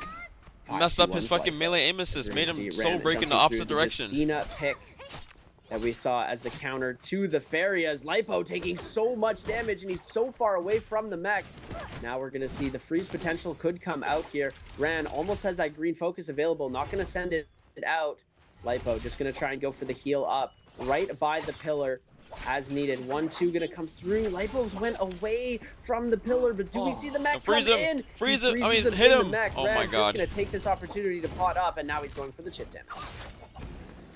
messed up 5-2-1's his fucking Lipo. melee aim assist, We're made gonna him see so Ran break in the jumping opposite through direction. Justina pick that we saw as the counter to the Farias. Lipo taking so much damage and he's so far away from the mech. Now we're gonna see the freeze potential could come out here. Ran almost has that green focus available, not gonna send it out. Lipo just gonna try and go for the heal up right by the pillar as needed. 1-2 gonna come through. Lipo went away from the pillar, but do we see the mech come freeze him. in? Freeze He him. I freezes mean, hit in the him. mech. Oh Ran my just god. gonna take this opportunity to pot up, and now he's going for the chip damage.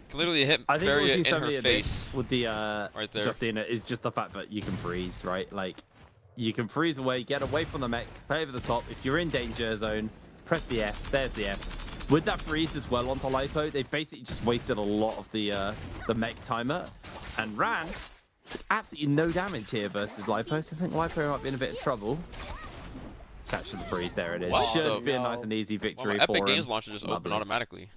Can literally hit I think what we Varia see in so many her of face. this with the Right there. Justina is just the fact that you can freeze, right? Like, you can freeze away, get away from the mech, play over the top. If you're in danger zone, press the F. There's the F. With that freeze as well onto Lipo, they basically just wasted a lot of the mech timer. And Ran, absolutely no damage here versus Lipo, so I think Lipo might be in a bit of trouble. Catching the freeze, there it is. What Should the- be a nice and easy Well, victory my for Epic him. Games launcher just opened Lovely. automatically.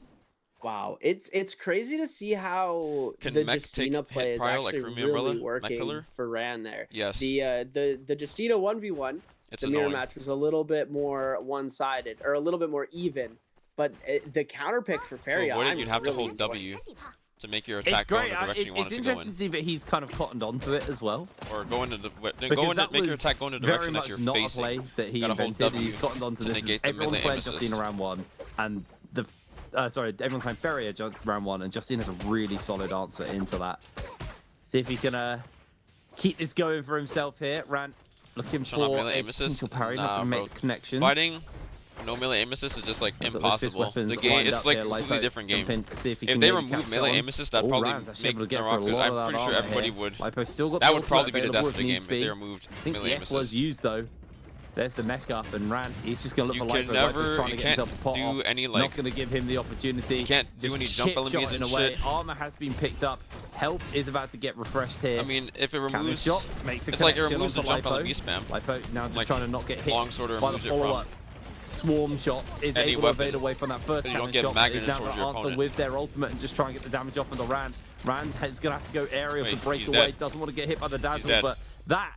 Wow, it's crazy to see how Can the mech Justina take play hit is prio like actually Krumi really Umbrella? Mech working pillar? for Ran there. Yes. The Justina 1v1, It's the mirror annoying. match was a little bit more one-sided, or a little bit more even. But the counter pick for To Feria, avoid it, I'm you'd have to really hold enjoying. W to make your It's attack go in great. the direction you want It's it to go interesting in. to see that he's kind of cottoned onto it as well. Or go into the then Because go into that make your was attack go in the very direction much that you're not facing. a play that he Gotta hold invented. W He's cottoned onto to this. negate the Everyone's melee playing aim assist. Justina round one, and everyone's playing Feria round one, and Justina has a really solid answer into that. See if he can keep this going for himself here. Ran looking Shall not for melee a aim assist? potential parry, Nah, not to bro. make connection. Fighting no melee aim assist is just like Look at those fist impossible. weapons The game lined it's up like here, a Lipo completely different jump game. in to see if he If can they maybe remove catch melee on. aim assist, that'd Oh, probably Ran's actually make able to get Narcotics. through a lot I'm of that pretty sure armor everybody here. would. Lipo still got That the would ultimate probably be the available death of the if game needs if they be. removed I think melee the aim F was assist. used though. There's the mech up, and Ran, he's just going to You look for can Lipo. never, Lipo's trying to you get can't himself a pot do off. any Not like, going to give him the opportunity. you can't do Just any chip jump LMBs shotting and away. shit. Armor has been picked up. Health is about to get refreshed here. I mean, if it Cannon removes, shot makes a it's like it connection removes the onto jump Lipo. LMB spam. Lipo now just Like, trying to not get hit Longsword by the removes it from follow-up. Swarm shots is any able to weapon, evade away from that first so you don't cannon get shot. But is magneted now towards going to your answer opponent. with their ultimate and just try and get the damage off of the Ran. Ran is going to have to go aerial to Wait, break he's away. dead. Doesn't want to get hit by the dazzle, dead. but that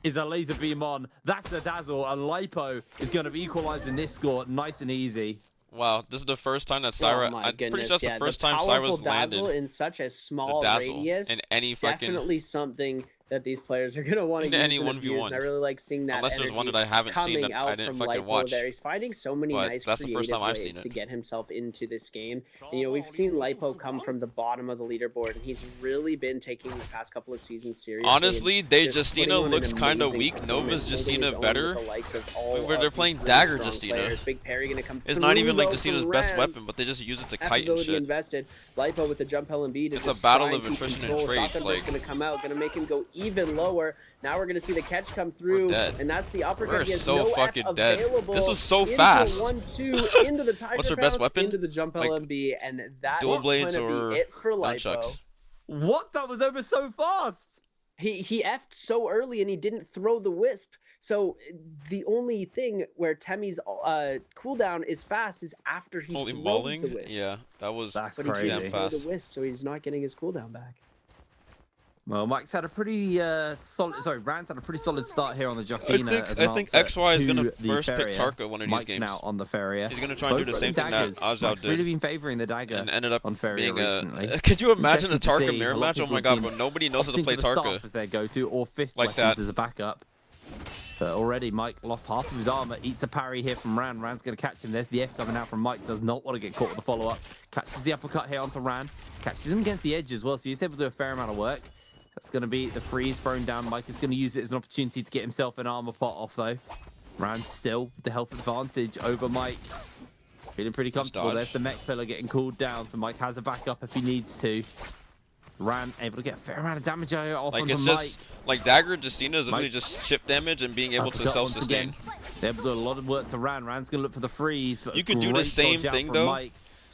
is a laser beam on. That's a dazzle, and Lipo is going to be equalizing this score nice and easy. Wow, this is the first time that Oh Syra. my I'm pretty goodness, sure that's yeah, the first the time powerful Syra's dazzle landed in such a the small dazzle radius. in any fucking. Definitely something that these players are gonna want to Into use any and abuse, 1v1. and I really like seeing that Unless there's energy one that I haven't seen coming that out I didn't from fucking Lipo watch. there. He's finding so many But nice that's the first creative time I've ways seen to it. get himself into this game. And, you know, we've seen Lipo come from the bottom of the leaderboard, and he's really been taking these past couple of seasons seriously. Honestly, and they just Justina putting on an looks kind of amazing weak. performance, Nova's holding his Justina own better. with the likes of all Where of they're these playing really Dagger strong Justina. players. Big Parry gonna come It's not through even like low Justina's from best Ran. weapon, but they just use it to kite and Ability shit. invested. Lipo with the jump LMB to It's a just battle try of and keep attrition and control. trades, Shotgun burst like- gonna come out, gonna make him go even lower. Now we're gonna see the catch come through, dead. and that's the uppercut. We're He has so no fucking F dead. available This was so into fast. 1-2 into the tiger What's her best pounce, weapon? into the jump Like, LMB, and that Dual is blades gonna or be it for Lipo. nunchucks? What? That was over so fast. He effed so early and he didn't throw the wisp. So the only thing where Temmie's cooldown is fast is after he Holy throws mauling? the wisp. Yeah, that was That's But he crazy. didn't damn throw fast. the wisp, so he's not getting his cooldown back. Well, Mike's had a pretty solid. Sorry, Rand's had a pretty solid start here on the Justina. I think XY is gonna first pick Tarka one of these Mike games. now on the Feria. He's gonna try and do the Both same thing that daggers. Azal Mike's did. really been favoring the dagger And ended up on Feria being recently. Could you imagine a Interesting to Tarka see. mirror A lot of match? Oh people my have god, been but nobody knows how to opting play for the staff Tarka. as their go-to, or fist Like weapons that. as a backup. But already Mike lost half of his armor, eats a parry here from Ran. Ran's going to catch him. There's the F coming out from Mike. Does not want to get caught with the follow-up. Catches the uppercut here onto Ran. Catches him against the edge as well, so he's able to do a fair amount of work. That's going to be the freeze thrown down. Mike is going to use it as an opportunity to get himself an armor pot off, though. Ran still with the health advantage over Mike. Feeling pretty comfortable. dodge. There's the mech pillar getting cooled down, so Mike has a backup if he needs to. Ran able to get a fair amount of damage off Like onto it's Mike. just like Dagger and Justina is literally Mike. just chip damage and being able to Uppercut once self-sustain. again. They're able to do a lot of work to Ran. Ran's going to look for the freeze, but You a could do the great same dodge out thing, from though. Mike.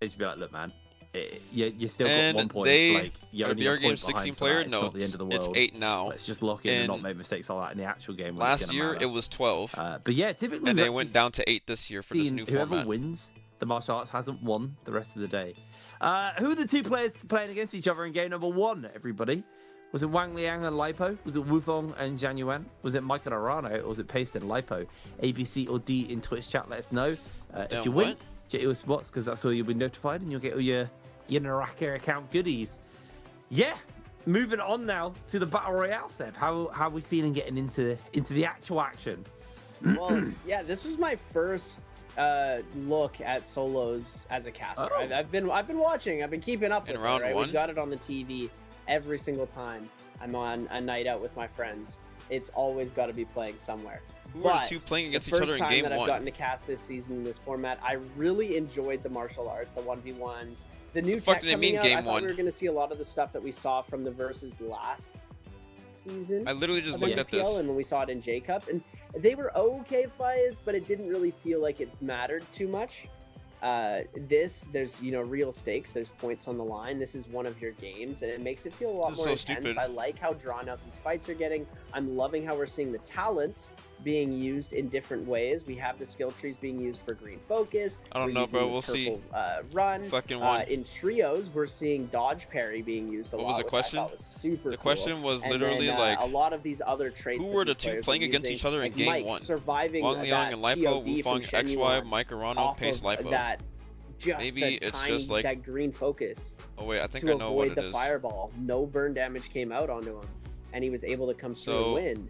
They should be like, look, man, you still got And 1 point. they Like you're are only a BR point Game behind 16 for player. that. It's No, not the end of the it's world. 8 now. Let's just lock in and not In make mistakes like that in the actual game. When it's last gonna year matter. it was 12, But yeah, typically and we they actually went down to 8 this year for this seen new whoever format. wins the martial arts hasn't won the rest of the day. Who are the two players playing against each other in game number 1, everybody? Was it Wang Liang and Lipo? Was it Wufong and Zhang Yuan? Was it Mike and Arano? Or was it Paste and Lipo? A, B, C, or D in Twitch chat, let us know. If Damn, you win, what? get your spots, because that's all you'll be notified, and you'll get all your Naraka account goodies. Yeah, moving on now to the Battle Royale, Seb. How are we feeling getting into the actual action? Well, yeah, this was my first look at solos as a caster. Oh. I've been watching. I've been keeping up In with round it. Right? one? We've got it on the TV every single time I'm on a night out with my friends. It's always got to be playing somewhere. Who are But the two playing against the each first other in time game that I've 1? gotten to cast this season in this format, I really enjoyed the martial art, the 1v1s, the new fuck tech did it coming mean out. game I thought one? we were going to see a lot of the stuff that we saw from the Versus last season. I literally just Of looked at NPL, this. and when we saw it in J Cup, and they were okay fights, but it didn't really feel like it mattered too much. There's real stakes. There's points on the line. This is one of your games, and it makes it feel a lot This is more so intense. stupid. I like how drawn out these fights are getting. I'm loving how we're seeing the talents being used in different ways. We have the skill trees being used for green focus. I don't We're know, using bro. the We'll see. purple, run. Fucking one. In trios, we're seeing dodge parry being used a What lot. was the which question? I thought was super The cool. question was And literally then, like, a lot of these other traits. who that were the these two players playing are against using, each other in like game Mike 1? surviving Wang Liang and that Lipo, TOD from Wufong, XY, Shenyuan Mike Arano, off Pace, of Lipo. that just Maybe the it's tiny just like- that green focus Oh wait, I think to I know what avoid it the is. fireball. No burn damage came out onto him, and he was able to come through So- and win.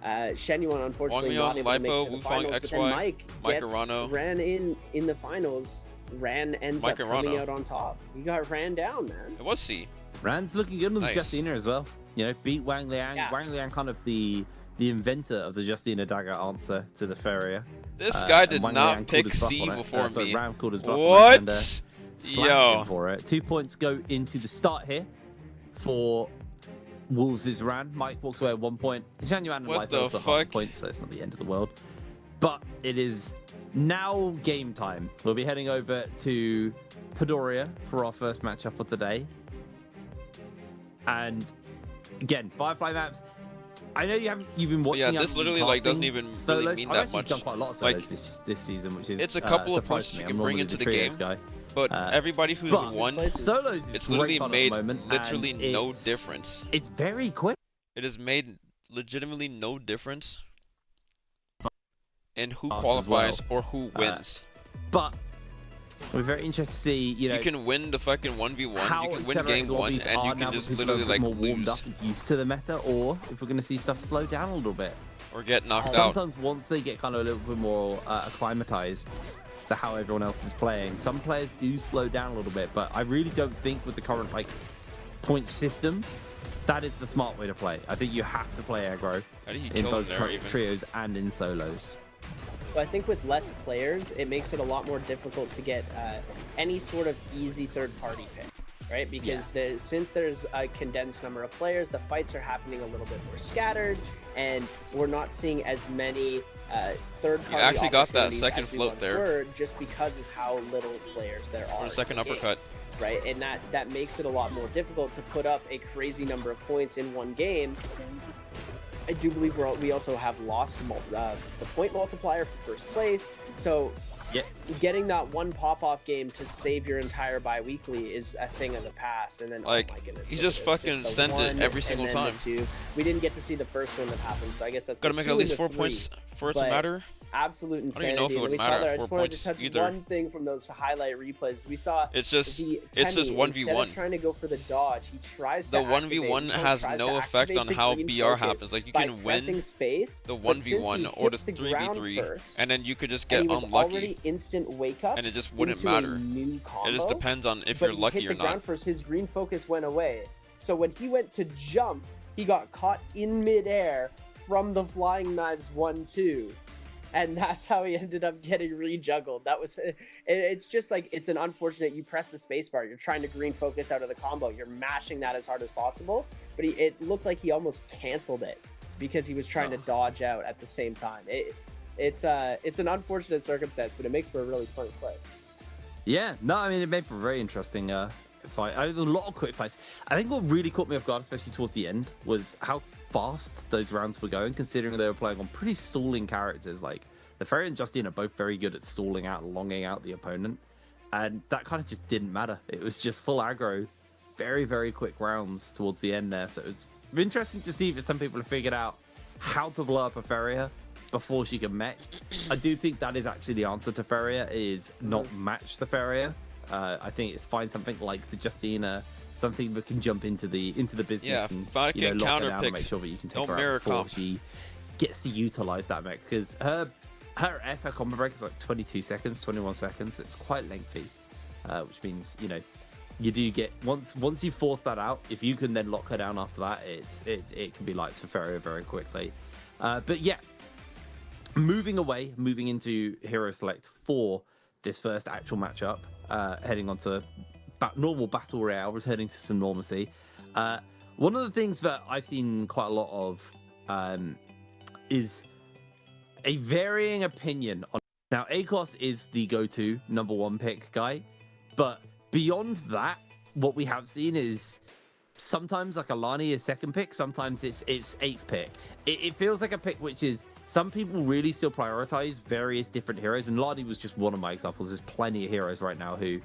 Shenyuan unfortunately Wang not Liang, able to make Lipo, it to the Wufong, finals, but then XY, Mike Mike Arano. ran in the finals. Ran ends Mike up coming Arano. out on top. He got ran down, man. It was C. Rand's looking good on Nice. the Justina as well. Beat Wang Liang. Yeah. Wang Liang kind of the inventor of the Justina dagger answer to the Ferrier. This guy And did Wang Liang not called pick his bluff C on it. before Sorry, me. Ram called his bluff on it and, What? slapped Yo. him for it. 2 points go into the start here for Wolves' Ran. Mike walks away at 1 point. Zhang Yuan and What Life the also half a fuck? point, so it's not the end of the world. But it is now game time. We'll be heading over to Padoria for our first matchup of the day. And again, Firefly maps. I know you've been watching. Yeah, this haven't been literally, like, doesn't casting even really solos. mean I've that actually much. done quite a lot of Like, solos this season, which is it's a couple of surprised points me. you I'm can bring normally into the trios game. guy. But everybody who's but- won, Solos is it's great literally fun at the made moment, and literally no it's- difference. It's very quick. It has made legitimately no difference in who Us as qualifies well. or who wins. But we're very interested to see, You can win the fucking 1v1, how you can win accelerated game 1, lobbies and you are now can that just people literally are a like bit more warmed lose up and used to the meta, or if we're going to see stuff slow down a little bit. or get knocked out. Sometimes once they get kind of a little bit more acclimatized to how everyone else is playing, some players do slow down a little bit. But I really don't think with the current point system, that is the smart way to play. I think you have to play aggro How did he in kill him both there even? trios and in solos. So I think with less players, it makes it a lot more difficult to get any sort of easy third-party pick, right? Because since there's a condensed number of players, the fights are happening a little bit more scattered, and we're not seeing as many third-party You actually got that opportunities second as we float once there. were, just because of how little players there are. Or a second in the uppercut. games, right? And that makes it a lot more difficult to put up a crazy number of points in one game. I do believe we also have lost the point multiplier for first place. So Yeah. getting that one pop-off game to save your entire bi-weekly is a thing of the past. And then, Like, oh my goodness, he look just at this, fucking the sent it one every and single then the time. two. We didn't get to see the first one that happened, so I guess that's Gotta the make two at and least the 4 three. points for it to But matter. Absolute even insanity. know if it And would we matter saw at there. I 4 just wanted to points touch either. one thing from those highlight replays. We saw It's just the it's just Temmie, 1v1. Instead of trying to go for the dodge, he tries The to activate- 1v1 he has tries no to effect activate on the how green BR focus happens. Like, you by can pressing win space, the but since he 1v1 or the hit the ground 3v3, first, and then you could just and get he was unlucky, already instant wake up, and it just wouldn't into a matter. new combo, It just depends on if but you're he lucky hit or the ground not. first, his green focus went away. So when he went to jump, he got caught in midair from the flying knives 1-2. And that's how he ended up getting rejuggled. That was, it's just like, it's an unfortunate, you press the spacebar, you're trying to green focus out of the combo, you're mashing that as hard as possible, but it looked like he almost canceled it because he was trying to dodge out at the same time. It's an unfortunate circumstance, but it makes for a really fun play. Yeah, no, I mean, it made for a very interesting fight. A lot of quick fights. I think what really caught me off guard, especially towards the end, was how fast those rounds were going, considering they were playing on pretty stalling characters. Like, the Fairy and Justine are both very good at stalling out, longing out the opponent. And that kind of just didn't matter. It was just full aggro, very, very quick rounds towards the end there. So it was interesting to see if some people have figured out how to blow up a Feria before she can mech. I do think that is actually the answer to Feria, is not match the Feria. I think it's find something like the Justina, something that can jump into the business and lock her down and make sure that you can take her out before she gets to utilize that mech. Because her combo break is like 22 seconds, 21 seconds. It's quite lengthy, which means you do get once you force that out. If you can then lock her down after that, it can be lights for Feria very quickly. But yeah. Moving into Hero Select for this first actual matchup, heading on to normal Battle Royale, returning to some normalcy. One of the things that I've seen quite a lot of is a varying opinion on... Now, Akos is the go-to number one pick guy, but beyond that, what we have seen is sometimes like Alani is second pick, sometimes it's eighth pick. It feels like a pick which is... Some people really still prioritize various different heroes, and Lani was just one of my examples. There's plenty of heroes right now who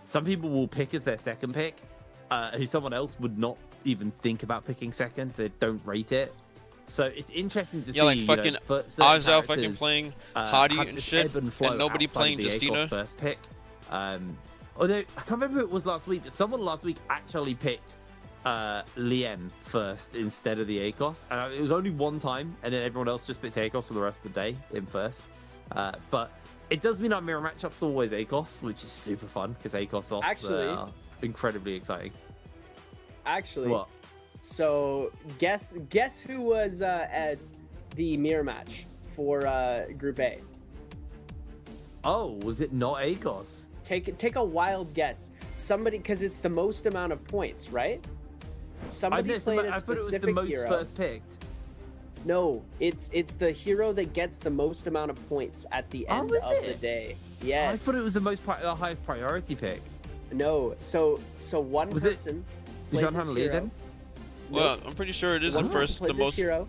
some people will pick as their second pick, who someone else would not even think about picking second. They don't rate it. So it's interesting to see. Yeah, like fucking Azal fucking playing Hadi and shit, and nobody playing Justina. First pick. Although I can't remember who it was last week, but someone last week actually picked Lien first instead of the Akos, and it was only one time, and then everyone else just picked Akos for the rest of the day in first. But it does mean our mirror matchups are always Akos, which is super fun because Akos offs are incredibly exciting. Actually, what? So guess who was at the mirror match for Group A? Oh, was it not Akos? Take a wild guess. Somebody, because it's the most amount of points, right? Somebody played a specific hero. I thought it was the most first picked. No, it's the hero that gets the most amount of points at the end of the day. Yes. I thought it was the highest priority pick. No, so one person played this hero. Then? Well, I'm pretty sure it is the most played hero.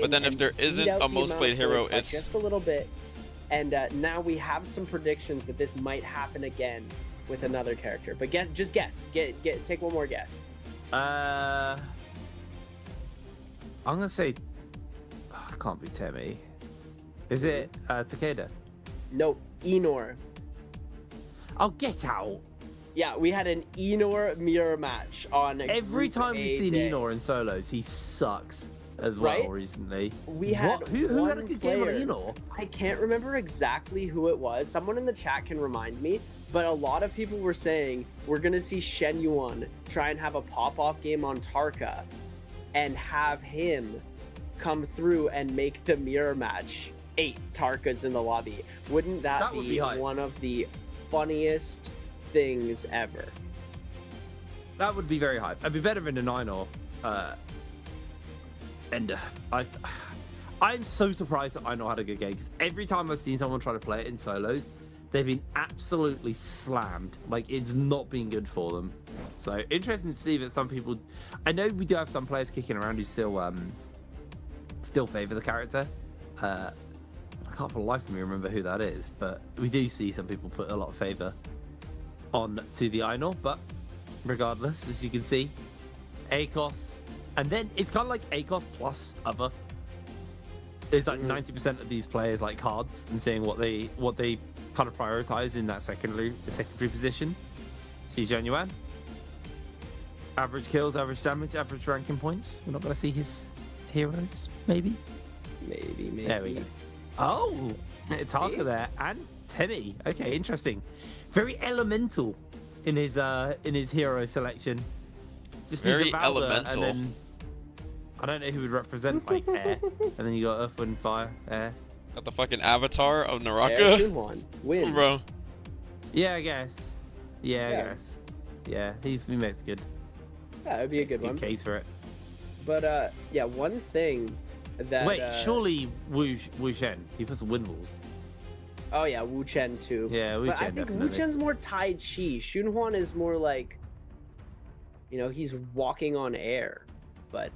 But then if there isn't a most played hero, it's just a little bit. And now we have some predictions that this might happen again with another character. But just guess. Take one more guess. I'm gonna say, it can't be Temi. Is it Takeda? Nope, Enor. Oh, get out! Yeah, we had an Enor mirror match on every time we've seen Enor in solos, he sucks as well recently. We had who had a good game on Enor? I can't remember exactly who it was. Someone in the chat can remind me. But a lot of people were saying we're gonna see Shen Yuan try and have a pop-off game on Tarka, and have him come through and make the mirror match 8 Tarkas in the lobby. Wouldn't that be one of the funniest things ever? That would be very hype. It'd be better than a 9 or Ender. I'm so surprised that I know how to get game, because every time I've seen someone try to play it in solos, they've been absolutely slammed. Like, it's not been good for them. So interesting to see that some people... I know we do have some players kicking around who still favor the character. I can't for the life of me remember who that is, but we do see some people put a lot of favor on to the Ainur. But regardless, as you can see, Akos, and then it's kind of like Akos plus other. There's like 90% of these players like cards and seeing what they kind of prioritize in that secondary position. See Genuine. Average kills, average damage, average ranking points. We're not going to see his heroes, maybe. There we go. Oh, Tarka there and Temi. Okay, interesting. Very elemental in his hero selection. Just very elemental. And then I don't know who would represent like air. And then you got earth, wind, fire, air. Got the fucking avatar of Naraka. Wind. Bro. Yeah, I guess. Yeah, I guess. Yeah, he makes good. Yeah, it'd be a good one. Case for it. But yeah, one thing that surely Wu Shen, he puts wind walls. Oh yeah, Wu Chen too. Yeah, Wu But I Chen think Wu definitely. Chen's more Tai Chi. Xunhuan is more like, he's walking on air. But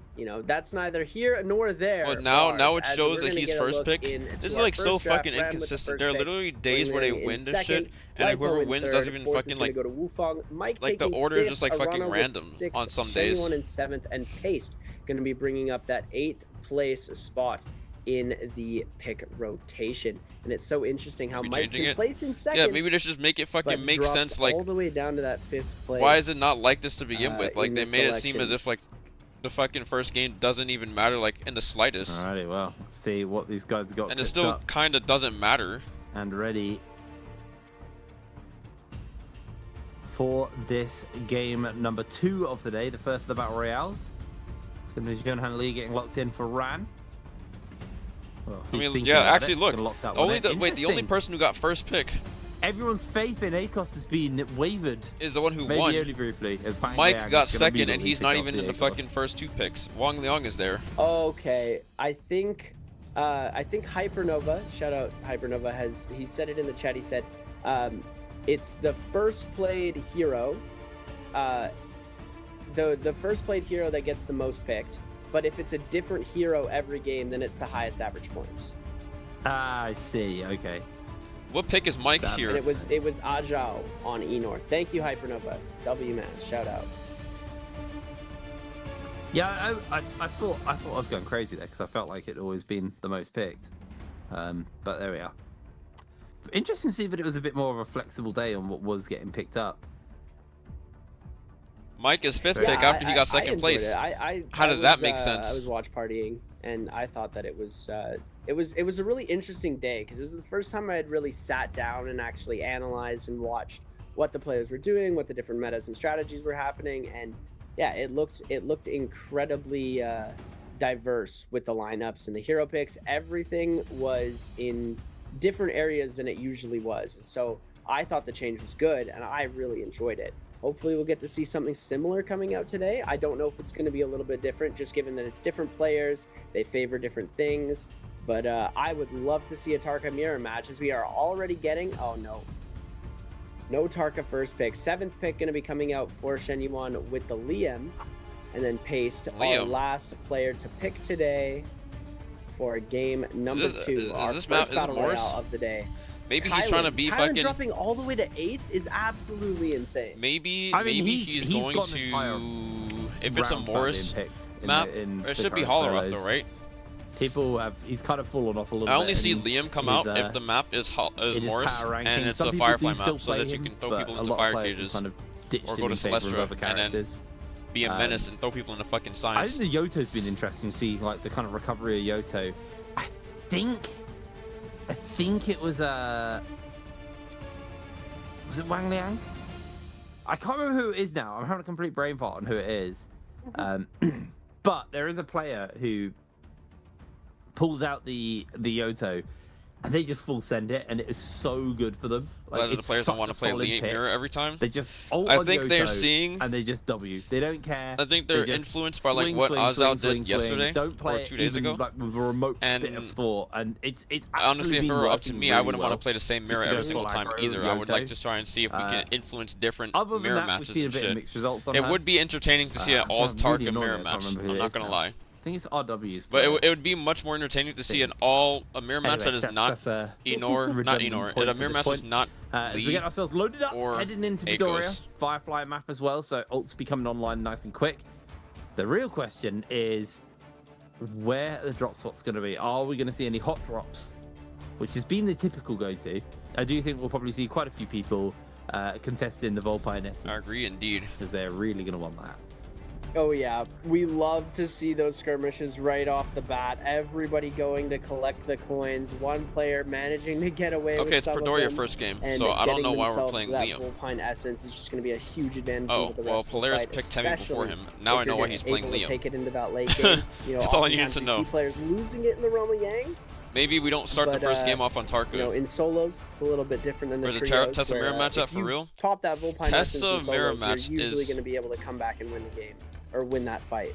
that's neither here nor there. Well, now it as shows we're that gonna he's get a first look pick. into This is our like so first draft. fucking Ren with the inconsistent. first There are pick. literally days where they Bringing in win this second, shit, and whoever Bladepoint in wins third, doesn't even fourth is fucking gonna like go to Wufang. Mike the taking order is fifth, just like fucking Arana with random sixth, on some Shen days. Yuan in seventh, and Paste going to be bringing up that 8th place spot in the pick rotation. And it's so interesting how Maybe Mike changing can it? place in second. Yeah, maybe they should just make it but fucking make drops sense. Like, all the way down to that 5th place. why is it not like this to begin with? Like, in they the made it seem as if selections. like the fucking first game doesn't even matter, like in the slightest, Alrighty, well, let's see what these guys have got. and it cooked still up kind of doesn't matter. and ready for this game number 2 of the day, the first of the battle royales. It's going to be Junhan Lee getting locked in for Ran. Well, I he's mean, thinking yeah, about actually, it. look, Gonna lock that one only in. the only Interesting. person who got first pick Everyone's faith in Akos has been wavered. is the one who Maybe won. only briefly. As Wang Mike Liang got is gonna second, and immediately he's pick not up even in the Akos. fucking first 2 picks. Wang Liang is there. Okay, I think Hypernova, shout out Hypernova, he said it in the chat. He said it's the first played hero, the first played hero that gets the most picked. But if it's a different hero every game, then it's the highest average points. Ah, I see. Okay. What pick is Mike That here? And it was Ajao on Enor. Thank you, Hypernova. WMAS, shout out. Yeah, I thought I was going crazy there because I felt like it'd always been the most picked. But there we are. Interesting to see that it was a bit more of a flexible day on what was getting picked up. Mike is 5th Yeah, pick after he got I second enjoyed place. it. How does that make sense? I was watch partying, and I thought that it was a really interesting day because it was the first time I had really sat down and actually analyzed and watched what the players were doing, what the different metas and strategies were happening, and yeah, it looked incredibly diverse with the lineups and the hero picks. Everything was in different areas than it usually was, so I thought the change was good, and I really enjoyed it. Hopefully we'll get to see something similar coming out today. I don't know if it's going to be a little bit different, just given that it's different players, they favor different things. But I would love to see a Tarka mirror match, as we are already getting. Oh no Tarka first pick. 7th pick going to be coming out for Shen Yuan with the Liam, and then Paste, our Liam. last player to pick today for game number 2, our this first map- battle is it Morris? royale of the day. Maybe he's trying to be Kylan fucking. dropping all the way to 8th is absolutely insane. Maybe I mean, maybe he's going got an entire to. If it's a Rounds Morris being picked in map, in it the should be current Hollow solos. though, right? He's kind of fallen off a little bit. I only see in Liam come his, out if the map is in his Morris power and ranking. it's Some a people Firefly do still map, so play that you him, can throw but people a into lot fire of players have cages kind of ditched or him go to in favor of Celestra other and then characters. be a menace and throw people into fucking I science. think the Yoto's been interesting to see, like the kind of recovery of Yoto. I think it was it Wang Liang? I can't remember who it is now. I'm having a complete brain fart on who it is. But there is a player who pulls out the Yoto, and they just full send it, and it is so good for them. Whether the it's players don't such want a to play solid Lee pick. Mirror every time. They just ult I on think they're Yoto, seeing. and they just W. They don't care. I think They they're just influenced by like swing, what swing, Azal swing, did swing, yesterday Don't play or it 2 days even, ago. like with a remote bit of And thought, and it's Honestly, if it been were up to working me, I really wouldn't well. want to play the same Just mirror to every go single for time aggro either. I would like Yoto. to try and see if we can influence different Other than mirror that, we've matches seen a and bit of shit. mixed results on It her. would be entertaining to see an all I'm really Tarka annoyed mirror I can't match. remember who I'm it not is gonna now. lie. I think it's RW's. But player. it would be much more entertaining to see a mirror match that is not that's Enor, not redundant Enor. point A at mirror this match point. is not As we Lee. get ourselves loaded up, or heading into Akos. Midoriya, Firefly map as well, so ults be coming online nice and quick. The real question is where the drop spot's going to be. Are we going to see any hot drops, which has been the typical go-to? I do think we'll probably see quite a few people contesting the Volpine Essence. I agree, indeed. Because they're really going to want that. Oh yeah, we love to see those skirmishes right off the bat. Everybody going to collect the coins. One player managing to get away with Okay, it's some of Predoria them, first game, and so I don't getting know why we're themselves playing that Liam. Volpine Essence is just going to be a huge advantage Oh, into the well, rest of the Polaris fight, picked Temi before especially him. Now I if know you're why he's playing able to Liam. take it into that late game. That's all I needed oftentimes to we know. see players losing it in the Roma Yang. Maybe we don't start the But, first game off on Tarka. In solos, it's a little bit different than the Where's the trios. Tessa where, mirror match if at for you real? Pop that Volpine Essence in Tessa mirror solos, match you're usually is- going to be able to come back and win the game or win that fight.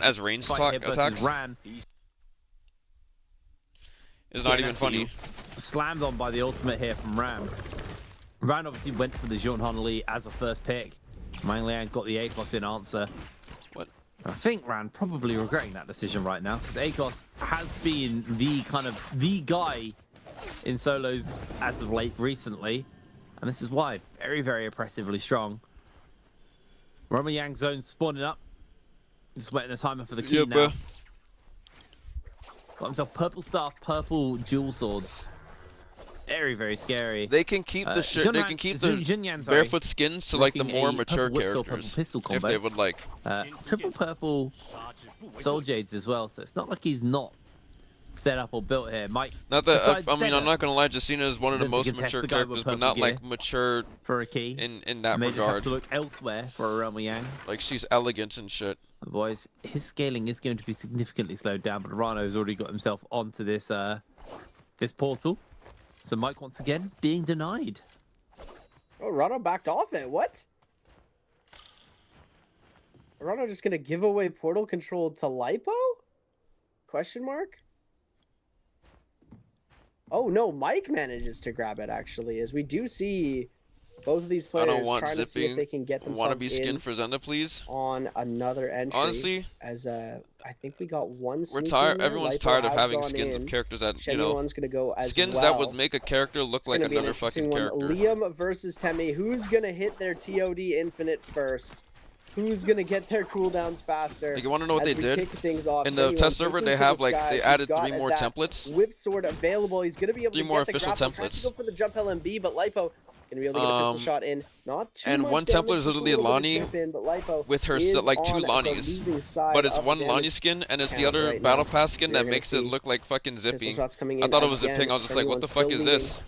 count as ranged fight here versus attacks. Ran. It's not Getting even funny. absolutely slammed on by the ultimate here from Ram. Ran obviously went for the Jean Han Lee as a first pick. Wang Liang got the ACOS in answer. What? I think Rand probably regretting that decision right now because ACOS has been the guy in solos as of late recently, and this is why very, very oppressively strong. Roma Yang zone spawning up, just waiting the timer for the key now. Bro. Got himself purple staff, purple dual swords. Very, very scary. They can keep the shit. They can keep the barefoot skins to like the more mature characters if they would like. Triple purple soul jades as well, so it's not like he's not set up or built here. Mike, not that I mean, I'm not gonna lie, Justina is one of the most mature characters, but not like mature for a key in that regard. Have to look elsewhere for a Roma Yang. Like she's elegant and shit. Boys, his scaling is going to be significantly slowed down, but Rano has already got himself onto this this portal. So Mike once again being denied. Oh, Rano backed off it. What? Rano just gonna give away portal control to Lipo? Question mark? Oh no, Mike manages to grab it actually, as we do see both of these players trying to see if they can get themselves Wanna be skin for Zenda, please? On another entry. Honestly, as I think we got one. We're tired. Everyone's tired of having skins of characters that gonna go as skins well. that would make a character look like another fucking character. Liam versus Temi. Who's gonna hit their TOD Infinite first? Who's gonna get their cooldowns faster? Like, you want to know what they did? In the Senuan test server, they have like they added 3 more that templates. Whip sword available. He's gonna be able 3 to more get the official grapple. Tries to go for the jump LMB, but Lipo gonna be able to get a pistol shot in. Not too and much one template is literally Lonnie with her like 2 Lonnies, but it's one Lonnie skin and it's the other battle pass skin that makes it look like fucking zipping. I thought it was zipping. I was just like, what the fuck is this?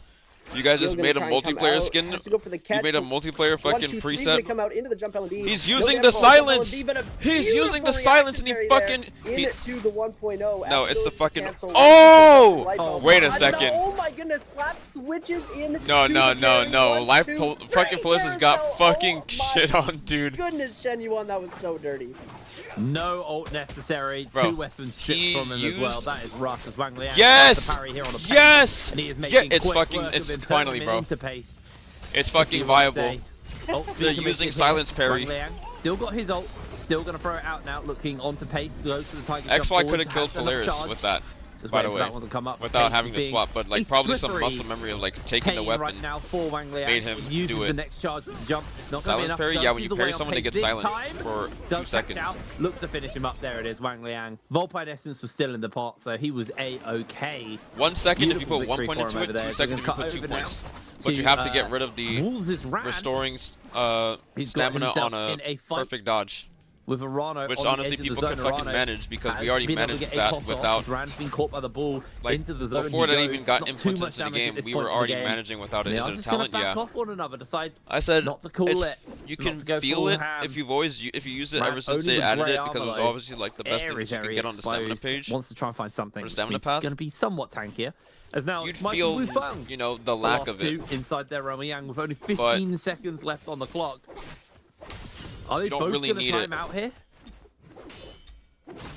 You guys just made a multiplayer skin? You made a multiplayer fucking preset? He's using the silence! He's using the silence and he fucking... Into the 1.0. No, it's the fucking... Oh! Wait a second. Oh my goodness, slap switches in. No. Fucking Felissa's got fucking shit on, dude. Goodness, Shenyuan, that was so dirty. No ult necessary. Bro, 2 weapons stripped from him as well. That is rough as Wang Liang. Yes! Here on a Yes! And he is making it's fucking... It's finally, bro. It's fucking viable. They're using silence parry. Still got his ult. Still gonna throw it out now. Looking onto pace. Goes to the Tiger. XY could have killed Polaris with that. By the way, without having to swap, but like probably some muscle memory of like taking the weapon right now for Wang Liang. Made him do it. The next charge to jump. Not silence parry, yeah, when you parry someone, they get silenced for 2 seconds. Looks to finish him up. There it is, Wang Liang. Volpine Essence was still in the pot, so he was a-okay. 1 second if you put 1 point into it, 2 seconds if you put 2 points. But you have to get rid of the restoring stamina on a perfect dodge. With Arano, which honestly people can fucking manage because we already managed that without. Rand's been caught by the ball into the zone. Before that even got input into the game, we were already managing without it. Is it talent? Yeah. I said not to call it. You can feel it if you use it ever since they added it because it was obviously like the best thing you can get on the stamina page. Wants to try and find something. Stamina path. It's going to be somewhat tankier. As now you'd feel, you know, the lack of it inside their Roma Yang with only 15 seconds left on the clock. Are they both going to time out here?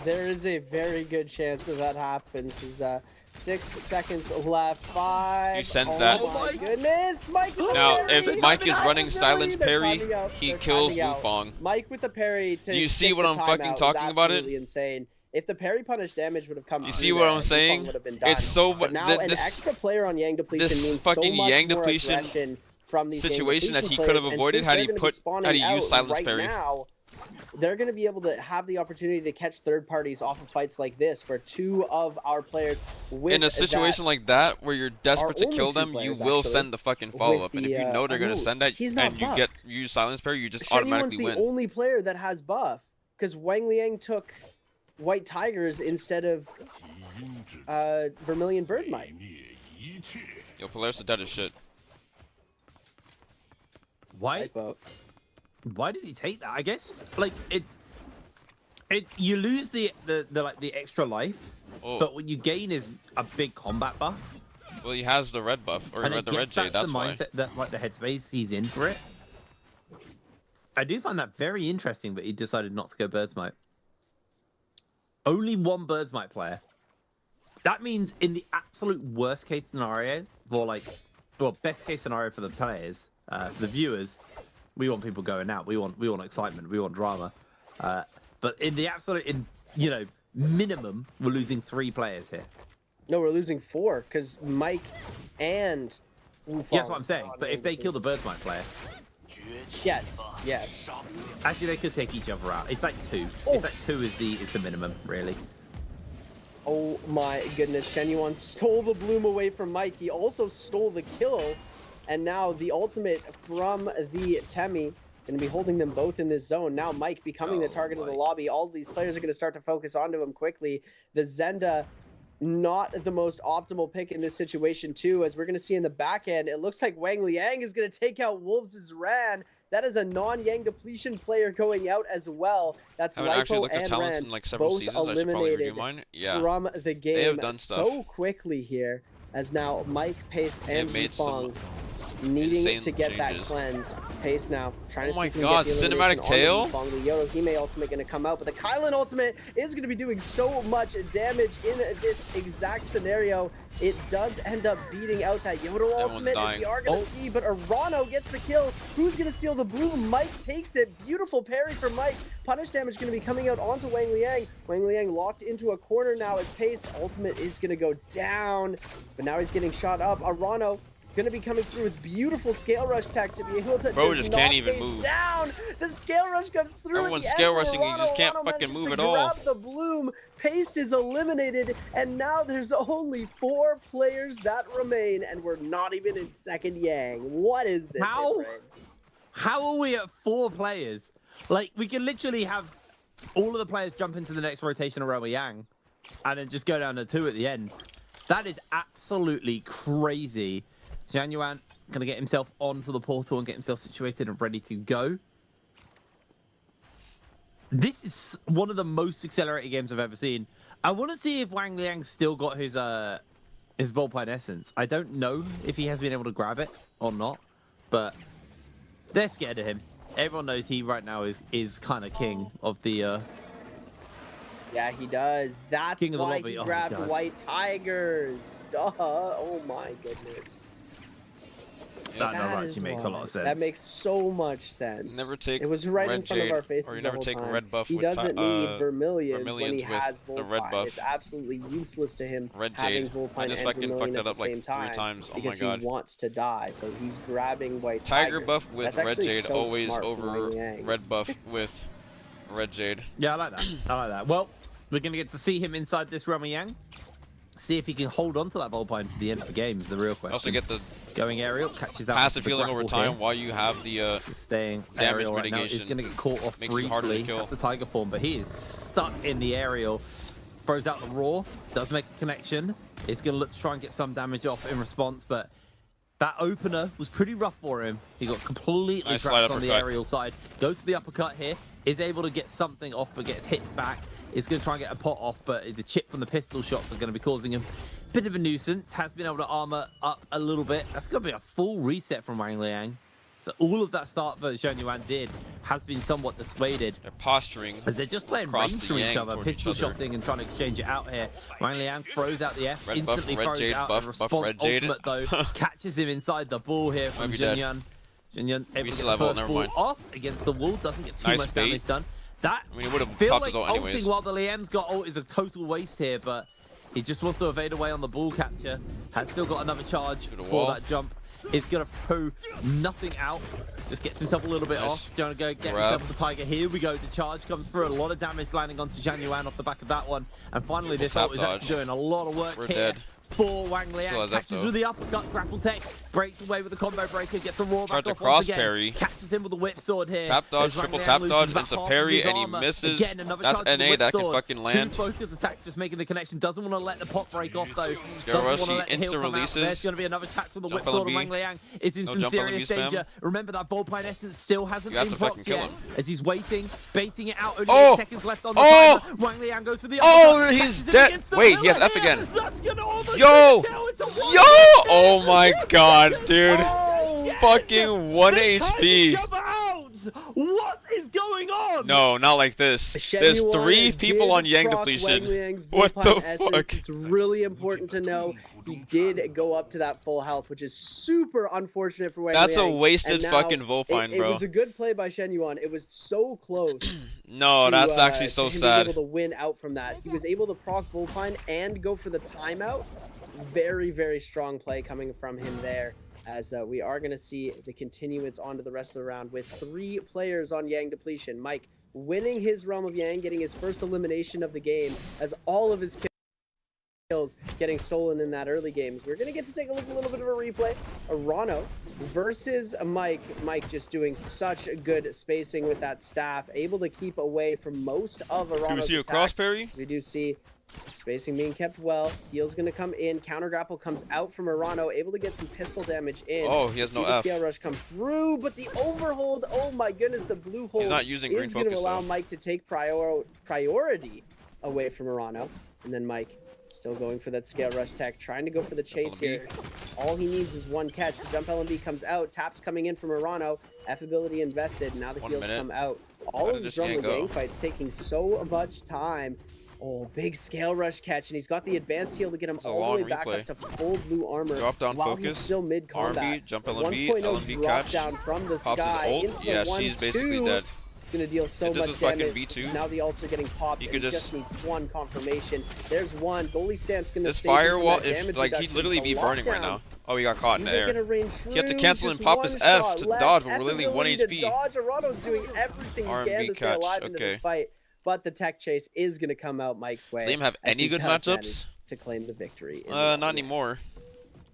There is a very good chance that happens. Is 6 seconds left. 5. You sense that? Oh my goodness, Mike! Now, if Mike is running silence parry, he kills Wufong. Mike with the parry. You see what I'm fucking talking about? It insane. If the parry punish damage would have come, you see what I'm saying? It's so but now an extra player on Yang depletion means fucking so much Yang more depletion aggression from these situation that he could have avoided had he used silence parry. Now, they're going to be able to have the opportunity to catch third parties off of fights like this, where 2 of our players in a situation like that where you're desperate to kill them, you will send the fucking follow-up, and if you know they're going to send that and you use silence parry, you just automatically win. the only player that has buff, because Wang Liang took White Tigers instead of Vermilion Birdmite. Yo, Polaris is dead as shit. Why did he take that? I guess like you lose the extra life, but what you gain is a big combat buff. Well, he has the red buff or the red jade. That's the why. mindset that like the headspace he's in for it. I do find that very interesting, but he decided not to go Birdsmite. Only 1 Birdsmite player. That means in the absolute worst case scenario, or best case scenario for the players, for the viewers, We want people going out. We want excitement. We want drama. But in the absolute, minimum, we're losing 3 players here. No, we're losing 4 because Mike and Wufang. Yeah, that's what I'm saying. But if they kill the Birdmind player, yes. actually they could take each other out. It's like 2. Oh. It's like 2 is the minimum, really. Oh my goodness, Shen Yuan stole the bloom away from Mike. He also stole the kill, and now the ultimate from the Temi. Going to be holding them both in this zone. Now Mike becoming the target of the lobby. All of these players are going to start to focus onto him quickly. The Zenda, not the most optimal pick in this situation too, as we're going to see in the back end. It looks like Wang Liang is going to take out Wolves' Ran. That is a non-Yang depletion player going out as well. That's Lipo and Ran, in like several both seasons. eliminated from the game They have done so stuff. quickly here, as now Mike, Pace, and made some Wufang needing insane to get that changes. cleanse. Pace now trying to see my if he can God, get the cinematic elimination tail? on Wufang. The Yodohime ultimate going to come out, but the Kylan ultimate is going to be doing so much damage in this exact scenario. It does end up beating out that Yodo ultimate, as we are going to see, but Arano gets the kill. Who's going to steal the bloom? Mike takes it. Beautiful parry for Mike. Punish damage going to be coming out onto Wang Liang. Wang Liang locked into a corner now as Pace ultimate is going to go down, but now he's getting shot up. Arano going to be coming through with beautiful scale rush tech to be able to just can't even Pace move. down. The scale rush comes through. Everyone's at the scale end for rushing, you just Arano. can't Arano fucking manages move to at all. grab the bloom. Paste is eliminated, and now there's only 4 players that remain, and we're not even in second Yang. What is this? How? Ifrit? How are we at 4 players? Like, we can literally have all of the players jump into the next rotation of Robo Yang and then just go down to 2 at the end. That is absolutely crazy. Zhang Yuan going to get himself onto the portal and get himself situated and ready to go. This is one of the most accelerated games I've ever seen. I want to see if Wang Liang's still got his Volpine Essence. I don't know if he has been able to grab it or not, but they're scared of him. Everyone knows he right now is kind of king of the... Yeah, he does. That's King of the why lobby. he Oh, he grabbed does. White Tigers. Duh. Oh my goodness. That That actually is makes a why. lot of sense. That makes so much sense. Never take It was right red in front jade, of our faces or you the never whole take a time. red buff He with doesn't need Vermilions when he Vermilions with has the red Volpine. buff. It's absolutely useless to him Red having jade. Volpine I just and fucking Vermilion fucked at that the up same like 3 time times. Oh my because god. he wants to die. So he's grabbing White Tiger Tigers. buff with That's red actually jade so always smart from over Wang Liang. red buff with red jade. Yeah, I like that. I like that. Well, we're going to get to see him inside this Robo Yang. See if he can hold on to that Volpine for the end of the game is the real question. Also get the Going aerial, catches out passive the healing over grapple time here. while you have the Staying damage aerial right now. He's mitigation. going to get caught off Makes it harder to briefly. kill. That's the Tiger form, but he is stuck in the aerial. Throws out the raw, does make a connection. It's going to look to try and get some damage off in response, but that opener was pretty rough for him. He got completely Nice slide trapped on the uppercut. aerial side. Goes for the uppercut here. Is able to get something off, but gets hit back. Is going to try and get a pot off, but the chip from the pistol shots are going to be causing him a bit of a nuisance. Has been able to armor up a little bit. That's going to be a full reset from Wang Liang. So all of that start that Zhang Yuan did has been somewhat dissuaded. they're posturing. As they're just playing Across range the from each Yang other, toward pistol each other. shotting and trying to exchange it out here. Wang Liang throws out the F, Red buff, instantly red throws jade, it out buff, in buff, response. red jade. Ultimate though, catches him inside the ball here from Might be dead. Jin Yun. Jin Yun able to still get have the ult, first never ball mind. off against the wall, doesn't get too Nice much bait. damage done. That, I mean, he would've feel popped like his ult anyways. ulting while the Liam's got ult is a total waste here, but he just wants to evade away on the ball capture. Has still got another charge the for wall. that jump. Is going to throw nothing out. Just gets himself a little bit Nice. off. Trying to go get Grab. himself the Tiger. Here we go. The charge comes through. A lot of damage landing onto Zhang Yuan off the back of that one. And finally, this Tap ult is actually dodge. doing a lot of work We're here. dead. For Wang Still Liang, has F, catches though. with the uppercut, grapple tech, breaks away with the combo breaker, gets the raw Tried back to off cross once again, parry. catches him with the whip sword here. Tap dodge, As Wang triple Liang tap loses dodge about into half of parry, his and he armor. misses. Again, another That's charge with the NA, whip that can sword. fucking land. Two focus attacks just making the connection, doesn't want to let the pot break off though. Scare rush, Doesn't want to he let the heal insta come out. releases. There's going to be another attack from the whip Jump sword, and LMB. Wang Liang is in No some jump serious LMB spam. danger. Remember that Volpine Essence still hasn't You have been to fucking procced kill yet, him. as he's waiting, baiting it out, only Oh! 8 seconds left on the Oh! timer. Wang Liang goes for the Oh, uppercut, he's catches him dead. against the Wait, he has pillar F here. again. That's gonna almost Yo! be a kill. It's a one Yo! kill. Oh my god, dude. Oh, Fucking 1 They timed HP. each other out. What is going on? No, not like this. There's Shenyuan 3 people on did Yang proc depletion. Wang Liang's What the Vulpine Essence. fuck? It's really important to know he did go up to that full health, which is super unfortunate for Wang That's a Liang. wasted And now fucking Vulpine, it bro. was a good play by Shenyuan. It was so close. No, that's actually so to him sad. being able to win out from that. He was able to proc Vulpine and go for the timeout. Very, very strong play coming from him there. As we are going to see the continuance onto the rest of the round with 3 players on Yang depletion. Mike winning his Realm of Yang, getting his first elimination of the game as all of his kills getting stolen in that early games. We're going to get to take a look at a little bit of a replay. Arano versus Mike. Mike just doing such good spacing with that staff, able to keep away from most of Arano's Do we see a attacks. cross parry? We do see spacing being kept well. Heel's going to come in. Counter grapple comes out from Arano, able to get some pistol damage in. Oh, he has no See the F. scale rush come through, but the overhold, oh my goodness, the blue hold not using green is going to focus, allow though. Mike to take priority away from Arano. And then Mike still going for that scale rush tech, trying to go for the chase LMB. here. All he needs is one catch. The jump LMB comes out, taps coming in from Arano, F ability invested. Now the 1 heels minute. come out. All How of did his this Yang Rumble go? Gang fights taking so much time. Oh, big scale rush catch, and he's got the advanced heal to get him a all long the way back replay. up to full blue armor Drop down while focus, he's still mid combat. RB, jump LMB, 1.0 LMB drop catch, down from the pops his sky ult. into Yeah, the 1-2. she's basically dead. It's gonna deal so If this much was fucking damage. V2, Now the ults are getting popped. he And could he just- just needs one confirmation. There's one. Goalie stance gonna This save him from firewall, that if damage like he'd reduction. literally The be burning right lockdown. now. Oh, he got caught in These the are gonna air. rain He had to true, cancel just and pop one his F shot to left. dodge with F really one ability to HP. Dodge. Arano's doing everything he RMB can to stay catch, alive into this okay. fight, but the tech chase is gonna come out Mike's way. Does Liam have as any he good does matchups? manage to claim the victory. in the Not long anymore.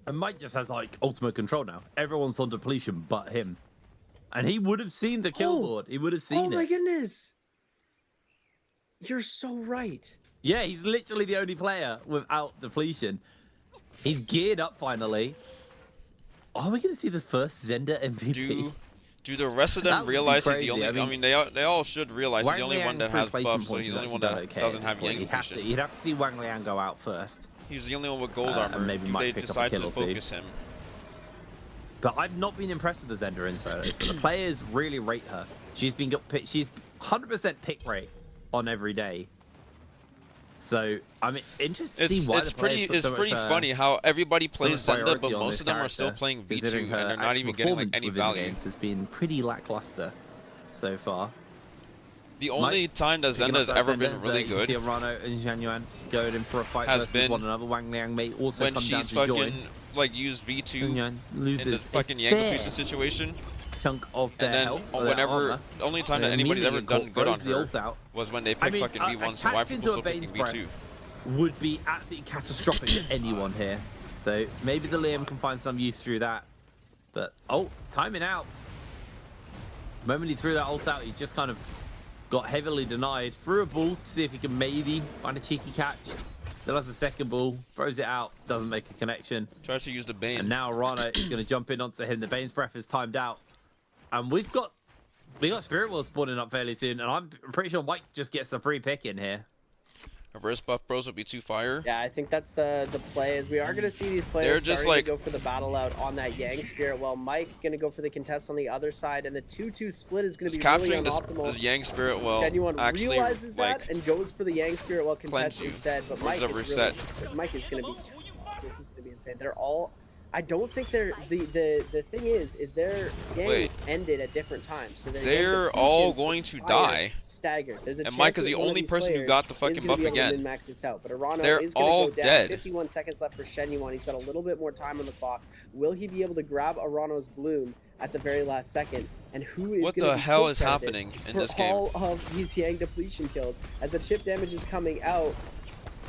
And Mike just has like ultimate control now. Everyone's on depletion but him. And he would have seen the kill Oh! board. He would have Oh seen my it. goodness! You're so right. Yeah, he's literally the only player without depletion. He's geared up finally. Are we going to see the first Zender MVP? Do the rest of That them would be realize he's crazy. the only? I I mean, they all should realize he's the only one that has buffs, so he's the only one that doesn't have Yang You'd depletion. have to see Wang Liang go out first. He's the only one with gold and armor. maybe Do might they pick up a decide kill to or two. focus him? But I've not been impressed with the Zender in solos, but the players really rate her. She's 100% pick rate on every day. So I'm interested to see why the players put It's so much, pretty funny how everybody so much plays Zenda, but priority on most this of them are still character, playing V2 and considering her they're not actual even getting like performance any within the value. games has been pretty lackluster so far. The only time that Picking Zenda up has that ever Zender, been so really you can good see Arano and Zhanyuan going in for a fight has versus been one another. Wang Liang may also when come down she's to join. fucking like use V2 Zhanyuan in the loses fucking a Yang fair depletion situation, chunk of their and then health, or their whenever armor. the only time that And anybody's ever immediately done good on throws the her ult out. was when they I picked mean, fucking a V1. So why catch people into a still picking Bane's breath V2? would be absolutely catastrophic to anyone here. So maybe the Liam can find some use through that. But, oh, timing out. The moment he threw that ult out, he just kind of got heavily denied. Threw a ball to see if he can maybe find a cheeky catch. Still has a second ball, throws it out, doesn't make a connection. Tries to use the Bane. And now Rana is going to jump in onto him. The Bane's breath is timed out. And we got Spirit World spawning up fairly soon. And I'm pretty sure White just gets the free pick in here. Reverse buff bros would be too fire. Yeah, I think that's the play. Is we are going to see these players They're just starting like- to go for the battle out on that Yang Spirit. While Mike going to go for the contest on the other side, and the 2-2 split is going to Just be really capturing unoptimal. this Yang Spirit well Genuine actually realizes that like and goes for the Yang Spirit while cleanse contest you. instead. But Or Mike is is really that just, Mike is going to be. This is going to be insane. They're all. I don't think they're the thing is their games Wait. ended at different times, so They're all going to die. Staggered. There's a And chance Mike is that the one of only these person who players got the is fucking gonna buff be able to again. min-max this out, but Arano They're is going all to go down. dead. 51 seconds left for Shenyuan. He's got a little bit more time on the clock. Will he be able to grab Arano's bloom at the very last second? And who is What gonna the be hell kill is credited happening in for this game? all of these Yang depletion kills? As the chip damage is coming out,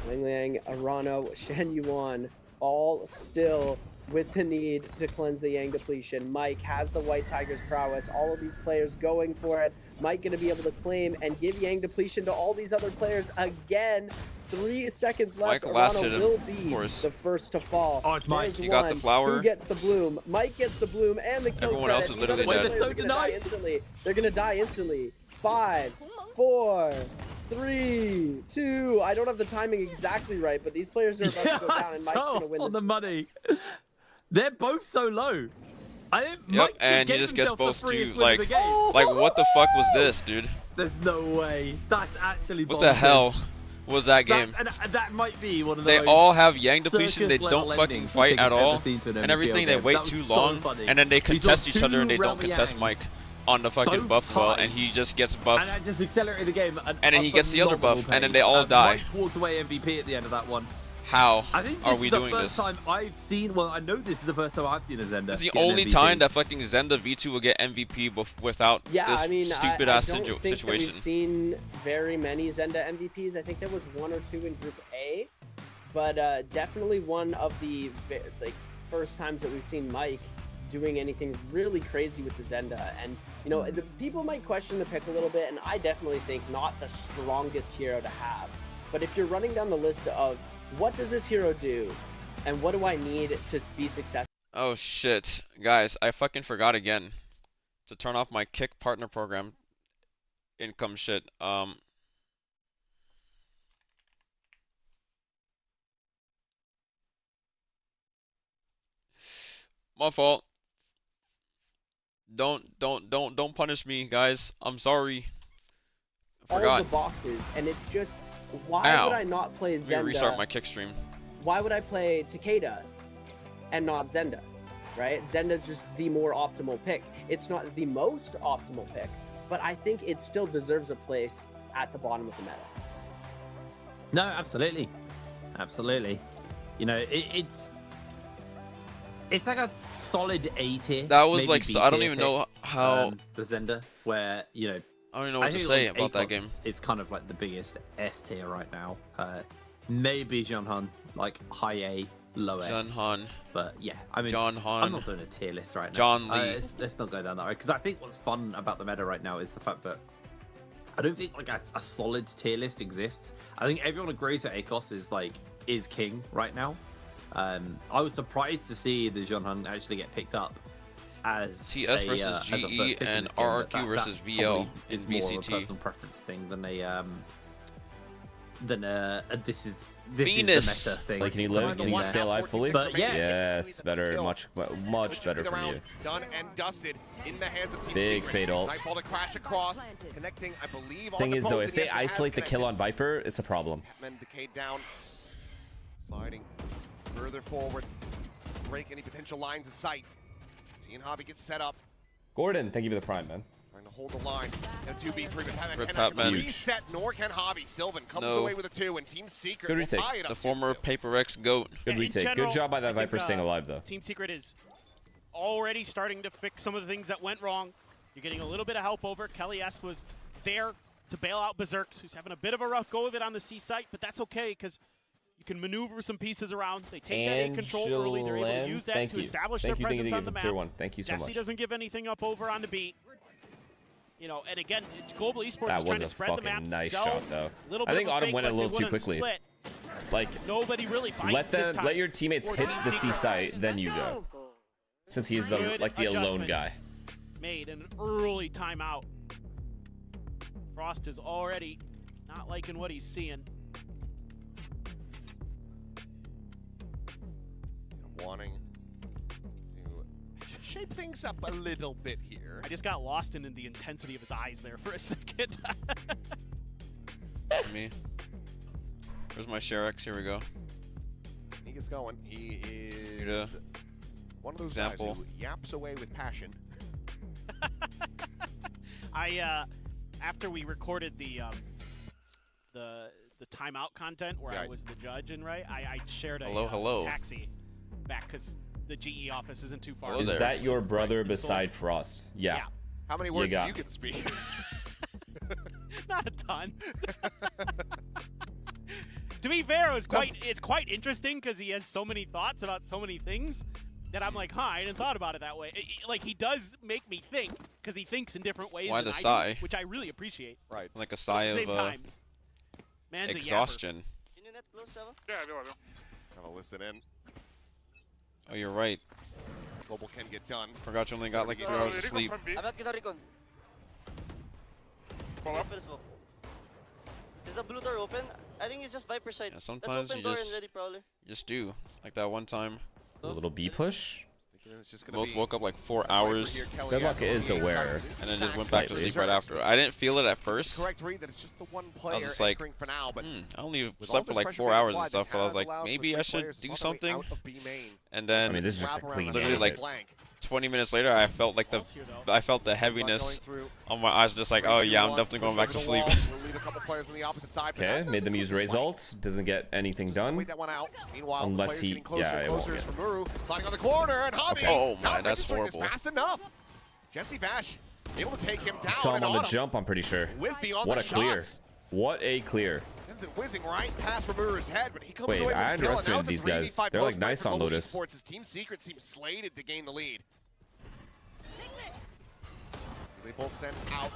Wang Liang, Arano, Shenyuan, all still with the need to cleanse the Yang depletion. Mike has the White Tiger's prowess. All of these players going for it. Mike going to be able to claim and give Yang depletion to all these other players again. 3 seconds left. Mike lasted Arano him, will of be course. the first to fall. Oh, it's Mike. There's He got the one. flower. Who gets the bloom? Mike gets the bloom and the kill Everyone else credit. is literally These other dead. players are gonna die denied. instantly. They're going to die instantly. 5, 4, 3, 2. I don't have the timing exactly right, but these players are about to go down, and Mike's going to win on this. the money. They're both so low. I think Yep, Mike and he gave just gets himself the both freest two. win of Like, the game. like what the fuck was this, dude? There's no way. That's actually What the bonkers. hell was that game? And that might be one of the They most all have yang depletion. They circus don't level fucking endings I fight think at I've ever all, seen to an and MVPL everything they game. wait That was too so long, funny. and then they We saw contest each other and they two don't Realm contest Yangs Mike on the fucking both buff well, tied. and he just gets buff. And that just accelerated the game. And then he gets the other buff, and then they all die. Mike walks away MVP at the end of that one. How I think are this we is the doing first this? time I've seen. Well, I know this is the first time I've seen a Zenda. This is the get an only MVP. time that fucking Zenda V2 will get MVP without Yeah, this I mean, stupid I ass don't think that situation. we've seen very many Zenda MVPs. I think there was 1 or 2 in Group A, but definitely one of the first times that we've seen Mike doing anything really crazy with the Zenda. And you know, the people might question the pick a little bit, and I definitely think not the strongest hero to have. But if you're running down the list of what does this hero do, and what do I need to be successful? Oh shit, guys, I fucking forgot again to turn off my kick partner program income shit. My fault. Don't punish me, guys. I'm sorry. I All forgot. the boxes, and it's just, why Ow. would I not play Let me restart Zenda? my kick stream. Why would I play Takeda and not Zenda? Right? Zenda's just the more optimal pick. It's not the most optimal pick, but I think it still deserves a place at the bottom of the meta. No, absolutely, absolutely. You know, it's like a solid A tier. That was maybe like, B I don't tier even pick, know how. the Zenda, where you know. I don't even know what to think, say like, about that game. Akos is kind of like the biggest S tier right now. Maybe Jeonhan, like high A, low John S. Han, But yeah, I mean, John Han. I'm not doing a tier list right now. John Lee. Let's not go down that road, because I think what's fun about the meta right now is the fact that I don't think like a solid tier list exists. I think everyone agrees that Akos is king right now. I was surprised to see the Jeonhan actually get picked up as TS versus as a first GE pick in and this game, but RRQ versus that VL probably in is more of a BCT. personal preference thing than this is Venus. the meta thing. Like, can you live? Can you stay alive fully? But yeah. Yes, better, much better from you. Done and dusted in the hands of Team Big Secret. fade ult. Nightfall to crash across, connecting, I believe. Thing on is the though, post, if and they yes, it has isolate the kill connected. on Viper, it's a problem. Men decayed down, sliding further forward, break any potential lines of sight. Seeing Hobby gets set up, Gordon, thank you for the prime, man. trying to hold the line. And 2v3, but Patman Rip cannot Patman. reset, nor can Hobby. Sylvan comes No. away with a 2, and Team Secret Good will retake. tie it up The 2-2. former Paper X GOAT. Good In retake. general, Good job by that I think, Viper staying alive though. Team Secret is already starting to fix some of the things that went wrong. You're getting a little bit of help over. Kelly-esque was there to bail out Berserks, who's having a bit of a rough go of it on the C site, but that's okay because you can maneuver some pieces around. They take that A control early. They're able to use that thank to you. establish Thank their you, presence on the tier map. 1. Thank you so Desi much. doesn't give anything up over on the B. You know, and again, Global Esports That is trying was to a spread the fucking map, nice sell shot though. a little I bit think of a Autumn fake went a like little they too would on quickly. Split. Like, Nobody really bites this time let your teammates for hit Team the C Secret. site, then you go. Since he's the Good like the alone adjustments guy. Made an early timeout. Frost is already not liking what he's seeing. Wanting to shape things up a little bit here. I just got lost in the intensity of his eyes there for a second. Me. Where's my Share X? Here we go. He gets going. He Here to is one of those example. guys who yaps away with passion. After we recorded the timeout content where I Right. was the judge and I shared a Hello. taxi back because the GE office isn't too far. Hello Is there. that your brother Right, beside Frost? Yeah. Yeah. How many You words do got you it. get to speak? Not a ton. To be fair, it's quite interesting because he has so many thoughts about so many things that I'm like, I hadn't thought about it that way. Like, he does make me think because he thinks in different ways Why than the I sigh? do, which I really appreciate. Right. Like a But sigh at the of same time, man's a yapper. exhaustion. Kind of listen in. Oh, you're right. Global can get done. Forgot you only got like 3 hours of sleep. Is the blue door open? I think it's just Viper side. Yeah, sometimes Let's you open door just and ready, Prowler. just do like that one time. A little B push. It's just gonna Both be woke up like 4 Viper hours here, Kelly Deadlock Esco is on the aware. inside. and then just went back to Slightly. sleep right after. I didn't feel it at first. Correct read that it's just the one I was player just like, anchoring for now, but I only with slept all for this like pressure 4 being hours and applied, stuff, this but I was has like, allowed for maybe three I should players to do slip away something. out of B main. And then I mean, this is just Wrap a around clean the literally out like of it. flank. 20 minutes later, I felt like I felt the heaviness Going through. on my eyes, just like, oh yeah, I'm 3-2-1, definitely going back push to over the sleep. wall. We'll leave a couple players on the opposite side, but Okay, that made them doesn't use put this one. results. Doesn't get anything Just done. wait that one out. Meanwhile, Unless players he- getting closer yeah, and it won't closer get. as Rimuru sliding on the corner, and Hobby Okay. Oh my, not that's registering this horrible. fast enough. Jesse Bash able to take him down. Saw him and on the Autumn jump, I'm pretty sure. whip beyond What the a clear. shots. What a clear. Sends it whizzing right past Rimuru's head, but he comes Wait, away with I the kill, and now underestimated it's a these guys. 3v5 They're, like, post nice fight for on Global Lotus. Esports. His Team Secret seems slated to gain the lead. They both sent out.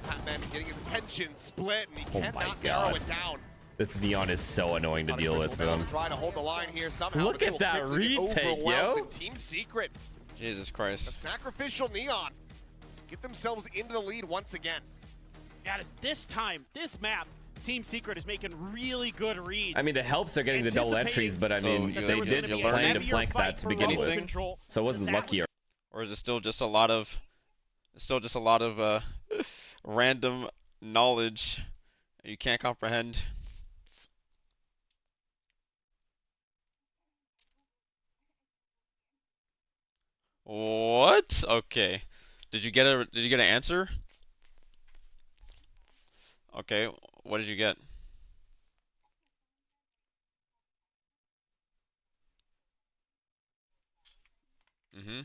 Patman getting his attention split, and he Oh my cannot God. narrow it down. This Neon is so annoying to Thought deal Chris with will for now them. try to hold the line here somehow, Look but they at will that quickly get retake, overwhelmed yo. in Team Secret. Jesus A Christ. sacrificial Neon get themselves into the lead once again. Yeah, this time, this map, Team Secret is making really good reads. I mean, it helps they're getting the double entries, but I mean, So, they you did learned plan to anything? flank that to begin with. Control. So it wasn't lucky. Or is it still just a lot of random knowledge you can't comprehend? What? Okay. Did you get an answer? Okay, what did you get? Mm-hmm.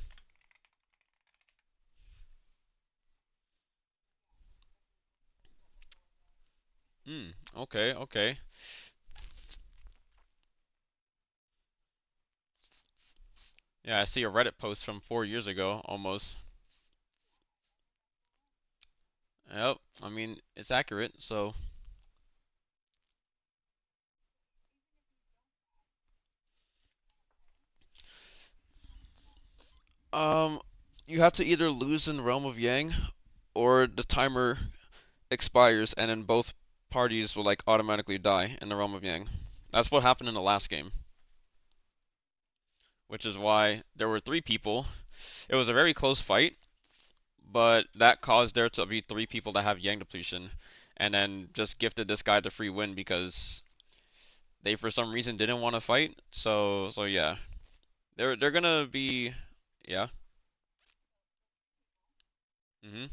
Okay, okay. Yeah, I see a Reddit post from 4 years ago, almost. Yep, I mean, it's accurate, so. You have to either lose in Realm of Yang, or the timer expires, and then both parties will like automatically die in the Realm of Yang. That's what happened in the last game. Which is why there were 3 people. It was a very close fight, but that caused there to be 3 people that have Yang depletion, and then just gifted this guy the free win because they for some reason didn't want to fight. So yeah, they're gonna be, yeah. Mhm.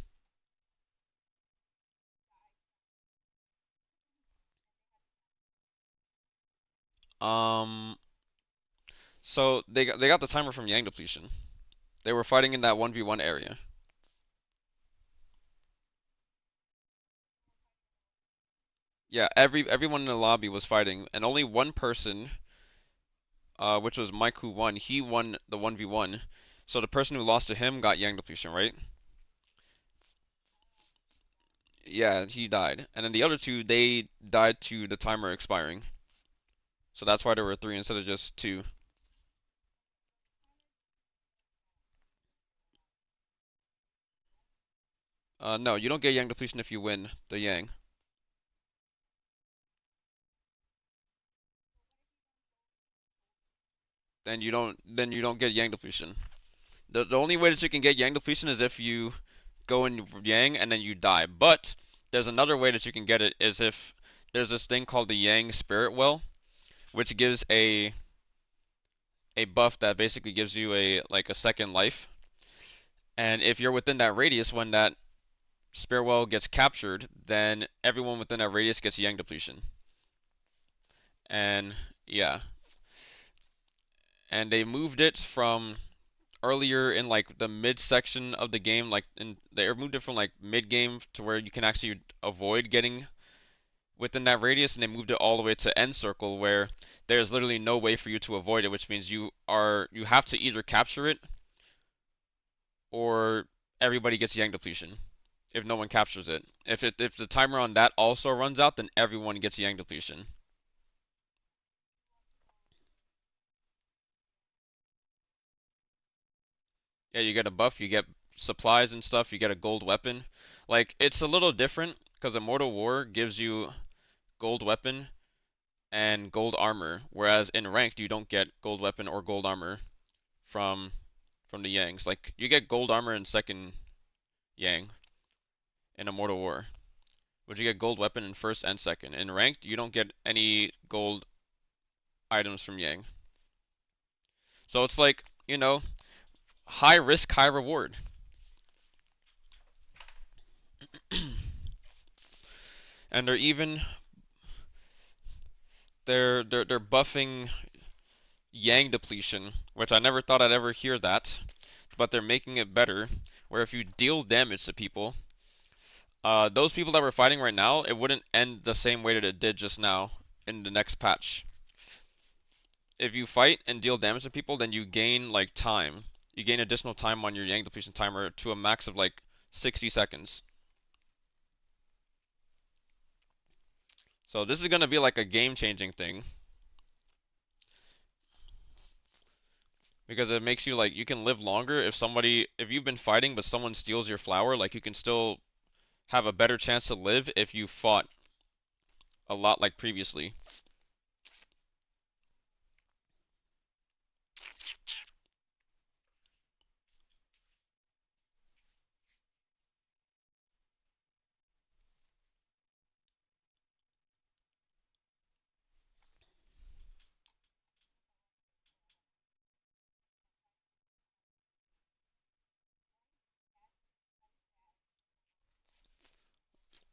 Um. So they got the timer from Yang depletion. They were fighting in that 1v1 area. Yeah, everyone in the lobby was fighting, and only one person, which was Mike, who won. He won the 1v1. So the person who lost to him got Yang depletion, right? Yeah, he died. And then the other 2, they died to the timer expiring. So that's why there were 3 instead of just 2. No, you don't get Yang depletion if you win the Yang. Then you don't get Yang depletion. The only way that you can get Yang depletion is if you go in Yang and then you die. But there's another way that you can get it is if there's this thing called the Yang Spirit Well, which gives a buff that basically gives you a second life. And if you're within that radius when that Spirit Well gets captured, then everyone within that radius gets Yang depletion. And yeah. And they moved it from earlier in like the mid section of the game, they moved it from like mid game to where you can actually avoid getting within that radius, and they moved it all the way to end circle where there's literally no way for you to avoid it, which means you have to either capture it or everybody gets Yang depletion if no one captures it. If the timer on that also runs out, then everyone gets Yang depletion. Yeah, you get a buff, you get supplies and stuff, you get a gold weapon. Like, it's a little different because Immortal War gives you gold weapon and gold armor, whereas in ranked you don't get gold weapon or gold armor from from the Yangs. Like, you get gold armor in second Yang in Immortal War, but you get gold weapon in first and second. In ranked, you don't get any gold items from Yang. So it's like, you know, high risk, high reward. And they're buffing Yang depletion, which I never thought I'd ever hear that, but they're making it better, where if you deal damage to people, those people that we're fighting right now, it wouldn't end the same way that it did just now in the next patch. If you fight and deal damage to people, then you gain like time. You gain additional time on your Yang depletion timer to a max of like 60 seconds. So this is gonna be like a game-changing thing. Because it makes you like, you can live longer if you've been fighting but someone steals your flower, like you can still have a better chance to live if you fought a lot like previously.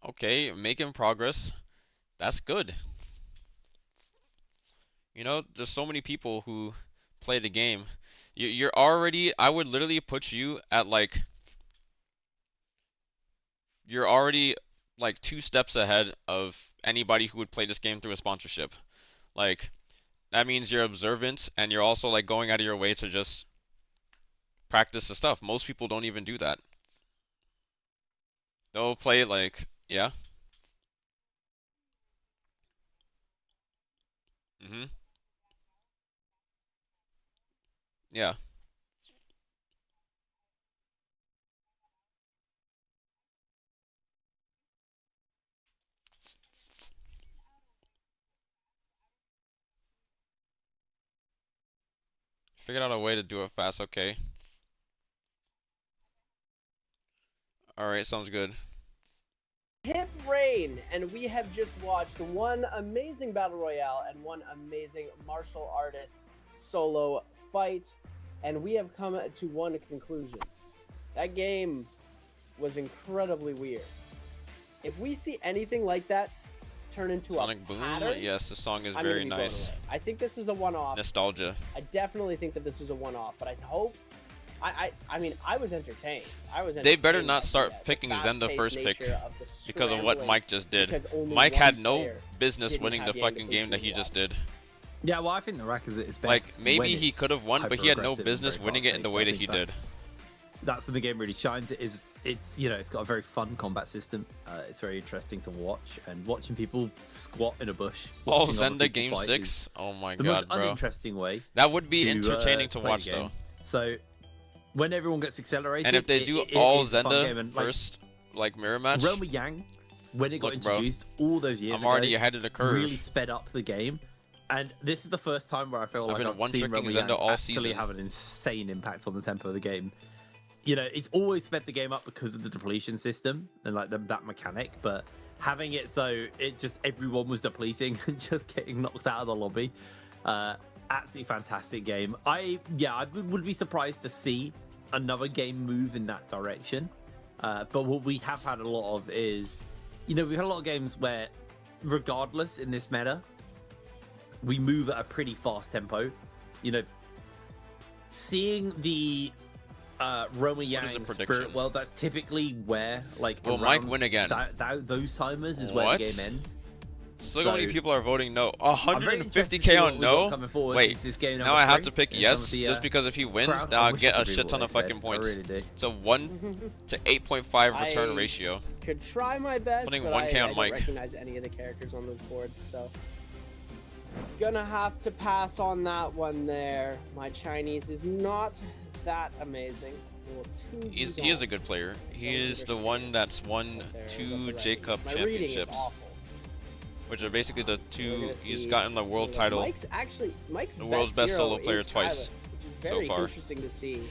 Okay, making progress. That's good. You know, there's so many people who play the game. You're already, I would literally put you at like, you're already like 2 steps ahead of anybody who would play this game through a sponsorship. Like, that means you're observant and you're also like going out of your way to just practice the stuff. Most people don't even do that. They'll play like, yeah. Mhm. Yeah. Figured out a way to do it fast, okay. Alright, sounds good. Hip Rain, and we have just watched one amazing battle royale and one amazing martial artist solo fight, and we have come to one conclusion. That game was incredibly weird. If we see anything like that turn into Sonic Boom? pattern, Yes, the song is I'm very gonna be blown nice. away. I think this is a one-off. Nostalgia. I definitely think that this was a one-off, but I hope. I mean, I was entertained. They better not by start the picking fast-paced Zenda first pick nature of the because of what scrambling, Mike just did. because only Mike one had no player business didn't winning have the Yang fucking game that he depletion just did. Yeah, well, I think the rack is at its best. Like, maybe when he it's could have won, but he had no hyper-aggressive and business very winning it in the fast-paced. way I that think he did. That's when the game really shines. It's you know, it's got a very fun combat system. It's very interesting to watch, and watching people squat in a bush. Oh, watching other Zenda people Game fight 6? is Oh my the god, most bro. uninteresting way. That would be entertaining to play the watch, game. though. So, when everyone gets accelerated, And if they do it all is a fun game, Zenda and, first, like mirror match, Realm of Yang, when it got Look, bro, introduced all those years I'm already ago, ahead of the curve. really sped up the game. And this is the first time where I feel I've like been I've seen one-tricking Realm of Zenda Yang all actually season. have an insane impact on the tempo of the game. You know, it's always sped the game up because of the depletion system and like that mechanic, but having it so it just everyone was depleting and just getting knocked out of the lobby. Absolutely fantastic game. I would be surprised to see another game move in that direction. But what we have had a lot of is, you know, we've had a lot of games where, regardless in this meta, we move at a pretty fast tempo. You know, seeing the Roma Yang Spirit World, that's typically where, like, will Mike win again? Those timers is where the game ends. So look how many people are voting no. 150k see on what we've no? got coming forward Wait, since this game now number I have 3, to pick since yes, some of the, just because if he wins, crowd. then I I'll wish get I a could shit read ton what of they fucking said. points. I really do. It's a 1 to 8.5 return ratio. Could try my best, Putting but 1K I on don't Mike. recognize any of the characters on those boards, so gonna have to pass on that one there. My Chinese is not that amazing. He is a good player. He is the one that's won 2 J-Cup championships, which are basically the 2. He's gotten the world title. Mike's the world's best hero solo player is twice Tyler, which is so very far. interesting to see.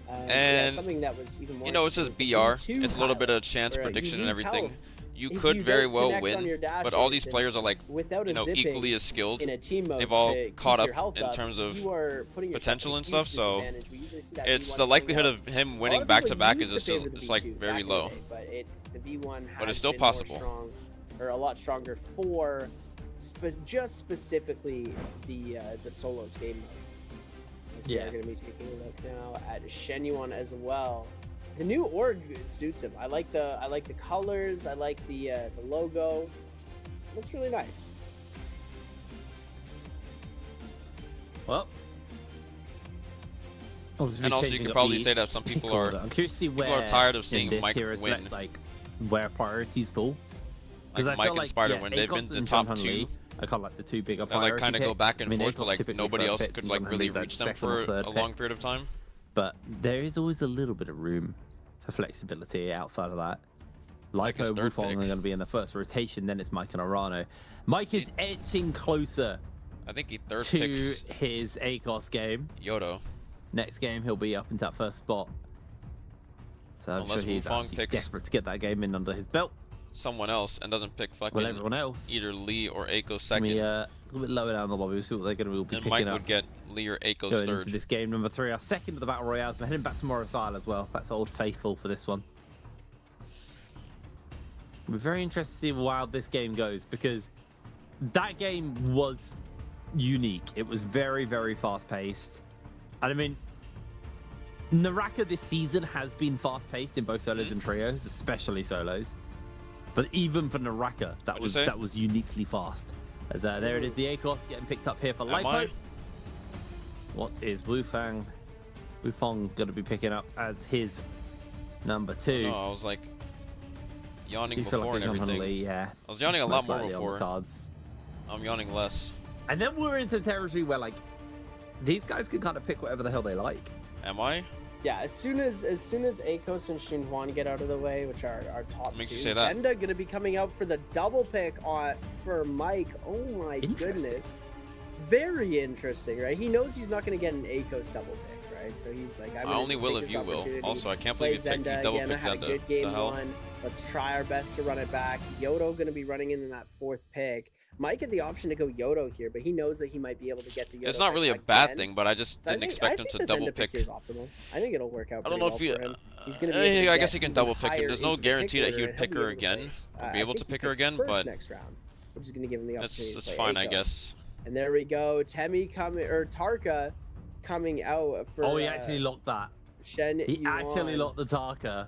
And something that was even more you know, it says interesting BR. was the B2 It's a little bit pilot, of chance where prediction you and lose everything. health You if could you very don't well connect on win, your dash but all these rotation players are like, without a you know, zipping equally as skilled. in a team mode They've all to caught keep up your health in up, terms of you are putting yourself potential at a and huge stuff. So disadvantage. We usually see that it's V1 the likelihood coming of him out. winning A lot back of to people back used is to just favor the it's like V2 very back in the low. day, but the V1 has But it's still been more possible. strong, or a lot stronger for just specifically the solos game mode. As we are going to be taking a look now at Shenyuan as well. The new org suits him. I like the colors. I like the logo. Looks really nice. Well, obviously And also, you changing could up probably the say that some people pick are order. I'm curious to see people where are tired of in seeing this Mike here is win. like where priorities fall. Like I Mike feel and like, Spider yeah, win. They've been Akos the and top John two. Hunley are kind of like the two bigger They like priority kind of go picks. back and I mean, forth, but Akos like typically nobody first else picks could and like John really Hunley, reach like, them second or for third a long pick. period of time. But there is always a little bit of room for flexibility outside of that. Like his Lipo third Wufong are pick. going to be in the first rotation, then it's Mike and Arano. Mike is edging closer I think he third to picks his ACOS game. Yodo. Next game, he'll be up into that first spot. So I'm Unless sure he's Wufong absolutely picks desperate to get that game in under his belt. someone else and doesn't pick fucking Well, everyone else. either Lee or Aiko Let second, me a little bit lower down the lobby. We'll see what they're going to be then picking Mike up. would get Lee or Aiko's Going third. into this game number 3, our second of the Battle Royales. We're heading back to Morris Isle as well. That's Old Faithful for this one. We're very interested to see how wild this game goes, because that game was unique. It was very, very fast-paced. And I mean, Naraka this season has been fast-paced in both solos and trios, especially solos. But even for Naraka, that was uniquely fast. As there it is, the ACOS getting picked up here for Lipo. What is Wufong going to be picking up as his number 2? No, I was like yawning Do you feel before like and everything. Hunley, yeah. I was yawning a Most lot more likely on the before. cards. I'm yawning less. And then we're into territory where like these guys can kind of pick whatever the hell they like. Am I? Yeah, as soon as Akos and Xinhuan get out of the way, which are our top Makes two, you say that. Zenda gonna be coming out for the double pick for Mike. Oh my goodness, very interesting, right? He knows he's not gonna get an Akos double pick, right? So he's like, I gonna only just will take if this you will. opportunity, Also, I can't play believe you Zenda double again. I picked had a Zenda. good game The hell? one. Let's try our best to run it back. Yodo gonna be running in that 4th pick. Mike had the option to go Yodo here, but he knows that he might be able to get to Yodo. It's not really a again. bad thing, but I just I didn't think- expect I him think to the double Zenda pick. here is optimal. I think it'll work out. I don't pretty know well if he. for him. He's gonna be able to I get guess he can even double pick higher her. There's no into the pick guarantee that he order, would and pick he'll her be able to again place. or I be able think to he pick her picks again, first but next round, which is gonna give him the opportunity that's to play fine, I Akos. guess. And there we go, Temi coming or Tarka coming out for. Oh, he actually locked that. Shen He actually Yuan. locked the Tarka.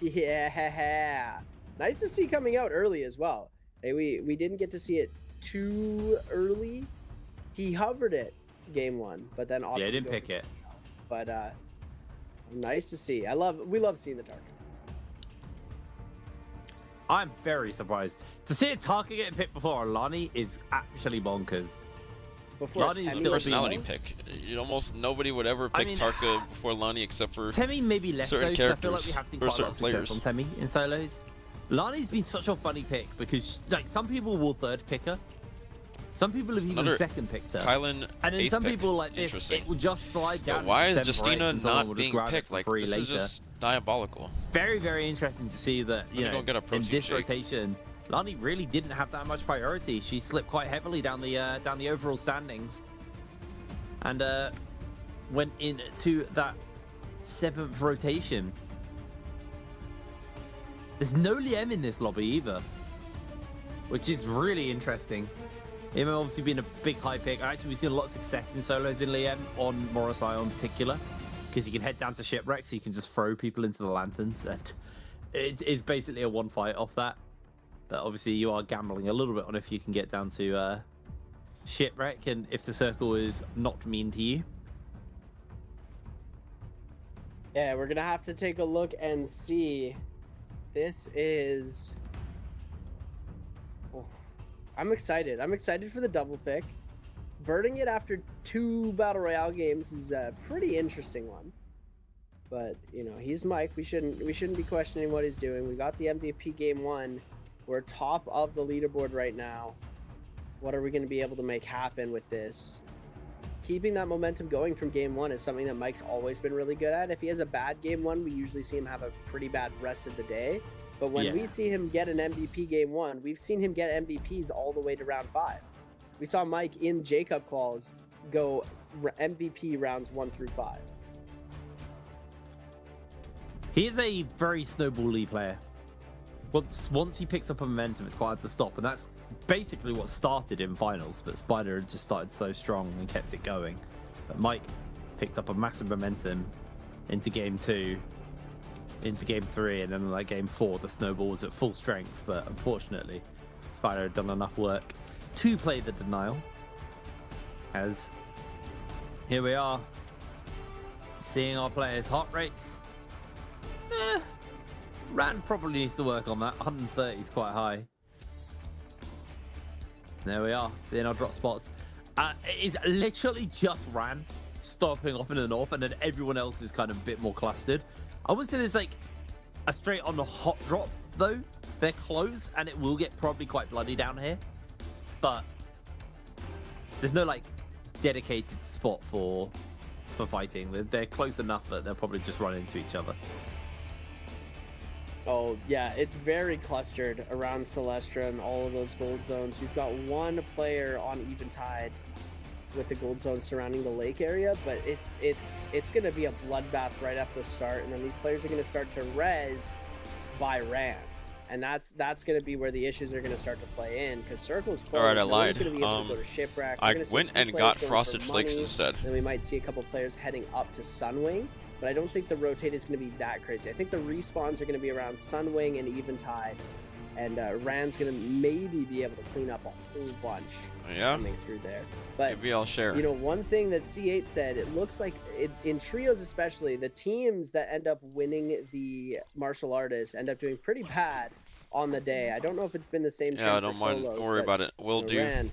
Yeah, nice to see coming out early as well. Hey, we didn't get to see it too early. He hovered it game 1, but then Yeah, he didn't pick it. But nice to see. We love seeing the Tarka. I'm very surprised to see a Tarka getting picked before Alani is actually bonkers. Before Lani's Temi still Personality being- pick. Almost nobody would ever I pick mean- Tarka before Lani except for Temi maybe less so, certain because I feel like we characters have seen or quite a lot of certain success players. on Temi in solos. Lani's been such a funny pick because like some people will third pick her. Some people have even Another second picked her. Kylan And then eighth some pick. people like this, Interesting. it will just slide down. But why into is 7th or 8th Justina and someone not will just being grab it picked? for Like, free this later. is just diabolical. Very, very interesting to see that, me go get a in protein this shake. rotation, Lani really didn't have that much priority. She slipped quite heavily down the overall standings, and went into that 7th rotation. There's no Liem in this lobby either, which is really interesting. Liem obviously been a big high pick. Actually, we've seen a lot of success in solos in Liem on Morris Isle in particular, because you can head down to Shipwreck, so you can just throw people into the lanterns, and it's basically a one fight off that. But obviously, you are gambling a little bit on if you can get down to Shipwreck, and if the circle is not mean to you. Yeah, we're gonna have to take a look and see. This is. Oh, I'm excited. I'm excited for the double pick. Birding it after 2 Battle Royale games is a pretty interesting one. But he's Mike. We shouldn't be questioning what he's doing. We got the MVP game 1. We're top of the leaderboard right now. What are we going to be able to make happen with this? keeping that momentum going from game one is something that Mike's always been really good at. If he has a bad game one, we usually see him have a pretty bad rest of the day. But when we see him get an MVP game one, we've seen him get MVPs all the way to round 5. We saw Mike in J-Cup quals go MVP rounds 1 through 5. He is a very snowball-y player. Once he picks up a momentum, it's quite hard to stop, and that's basically what started in finals. But Spider had just started so strong and kept it going. But Mike picked up a massive momentum into game 2, into game 3, and then like game 4, the snowball was at full strength. But unfortunately, Spider had done enough work to play the denial. As here we are, seeing our players' heart rates. Ran probably needs to work on that. 130 is quite high. There we are, seeing our drop spots. It is literally just Ran stopping off in the north, and then everyone else is kind of a bit more clustered. I wouldn't say there's like a straight on the hot drop though. They're close, and it will get probably quite bloody down here. But there's no like dedicated spot for fighting. They're close enough that they'll probably just run into each other. Oh, yeah, it's very clustered around Celestra and all of those gold zones. We've got one player on Eventide with the gold zone surrounding the lake area, but it's going to be a bloodbath right off the start, and then these players are going to start to res by Ran. And that's going to be where the issues are going to start to play in, because Circle's closed. Alright, I no one's lied. gonna be able to go to Shipwreck. I went and got Frosted Flakes money. instead. Then we might see a couple players heading up to Sunwing, but I don't think the rotate is going to be that crazy. I think the respawns are going to be around Sunwing and Eventide, and Ran's going to maybe be able to clean up a whole bunch coming through there. But maybe I'll share. You know, one thing that C8 said, it looks like in trios especially, the teams that end up winning the martial artists end up doing pretty bad on the day. I don't know if it's been the same trend I for don't mind. solos, Don't worry about it. We'll do Ran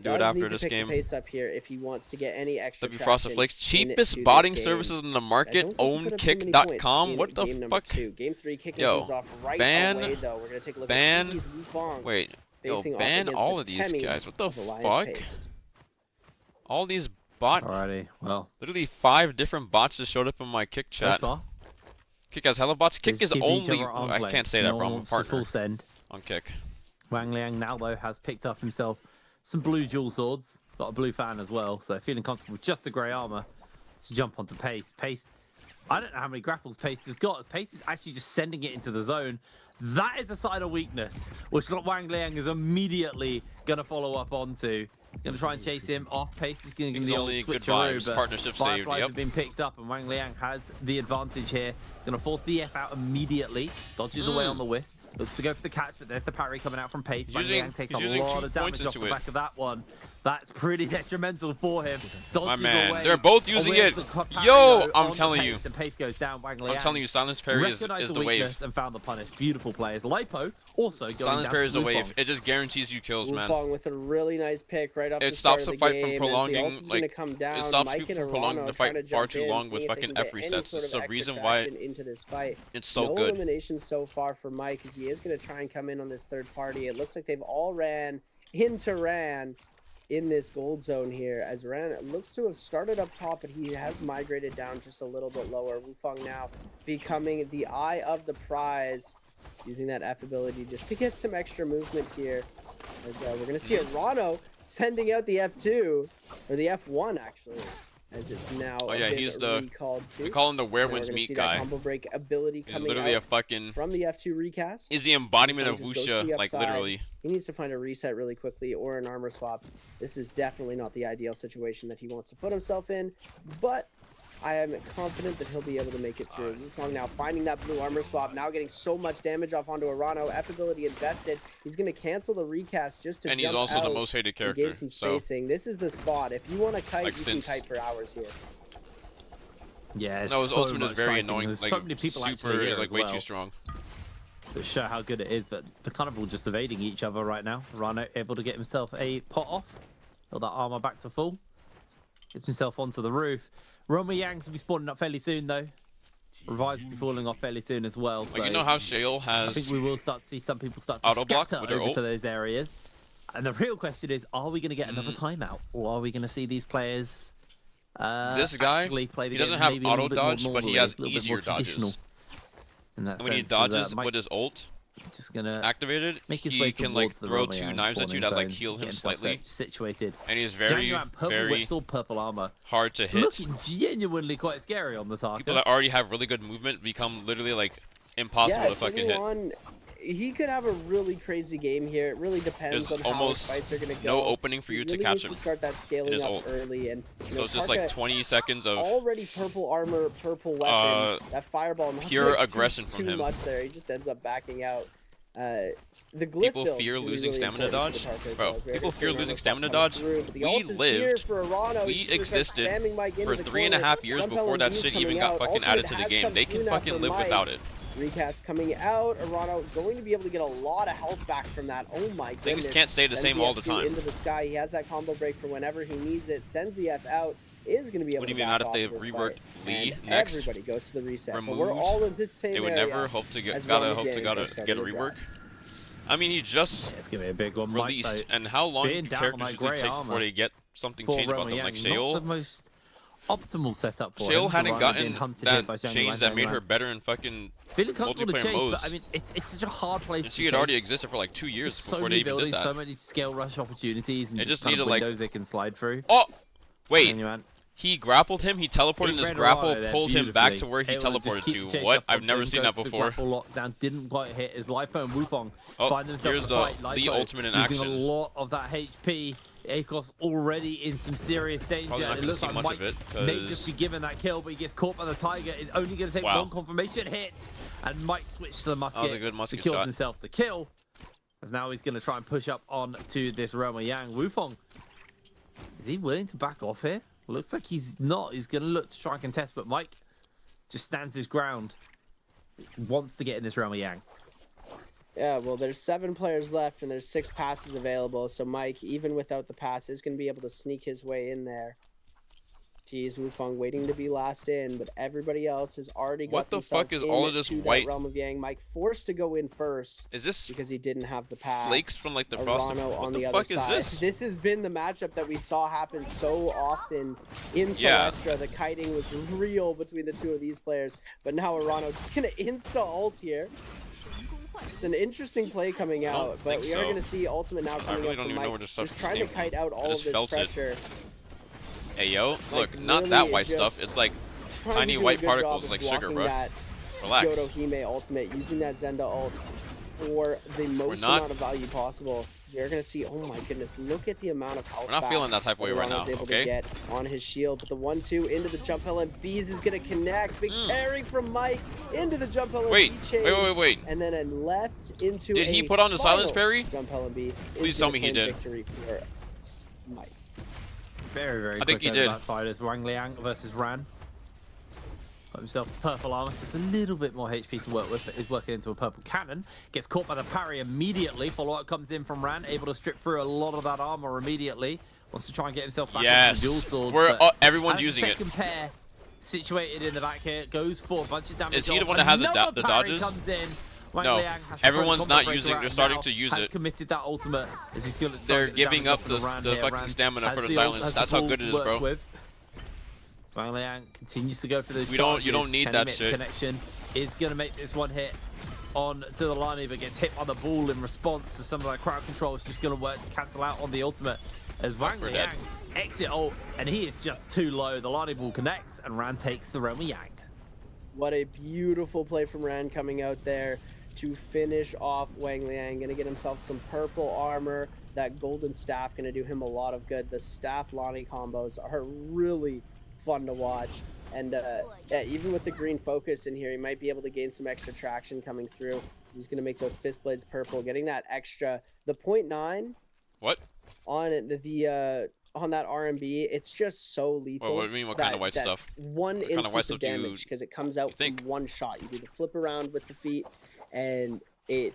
it after this pick game. the pace up here if he wants to get any extra W Frosted traction Flakes, cheapest into botting this game. services in the I market. don't think he Own put up too many points kick.com. in What the game number fuck? 2. Game 3 kicking Yo, things off right ban, away though. We're gonna take a look ban, at Cheese Wufong wait, yo, facing off ban against all the of these Temmie guys. What the of Alliance fuck? Paste. All these bot. Alrighty, well. Literally 5 different bots just showed up in my kick chat. So far, Kick has hella bots. Kick is keep each only. other at arm's I length. can't say that, No bro. one I'm a wants to partner full send. on Kick. Wang Liang now though has picked up himself some blue dual swords. Got a blue fan as well, so feeling comfortable with just the grey armor to jump onto Pace. Pace, I don't know how many grapples Pace has got. Pace is actually just sending it into the zone. That is a sign of weakness, which Wang Liang is immediately going to follow up onto. Going to try and chase him off. Pace is going to give him the old only good switcheroo, vibes. but Partnership saved, Fireflies yep. have been picked up, and Wang Liang has the advantage here. He's going to force the F out immediately. Dodges away on the Wisp. Looks to go for the catch, but there's the parry coming out from Pace. Wang Liang takes a lot of damage off the back of that one. That's pretty detrimental for him. Dodges My man, away. they're both using Away it. the parry Yo, I'm onto telling Pace, you. and Pace goes down. Wang Liang I'm telling you, Silence Parry is recognized the wave. weakness and found the punish. Beautiful players. Lipo also going Silence down Parry to is the wave. Wufong. It just guarantees you kills, man. Wufong with a really nice pick right off It the start stops of the the fight game. from prolonging, as the ult is gonna like, come down. it stops Mike people and from prolonging Arano the trying to fight far jump too in, long seeing with if they fucking can F get any resets. sort It's of the extra reason why traction into this fight. it's so no good. eliminations so far for Mike, as he is going to try and come in on this third party. It looks like they've all ran into Ran in this gold zone here, as Ran looks to have started up top, but he has migrated down just a little bit lower. Wufong now becoming the eye of the prize, using that F ability just to get some extra movement here. As, we're going to see Arano sending out the F2, or the F1 actually, as it's now he's the, recalled too. we call him the Where We're Wins gonna Meat see guy. that combo break ability He's coming literally out a fucking, from the F2 recast. he's the embodiment of Wufong just goes to the Wuxia, like upside. literally. He needs to find a reset really quickly or an armor swap. This is definitely not the ideal situation that he wants to put himself in, but I am confident that he'll be able to make it through. Wukong now finding that blue armor swap, now getting so much damage off onto Arano. F ability invested. He's going to cancel the recast just to And jump he's also the out most hated and character. gain some So spacing. This is the spot. If you want to kite, Like you since- can kite for hours here. Yeah, it's no, his so ultimate is much very fighting. annoying. There's Like so many people super, actually here like as way well. too strong. To show how good it is, but they're kind of all just evading each other right now. Rano able to get himself a pot off. Got that armor back to full. Gets himself onto the roof. Roma Yangs will be spawning up fairly soon, though. Revives will be falling off fairly soon as well. So Like, you know how Shale has I think we will start to see some people start to auto block scatter with their over ult? to those areas. And the real question is, are we going to get another timeout? Or are we going to see these players This guy, actually play the he doesn't game have maybe a auto little bit more dodge, but he normally, has a little bit easier more traditional dodges. in that When he sense, dodges Mike with his ult just gonna activated, make his way he can like towards the throw Roma 2 Yang knives at you spawning that like zones, heal get him himself slightly, situated. and he's Very, very, purple very whistle, purple armor, hard to hit. looking genuinely quite scary on the target. People that already have really good movement become literally like impossible to fucking hit. On, he could have a really crazy game here. It really depends There's on how his almost fights are going to go. no opening for you to really catch needs him. to start that scaling his up ult. early, and So it's just like 20 seconds of already purple armor, purple weapon. That fireball, not pure like aggression too from him. much there. He just ends up backing out. The glyph People build fear is gonna be losing really stamina important dodge. for the Tarkos Bro, as well. people fear Very losing good stamina coming dodge. through, but the We ult is here lived, for Arano. we He's gonna start existed spamming Mike into for the 3.5 corners. years Jump before that LMG is shit coming even got out. fucking Ultimate added to the has game. come They through can now fucking for live Mike. without it. Recast coming out. Arano going to be able to get a lot of health back from that. Oh my goodness. Things can't stay the Sends same all the F2 time. into the sky. He has that combo break for whenever he needs it. Sends the F out. Is going to be able Would to you be back mad if off they of this reworked fight. Lee And next? Everybody goes to the reset. But Removed. we're all in this same They would area never hope to get as gotta Roman hope to Games gotta are starting get a to rework. drop. I mean, he just It's gonna be a big one. Mike, released, though, and how long being do down on characters that usually grey take armor before they get something for changed about Roma them? Like Yang, not Sheol, the most optimal setup for Sheol him. hadn't Rama gotten being hunted here by that Zhang change Yuan, that Zhang made Yuan. her better in fucking Feeling comfortable to multiplayer chase, modes. but I mean, it's such a hard place And to she had chase. already existed for like 2 years There's before so they many even buildings, did that. so many scale rush opportunities, and They just just kind of needed, like- windows they can slide through. Oh, wait. Zhang Yuan. He grappled him, he teleported in his read grapple, Arano there pulled him back to beautifully. where he Able just teleported keep the to. chase What? up I've onto never him, seen goes that to the before. grapple lockdown, didn't quite hit as Lipo and Wufong Oh, find themselves here's a the fight. Lipo ultimate in using a action. lot of that HP. Akos already in some serious danger. Probably not It gonna looks see like much Mike of it, may 'cause- just be given that kill, but he gets caught by the Tiger. It's only going to take Wow. one confirmation hit, and Mike switched to the musket. That was a good musket secures shot. himself the kill, as now he's going to try and push up on to this Roma Yang. Wufong, is he willing to back off here? Looks like he's not. He's going to look to try and contest, but Mike just stands his ground. Wants to get in this Roma Yang. Yeah, well, there's 7 players left, and there's 6 passes available. So Mike, even without the pass, is going to be able to sneak his way in there. Geez, Wufong waiting to be last in, but everybody else has already got What the fuck themselves is all of into this that white- Realm of Yang. Mike forced to go in first Is this because he didn't have the pass. flakes from like the frosted? Arano What on the the other fuck is side. this? This has been the matchup that we saw happen so often in Yeah. Celestra. The kiting was real between the two of these players, but now Arano just gonna insta ult here. It's an interesting play coming out, but think we are so. going to see ultimate now coming really out don't from even know Mike. where this stuff Just trying to came from. kite out I all of just this felt it. pressure. Hey yo, look, Like, not really that white just stuff. It's like trying to tiny do a white good job particles of like sugar, blocking bro. that Relax. Yodohime ultimate, using that Zenda ult for the most not- amount of value possible. You're going to see, oh my goodness, look at the amount of health We're not back feeling that type of way right Arano's now, able okay? to get on his shield, but the 1-2 into the jump LMBs is going to connect. Big parry from Mike into the jump LMB Wait, chain. wait. And then a left into Did he a put on the silence final parry? Jump LMB. Please tell me he did. Victory for Mike. Very, very I think quick he over did. that fight as Wang Liang versus Ran. Got himself purple armor, so just a little bit more HP to work with, but is working into a purple cannon. Gets caught by the parry immediately. Follow-up comes in from Ran, able to strip through a lot of that armor immediately. Wants to try and get himself back Yes. into the dual swords. We're- but everyone's as using the it. second pair situated in the back here, goes for a bunch of damage. Is he the off. one that has the Another parry dodges? Comes in. Wang No, Liang has to everyone's throw the combo not breaker using- out they're starting now, to use has it. committed that ultimate as he's going to They're giving up the Ran fucking stamina for the silence. That's how good it is, bro. Wang Liang continues to go for those You don't need Can that he make shit. Connection is going to make this one hit on to the Lani, but gets hit by the ball in response to some of that crowd control. It's just going to work to cancel out on the ultimate as Wang We're Liang dead. exit ult, and he is just too low. The Lani ball connects, and Ran takes the Roma Yang. What a beautiful play from Ran coming out there to finish off Wang Liang. Gonna get himself some purple armor. That golden staff gonna do him a lot of good. The staff Lonnie combos are really fun to watch. And yeah, even with the green focus in here, he might be able to gain some extra traction coming through. He's gonna make those fist blades purple, getting that extra. The 0.9 What? on the on that RMB, it's just so lethal. What do you mean, what kind of white that stuff? One What kind of white instance stuff of do you damage because it comes out from think? one shot. You do the flip around with the feet, and it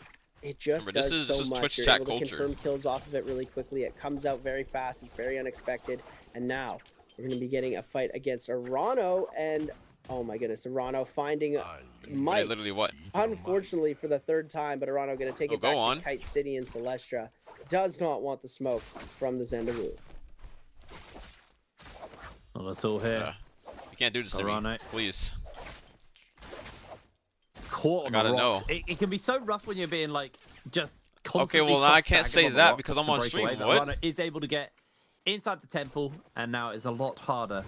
just Remember, this does is- so this is much. Twitch You're chat able to culture. confirm kills off of it really quickly. It comes out very fast. It's very unexpected. And now we're going to be getting a fight against Arano, and oh my goodness, Arano finding Mike. Literally what? Unfortunately for the 3rd time, but Arano going to take Oh, it back go on. to Kite City and Celestra. Does not want the smoke from the Zendaru. Not at all here. Yeah. You can't do this to me, Rano. please. Caught on I gotta the rocks. know. It can be so rough when you're being like just Okay, constantly well now I can't sagging say on the that rocks because to I'm on break stream. away, but What? Rano is able to get inside the temple, and now it's a lot harder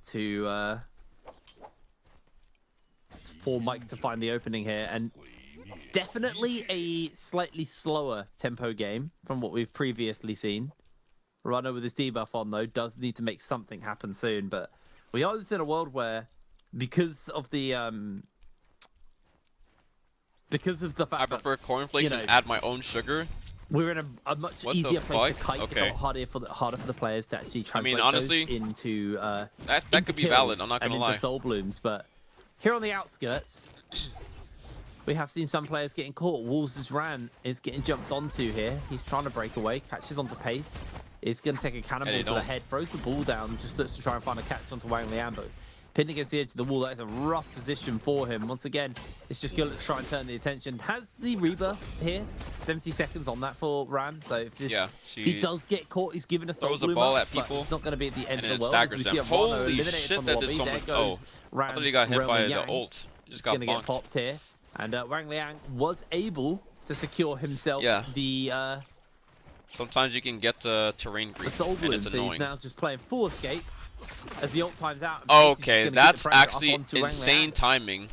to for Mike to find the opening here, and definitely a slightly slower tempo game from what we've previously seen. Rano with his debuff on though does need to make something happen soon, but we are in a world where because of the fact I prefer cornflakes you know, and add my own sugar. we're in a much What the easier place to fuck? kite. Okay. It's a lot harder for the players to actually translate honestly, those into that into could be valid. kills I'm not and gonna into lie. soul blooms. But here on the outskirts, we have seen some players getting caught. Wolves' Ran is getting jumped onto here. He's trying to break away, catches onto Pace. Is going to take a cannonball to the head, throws the ball down, just looks to try and find a catch onto Wang Liang. But pinned against the edge of the wall, that is a rough position for him. Once again, it's just going to try and turn the attention. Has the rebirth here. 70 seconds on that for Ran. So if, if he does get caught, he's giving us throws the ball at people. It's not going to be at the end and of the world. Staggers them. Holy shit, from that the did so lobby. much. There goes I thought he got hit by the ult. Just going to get popped here. And Wang Liang was able to secure himself the... Sometimes you can get terrain creep, soul and bloom, it's so annoying. he's now just playing full escape as the ult times out. Okay, that's actually insane timing.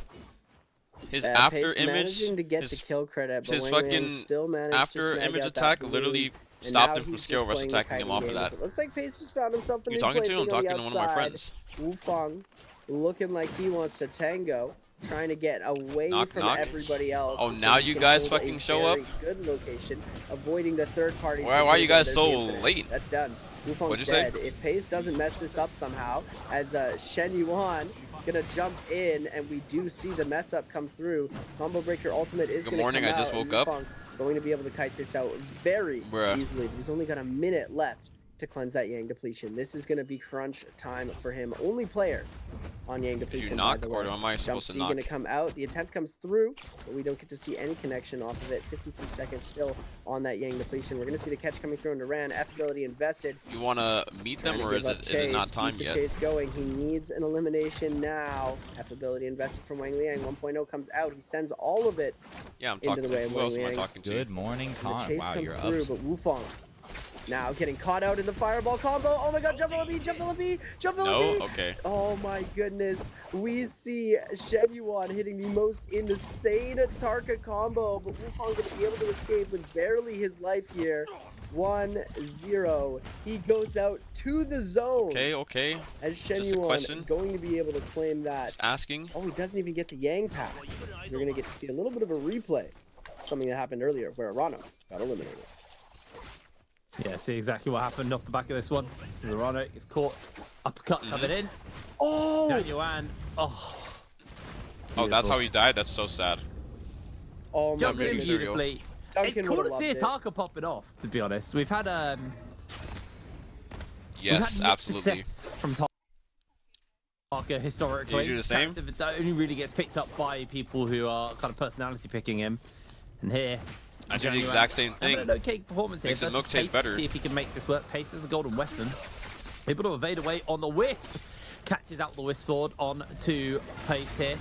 His after Pace image, managing to get the kill credit, but his Wang Liang fucking still managed after to snag image out that attack blue, literally and stopped now him from he's skill just rush playing attacking the him off of game. that. It looks like Pace just found himself a You new talking play to? I'm thing on the talking to one of my outside. friends. Wu Feng looking like he wants to tango, trying to get away from everybody else. Oh, so now he you can guys hold fucking a show up? very good location, avoiding the third party. Why are you guys so late? That's done. Wu Feng's What'd you say? dead. If Pace doesn't mess this up somehow, as Shen Yuan gonna jump in, and we do see the mess up come through. Combo breaker ultimate is Good gonna morning, come I just out, and woke Wu up. Feng going to be able to kite this out very easily. But he's only got a minute left to cleanse that Yang depletion. This is gonna be crunch time for him. Only player on Yang depletion. Did you knock, by the or way. am I Jump supposed to C knock? gonna come out. The attempt comes through, but we don't get to see any connection off of it. 53 seconds still on that Yang depletion. We're gonna see the catch coming through into Ran. F ability invested. You want to meet them, or is it not time Keep yet? the chase going. He needs an elimination now. F ability invested from Wang Liang. 1.0 comes out. He sends all of it Yeah, I'm into talking the to way of who Wang else am I Liang. talking to? Good morning, The Con. chase Wow, comes you're through, up. but Wu Feng now getting caught out in the fireball combo. Oh my god, jump LB, jump LB, jump LB. No? Okay. Oh my goodness. We see Shen Yuan hitting the most insane Tarka combo, but Wu Feng going to be able to escape with barely his life here. 1-0. He goes out to the zone. Okay. As Shen Just a Yuan question. going to be able to claim that. Just asking. Oh, he doesn't even get the Yang pass. We're going to get to see a little bit of a replay. Something that happened earlier where Arano got eliminated. Yeah, see exactly what happened off the back of this one. Rano gets caught. Uppercut coming in. Oh! Yan Yuan. Oh. Oh, that's how he died? That's so sad. Oh my Jumping in goodness. beautifully. Duncan It's cool would've to see loved it. Ataka popping off, to be honest. We've had Yes, we've had absolutely. success from Ataka historically. Do you do the same? Character that only really gets picked up by people who are kind of personality picking him. And here, I do the Yan Yuan exact same having thing. an okay performance here. Makes the versus milk taste Pace. better. See if he can make this work. Pace is the golden weapon. Able to evade away on the wisp. Catches out the wisp board on to Pace here.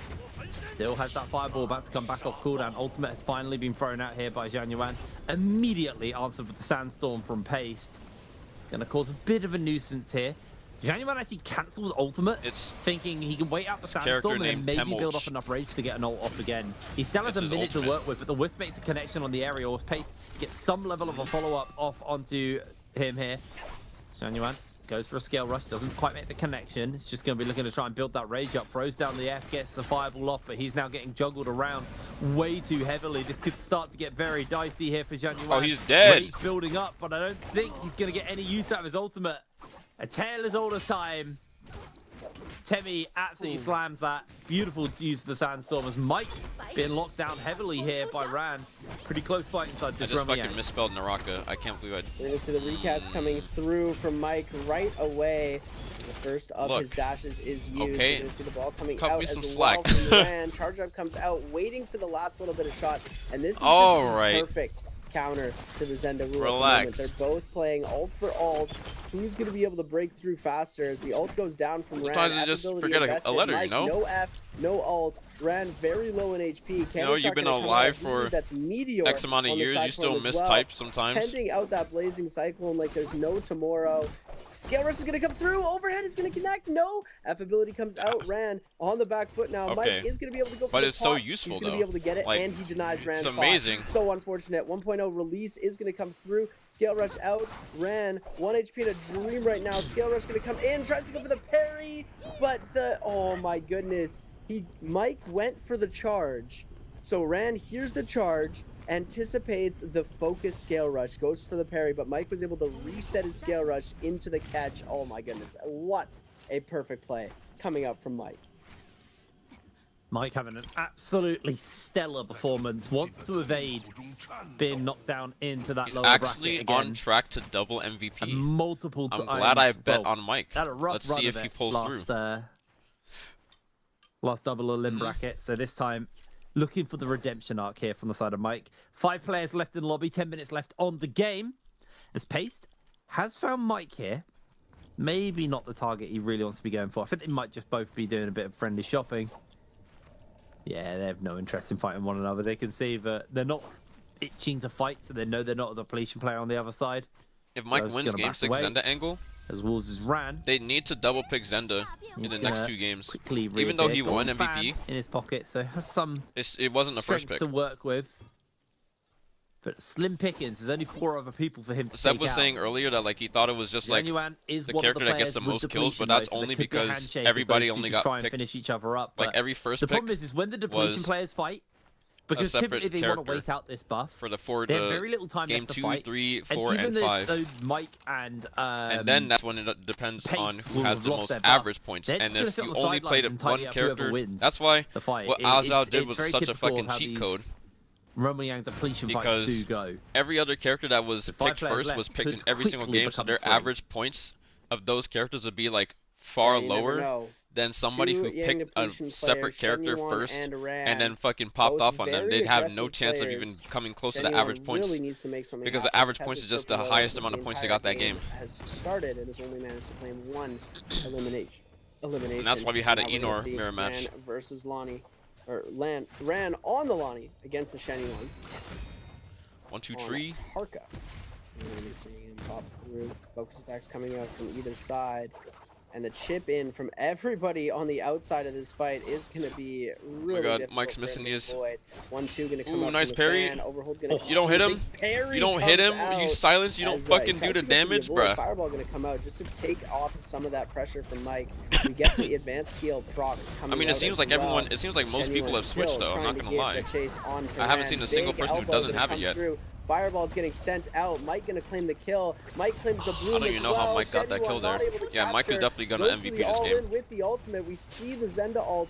Still has that fireball about to come back off cooldown. Ultimate has finally been thrown out here by Yan Yuan. Immediately answered with the sandstorm from Paste. It's going to cause a bit of a nuisance here. Yan Yuan actually cancels ultimate, thinking he can wait out the sandstorm and then maybe build up enough rage to get an ult off again. He still has a minute to work with, but the wisp makes the connection on the area. If Paste gets some level of a follow-up off onto him here. Yan Yuan goes for a scale rush, doesn't quite make the connection. It's just going to be looking to try and build that rage up. Throws down the F, gets the fireball off, but he's now getting juggled around way too heavily. This could start to get very dicey here for Yan Yuan. Oh, he's dead. Rage building up, but I don't think he's going to get any use out of his ultimate. A tale as old as time. Temi absolutely slams that. Beautiful use of the sandstorm as Mike being locked down heavily here by Ran. Pretty close fight inside I this just Remy. fucking misspelled Naraka. I can't believe I... We're going to see the recast coming through from Mike right away. The first of his dashes is used. Okay. We're going to see the ball coming Cut out me as some well slack. from Ran. Charge up comes out, waiting for the last little bit of shot. And this is All just right. perfect counter to the Zenda rule. Relax. At the moment. They're both playing ult for ult. Who's going to be able to break through faster as the ult goes down from Sometimes Ran? you just Ability forget a invested. letter, Mike, you know? No F, no ult. Ran very low in HP. You know, you've been alive for that's Meteor X amount of years, you still mistype sometimes. Sending out that Blazing Cyclone like there's no tomorrow. Scale Rush is going to come through. Overhead is going to connect. No. F ability comes out. Ran on the back foot now. Okay. Mike is going to be able to go for But the it's so pot. useful, He's going to though. be able to get it, Like, and he denies Ran's it's pot. amazing. So unfortunate. 1.0 release is going to come through. Scale Rush out. Ran 1 HP in a dream right now. Scale Rush going to come in. Tries to go for the parry, but oh my goodness. Mike went for the charge. So Ran hears the charge, anticipates the focus Scale Rush, goes for the parry, but Mike was able to reset his Scale Rush into the catch. Oh my goodness, what a perfect play coming up from Mike. Mike having an absolutely stellar performance. Wants to evade being knocked down into that He's lower actually bracket again. on track to double MVP. And multiple I'm times. glad I bet Well, on Mike. had a rough Let's run see of if he it pulls through. Last double or limb bracket. So this time, looking for the redemption arc here from the side of Mike. 5 players left in the lobby, 10 minutes left on the game. As Paste has found Mike here. Maybe not the target he really wants to be going for. I think they might just both be doing a bit of friendly shopping. Yeah, they have no interest in fighting one another. They can see that they're not itching to fight, so they know they're not the depletion player on the other side. If Mike wins game 6 Zenda angle, as Wolves is Ran, they need to double pick Zenda in the next 2 games. Even though he won MVP in his pocket, so has some it wasn't the first pick to work with. But slim pickings. There's only 4 other people for him to Seb take was out. saying earlier that like he thought it was just like is the one of character that gets the players with most kills, but depletion that's mode, so only there could be a because handshake as everybody those two only just got try and picked. finish each other up. Like But every first the pick problem is when the depletion was players fight, a because separate typically they want to character wait out this buff. for they have very little time game left to 2, fight. 3, 4, and even and 5. though Mike and then that's when it depends Pace on who will has have the lost most their buff. average points. They're And just gonna if sit you on the only sidelines played and one tidy up whoever character, wins that's why the fight. what Azal It's did was very such a typical fucking how cheat these code. Roman Yang depletion fights Because do go. every other character that was The 5 picked players first left was picked in could every single quickly game, so become their 3. average points of those characters would be like far You never lower know. than somebody 2 who Yang picked a depletion separate players, character Shenyuan first and Ran, and then fucking popped both off on them. very They'd have no aggressive chance of even players. coming close to the Shenyuan average points really needs to make something because the happen. average Kept points his is just the purple highest since amount the of points they entire got that game. Has started and has only managed to claim 1 elimination. And that's why we had an Now we're gonna Enor see mirror match. Ran versus Lonnie, or Ran on the Lonnie against the Shenyuan. 1, 2, on 3. Tarka. We're going to be seeing him pop through. Focus attacks coming out from either side. And the chip in from everybody on the outside of this fight is going to be really God, difficult Mike's for missing him to these. avoid. 1-2 going to come Ooh, up nice from the parry. fan. Overhold gonna You don't hit him. Parry You don't hit comes him. You out silence. You don't as, fucking he do tries the to go for damage, avoid. bruh. Fireball going to come out just to take off some of that pressure from Mike. We get the advanced heal proc coming I mean, it out seems as like well. everyone. It seems like most people have Still switched though. I'm trying not to gonna give lie. the chase on to I haven't Ran. seen a single Big person who elbow doesn't gonna have it come yet. through. Fireball's getting sent out. Mike gonna claim the kill. Mike claims the blue. I don't even know how Mike got that kill there. Yeah, Mike is definitely gonna MVP this game. With the ultimate, we see the Zenda ult.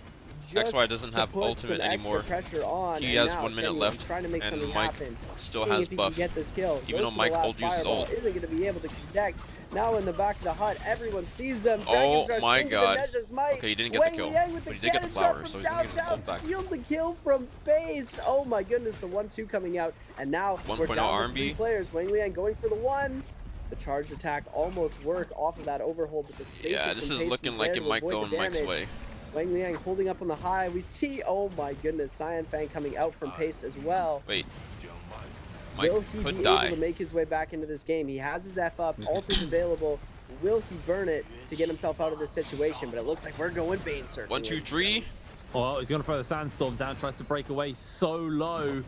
XY doesn't have put ultimate some extra anymore. pressure on, He and has now 1 minute Shenyuan left, trying to make and something Mike happen. still Seeing has if he buff. can get this kill. Even Goes though for Mike the last old uses fireball. ult. Isn't going to be able to connect. Now in the back of the hut, everyone sees them. Oh Dragon my into the God. measures. Mike, Okay, he didn't get the Wang kill, Liang with but the he did get the cannon flower, shot so from he's gonna get his downtown, ult back. steals the kill from Based. Oh my goodness, the 1-2 coming out, and now we're 1.0 down to 3 RMB. players. Wang Liang going for the 1. The charge attack almost worked off of that overhold, but the space Yeah, this is looking like it might go in Mike's way. Wang Liang holding up on the high. We see, oh my goodness, Cyan Fang coming out from Paste as well. Wait. Mike Will he could be die. able to make his way back into this game? He has his F up, ult is available. Will he burn it to get himself out of this situation? But it looks like we're going Bane circle. 1, 2, 3. Well, he's going to throw the sandstorm down, tries to break away so low.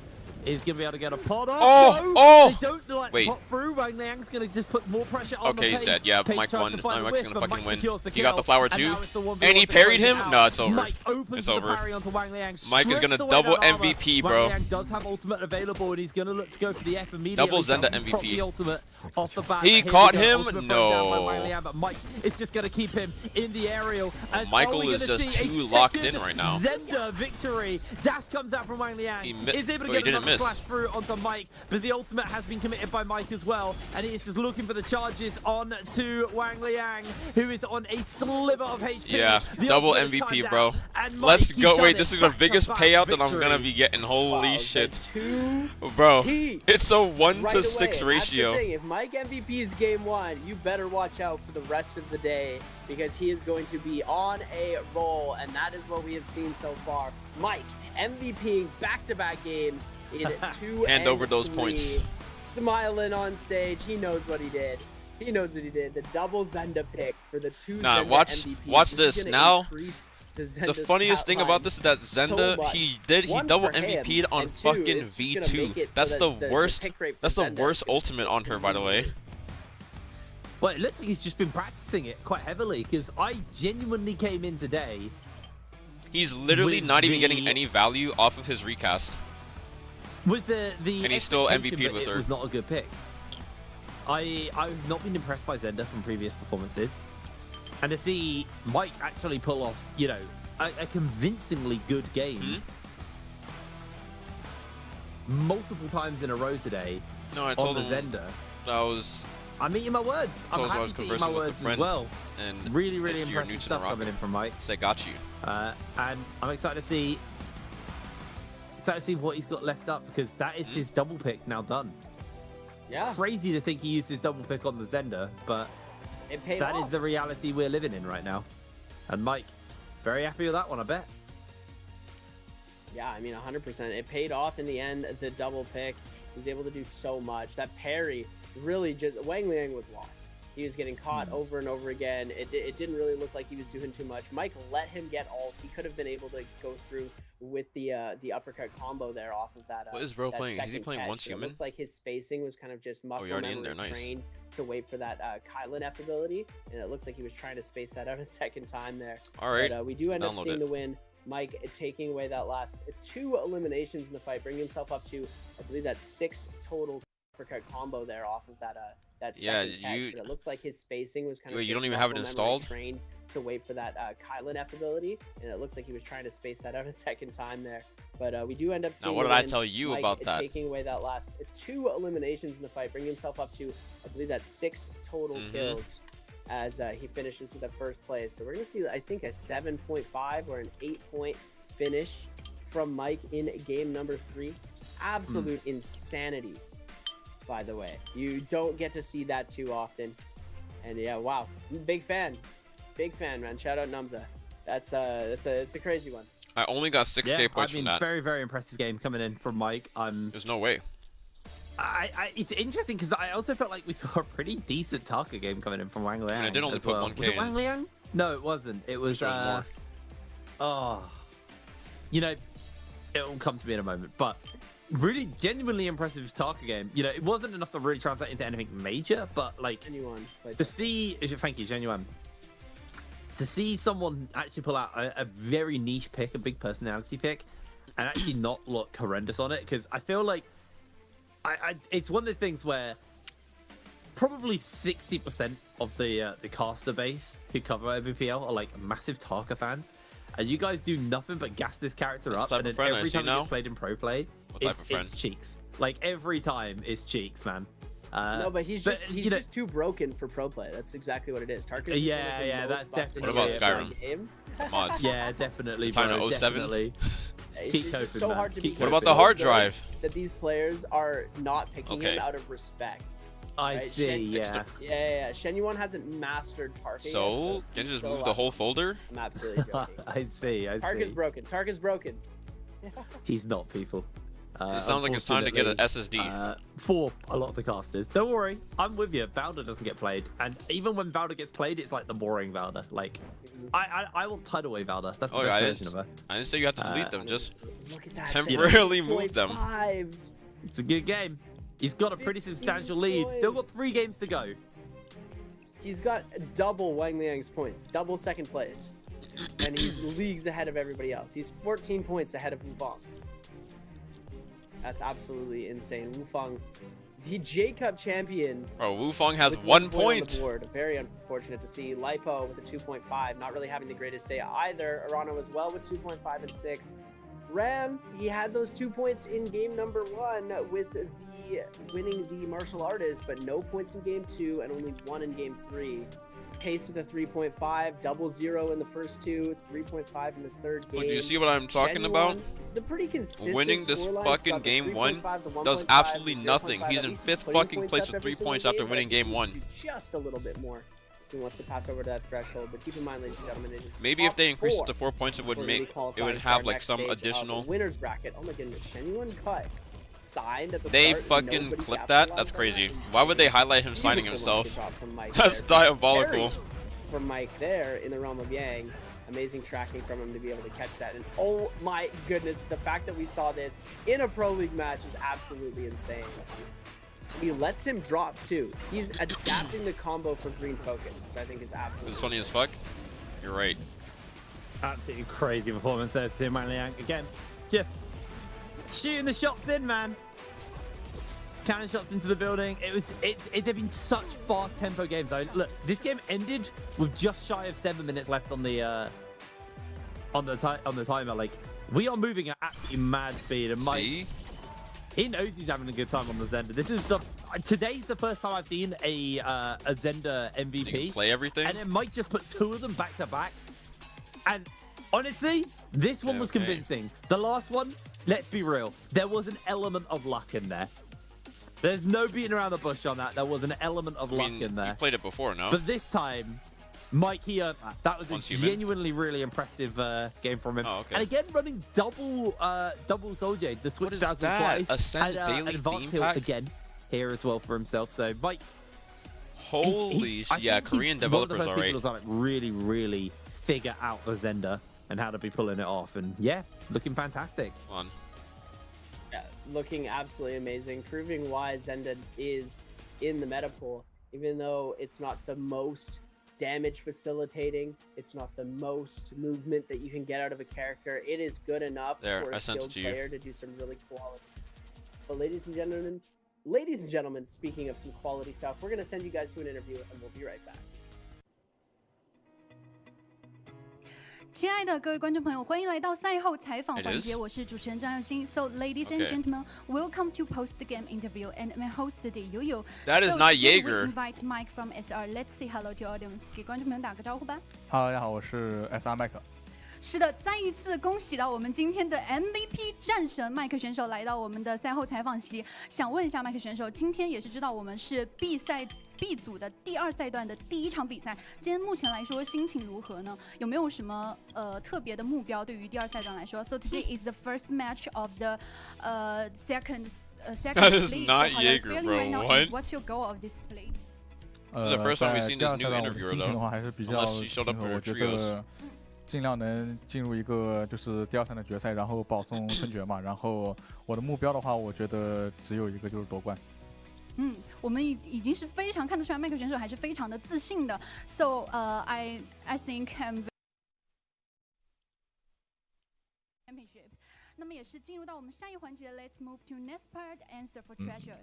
He's going to be able to get a pot off. Oh! No! Oh! They don't like Wait. pot through. Wang Liang's going to just put more pressure on the Okay, he's Pace. dead. Yeah, Pace Mike tries won. to find the Mike's whiff, gonna but fucking Mike win. secures the He got kill, the flower and too. now it's the 1v1 And he to parried close him? it out. No, it's over. Mike opens It's the over. parry onto Wang Liang. Mike is gonna strips away double that armor. MVP, bro. Wang Liang does have ultimate available, and he's going to look to go for the F immediately. Double Zenda Doesn't proc the MVP. ultimate off the bat. He Here we caught go. him? Ultimate thrown down by No. Wang Liang, but Mike is just going to keep him in the aerial. As Michael are we is gonna just see a too locked in second right now. Zenda victory. Dash comes out from Wang Liang. He Is able to oh, he get didn't the miss. slash through onto Mike, but the ultimate has been committed by Mike as well, and he is just looking for the charges on to Wang Liang, who is on a sliver of HP. Yeah, The double ultimate is MVP, timed bro. out, and Mike, Let's he's go. done Wait, it. this is the biggest Back-to-back payout that I'm gonna be victories. getting. Holy Wow, shit, the bro! Heat It's a 1 right to away. 6 And that's the ratio. thing. If Mike MVP's game 1, you better watch out for the rest of the day because he is going to be on a roll, and that is what we have seen so far. Mike MVPing back-to-back games in 2 Hand and over those 3, points. smiling on stage. He knows what he did. He knows what he did. The double Zenda pick for the 2 Nah, Zenda watch MVPs. this. Is gonna now. increase The Zenda's funniest stat thing line about this is that so Zenda, much. he One double for him, MVP'd on and 2, fucking it's just gonna V2. make it so That's that the worst. pick rate for That's the Zenda worst is gonna ultimate on her, by the way. Well, it looks like he's just been practicing it quite heavily, because I genuinely came in today. He's literally With not even the- getting any value off of his recast. With the And he's still expectation MVP'd that with it her. was not a good pick. I've not been impressed by Zenda from previous performances, and to see Mike actually pull off, you know, a convincingly good game multiple times in a row today No, I on told the him Zenda. I was. I'm eating my words. I'm Told us I happy was to eat conversing my with a words as friend, well. and Really, if really you're new impressive to stuff Narcotics, coming in from Mike. Say got you. And I'm excited to see what he's got left up, because that is his double pick now done. Yeah, Crazy to think he used his double pick on the Zenda, but it paid that off. is the reality we're living in right now. And Mike, very happy with that one, I bet. Yeah, I mean, 100%. It paid off in the end. The double pick, he was able to do so much. That parry really just, Wang Liang was lost. He was getting caught over and over again. It didn't really look like he was doing too much. Mike let him get ult. He could have been able to go through with the uppercut combo there off of that. What is Bro that playing? Is he second playing catch. once It human? looks like his spacing was kind of just muscle you're already in memory there, nice. trained to wait for that Kylan F ability, and it looks like he was trying to space that out a second time there. All right. But we do end up Download seeing it. the win. Mike taking away that last 2 eliminations in the fight, bringing himself up to, I believe, that 6 total uppercut combo there off of that Yeah, second catch. you- But it looks like his spacing was kind of Wait, you just don't even have it muscle memory installed? trained to wait for that Kylan F ability, and it looks like he was trying to space that out a second time there. But we do end up seeing Now, what the did I win. tell you Mike about that? taking away that last 2 eliminations in the fight, bringing himself up to, I believe, that 6 total kills as he finishes with that first place. So we're going to see, I think, a 7.5 or an 8-point finish from Mike in game number 3. Just absolute insanity, by the way. You don't get to see that too often. And yeah, wow. Big fan, man. Shout out Numza. It's a crazy one. I only got 6K Yeah, points I mean, from that. very, very impressive game coming in from Mike. There's no way. It's interesting because I also felt like we saw a pretty decent Taka game coming in from Wang Liang. I did only as put well. 1K Was it in. Wang Liang? No, it wasn't. It was. Wish there was more. You know, it will come to me in a moment. But really, genuinely impressive Taka game. You know, it wasn't enough to really translate into anything major, but like Genuine. to see. Thank you, Genuine. To see someone actually pull out a very niche pick, a big personality pick, and actually not look horrendous on it, because I feel like it's one of those things where probably 60% of the caster base who cover MVPL are like massive Taka fans, and you guys do nothing but gas this character What's up, the type and of then friend I every see time it now? gets played in pro play, What type of friend? it's cheeks. Like every time it's cheeks, man. No, but he's but, just you know- too broken for pro play. That's exactly what it is. Tarkus is Yeah, one of the yeah, most that's busted definitely What about players Skyrim? in the game. The mods. Yeah, definitely, Time bro. to 07? Definitely. It's Keep just coping, so man. hard to Keep be What about coping. the so hard good drive? that these players are not picking Okay. him out of respect. I Right, see, Shen- yeah. Yeah. Shenyuan hasn't mastered Tarka yet, So, he's can you just still move the left. whole folder? I'm absolutely joking. I see. Tarka's broken. Tarka's broken. He's not, people. It sounds like it's time to get an unfortunately, SSD. For a lot of the casters. Don't worry, I'm with you. Valda doesn't get played, and even when Valda gets played, it's like the boring Valda. Like, I will tidal away Valda. That's the Oh, best yeah, version of her. I didn't say you have to delete them. Just Look at that. temporarily move them. 7.5. It's a good game. He's got a pretty 15 substantial lead. Still got points. 3 games to go. He's got double Wang Liang's points, double second place, and he's leagues ahead of everybody else. He's 14 points ahead of Wufang. That's absolutely insane. Wufang, the J-Cup champion. Oh, Wufang has with 1 on point. the board. Very unfortunate to see. Lipo with a 2.5, not really having the greatest day either. Arano as well with 2.5 and 6th. Ram, he had those 2 points in game number 1 with the winning the martial artist, but no points in game 2 and only 1 in game 3. Pace with a 3.5, 0-0 in the first 2, 3.5 in the third game. Well, do you see what I'm talking about? The pretty consistent winning this fucking game 1 does absolutely nothing. He's in 5th fucking place with 3 points after winning game 1. Just a little bit more. He wants to pass over that threshold, but keep in mind, ladies and gentlemen, it is maybe if they increased it to 4 points, it would have like some additional. Winners bracket. Oh my goodness, Shenyun cut. Signed at the they start, fucking clipped that? That's crazy. Why would they highlight him signing himself? That's diabolical. From Mike there in the realm of Yang. Amazing tracking from him to be able to catch that. And oh my goodness, the fact that we saw this in a Pro League match is absolutely insane. He lets him drop too. He's adapting the combo for green focus, which I think is absolutely It's funny as fuck. You're right. Absolutely crazy performance there, Tim Liang. Again, just shooting the shots in, man. Cannon shots into the building. They've been such fast tempo games. I mean, look, this game ended with just shy of 7 minutes left on the timer. Like, we are moving at absolutely mad speed. And Mike, he knows he's having a good time on the Zender. Today's the first time I've seen a Zender MVP. You can play everything. And then Mike just put 2 of them back to back. And honestly, this one was convincing. The last one, let's be real, there was an element of luck in there. There's no beating around the bush on that. There was an element of luck in there. You played it before, no? But this time, Mike, he earned that. That was a genuinely really impressive game from him. Oh, okay. And again, running double Soul Jade. The switch down twice. Ascend and daily advanced theme heal pack? again here as well for himself. So Mike, holy yeah, Korean developers are right. People really, really figure out the Zender and how to be pulling it off. And yeah, looking fantastic. Come on. Yeah, looking absolutely amazing, proving why Zenda is in the meta pool, even though it's not the most damage facilitating, it's not the most movement that you can get out of a character. It is good enough for a skilled player to do some really quality. But ladies and gentlemen, speaking of some quality stuff, we're going to send you guys to an interview and we'll be right back. 亲爱的各位观众朋友，欢迎来到赛后采访环节，我是主持人张佑兴。So, ladies and gentlemen, welcome to post the game interview, and my host today, Yo-Yo. That is not Jaeger. We invite Mike from SR. Let's say hello to audience. 给观众朋友打个招呼吧。Hello， 大家好，我是 SR 麦克。是的，再一次恭喜到我们今天的 MVP 战神麦克选手来到我们的赛后采访席。想问一下麦克选手，今天也是知道我们是 B 组的第2赛段的第1场比赛，今天目前来说心情如何呢？有没有什么特别的目标对于第2赛段来说 ？So today is the first match of the second split. That is not Jaeger, bro. What? What's your goal of this split? This is the first time we've seen this new 在 interviewer 第2赛段我的心情的话 though. 还是比较 Unless she showed up 平 for 和， her 我觉 trios. 得尽量能进入一个就是第2赛的决赛，然后保送春决嘛。然后我的目标的话，我觉得只有一个，就是夺冠。我们已经是非常看得出来，麦克选手还是非常的自信的。So, I think I'm championship. 那么也是进入到我们下一环节 ，Let's move to next part. Answer for treasure.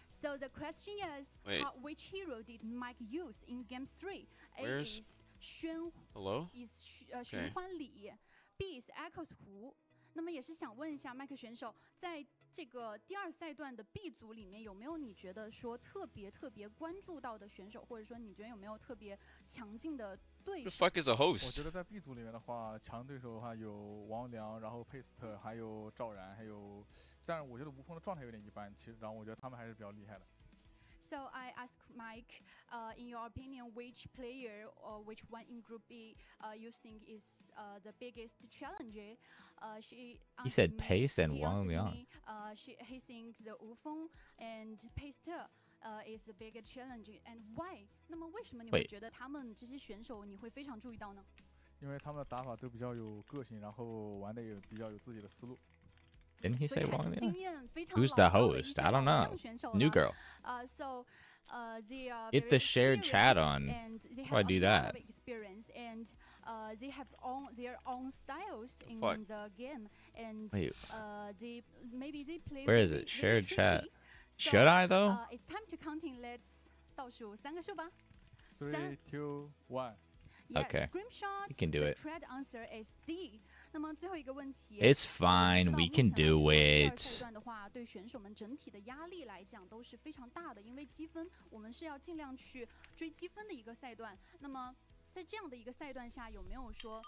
So the question is, which hero did Mike use in Game 3? A is 宣 Hello? is 寻欢里 ，B is Echoes 湖。那么也是想问一下麦克选手，在这个第2赛段的 B 组里面，有没有你觉得说特别关注到的选手，或者说你觉得有没有特别强劲的对手 ？The fuck is a host? 我觉得在 B 组里面的话，强对手的话有王良，然后佩斯特，还有赵然，还有，但是我觉得无锋的状态有点一般，其实，然后我觉得他们还是比较厉害的。So I ask Mike, in your opinion, which player or which one in Group B you think is the biggest challenger? He said Pace and Wang Liang. He thinks the Wufeng and Pace is the biggest challenge, and why? 那么为什么你会觉得他们这些选手你会非常注意到呢？因为他们的打法都比较有个性，然后玩的也比较有自己的思路。Didn't he say Wang Liang? Who's the host? I don't know. New girl. Get the shared chat on. Why do that? And they have their own styles in the game, and maybe they play. Where is it? Shared chat. Should I though? It's time to counting. Let's 倒数3个数吧。 3, 2, 1. Yes, Okay. Scrimshot, you can do the it. correct answer is D. 那么最后一个问题 It's fine, we can do 第二赛 it. 段的话，对选手们整体的压力来讲都是非常大的，因为积分我们是要尽量去追积分的一个赛段。那么在这样的一个赛段下，有没有说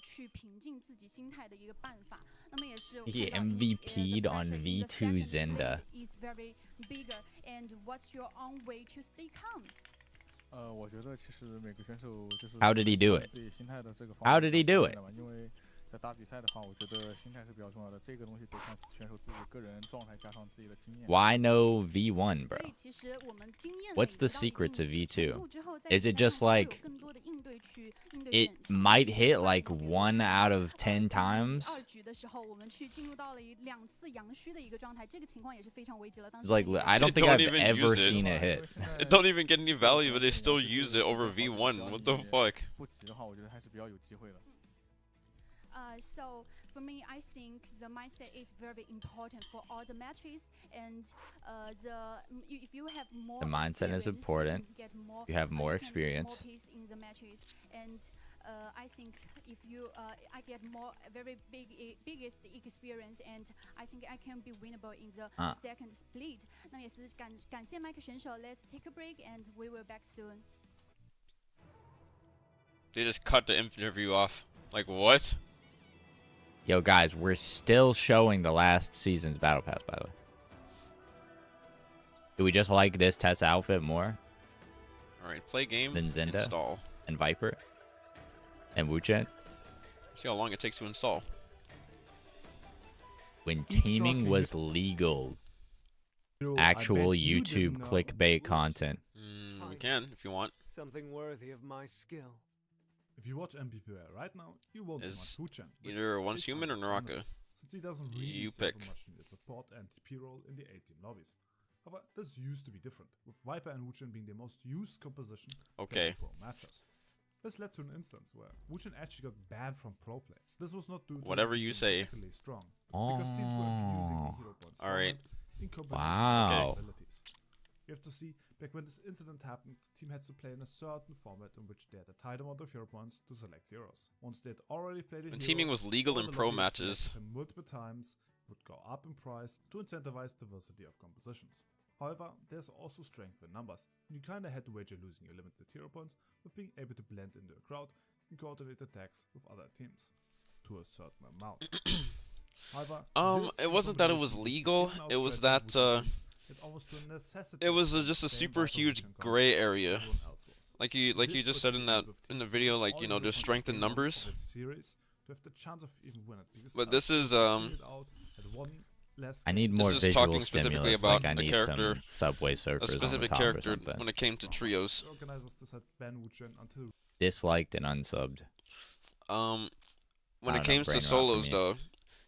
去平静自己心态的一个办法？那么也是 He MVP'd on V2 Zenda. is very bigger, and what's your own way to stay calm? 我觉得其实每个选手就是 How did he do it? 自己心态的这个方 How 面 did he do it? 因为在打比赛的话，我觉得心态是比较重要的，这个东西得看选手自己个人状态加上自己的经验。Why no V1, bro? 所以其实我们经验 What's the secret to V2? Is it just like 更多的应对去应对 it might hit like 1 out of 10 times? 二局的时候，我们去进入到了2次阳虚的一个状态，这个情况也是非常危急了。当时 It's like I don't think I've ever seen it hit. It don't even get any value, but they still use it over V1. What the fuck? 不急的话，我觉得还是比较有机会的。So for me, I think the mindset is very important for all the matches, and if you have more The mindset is important. You have more experience. More pace in the matches, and I think if you I get more very biggest experience, and I think I can be winnable in the second split. 那也是感谢麦克选手。Let's take a break, and we will back soon. They just cut the interview off. Like what? Yo, guys, we're still showing the last season's Battle Pass, by the way. Do we just like this Tessa outfit more? Alright, play game, than Zenda install. And Viper? And Wuchen? See how long it takes to install. When teaming was legal. Actual YouTube clickbait content. We can, if you want. Something worthy of my skill. If you watch MPPR right now, you won't see much Wuchen. Either one's human or Naraka. Since he doesn't really You serve pick. much in the support and TP role in the A-team lobbies. However, this used to be different, with Viper and Wuchen being the most used composition Okay. in pro matches. This led to an instance where Wuchen actually got banned from pro play. This was not due to Whatever him you being say. particularly strong, because teams were abusing the hero points Alright. in combination Wow. with their abilities. You have to see, back when this incident happened, the team had to play in a certain format in which they had a tight amount of hero points to select heroes. Once they had already played a When hero, teaming was legal all in the pro lobby had matches. selected them multiple times, would go up in price to incentivize diversity of compositions. However, there's also strength in numbers. You kinda had to wager losing your limited hero points with being able to blend into a crowd and coordinate attacks with other teams to a certain amount. However, it wasn't that it was legal, it was that it was just a super huge gray area. Like you just said in the video, like, you know, there's strength in numbers. But this is I need more this is talking visual specifically stimulus. about Like I the need character, some Subway Surfers a specific on the top character or something. when it came to trios. Disliked and unsubbed. When I it don't know, came to brain rot for solos me. though,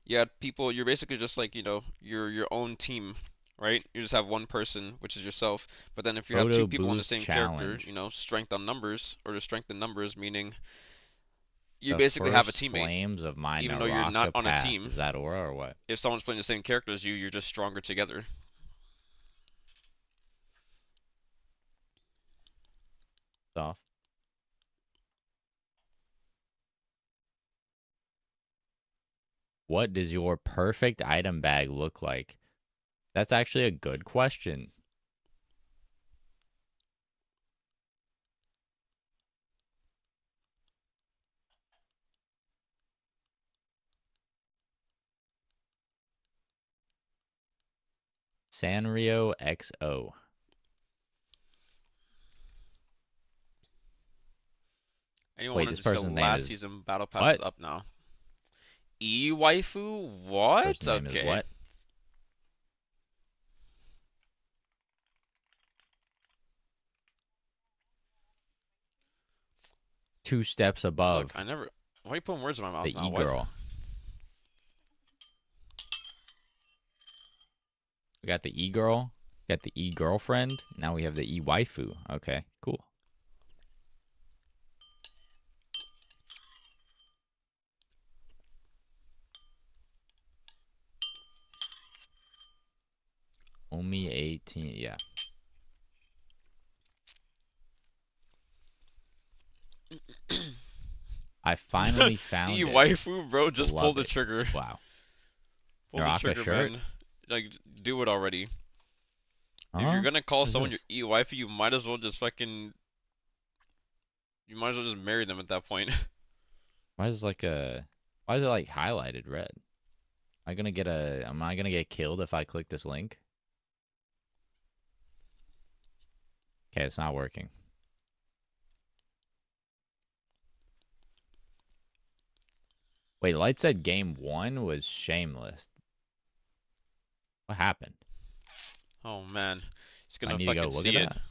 you had people. You're basically just like, you know, your own team, right? You just have one person, which is yourself. But then if you have Photo two people in the booth same challenge. character, you know, strength on numbers, or the strength in numbers, meaning you The basically have a first teammate, flames of my even though you're not on a path. team. Is that aura or what? If someone's playing the same character as you, you're just stronger together. Off. What does your perfect item bag look like? That's actually a good question. Sanrio XO. Anyone Wait, want this to just go person's name last is season battle pass what? is up now. Waifu? What? Person's name is Okay. what? Two steps above. Look, I never. Why are you putting words in my mouth The now? e-girl. We got the e-girl. Got the e-girlfriend. Now we have the e-waifu. Okay, cool. Only 18, yeah. I finally found it. waifu, bro, just pull Love the it. trigger. Wow. Pull the Naraka trigger, shirt? man. Like, do it already. If Huh? you're gonna call What is someone this? your waifu, you might as well just fucking. You might as well just marry them at that point. Why is it like highlighted red? Am I gonna get killed if I click this link? Okay, it's not working. Wait, Light said game 1 was shameless. What happened? Oh man, he's I gonna need to go fucking look see at it. that.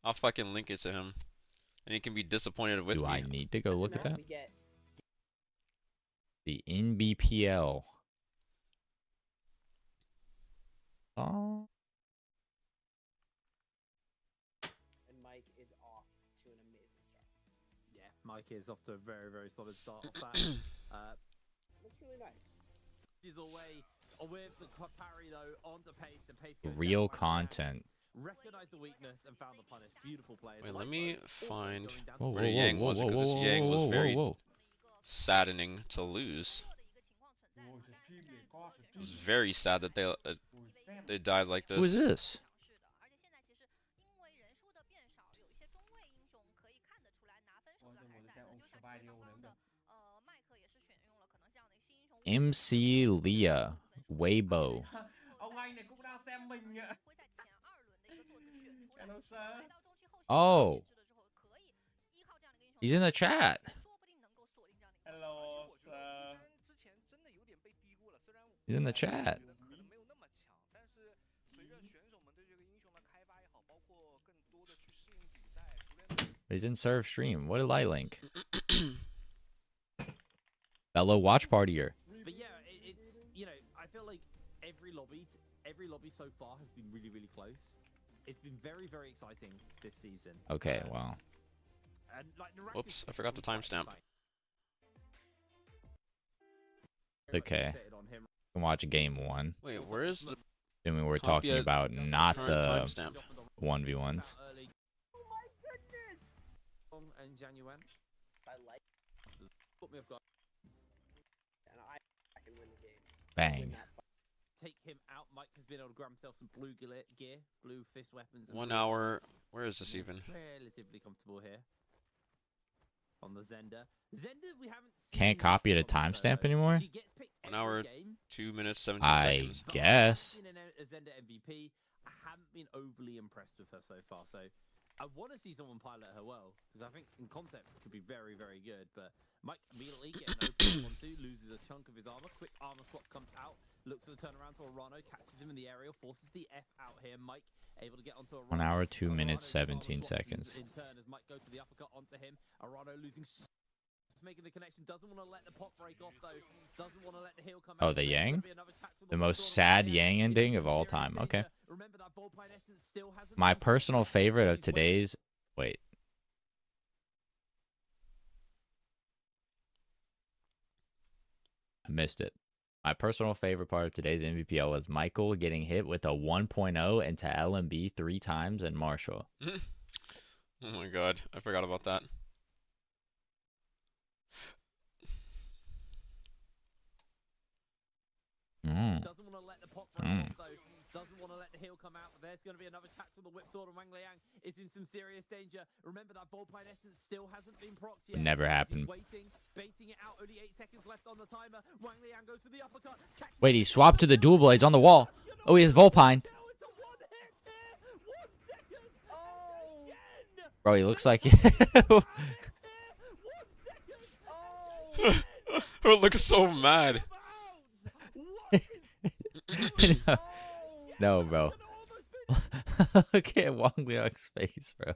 I'll fucking link it to him, and he can be disappointed with Do me. I need to go look at that? We get The NBPL. Oh. and Mike is off to an amazing start. Yeah, Mike is off to a very, very solid start off that. Looks really nice. He's away with the parry though onto Pace, and Pace goes Real down. content. Recognized the weakness and found the punish. Beautiful play. Wait, let me find Whoa, where whoa, Yang whoa, was, whoa, because this whoa, Yang whoa, was whoa, very whoa. saddening to lose. It was very sad that they died like this. Who is this? MC Leah Weibo. Ông anh này cũng đang xem mình ạ. Hello sir. Oh. He's in the chat. Hello sir. He's in the chat. He's in serve stream. What did I link? Fellow watch partier. But yeah, it's I feel like every lobby so far has been really, really close. It's been very, very exciting this season. Okay, wow. And, like, Whoops, I forgot the timestamp. Okay. Can watch game 1. Wait, where is the? Assuming we're Copy talking at about not current the timestamp. 1v1s. Oh my goodness! And Januan, I like. Put me off guard. And I can win the game. Bang. Take him out. Mike has been able to grab himself some blue gear, blue fist weapons. And 1 blue hour. Where is this even? Relatively comfortable here. On the Zender. Zender, we haven't Can't copy at a timestamp anymore? 1 hour, 2 minutes, 17 I seconds. guess. A Zender MVP. I haven't been overly impressed with her so far, so I want to see someone pilot her well, because I think in concept it could be very, very good. But Mike immediately getting open onto, loses a chunk of his armor. Quick armor swap comes out, looks for the turnaround to Arano, catches him in the aerial, forces the F out here. Mike able to get onto Arano. 1 hour, 2 minutes, Arano 17 swaps seconds. in turn as Mike goes for the uppercut onto him. Arano losing. Making the connection, doesn't want to let the pot break off though, doesn't want to let the heel come out. Oh, the Yang? The most sad Yang ending of all time. Okay. My personal favorite of today's... Wait. I missed it. My personal favorite part of today's MVPL was Michael getting hit with a 1.0 into LMB 3 times and Marshall. Oh my god, I forgot about that. Doesn't want to let the pot break off though. Doesn't want to let the heel come out. There's going to be another attack with the whip sword, and Wang Liang is in some serious danger. Remember that Volpine Essence still hasn't been procced yet. Never happened. Waiting, baiting it out. Only 8 seconds left on the timer. Wang Liang goes for the uppercut. Wait, he swapped to the dual blades on the wall. Oh, he has Volpine. Bro, he looks like... Bro, looks so mad. No, bro. Look at Wang Liang's face, bro.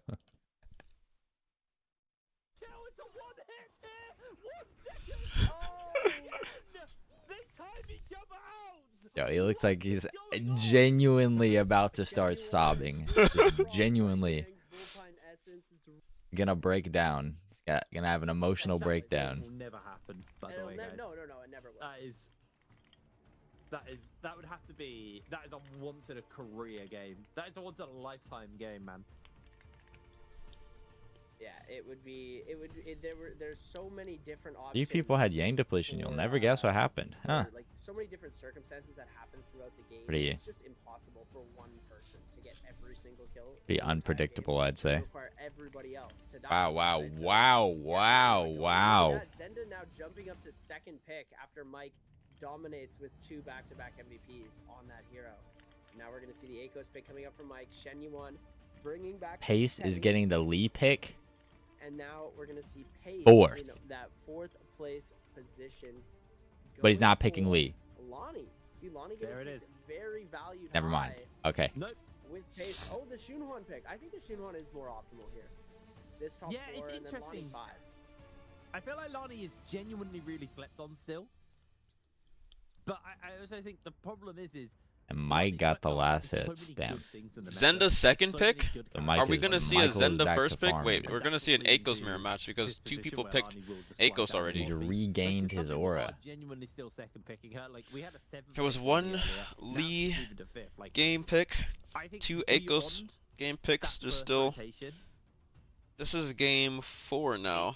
Yo, he looks like he's genuinely about to start sobbing. Just genuinely gonna break down. He's gonna have an emotional breakdown. Will never happen, by the way, guys. No, it never will. That would have to be. That is a once in a career game. That is a once in a lifetime game, man. Yeah, it would be. There's so many different options. You people had Yang depletion. You'll never guess what happened, huh? Like so many different circumstances that happen throughout the game. Pretty- It's just impossible for one person to get every single kill. Pretty unpredictable, I'd say. Require everybody else to die. Wow, wow, right? So, wow, wow, wow. Look at that, Zenda now jumping up to second pick after Mike dominates with 2 back-to-back MVPs on that hero. Now we're going to see the Akos pick coming up from Mike. Shen Yuan bringing back Pace is Kenny. getting the Lee pick. And now we're going to see Pace Fourth. in that 4th place position. But he's going not picking for Lee. Lonnie. See, Lonnie getting There it picked is. very valued Never mind. high Okay. Nope. with Pace. Oh, the Shunhuan pick. I think the Shunhuan is more optimal here. This top Yeah, 4 it's and then Lonnie interesting. 5. I feel like Lonnie is genuinely really slept on still. But I also think the problem is And Mike got the last there's so hits. many Damn. good things in the meta. Zenda's There's second so pick? many good The characters. Mike Are we is- gonna see a Michael is Zenda back first to pick? farming. Wait, we're gonna see an That's Akos really mirror match because this 2 position people where picked Lonnie will just slide Akos down already. He's the lobby. regained Like, his some people aura. are genuinely still second picking her. Like we had a 7th There was pick one earlier. Now Lee she's moving to 5th. Like, game pick, I think 2 Akos beyond game picks. that There's first still. rotation, This is game 4 now.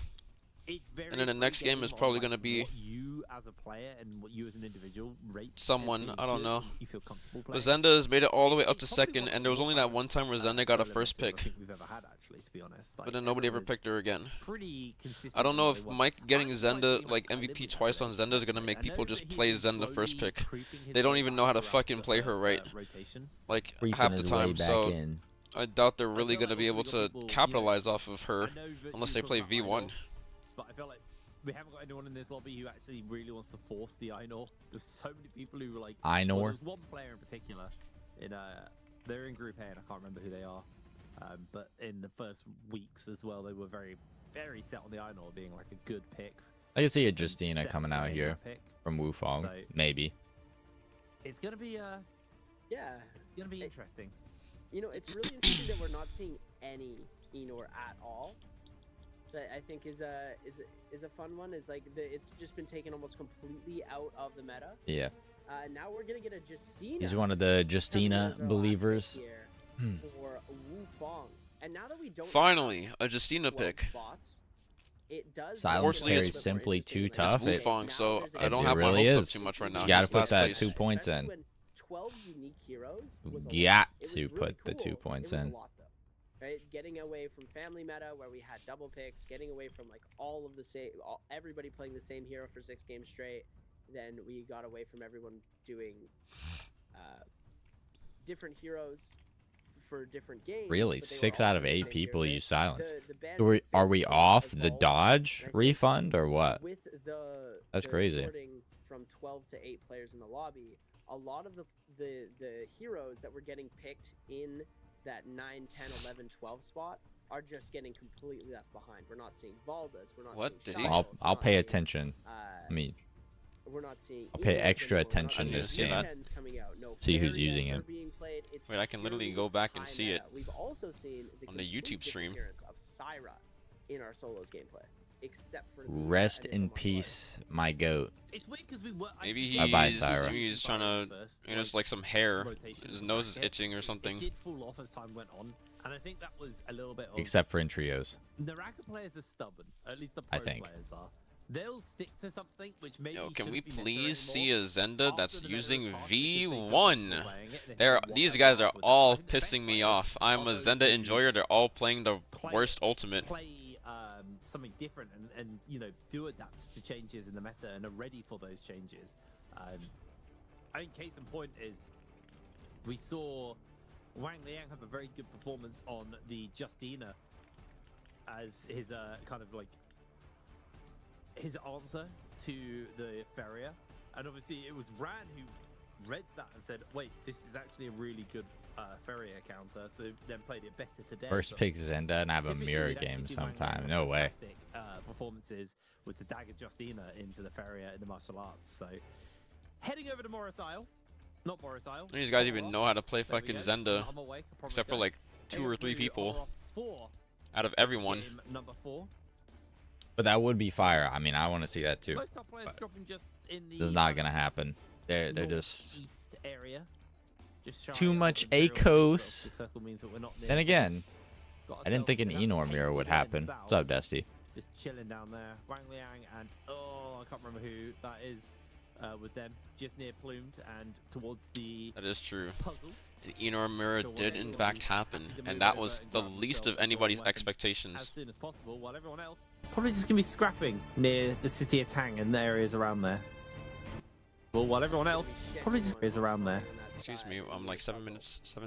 it's very And then the free next game game is on, probably like, gonna be what you as a player and what you as an individual rate as someone, being I don't good know. and what you feel comfortable But playing. Zenda has made it all the way up It's to probably second, one of and the there was more only that one balanced, time where Zenda got a solo first metas I pick. think we've ever had, actually, to be honest. But Like, then nobody ever everyone picked her again. was pretty consistent I don't in know what if they want. Mike getting I'm surprised Zenda he like went MVP Olympic twice on actually, Zenda is gonna actually. make I people know just that he's play been Zenda first slowly pick. creeping his They don't way even back know how to throughout fucking the play her first, right, rotation. like Creeping half the his way time. back So in. I doubt they're I really feel gonna like be also able we got to people, you know, capitalize off of her I know that unless you they were play talking about V1. Einor, but I feel like we haven't got anyone in this lobby who actually really wants to force the Einor. There's so many people who were like, well, Einor? there's one player in particular in they're in Group A and I can't remember who they are. But in the first weeks as well, they were very, very set on the Einor being like a good pick. I can see a and Justina set coming on out playing here that pick. from Wufong. So- Maybe. It's gonna be Yeah. it's gonna be interesting. You know, it's really interesting that we're not seeing any Enor at all. So I think is a fun one. Is like it's just been taken almost completely out of the meta. Yeah. Now we're gonna get a Justina. He's one of the Justina coming as our last believers. pick here Hmm. for Wufong. And now that we don't Finally, a Justina 12 pick. spots, it does. Silence Unfortunately, Parry it's is simply too It's tough. It, Wufong, so Now there's I a- don't it have my really hopes up is. too much right You now. gotta He's put last that place. 2 points Especially in. when 12 unique heroes was a lot. Got It was to really put the cool. 2 It points was in. a lot, though, right? Getting away from family meta where we had double picks, getting away from like all of the same, everybody playing the same hero for 6 games straight. Then we got away from everyone doing different heroes for different games. Really, but they were 6 all out of playing the 8 same people heroes, use right? silence. The ban Are we phase off the evolved, dodge and I think refund or what? with That's the crazy. sorting from 12 to 8 players in the lobby, a lot of the heroes that were getting picked in that 9, 10, 11, 12 spot are just getting completely left behind. We're not seeing Valdas. We're not What seeing did he- Shiles, I'll we're pay not attention. seeing, I mean, we're not seeing. I'll pay Enos extra anymore, we're not attention seeing this see that. Reshens coming out, no See who's Fairy using Dance are it. being played. It's Wait, I can literally purely go back and high see meta. it We've also seen the on the complete YouTube stream. disappearance of Syra in our solos gameplay, except for the, Rest initial in martial arts. peace, my goat. It's weird because we were. Maybe Bye-bye, he's Syra. maybe he's trying to, you know, just like some hair. rotation His of the nose is bracket. itching or something. It did fall off as time went on, and I think that was a little bit of. Except for in trios. Naraka players are stubborn. At least the I pro think. players are. They'll stick to something which maybe. Yo, can we shouldn't be meta please see anymore a Zenda after that's the meta is using passed because they got V1? people playing it, and they They're think, these "What guys am I are with that?" all I think the best pissing me players off. I'm are a those Zenda who enjoyer. They're all playing the play- worst ultimate. Play something different and you know do adapt to changes in the meta and are ready for those changes. I think case in point is we saw Wang Liang have a very good performance on the Justina as his kind of like his answer to the Feria, and obviously it was Ran who read that and said, "Wait, this is actually a really good Feria counter," so then played it better today. First But pick Zenda and have a typically mirror you'd actually game see Wang Liang sometime. have No way. fantastic, performances with the Dagger Justina into the Feria in the martial arts. So heading over to Morris Isle. Not Morris Isle. None of these guys even Colorado. know how to play There we fucking go. Zenda, I'm awake, I promise except for guys. like 2 or 3 AO3 people are off 4 out of everyone. game number 4. But that would be fire. I mean, I want to see that too. Most top players But dropping just in the this is not gonna happen. They're just northeast area. Just shy too of much Imperial Bridge, but Akos. the circle means that we're not near Then again, I didn't think an Enor mirror would happen. What's up, Dusty? Just chilling down there. Wang Liang and I can't remember who that is with them. Just near Plumed and towards the That is true. puzzle. An Enor mirror did in fact happen, and that was the least of anybody's as expectations. soon as possible, while everyone else probably just gonna be scrapping near the city of Tang and the areas around there. Well, while everyone else probably just is around there. Excuse me, I'm like 7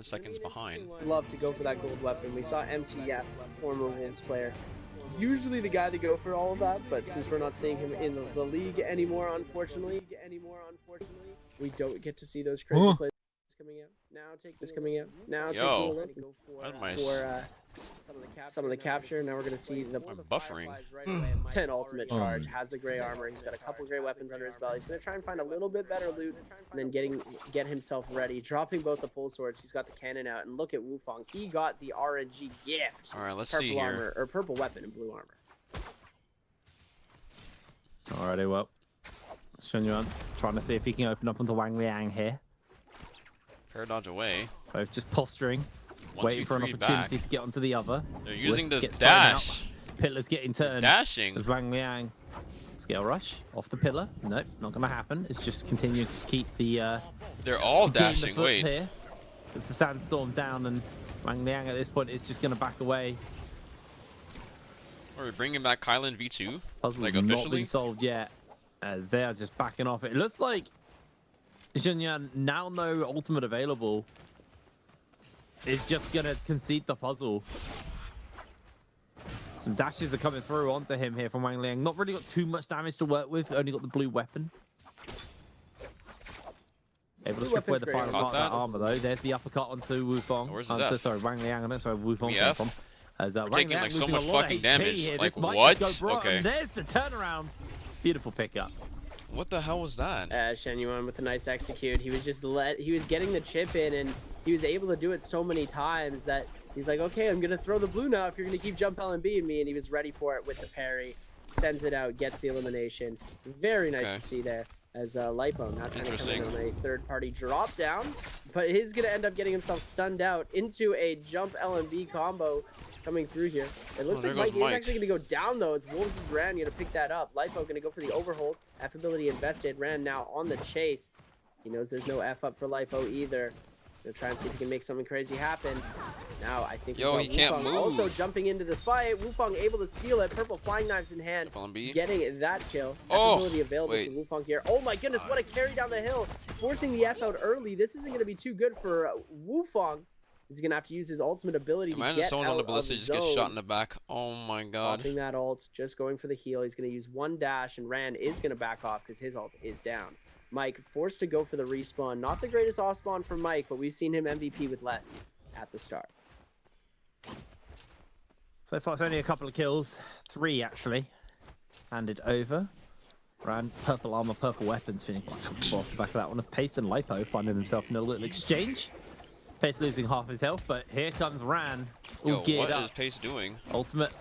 seconds behind. Love to go for that gold weapon. We saw MTF, former Wolves player, usually the guy to go for all of that, but since we're not seeing him in the league anymore, unfortunately, we don't get to see those crazy plays coming out. Now taking this coming out. Now taking a look for some of the capture. Now we're gonna see the buffering. 10 ultimate charge, has the gray armor. He's got a couple gray weapons under his belt. He's gonna try and find a little bit better loot, and then get himself ready. Dropping both the pole swords. He's got the cannon out, and look at Wufong. He got the RNG gift. All right, let's purple see here. armor or purple weapon and blue armor. Alrighty, well, Shenyuan trying to see if he can open up onto Wang Liang here. Fair dodge away. Both just posturing, 1, waiting 2, for an 3 opportunity back. to get onto the other. They're using the Gets thrown out. dash. Pillar's getting turned. Dashing. As Wang Liang scale rush off the pillar. Nope, not gonna happen. It's just continues to keep the. They're all keeping the dashing. foot Wait. Here. It's the sandstorm down, and Wang Liang at this point is just gonna back away. Are we bringing back Kylan V2? Puzzle's Like not officially? been solved yet, as they are just backing off. It looks like Shenyuan, now no ultimate available, is just gonna concede the puzzle. Some dashes are coming through onto him here from Wang Liang. Not really got too much damage to work with. Only got the blue weapon. Able to strip away the final part of that armor though. There's the uppercut onto Wufong. Where's his F? Sorry, Wang Liang. That's where Wufong came BF? from. As We're Wang taking Liang like so losing much a lot of fucking HP damage. here. Like This might what? just go broad. Okay. And there's the turnaround. Beautiful pickup. What the hell was that? Shenyuan with a nice execute. He was just he was getting the chip in, and he was able to do it so many times that he's like, okay, I'm gonna throw the blue now if you're gonna keep jump LMB me, and he was ready for it with the parry. Sends it out, gets the elimination. Very nice to see there. As Lipo now trying to come in on a third-party drop down, but he's gonna end up getting himself stunned out into a jump LMB combo coming through here. It looks like Mike is actually gonna go down though. As Wolves' Ran gonna pick that up. Lipo gonna go for the overhold. F ability invested. Ran now on the chase. He knows there's no F up for Lipo either. Gonna try and see if he can make something crazy happen. Now I think Yo, he can't move. Also jumping into the fight. Wufong able to steal it. Purple flying knives in hand. Getting that kill. Oh, Ability available for Wufong here. Oh my goodness, what a carry down the hill. Forcing the F out early. This isn't going to be too good for Wufong. He's going to have to use his ultimate ability to Imagine get someone out on the of ballista the just gets shot zone. in the back. Oh my god. Popping that ult, just going for the heal. He's going to use one dash, and Rand is going to back off because his ult is down. Mike forced to go for the respawn. Not the greatest off spawn for Mike, but we've seen him MVP with less at the start. So far, it's only a couple of kills. 3, actually. Handed over. Ran purple armor, purple weapons, feeling quite comfortable off the back of that one. As Pace and Lipo finding himself in a little exchange. Pace losing half his health, but here comes Ran. All Yo, geared what up. is Pace doing? Ultimate.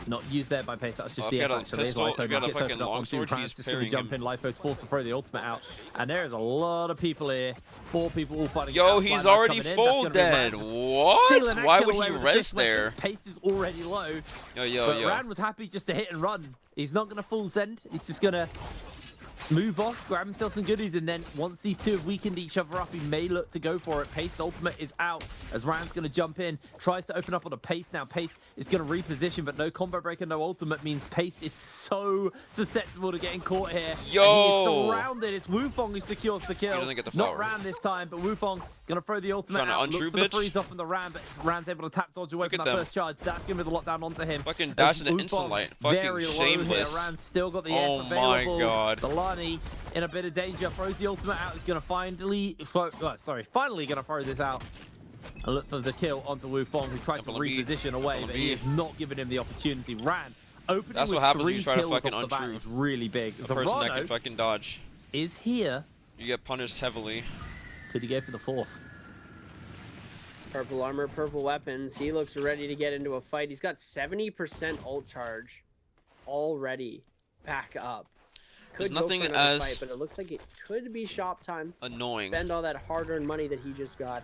Not used there by Pace. That's just If the he F had a actually. pistol, if he had a gets fucking opened up onto longsword, Fran's he's just going to parrying jump in. Lipo's forced to throw the ultimate out. And there is a lot of people here. 4 people all fighting. Yo, out. he's Blind already Eyes coming in. full That's gonna be dead. Ran just What? stealing that Why kill would away he with the res fixed there? weapons. Pace is already low. But Ran was happy just to hit and run. He's not going to full send. He's just going to move off, grab himself some goodies, and then once these two have weakened each other up, he may look to go for it. Pace ultimate is out as Rand's going to jump in, tries to open up on a Pace now. Pace is going to reposition, but no combo breaker, no ultimate means Pace is so susceptible to getting caught here. Yo! And he is surrounded. It's Wufong who secures the kill. He doesn't get the Not flower. Ran this time, but Wufong going to throw the ultimate Trying to out. untrue Looks for the bitch. freeze off from the Ran, but Ran's able to tap dodge away from at that them. first charge. That's going to be the lockdown onto him. Fucking As dash into Wufong instant light. Fucking very low shameless. here. Ran's still got the Oh F my available. god. Delani in a bit of danger, throws the ultimate out. He's going to finally going to throw this out and look for the kill onto Wufong, who tried to reposition away, but he is not giving him the opportunity. Ran opening That's with what happens when 3 you try to kills fucking off the bat untrue is really big. a person that can Zarano fucking dodge. is here. You get punished heavily. Could he go for the 4th? Purple armor, purple weapons. He looks ready to get into a fight. He's got 70% ult charge already back up. There's Could go nothing for another as fight, but it looks like it could be shop time. annoying. Spend all that hard-earned money that he just got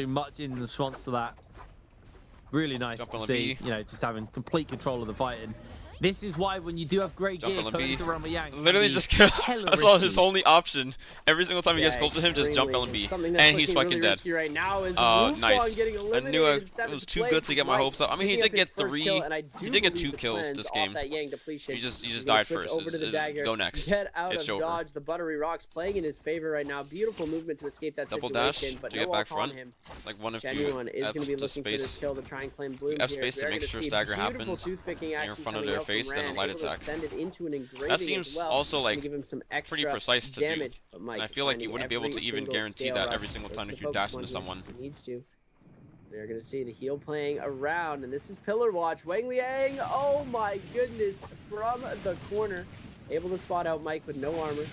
do much in response to that. Really nice Jump to on the see, B. you know, just having complete control of the fight. And This is why when you do have great gear, going to Rama Yang, literally just kill. That's all his only option. Every single time he gets close to him, just jump LMB, and he's fucking dead. Right now is nice. I knew it was too good to get my hopes up. I mean, he did get 3. He did get 2 kills this game. He just died first. Go next. Get out it's of over. dodge. The buttery rocks playing in his favor right now. Beautiful movement to escape that Double situation, dash but to no get back ult on front. him. Like one of you Genuine is have going to be the looking for this space. kill to try and claim Bloom You have here. space to make sure stagger happens in front of their face, then a light attack. That seems also like pretty precise to do. And I feel like you wouldn't be able to even guarantee that every single time if you dash into someone. He needs to. They're going to see the heal playing around, and this is Pillar Watch. Wang Liang, oh my goodness, from the corner. Able to spot out Mike with no armor.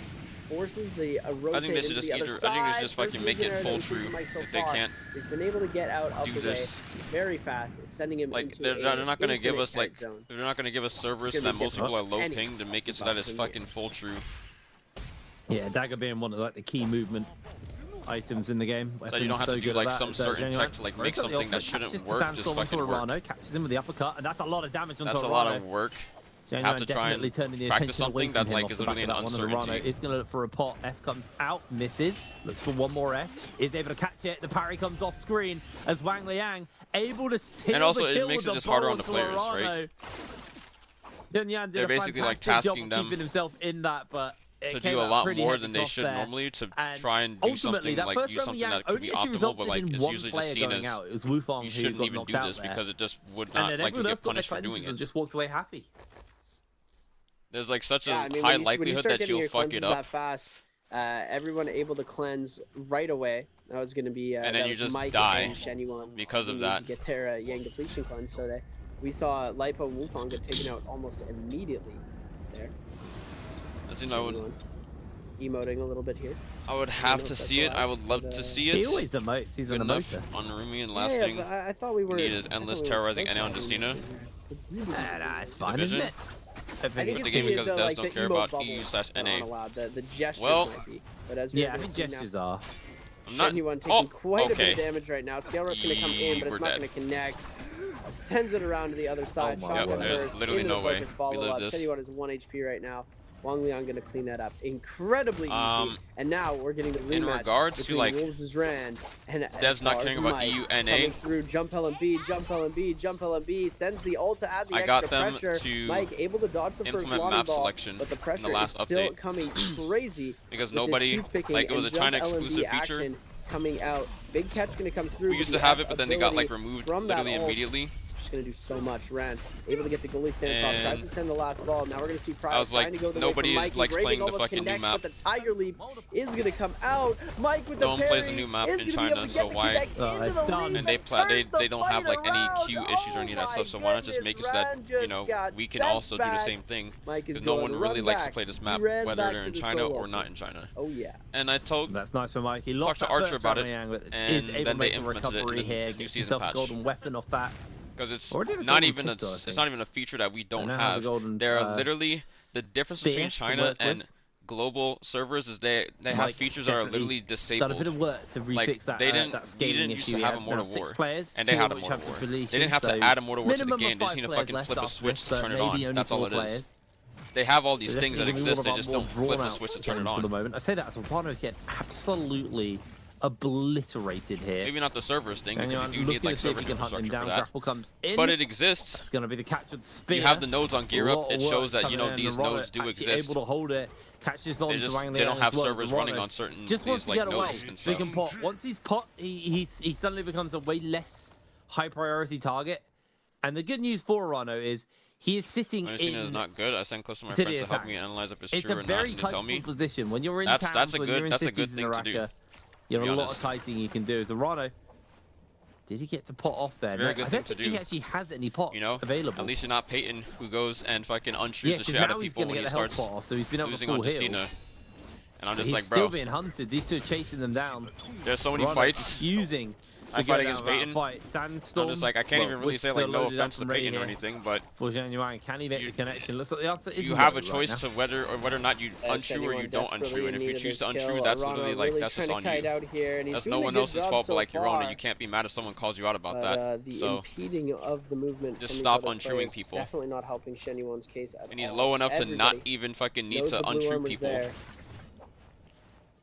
Forces the rotate I think they should just I think they should just fucking make it full true if they can't. He's been able to get out of the way very fast, sending him like into they're not gonna give us like zone. they're not gonna give us servers that most people are low pinged to make it so that it's fucking full true. Yeah, dagger being one of like the key movement items in the game. So you don't have to do like some certain tech to like make something that shouldn't work just fucking work. Catches him with the uppercut, and that's a lot of damage onto That's a lot of work. You have to try and practice something that like is literally an uncertainty. It's gonna look for a pot. F comes out, misses. Looks for one more F. Is able to catch it. The parry comes off screen as Wang Liang able to steal and also the kill it makes with it just the harder on the ball players, to right? Yan did They're a basically like fantastic tasking job of them keeping himself in that, but to do a lot more than they should normally to try and do something like do something that could be optimal, but like it's usually just seen as you shouldn't even do this because it just would not like you get punished for doing it. Just walked away happy. There's like such a high likelihood that you'll fuck it up. That fast, everyone able to cleanse right away. That was going to be and then you just Mike die and Shenyuan because of that. To get their Yang depletion cleanse, so we saw Lipo and Wufang get taken out almost immediately. There. Emoting a little bit here. I would have to see it. I would love to see it. He always emotes. He's an emoter. On Rumi and lasting. Yeah, I thought we were. Need is endless terrorizing anyone on Decina. Nah, it's fine, isn't it? I think the gaming guys devs don't care about EU/NA. The gestures might be. But as yeah, I think gestures are. Shenyuan taking quite a bit of damage right now. Scale Rush going to come in, but it's not going to connect. Sends it around to the other side. Shotgun burst literally into no the way. focus follow-up. Shenyuan is 1 HP right now. Wang Liang going to clean that up incredibly easy. And now we're getting the rematch in regards to like Wolves' Rand and devs not caring about EU/NA. Coming through, jump LMB, jump LMB, jump LMB, sends the ult to add the extra pressure. Mike able to dodge the first lobby ball, but the pressure is still coming crazy because nobody like it was a China exclusive feature coming out. Big catch going to come through. We used to have it, but then it got like removed literally immediately. Going to do so much. Rand able to get the goalie stance off, tries to send the last ball. Now we're going to see Price trying to go the nobody way from Mike. likes playing the fucking new map. But the Tiger Leap is going to come out. Mike with the no one plays a new map in China, so why? And they don't have like any queue issues or any of that stuff. So why not just make it so that we can also do the same thing? Because no one really likes to play this map, whether they're in China or not in China. Oh yeah. And I told that's nice for Mike. He talked to Archer about it, and then they implemented it in here. the new season patch. Golden weapon off that. Because it's not even it's not even a feature that we don't have. There are literally the difference between China and global servers is they have features that are literally disabled. Done a bit of work to refix that. They that scaling used issue. to have a Mortal War, players, and they had a Mortal War. They didn't have to add a Mortal War to the game. They just need to fucking flip a switch to turn it on. That's all it is. They have all these things that exist. They just don't flip a switch to turn it on. For the moment, I say that as Wano's get absolutely obliterated here. Maybe not the servers thing, because you do need like server infrastructure for that. Grapple comes in. But it exists. It's going to be the catch with the spear. You have the nodes on Gear Up. It shows that these nodes do exist. Able to hold it. Catches on to Wang Liang. They don't have servers running on certain just wants to like get away. nodes and So he stuff. can pot. Once he's pot, he suddenly becomes a way less high priority target. And the good news for Rano is he is sitting in. is not good. I sent close to my friends to help me analyze if it's true or not. It's a very comfortable position when you're in towns. That's a when you're in good cities thing to do. You have a lot of kiting you can do. As a Rano, did he get to pot off there? Very good I don't think he actually has any pots available. At least you're not Peyton, who goes and fucking unshoots the shit out of people when he starts pot off, so he's been losing on Justina. And I'm just he's like, bro. He's still being hunted. These two are chasing them down. There's so many fights. Using I fight against Peyton. Sandstorm. I'm just like, I can't even really say like no offense to Peyton or here. anything, but For Genuine, can he make the connection? Looks like the answer is you have a no choice right to whether or not you untrue or you don't untrue, and if you choose to untrue, that's literally like that's just on you. That's no one else's fault but like your own, and you can't be mad if someone calls you out about that. The So impeding of the movement just from stop these other untruing players people. Definitely not helping Shenyuan's case at And he's all. low enough to not Everybody even fucking need knows to the blue untrue armor's people. there.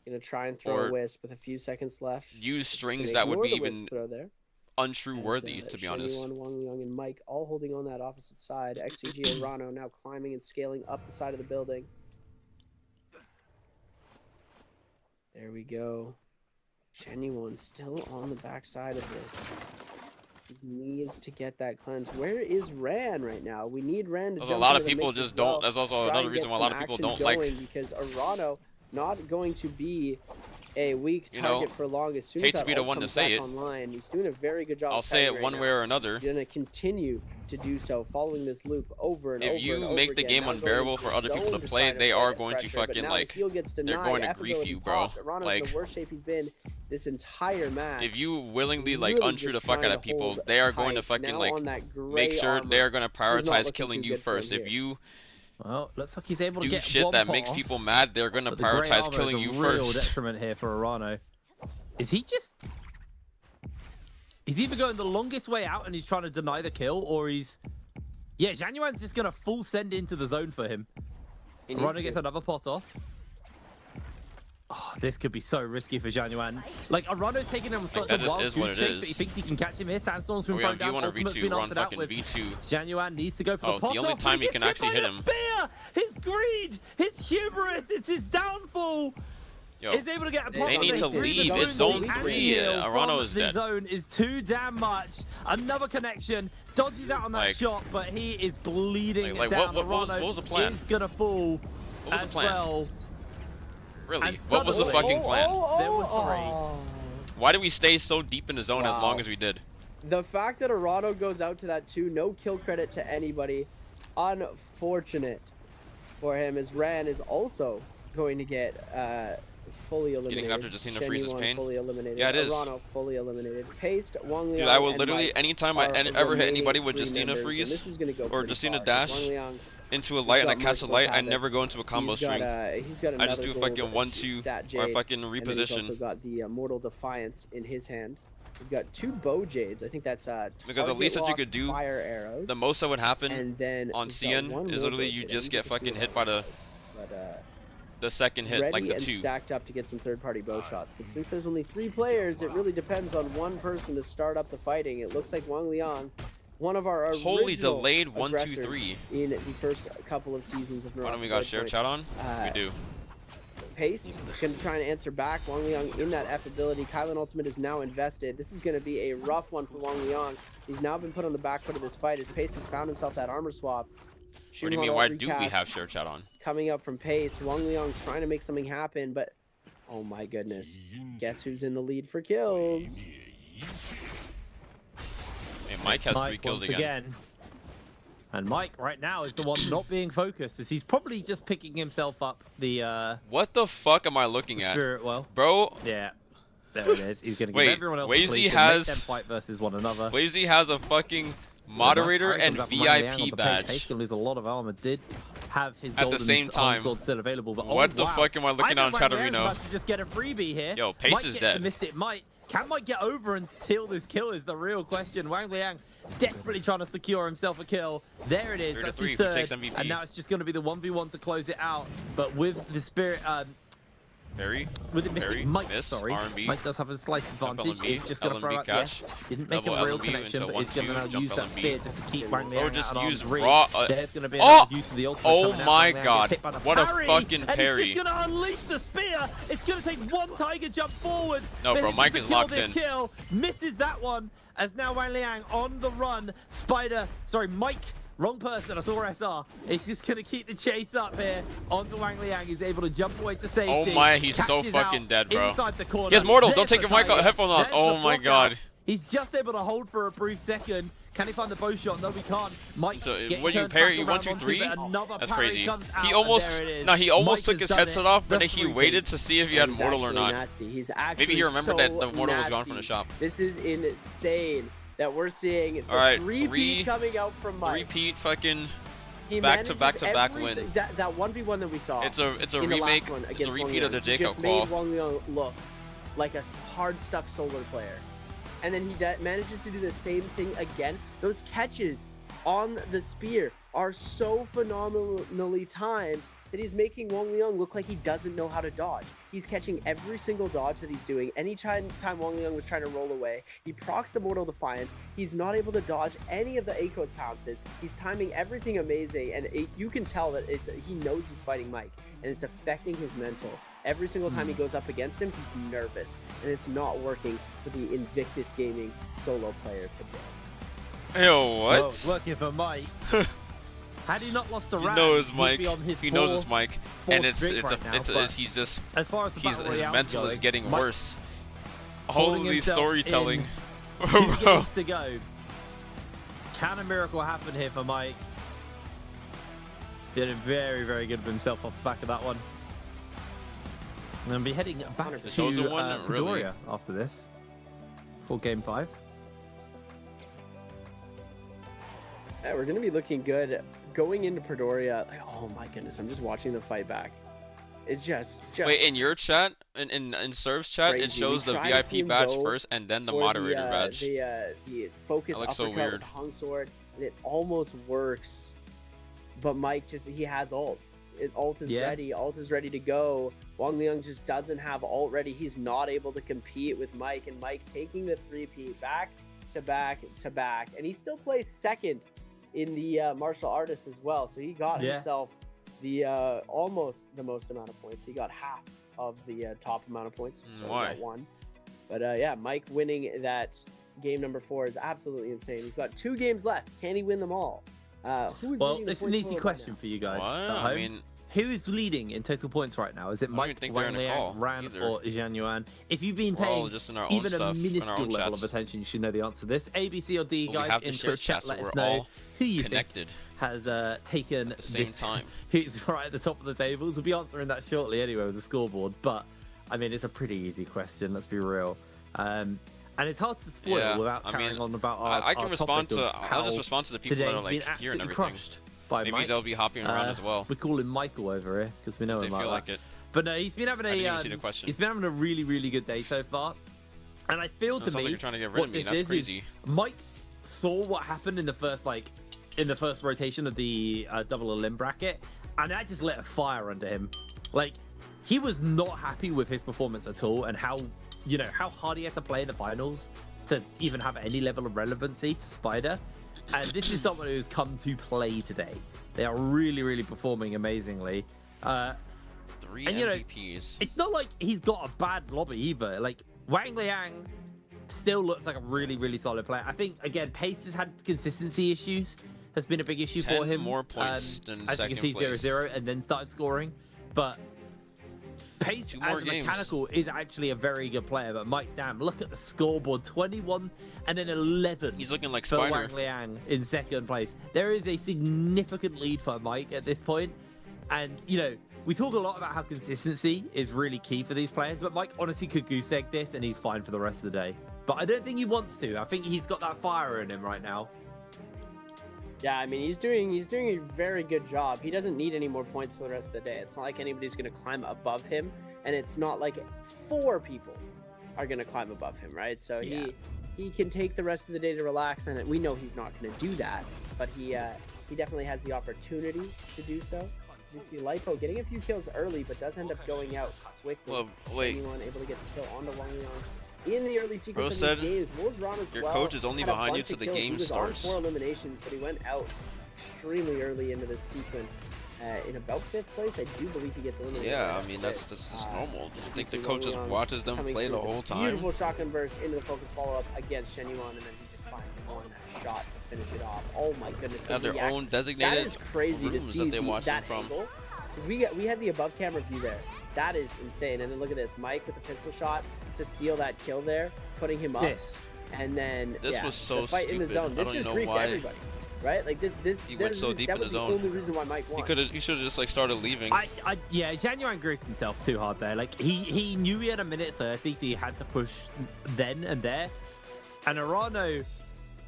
Gonna try and throw Or a wisp with a few seconds left. Use Just strings gonna that would ignore be the wisp even throw there. untrue worthy, to be honest. Shenyuan, Wang Liang, and Mike all holding on that opposite side. XCG and Rano now climbing and scaling up the side of the building. There we go. Shenyuan still on the back side of this. He needs to get that cleanse. Where is Ran right now? We need Ran to There's jump a lot into of the people mix as just well. don't. That's also Try another and reason get why a lot some of people action don't like. going, because Arano not going to be a weak You target know, for long. As soon hate as to that be the ult one to comes say back it. online, he's doing a very good job. I'll of say it kiting one right way now. or another. He's gonna continue to do so, following this loop over and over If you and over make the again. game Now going unbearable into for the other people zone to play, side they of are the going to pressure, but fucking now like. the field gets They're denied. going to F grief ability you, bro. popped. Arano's Like, the worst shape he's been this entire match. if you willingly like Really untrue the just fuck out trying of to people, hold they are going to tight. fucking Now like on that gray make sure armor, they are going to this is not prioritize looking killing too you good for him first. If here. you Well, looks like he's able to do get shit one that pot makes off, people mad, they're going to but the grey prioritize armor killing is you a real first. detriment here for Arano. Is he just? He's either going the longest way out and he's trying to deny the kill, or he's. Yeah, Januan's just gonna full send into the zone for him. Arano gets another pot off. Oh, this could be so risky for Januan. Like, Arano's taking him on such a wild goose chase that he thinks he can catch him here. Sandstorm's been thrown down. Ultimate's been answered out with. Januan needs to go for the pot the only off, time but he gets can hit actually by hit the him. Spear! His greed, his hubris, it's his downfall. Yo, Is able to get a pot they on need the to three. leave. The It's zone and 3. heal Arano from is the dead. zone is too damn much. Another connection. Dodges out on that Like- shot, but he is bleeding Like, down. what was Arano the plan? is gonna fall What was the as plan? well. Really? And What was the suddenly- fucking plan? There were three. Why did we stay so deep in the zone as Wow. long as we did? The fact that Arano goes out to that 2, no kill credit to anybody. Unfortunate for him, as Ran is also going to get fully eliminated. Getting after Justina freezes Shenyuan pain. fully eliminated. Yeah, it is. Arano fully eliminated. Paced, Wang Liang, Dude, I will and literally, Mike anytime I are ever hit remaining anybody with 3 Justina members, and freeze this is gonna go or pretty Justina far. dash Wang Liang, into a he's light and got I catch a merciless light, I havoc. never go into a combo He's string. He's got I just another do a gold, fucking which 1-2 is Stat or Jade, fucking and then he's reposition. also got the Mortal Defiance in his hand. We've got 2 bow jades. I think that's Because the least that you could do, fire arrows. the most that would happen And then on he's got CN one is more literally bow you jade. just I get need to see fucking what hit by that is. But the second hit, ready like the and 2. stacked up to get some third-party bow shots. But since there's only 3 players, it really depends on one person to start up the fighting. It looks like Wang Liang, one of our Holy original delayed 1, 2, aggressors 3. in the first couple of seasons of Why don't we Bladepoint. got share chat on? We do. Paste is going to try and answer back. Wang Liang in that F ability. Kylan Ultimate is now invested. This is going to be a rough one for Wang Liang. He's now been put on the back foot of this fight as Pace has found himself that armor swap. What do you mean, why do we have share chat on? Coming up from Pace. Wang Liang's trying to make something happen, but oh my goodness. Guess who's in the lead for kills? Hey, Mike has 3 kills once again. And Mike right now is the one not being focused, as he's probably just picking himself up the What the fuck am I looking at? spirit well. Bro. Yeah. There it is. He's gonna give Wait, everyone else Wazy the make has them fight versus one another. Wazy has a fucking moderator and VIP badge. He's gonna lose a lot of armor. Did have his At the golden same time. sword still available, but What the fuck am I looking at on Chatterino? Chatterino? About to just get a freebie here. Yo, Pace Mike is gets dead. The Mystic Might. Can Mike get over and steal this kill is the real question. Wang Liang desperately trying to secure himself a kill. There it is. 3 to That's 3 his if he third. takes MVP. And now it's just going to be the 1v1 to close it out. But with the spirit... Parry. with the Mystic Parry, Mike, miss, sorry. R&B. Mike does have a slight advantage. LMB, He's just going to throw LMB out catch. the F. Didn't make Double a real LMB connection, into but he's going to 1-2, now jump use that LMB. spear just to keep Wang Liang Or just out use on reach. raw. There's going to be another use of the ultimate Oh coming out. my Wang Liang gets god. hit by the What a parry, fucking and parry. he's just going to unleash the spear. It's going to take one tiger jump forward. No, for bro, him Mike to is secure locked this in. Kill. Misses that one as now Wang Liang on the run. Mike. Wrong person, I saw SR. He's just going to keep the chase up here onto Wang Liang. He's able to jump away to safety. Oh my, he's so Catches fucking out dead, bro. inside the corner. He has mortal. There's Don't take the your mic target. headphone off. There's Oh the my block god. out. He's just able to hold for a brief second. Can he find the bow shot? No, he can't. Mike, So getting when you turned parry back 1, around 2, onto 3, it, another that's parry crazy. comes out, He and almost there it is. he almost Mike took has his done headset it. off, The but then he three-peat. waited to see if he had He's mortal or actually not. nasty. He's actually Maybe he remembered so that the mortal was gone nasty. from the shop. This is insane that we're seeing the All right, three-peat coming out from Mike. Three-peat fucking He back to manages back every win. That 1v1 that we saw. It's a in the remake. last one It's a against repeat of the Wang Liang. He Jacob just Qual. made Wang Liang look like a hard stuck solar player, and then he manages to do the same thing again. Those catches on the spear are so phenomenally timed that he's making Wang Liang look like he doesn't know how to dodge. He's catching every single dodge that he's doing. Anytime Wang Liang was trying to roll away, he procs the Mortal Defiance. He's not able to dodge any of the Akos pounces. He's timing everything amazing, and you can tell that he knows he's fighting Mike, and it's affecting his mental. Every single time he goes up against him, he's nervous, and it's not working for the Invictus Gaming solo player today. Yo, what? Well, it's working for Mike. Had he not lost a round, He knows he'd Mike. be on his He knows it's Mike, fourth and it's streak right now, but he's just as far as the his Battle Royale's mental is going, getting Mike worse. holding Holy himself storytelling. in 2 games to go. Can a miracle happen here for Mike? Feeling very, very good of himself off the back of that one. And I'll be heading back The chosen to one, really? Padoria after this for Game 5. Yeah, we're gonna be looking good going into Padoria. Like, oh my goodness, I'm just watching the fight back. It's just Wait, in your chat, in Serv's chat, it crazy. shows We the tried to see VIP him badge go first, and then the for moderator badge. The focus That looks so uppercut with weird. the hung sword, and it almost works, but Mike he has ult. Ult is ready. Ult is ready to go. Wang Liang just doesn't have ult ready. He's not able to compete with Mike, and Mike taking the three-peat back to back to back, and he still plays second in the martial artists as well. So he got himself the almost the most amount of points. He got half of the top amount of points. So he got 1. But yeah, Mike winning that game number 4 is absolutely insane. He's got 2 games left. Can he win them all? Who is Well, leading the it's an point easy total right question now? for you guys What? at I home. mean- Who is leading in total points right now? Is it I don't Mike, even think they're Wang in a call Liang, Ran, either. or Zhang Yuan? If you've been We're all paying just in our own even stuff, a in our minuscule own level chats. of attention, you should know the answer to this. A, B, C, or D, We guys, have the in shared Twitch chat, chat, so let us we're know all who you connected think has taken at the same this, time. who's right at the top of the tables. We'll be answering that shortly anyway with the scoreboard. But, I mean, it's a pretty easy question, let's be real. And it's hard to spoil Yeah, without I carrying mean, on about our I can our respond topic to. of I'll just how respond to the people that today are he's like been here and absolutely everything. crushed by Maybe Mike. they'll be hopping around as well. We call him Michael over here because we know They him feel like like that. it. But no, he's been having I didn't even see a the question. he's been having a really, really good day so far. And I feel to Sounds me like you're trying to get rid what of me. this That's is crazy. Mike saw what happened in the first rotation of the double elim bracket, and that just lit a fire under him. Like, he was not happy with his performance at all, and how hard he had to play in the finals to even have any level of relevancy to Spider. And this is someone who's come to play today. They are really, really performing amazingly. 3 and, MVPs. It's not like he's got a bad lobby either. Like, Wang Liang still looks like a really, really solid player. I think, again, Pace has had consistency issues. Has been a big issue 10 for him. more points than as you can see, second place. 0-0, and then started scoring. But Pace, 2 more as a games. mechanical, is actually a very good player. But Mike, damn, look at the scoreboard. 21 and then 11. He's looking like for Spider. Wang Liang in second place. There is a significant lead for Mike at this point. And, we talk a lot about how consistency is really key for these players, but Mike honestly could goose egg this and he's fine for the rest of the day. But I don't think he wants to. I think he's got that fire in him right now. Yeah, I mean, he's doing a very good job. He doesn't need any more points for the rest of the day. It's not like anybody's going to climb above him, and it's not like 4 people are going to climb above him, right? So he can take the rest of the day to relax, and we know he's not going to do that, but he definitely has the opportunity to do so. You see Lipo getting a few kills early, but does end up going out quickly. Well, wait. Anyone able to get the kill onto Wang Liang in the early Bro sequence said of these games. Wolves Ron as your well coach is only had a behind you bunch till of the kills. game He was starts. on 4 eliminations, but he went out extremely early into this sequence. In about 5th place, I do believe he gets eliminated. Yeah, right I mean, after that's this. just normal. Do you think the see coach just Wang Liang watches them coming play through the with a whole time? Beautiful shotgun burst into the focus follow-up against Shen Yuan, and then he just finds one shot to finish it off. Oh my goodness. They have their react- own designated That is crazy to rooms see that they watch them that from. angle. Because we had the above camera view there. That is insane. And then look at this. Mike with the pistol shot to steal that kill there, putting him up. And then This was so the fight in the stupid. zone. I This don't just know griefed why. everybody, right? Like this He went so deep that in was the the zone. only reason why Mike won. He should have just like started leaving. Yeah, Genuine griefed himself too hard there. Like he knew he had a minute 30, so he had to push then and there. And Arano,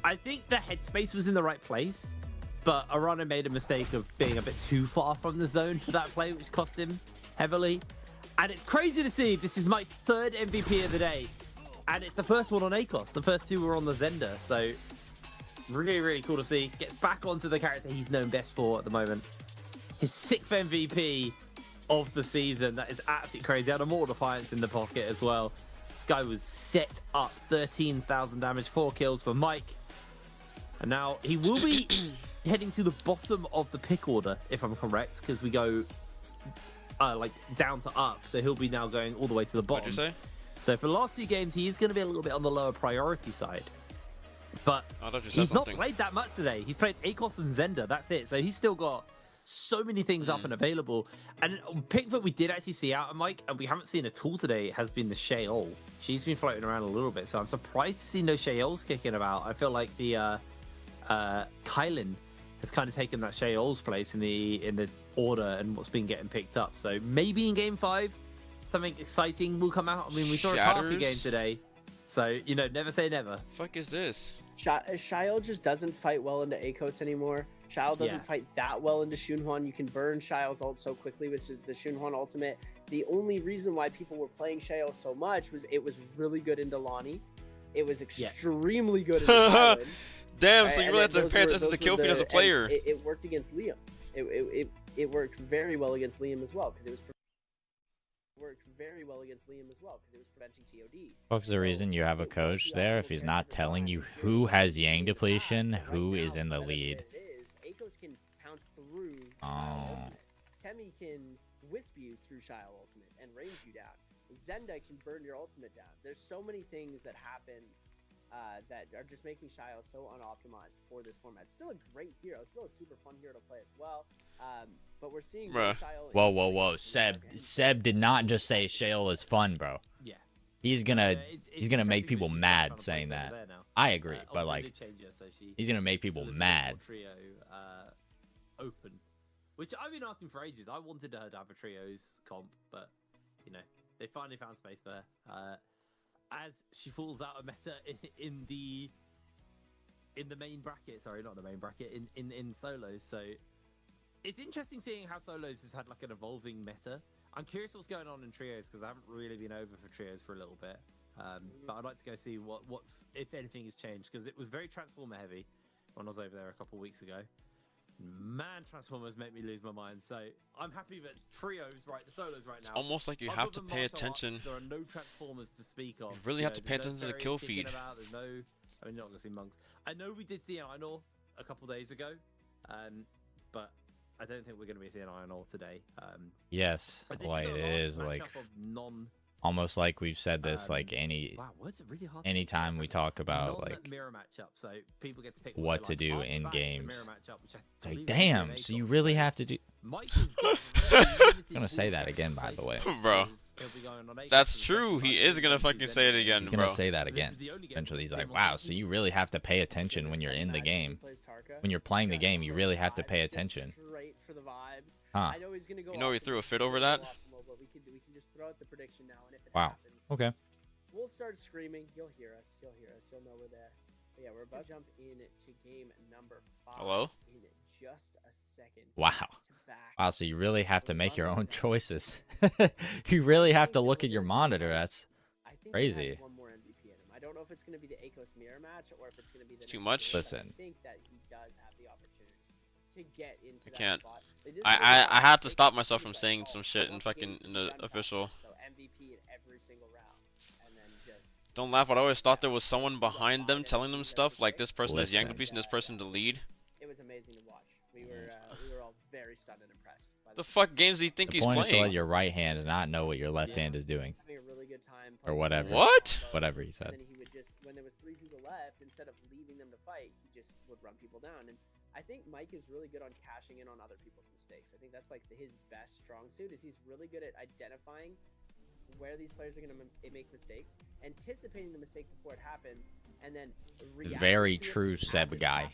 I think the headspace was in the right place, but Arano made a mistake of being a bit too far from the zone for that play, which cost him heavily. And it's crazy to see. This is my third MVP of the day, and it's the first one on ACOS. The first two were on the Zender, so really, really cool to see. Gets back onto the character he's known best for at the moment. His 6th MVP of the season. That is absolutely crazy. Had a Mortal Defiance in the pocket as well. This guy was set up. 13,000 damage, 4 kills for Mike. And now he will be heading to the bottom of the pick order, if I'm correct, because we go like down to up. So he'll be now going all the way to the bottom. What'd you say? So for the last 2 games, he is going to be a little bit on the lower priority side. But he's not played that much today. He's played ACOS and Zender. That's it. So he's still got so many things up and available. And pick that we did actually see out of Mike, and we haven't seen at all today, has been the Sheol. She's been floating around a little bit. So I'm surprised to see no Sheols kicking about. I feel like the Kylan has kind of taken that Sheol's place in the order and what's been getting picked up. So maybe in game 5, something exciting will come out. I mean, we saw a Taka game today. So, you know, never say never. Fuck is this? Shiel just doesn't fight well into ACOS anymore. Shiel doesn't fight that well into Shunhuan. You can burn Shiel's ult so quickly with the Shunhuan ultimate. The only reason why people were playing Shiel so much was it was really good into Lonnie. It was extremely good into Kylan. Damn, right? so you really have to pay attention to Killfeed as a player. It worked against Liam. It worked very well against Liam as well, because it was preventing TOD. What's the reason you have a coach there if he's not telling you who has Yang depletion, who is in the lead? ACOS can pounce through Oh. Ultimate. Temi can wisp you through Shiel Ultimate and range you down. Zenda can burn your ultimate down. There's so many things that happen that are just making Shiel so unoptimized for this format. It's still a great hero. It's still a super fun hero to play as well. But we're seeing Shiel. Whoa. Seb did not just say Sheol is fun, bro. Yeah. He's gonna make people mad saying that. I agree, but like he's gonna make people mad. Trio open, which I've been asking for ages. I wanted her to have a trios comp, but you know they finally found space there. As she falls out of meta in the main bracket, sorry, not the main bracket, in solos. So it's interesting seeing how solos has had like an evolving meta. I'm curious what's going on in trios because I haven't really been over for trios for a little bit. But I'd like to go see what's if anything has changed, because it was very transformer heavy when I was over there a couple weeks ago. Man, transformers make me lose my mind. So I'm happy that trios, the solos right now. It's almost like you have to pay attention. There are no transformers to speak of. You really have to pay attention to the kill feed. There's no, I mean, you're not gonna see monks. I know we did see Einor a couple days ago, but I don't think we're gonna be seeing Einor today. Yes, like it is like almost like we've said this like anytime we talk about like mirror matchup, so people get to pick what to do in Mirror games. matchup, which I It's like, believe damn, is so you really have to do. Mike is I'm gonna say that again, by the way. Bro, that's true. He is gonna fucking say it again, He's bro. gonna say that again. Eventually, he's like, wow, so you really have to pay attention when you're in the game. When you're playing the game, you really have to pay attention. Huh. You know he threw a fit over that? We can just throw out the prediction now, and if it Wow. happens, Okay. we'll start screaming. You'll hear us. You'll know we're there. But yeah, we're about to jump into game number 5. Hello? In just a second. Wow. Wow, so you really have to make your own choices. You really have to look at your monitor. That's crazy. One more MVP in him. I don't know if it's going to be the ACOS mirror match or if it's going to be the Too much? Listen. I think that he does have the opportunity to get into I can't. that spot. Like, this is I have to stop myself from saying some shit in fucking in the official. So MVP in every single round, and then just Don't laugh, but I always thought there was someone behind them telling them stuff like this person is Yang Listen. depletion, this person to lead. it was amazing to watch. We were all very stunned and impressed by The fuck games do you think The he's point is to let playing? your right hand not know what your left hand is doing. having a really good time Or playing whatever. some What? combos, Whatever he And said. then he would just, when there was 3 people left, instead of leaving them to fight, he just would run people down. And I think Mike is really good on cashing in on other people's mistakes. I think that's like his best strong suit. Is he's really good at identifying where these players are going to make mistakes, anticipating the mistake before it happens, and then Very true, Seb guy.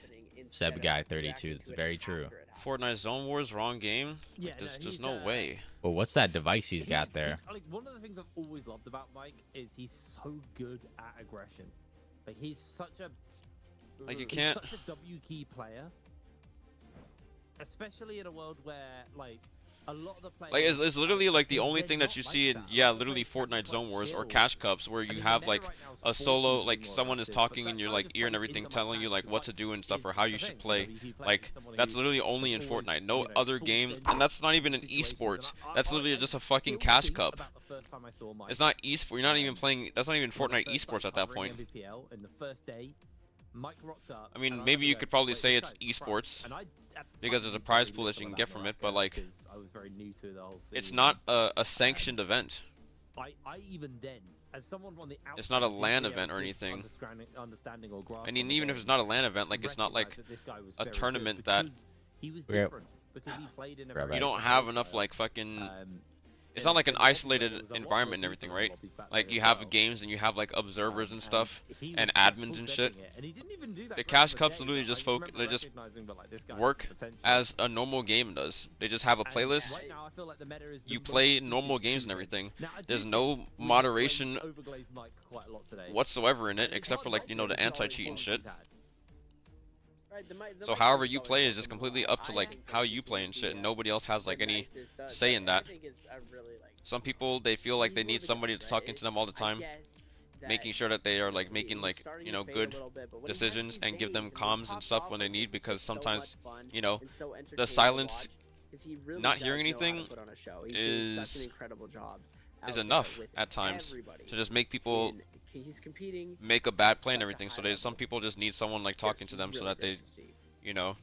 Seb guy 32. That's very true. Fortnite Zone Wars, wrong game. Yeah, Like, there's no, just he's, no way. Well, what's that device he's got there? Like, one of the things I've always loved about Mike is he's so good at aggression. Like, he's such a Like, you he's can't. such a W key player, especially in a world where like a lot of the players. Like, it's literally like the only they're thing that you not see like in, that. yeah, literally Fortnite Zone Wars or Cash Cups, where you have like a solo, like someone is talking in your like ear and everything, telling you like what to do and stuff or how you should play. Like, that's literally only in Fortnite. No other game, and that's not even in esports. That's literally just a fucking Cash Cup. It's not esport. You're not even playing. That's not even Fortnite esports at that point. In the first day, Mike rocked up. I mean, maybe you could probably say it's esports because there's a prize pool that you can get from it, but like, I was very new to the whole scene. it's not a sanctioned event. I even then, as someone on the outside, It's not a LAN didn't event or have anything. understanding or grasp I mean, on the even if game, it's not a LAN event, like it's not like recognized that this guy was a very good tournament that because he was Yeah. different because he played in a Grab very you don't different have way enough style. like fucking. It's in- not like an in Ultimate, isolated there was a lot more environment and everything, people in right? lobbies back Like then you as have well. games and you have like observers and stuff he and was admins and full shit. stepping it, and he didn't even do that The great Cash on Cups day, literally but just I remember they just recognizing, but, like, this guy has work potential. as a normal game does. They just have a And playlist. right now, I feel like the meta is the You most play suited normal to games and him. everything. Now, I do There's think no we moderation overglazed Mike quite a lot today. whatsoever in it, And except for like the hard anti-cheat and performance shit. he's had. So however you play is just completely up to like how you play and shit, and nobody else has like any say in that. Some people, they feel like they need somebody that's talking to them all the time, making sure that they are like making like, you know, good decisions and give them comms and stuff when they need, because sometimes, you know, the silence, not hearing anything is enough at times to just make people he's competing, make a bad play and everything. So some people just need someone like talking to them so that they, you know,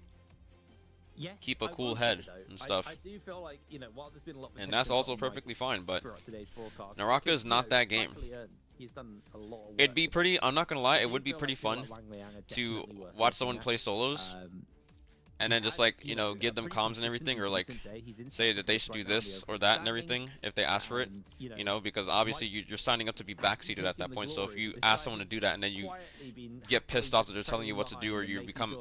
Yes, keep a I cool will say, head though, and stuff. I do feel like, you know, while there's been a lot of And that's attention also on Mike perfectly fine, but throughout today's broadcast, Naraka because, is not you know, that game. rightfully earned, he's done a lot of work. It'd be pretty, I'm not gonna lie, I it do would be feel pretty like people fun like Wang Liang are to definitely worth watch looking someone at. play solos and then just like, you know, give them comms and everything, or like say that they should do this or that and everything if they ask for it, you know, because obviously you're signing up to be backseated at that point. So if you ask someone to do that and then you get pissed off that they're telling you what to do, or you become He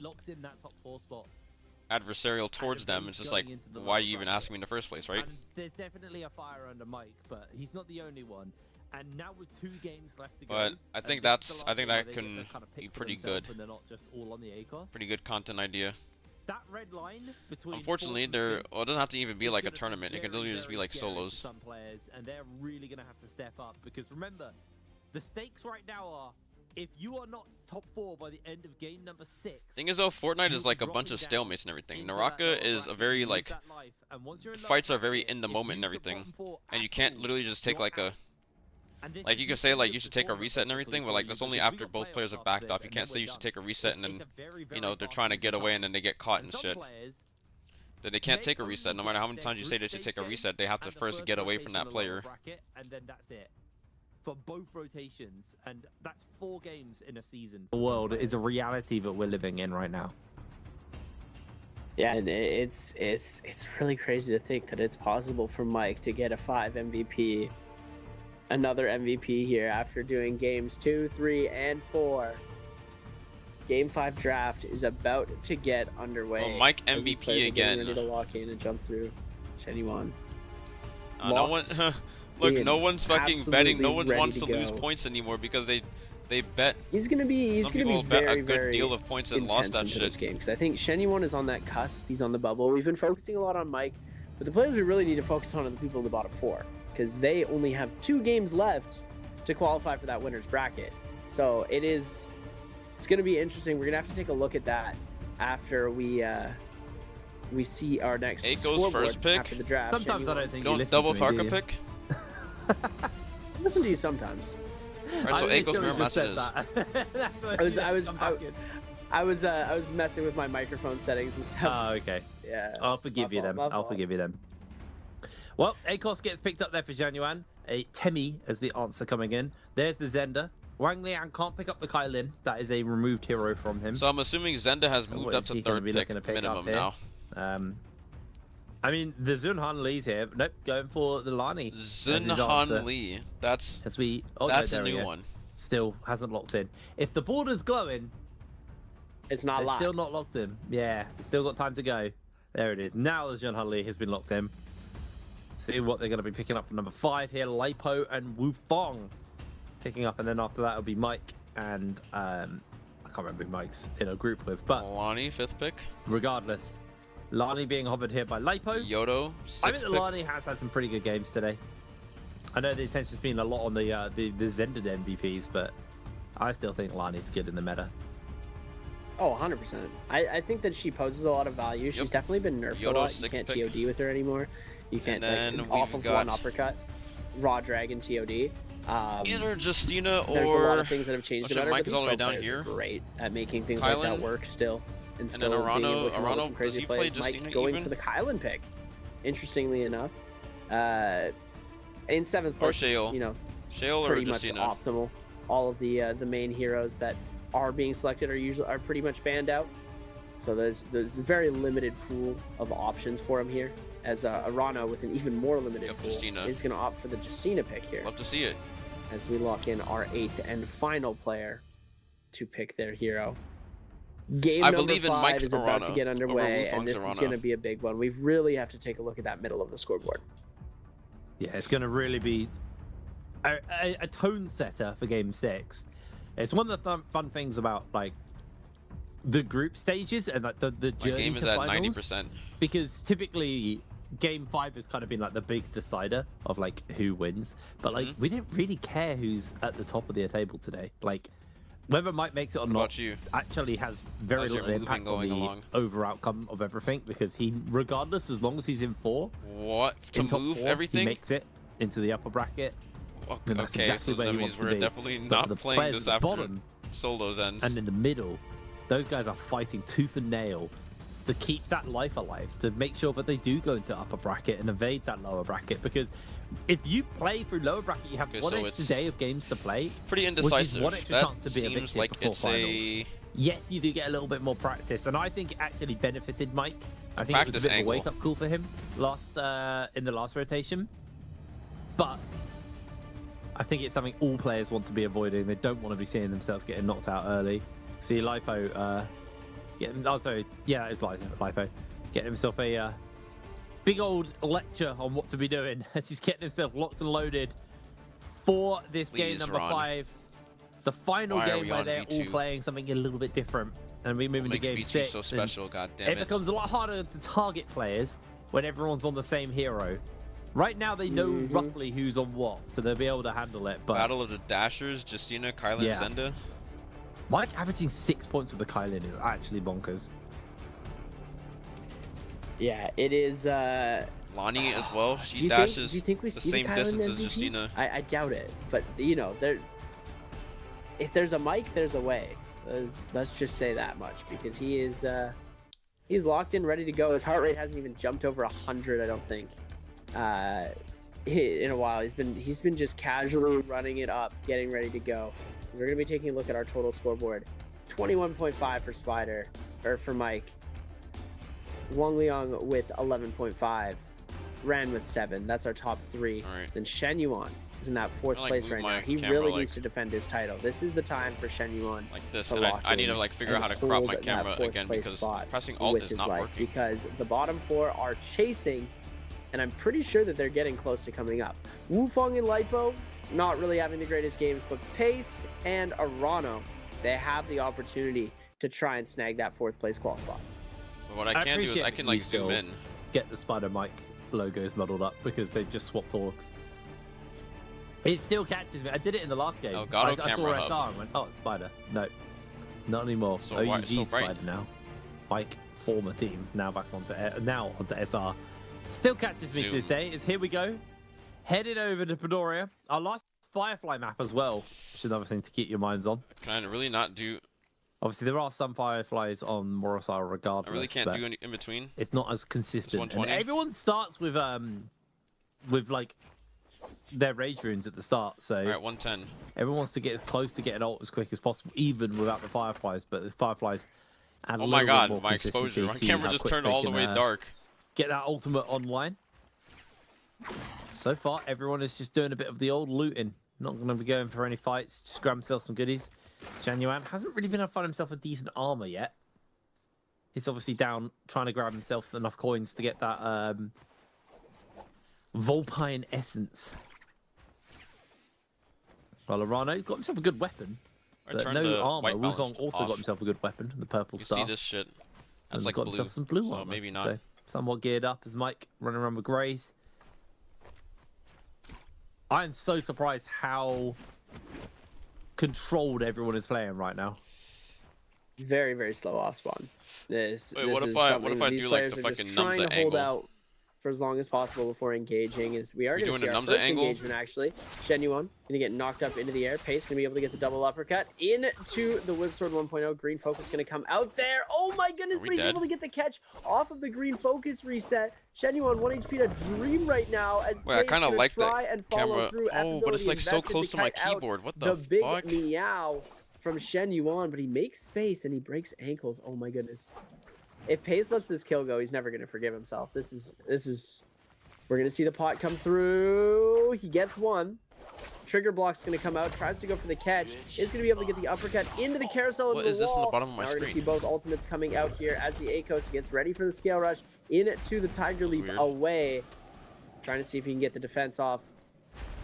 locks in that top 4 spot. adversarial towards them, it's just like, why are you even asking me in the first place, right? And there's definitely a fire under Mike, but he's not the only one. And now with 2 games left to go, But I think and this is that's, the I think last that game where they can get to kind of pick be for pretty themselves good. and they're not just all on the ACOS. Pretty good content idea. That red line between Unfortunately, fourth and they're, fifth well, it doesn't have to even be is like a gonna be tournament. It can very, literally just be very like scary for solos. some players, and they're really going to have to step up, because remember, the stakes right now are, if you are not top 4 by the end of game number 6. Thing is though, Fortnite is you'll like be a bunch of dropping down stalemates and everything. into that Naraka lower is a bracket, very you lose like, that life, and once you're in that fights are very bracket, in the if moment and you get everything, bottom 4 and you at can't all, literally just take you're like a, out. And this like is you the could say like key you of should the take a tournament reset and basically everything, but for like you, that's only because we after got both players playoffs have after backed this, off. You and can't then say we're you should done. take a reset and then It's a very, you very know, they're fast trying to moving get away and tournament. then they get caught And and some shit. players That they can't may take a only reset. No matter how many get times you their say they group should stage take a game reset, they have to and the first get away from rotation that in the lower player. bracket, and then that's it. For both rotations, and that's 4 games in a season. The world is a reality that we're living in right now. Yeah, and it's really crazy to think that it's possible for Mike to get a 5 MVP, another MVP here after doing games 2, 3, and 4. Game 5 draft is about to get underway. Well, Mike as these MVP players are getting again. ready to walk in and jump through. Anyone? No one, look, Ian, no one's fucking betting. No absolutely one ready wants to to lose go. points anymore because they bet. He's gonna be Some people bet very a good very deal of points and lost intense that into shit. this game, because I think Shenyone is on that cusp. He's on the bubble. We've been focusing a lot on Mike, but the players we really need to focus on are the people in the bottom 4, because they only have 2 games left to qualify for that winner's bracket. So it's gonna be interesting. We're gonna have to take a look at that after we see our next Aiko's scoreboard first pick. after the draft. Sometimes I Shenyone- don't think you Don't listen double to me, do Tarka you? pick. I listen to you sometimes. Alright, so I Aiko's literally mirror just said matches. that. That's what I was messing with my microphone settings and stuff. Oh, okay. Yeah. I'll forgive you then. I'll forgive you then. Well, ACOS gets picked up there for Januan. A Temi as the answer coming in. There's the Zenda. Wang Liang can't pick up the Kailin. That is a removed hero from him. So I'm assuming Zenda has So moved what up is to he gonna third be pick looking to pick minimum up here? now. I mean, the Zunhan Lee's here. Nope, going for the Lani. as his Zunhan answer. Lee. That's As we, oh, that's no, a there we new go. one. still hasn't locked in. If the border's glowing, it's not locked. Still not locked in. Yeah, it's still got time to go. There it is. Now the John Hunley has been locked in. See what they're going to be picking up from number 5 here. Lipo and Wu Fong picking up, and then after that it'll be Mike and I can't remember who Mike's in a group with, but Lonnie, 5th pick. Regardless, Lani being hovered here by Lipo. Yodo, 6th I think that Lani has had some pretty good games today. I know the attention's been a lot on the Zended MVPs, but I still think Lani's good in the meta. Oh, 100%. I think that she poses a lot of value. She's definitely been nerfed a lot. You can't TOD with her anymore. You can't like, off of one uppercut, raw dragon TOD. Either Justina or... There's a lot of things that have changed about her, Mike but is all the way these pro down players here. are great at making things Kylan, like that work still. And still then being able to come up with Arano, some crazy does he play plays. Mike Justina going even? for the Kylan pick, interestingly enough. In 7th place, you know, Shale pretty or much Justina? optimal. All of the main heroes that are being selected are pretty much banned out. So there's a very limited pool of options for him here. As Arano, with an even more limited pool, Justina. is going to opt for the Justina pick here. Love to see it. As we lock in our 8th and final player to pick their hero. Game I number believe in 5 Mike's is about to Arano get over underway, Wu and Feng's this is Arano. going to be a big one. We really have to take a look at that middle of the scoreboard. Yeah, it's going to really be a tone setter for Game 6. It's one of the fun things about like the group stages and like the journey My game is to at finals, 90%. because typically Game 5 has kind of been like the big decider of like who wins, but like we didn't really care who's at the top of the table today. Like whether Mike makes it or not actually has very How's your little movement impact on going the along? over outcome of everything, because he, regardless, as long as he's in 4, To in top move 4, everything? he makes it into the upper bracket. And that's Okay, exactly so where that he means wants to we're be. definitely But for not the playing players this at the after bottom Solos ends. and in the middle, those guys are fighting tooth and nail to keep that life alive, to make sure that they do go into upper bracket and evade that lower bracket. Because if you play through lower bracket, you have one so extra it's day of games to play, pretty which is indecisive. one extra That chance to be seems evicted like before it's finals. Yes, you do get a little bit more practice, and I think it actually benefited Mike. I think it was a practice bit of a angle. wake-up call for him in the last rotation. But I think it's something all players want to be avoiding. They don't want to be seeing themselves getting knocked out early. See Lipo it's Lipo getting himself a big old lecture on what to be doing as he's getting himself locked and loaded for this game Please, number Ron. 5. The final Why are game we where on they're all V2? playing something a little bit different. And we move into Makes game V2 6. so and special, God damn it it. becomes a lot harder to target players when everyone's on the same hero. Right now, they know roughly who's on what, so they'll be able to handle it. But Battle of the Dashers, Justina, Kylan, Yeah. Zenda. Mike averaging 6 points with the Kylan is actually bonkers. Yeah, it is. Lonnie as well. Do She you dashes think we the see same the Kylan distance as MVP? Justina. I doubt it, but you know, if there's a Mike, there's a way. Let's just say that much, because he is he's locked in, ready to go. His heart rate hasn't even jumped over 100, I don't think, in a while. He's been just casually running it up, getting ready to go. We're gonna be taking a look at our total scoreboard. 21.5 for Spider, or for Mike. Wang Liang with 11.5. Ran with 7. That's our top 3. Alright. Then Shen Yuan is in that 4th I, like, place move right my now. He camera, really like- needs to defend his title. This is the time for Shen Yuan Like this, to and lock I need in to like figure out and how to crop my hold that camera 4th again, place because spot pressing Alt with is his not life, working. because the bottom 4 are chasing, and I'm pretty sure that they're getting close to coming up. Wu Feng and Lipo not really having the greatest games, but Paste and Arano, they have the opportunity to try and snag that 4th place qual spot. But what I can do is appreciate I can that you like zoom still in. Get the Spider Mike logos muddled up because they've just swapped orgs. It still catches me. I did it in the last game. Elgato I saw camera SR hub. and went, oh, it's Spider. No, not anymore. So OUG why- so bright. Spider now. Mike, former team, now back onto SR. Still catches me to this day. Is here we go. Headed over to Padoria. Our last Firefly map as well, which is another thing to keep your minds on. Can I really not do? Obviously, there are some Fireflies on Morosar regardless. I really can't but do any in between. it's not as consistent. And 120. everyone starts with like their rage runes at the start, so Alright, 110. everyone wants to get as close to getting ult as quick as possible, even without the Fireflies. But the Fireflies add a Oh my little bit god, more my consistency exposure. My to camera how just quick turned they all the can, way dark. Get that ultimate online. So far, everyone is just doing a bit of the old looting. Not going to be going for any fights. Just grab himself some goodies. Genuine hasn't really been able to find himself a decent armor yet. He's obviously down trying to grab himself enough coins to get that Vulpine Essence. Well, Arano got himself a good weapon. But no armor. Wukong also got himself a good weapon, the purple stuff. You see this shit? That's like got blue. himself some blue so armor. maybe not. So somewhat geared up as Mike running around with Grays. I'm so surprised how controlled everyone is playing right now. Very, very slow off spawn. This what is if I something do these like players the are just fucking trying Numza to hold angle? out for as long as possible before engaging. We are You going to doing see a our Numza first angle? engagement actually. Genuine going to get knocked up into the air. Pace going to be able to get the double uppercut into the Whip Sword 1.0. Green Focus going to come out there. Oh my goodness, but he's able to get the catch off of the Green Focus reset. Genuine 1 HP to Dream right now as Wait, I Pace kind of gonna like try that and follow camera. through. Oh, but it's like so invested close to my kite out keyboard. What the big fuck? meow from Shen Yuan, but he makes space and he breaks ankles. Oh my goodness. If Pace lets this kill go, he's never going to forgive himself. This is we're going to see the pot come through. He gets one. Trigger block's going to come out. Tries to go for the catch. Is going to be able to get the uppercut into the carousel. What into is the this on wall. the bottom of my now we're going to see screen? both ultimates coming out here as the Akos gets ready for the scale rush into the Tiger Leap away. Trying to see if he can get the defense off.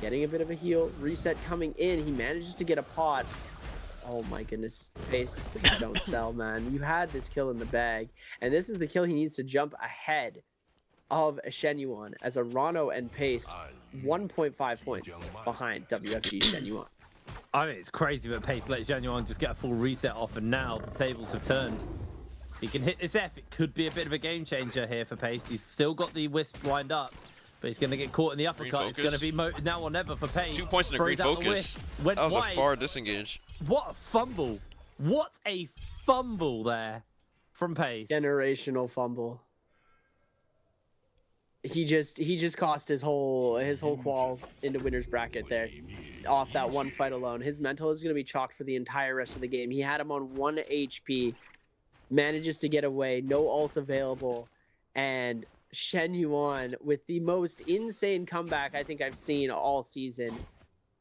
Getting a bit of a heal. Reset coming in. He manages to get a pot. Oh my goodness. Pace, please don't sell, man. You had this kill in the bag. And this is the kill he needs to jump ahead of Shenyuan as Arano and Pace 1.5 points behind WFG Shenyuan. I mean, it's crazy that Pace let Genuine just get a full reset off, and now the tables have turned. He can hit this F. It could be a bit of a game changer here for Pace. He's still got the Wisp lined up, but he's going to get caught in the uppercut. It's going to be now or never for Pace. 2 points in a Green Focus. Went That was wide. a far disengage. What a fumble. What a fumble there from Pace. Generational fumble. He just cost his whole qual into winner's bracket there off that one fight alone. His mental is going to be chalked for the entire rest of the game. He had him on 1 HP, manages to get away, no ult available, and Shen Yuan with the most insane comeback I think I've seen all season.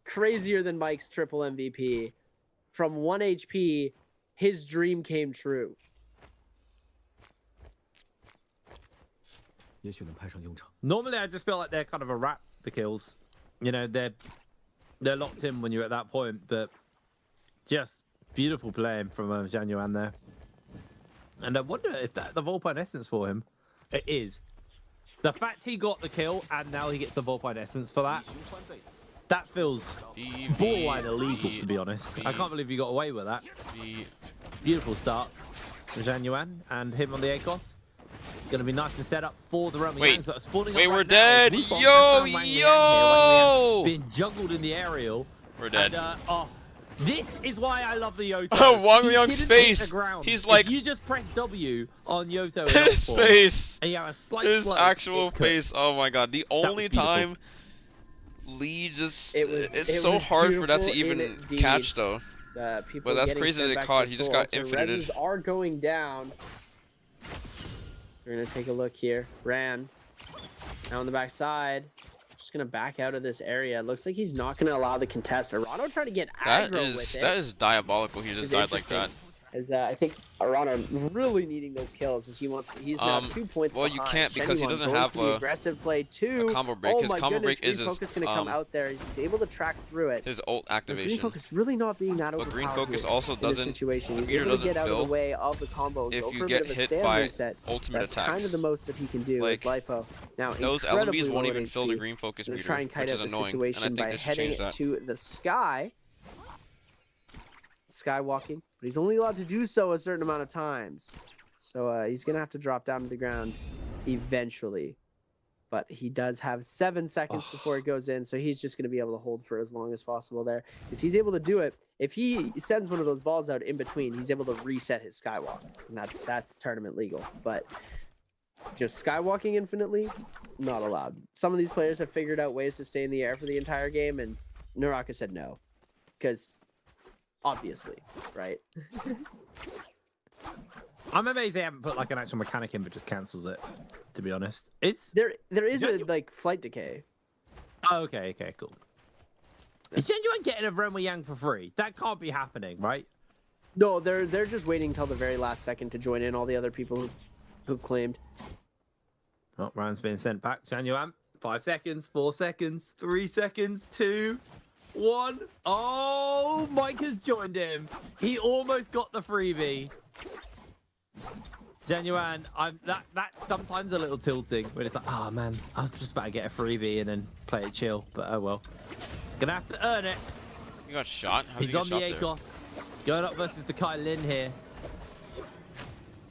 Crazier than Mike's triple MVP. From 1 HP, his dream came true. Normally, I just feel like they're kind of a wrap, the kills. You know, they're locked in when you're at that point, but just beautiful playing from Januan there. And I wonder if that's the Vulpine Essence for him. It is. The fact he got the kill and now he gets the Vulpine Essence for that, that feels borderline illegal, to be honest. I can't believe you got away with that. Beautiful start from Januan and him on the ACOS. Going to be nice and set up for the Roman Yangs, but spawning wait, up we're right dead. Now is Wukong. Yo, Wang Liang yo. here, being juggled in the aerial. We're dead. And, oh, this is why I love the Yoto. Oh, Wang He Liang's didn't hit face. the ground. He's like, if you just press W on Yoto, his face. and you have a slight His slope, actual it's cooked. face. Oh my god. The only time Lee just it's so was hard for that to beautiful even indeed. catch though. People But that's getting crazy sent that it back caught. to He just Seoul. got So infinited. reses are going down. We're gonna take a look here. Ran now on the back side. Just gonna back out of this area. It looks like he's not gonna allow the contest. Arano trying to get aggro with it. That is diabolical. He just died like that. As I think Arano really needing those kills as he's now 2 points well, behind. you can't because he Shenyuan doesn't going have for the aggressive play too. a combo break. Oh His my combo goodness, break is Green his, Focus gonna come out there. He's able to track through it. his ult But activation. Green Focus really not being that But overpowered Green Focus here also in this doesn't. situation. The He's meter able to doesn't get out of fill the way of the combo. if Go you for a get bit of a hit stand by reset. ultimate That's attacks. kind of the most that he can do as Lipo. Now Those incredibly LMBs won't low even in fill the HP. Green Focus Gonna meter, try and kite which is out the annoying. situation And I think by they should heading change that. to the sky. Skywalking, but he's only allowed to do so a certain amount of times. So he's going to have to drop down to the ground eventually. But he does have 7 seconds before it goes in, so he's just going to be able to hold for as long as possible there. Because he's able to do it. If he sends one of those balls out in between, he's able to reset his skywalk. And that's tournament legal. But just skywalking infinitely, not allowed. Some of these players have figured out ways to stay in the air for the entire game, and Naraka said no. Because obviously, right? I'm amazed they haven't put like an actual mechanic in, but just cancels it. To be honest, it's there is a like flight decay. Oh, okay, cool. Is Genuine getting a Renwei Yang for free? That can't be happening, right? No, they're just waiting until the very last second to join in all the other people who've claimed. Oh, round's being sent back. Genuine, 5 seconds, 4 seconds, 3 seconds, 2, 1. Oh, Mike has joined him. He almost got the freebie. Genuine, that's sometimes a little tilting when it's like, oh man, I was just about to get a freebie and then play it chill, but oh well. Gonna have to earn it. You got shot? How He's did on you the get shot ACOS. Going up versus the Kai Lin here.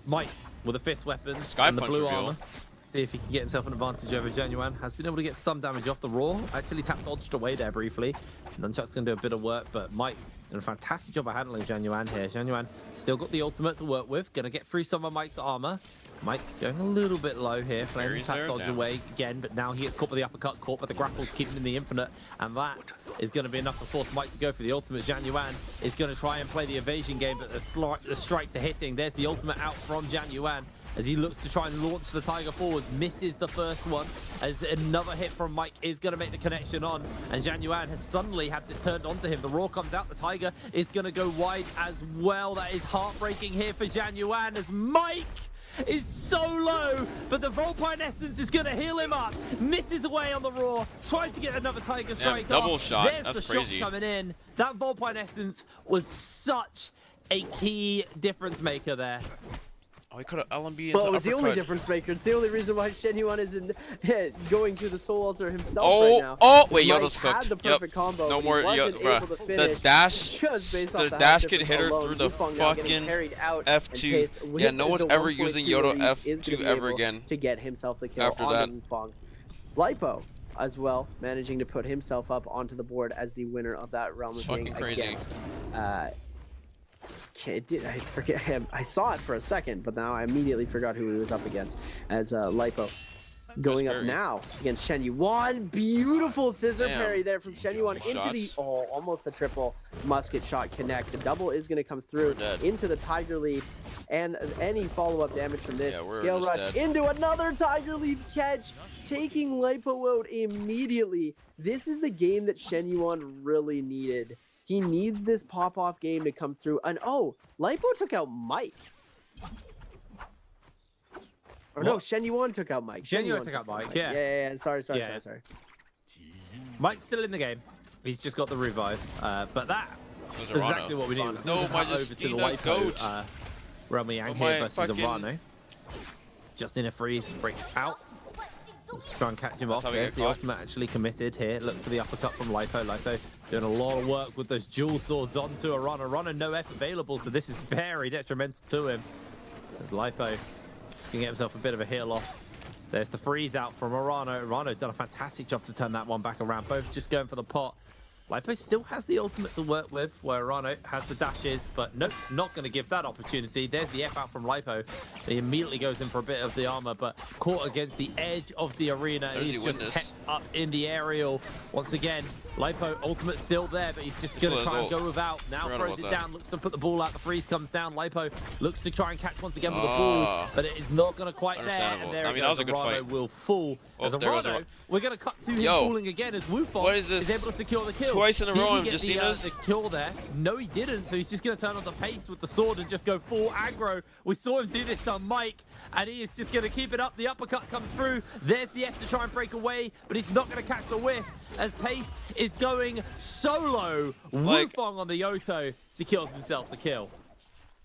Mike with a fist weapon Sky and the Punch blue reveal. armor. See if he can get himself an advantage over Genuine. Has been able to get some damage off the Raw. Actually tap dodged away there briefly. Nunchuck's going to do a bit of work, but Mike doing a fantastic job of handling Genuine here. Genuine still got the ultimate to work with. Going to get through some of Mike's armor. Mike going a little bit low here. Playing tap dodge away again, but now he gets caught by the uppercut, caught by the grapples, keeping in the infinite. And that is going to be enough to force Mike to go for the ultimate. Genuine is going to try and play the evasion game, but the strikes are hitting. There's the ultimate out from Genuine as he looks to try and launch the Tiger forwards, misses the first one, as another hit from Mike is going to make the connection on, and Genuine has suddenly had this turned onto him. The Raw comes out, the Tiger is going to go wide as well. That is heartbreaking here for Genuine as Mike is so low, but the Volpine Essence is going to heal him up. Misses away on the Raw, tries to get another Tiger strike double off. shot. There's That's the crazy. shots coming in. That Volpine Essence was such a key difference maker there. Oh, he could have LMB Well, into it was the only uppercut. difference maker. It's the only reason why Shenyuan isn't going to the Soul Altar himself Oh, right now. oh, Because wait, Mike Yoda's had cooked. the perfect Yep. combo. No but more he wasn't Yoda, able to bruh. finish The dash, just based off the the dash health could hit her difference through the alone. Wufong now getting fucking carried out, and F2. Pace with Yeah, no one's the ever 1.2 using Yoda release is F2 gonna be ever able again. to get himself the kill After on that. the Wufong. Lipo as well, managing to put himself up onto the board as the winner of that Realm It's of King fucking crazy. against I forget him. I saw it for a second, but now I immediately forgot who he was up against. As Lipo going up now against Shen Yuan. Beautiful scissor Damn. parry there from Shen Yuan into the almost the triple musket shot connect. The double is going to come through into the Tiger Leap, and any follow-up damage from this Yeah, we're scale just rush dead. into another Tiger Leap catch, taking Lipo out immediately. This is the game that Shen Yuan really needed. He needs this pop-off game to come through. And oh, Lipo took out Mike. Or no, Shen Yuan took out Mike. Shen Yuan took out Mike, yeah. Yeah. Sorry. Yeah. Mike's still in the game. He's just got the revive. But that was is exactly what we need. No, Move my that over to the Justina Lipo. goat. Realm Yang Oh, here my versus fucking- Arano. Justina freeze, breaks out. Let's try and catch him off. how we There's get the caught. ultimate actually committed here. Looks for the uppercut from Lipo. Lipo doing a lot of work with those dual swords onto Arano. Arano no F available, so this is very detrimental to him. As Lipo just gonna get himself a bit of a heal off. There's the freeze out from Arano. Arano done a fantastic job to turn that one back around. Both just going for the pot. Lipo still has the ultimate to work with, where Arano has the dashes, but nope, not going to give that opportunity. There's the F out from Lipo. He immediately goes in for a bit of the armor, but caught against the edge of the arena. There's He's the just witness. kept up in the aerial. Once again, Lipo ultimate still there, but he's just going to Still try and has go without. Now Forgot throws about it that. down, looks to put the ball out. The freeze comes down. Lipo looks to try and catch once again with the Ah. ball, but it is not going to quite there. Understandable. And there I it mean, that goes. was a good Arano fight. will fall. Oh, As there goes Arano, Arano. we're going to cut to him Yo, falling again as Wufong what is this? is able to secure the kill. Twice in a Did row he of get Justina's? the kill there? No, he didn't. So he's just going to turn on the pace with the sword and just go full aggro. We saw him do this to Mike, and he is just going to keep it up. The uppercut comes through. There's the F to try and break away, but he's not going to catch the wisp as Pace is going solo. Like- Wufong on the Yoto secures himself the kill.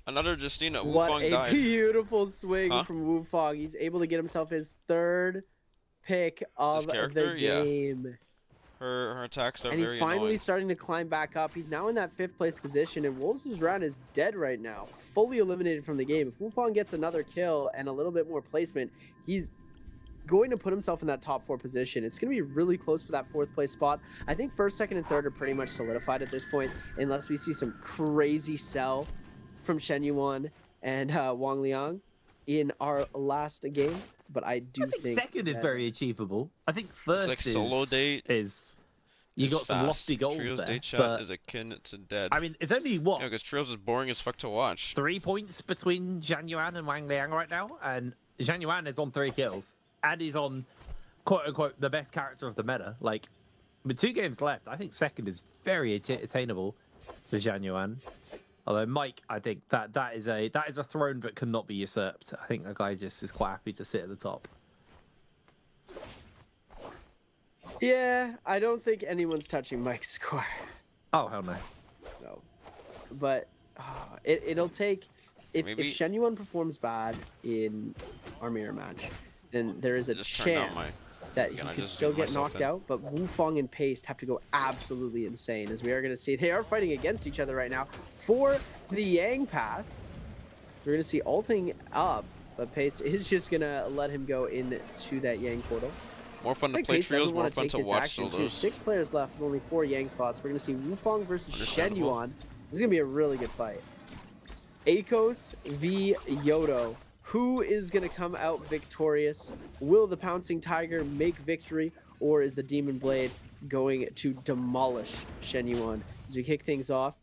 Another Justina. What Wufong a died. beautiful swing Huh? from Wufong. He's able to get himself his third pick of character? the Yeah. game. Her attacks are And he's very finally annoying. starting to climb back up. He's now in that 5th place position, and Wolves' round is dead right now. Fully eliminated from the game. If Wufong gets another kill and a little bit more placement, he's going to put himself in that top 4 position. It's going to be really close for that 4th place spot. I think 1st, 2nd, and 3rd are pretty much solidified at this point, unless we see some crazy sell from Shen Yuan and Wang Liang in our last game. But I do I think second is that- very achievable. I think first like is solo date is you It's got some fast. lofty goals Trios there. date chat But is akin to dead. I mean, it's only what? Yeah, because Trios is boring as fuck to watch. 3 points between Zhang Yuan and Wang Liang right now, and Zhang Yuan is on 3 kills, and he's on quote unquote the best character of the meta. Like With 2 games left, I think second is very attainable for Zhang Yuan. Although Mike, I think that is a throne that cannot be usurped. I think the guy just is quite happy to sit at the top. Yeah, I don't think anyone's touching Mike's score. Oh hell no. No, but it'll take if Shen Yuan performs bad in our mirror match, then there is a chance that he could still get knocked out. But Wufong and Paste have to go absolutely insane, as we are going to see. They are fighting against each other right now for the Yang pass. We're going to see ulting up, but Paste is just going to let him go into that Yang portal. More fun to play trios, more fun to watch solos. 6 players left with only 4 Yang slots. We're going to see Wufong versus Shen Yuan. This is going to be a really good fight. Akos v Yodo. Who is going to come out victorious? Will the Pouncing Tiger make victory, or is the Demon Blade going to demolish Shen Yuan? As we kick things off,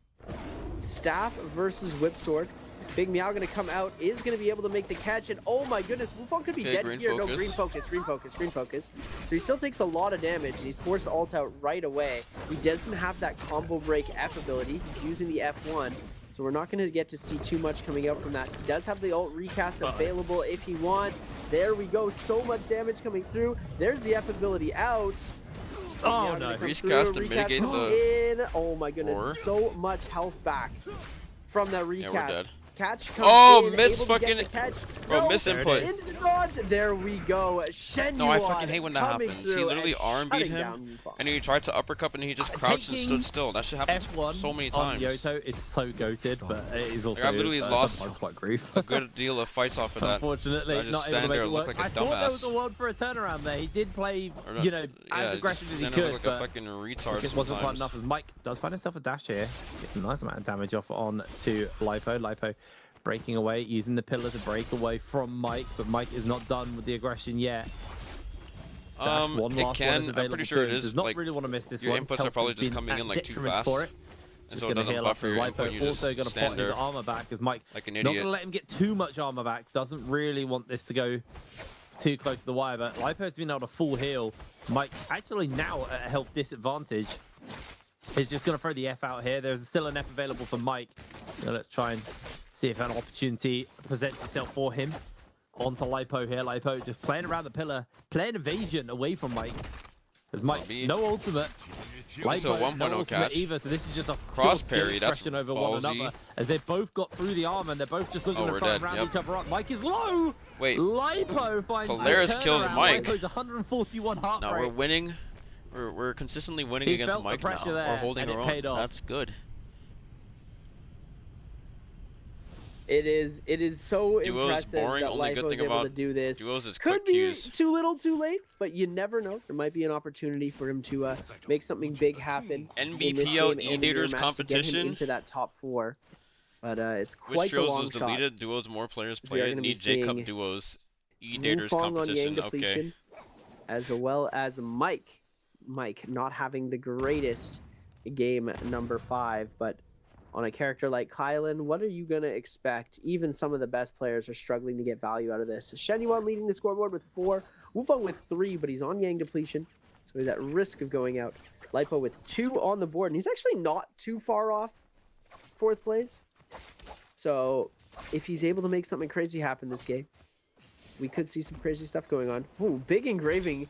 Staff versus Whip Sword. Big Meow going to come out, is going to be able to make the catch, and oh my goodness, Wufong could be dead here. No, green focus. So he still takes a lot of damage, and he's forced to ult out right away. He doesn't have that combo break F ability. He's using the F1, so we're not going to get to see too much coming out from that. He does have the ult recast available if he wants. There we go, so much damage coming through. There's the F ability out. Oh no, recast to mitigate the... Oh my goodness, so much health back from that recast. Yeah, we're dead. Catch comes in, miss able to fucking... get the catch. Bro, miss input. Into the dodge. There we go. Shen No, I Yuan fucking hate when that happens. He literally arm beat him, and he tried to uppercut, and he just crouched and stood still. That shit happens so many times. Yoto is so goated, but it is also... I literally lost quite grief. a good deal of fights off of that. Unfortunately, I just not able stand to make there it and work. look like a I thought there was dumbass. a world for a turnaround there. He did play, you know, as aggressive as he stand there could, like but a fucking retard it wasn't quite sometimes. enough. As Mike does find himself a dash here, gets a nice amount of damage off on to Lipo. Lipo breaking away, using the pillar to break away from Mike, but Mike is not done with the aggression yet. One last one is available I'm pretty sure to him. it is. Does not Like, really want to miss this your one. inputs are probably just coming in like too fast, for it. and Just so it going to doesn't heal up buffer your input. Lipo. You just Also going to stand pot his there armor back because Mike like an not going idiot. to let him get too much armor back. Doesn't really want this to go too close to the wire, but Lipo's been able to full heal. Mike actually now at a health disadvantage. He's just going to throw the F out here. There's still an F available for Mike. So let's try and see if an opportunity presents itself for him. Onto Lipo here. Lipo just playing around the pillar, playing evasion away from Mike. As Mike, no ultimate. Lipo, no 1.0 ultimate catch. either, so this is just a Cross parry, that's expression over one ballsy. another. As they've both got through the arm and they're both just looking Oh, to we're try and dead, round yep. each other up. Mike is low. Wait. Lipo finds Polaris the kills turnaround. Mike. Lipo's 141 heart No, rate. we're winning. We're consistently winning He against felt the Mike pressure now. there, We're holding and our it own. paid off. That's good. It is so Duo's impressive boring. that Only good Lipo thing is able about to do this. Duos is Could quick be cues. too little, too late, but you never know. There might be an opportunity for him to make something big happen. NBPL E-Daters competition. Into that top 4, but it's Which quite the trios long was shot. deleted? Duos more players We are play it. gonna be Need J-Cup seeing duos. E-Daters Wufong on competition. Yang Okay. depletion, as well as Mike not having the greatest game number 5, but on a character like Kylan, what are you going to expect? Even some of the best players are struggling to get value out of this. Shen Yuan leading the scoreboard with 4, Wufong with 3, but he's on Yang depletion, so he's at risk of going out. Lipo with 2 on the board, and he's actually not too far off 4th place. So if he's able to make something crazy happen this game, we could see some crazy stuff going on. Ooh, big engraving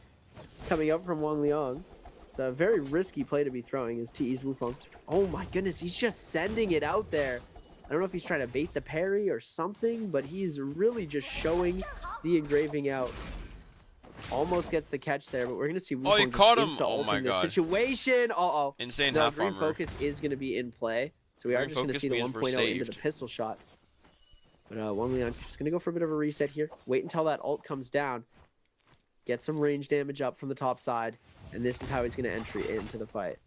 coming up from Wang Liang. It's a very risky play to be throwing as TE's Wufong. Oh my goodness, he's just sending it out there. I don't know if he's trying to bait the parry or something, but he's really just showing the engraving out. Almost gets the catch there, but we're going to see Wufong he caught him. just Oh my insta-ulting this God. situation. Uh-oh. Insane No, half green armor. focus is going to be in play. So we are Green just going to focus see the means 1.0 we're into the saved. pistol shot. But Wang Liang just going to go for a bit of a reset here. Wait until that ult comes down. Get some range damage up from the top side. And this is how he's going to entry into the fight.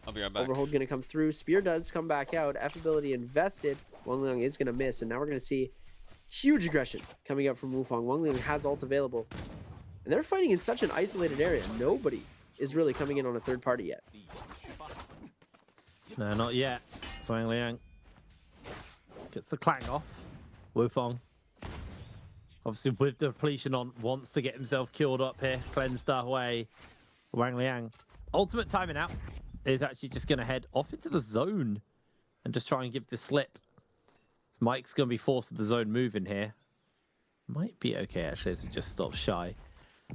I'll be right back. Overhold going to come through. Spear does come back out. F ability invested. Wang Liang is going to miss. And now we're going to see huge aggression coming up from Wufong. Wang Liang has ult available. And they're fighting in such an isolated area. Nobody is really coming in on a third party yet. No, not yet. Wang Liang gets the clang off. Wufong, obviously with the depletion on, wants to get himself killed up here, cleansed that way. Wang Liang Ultimate timing out is actually just going to head off into the zone and just try and give the slip. So Mike's going to be forced with the zone move in here. Might be okay, actually, so just stop shy.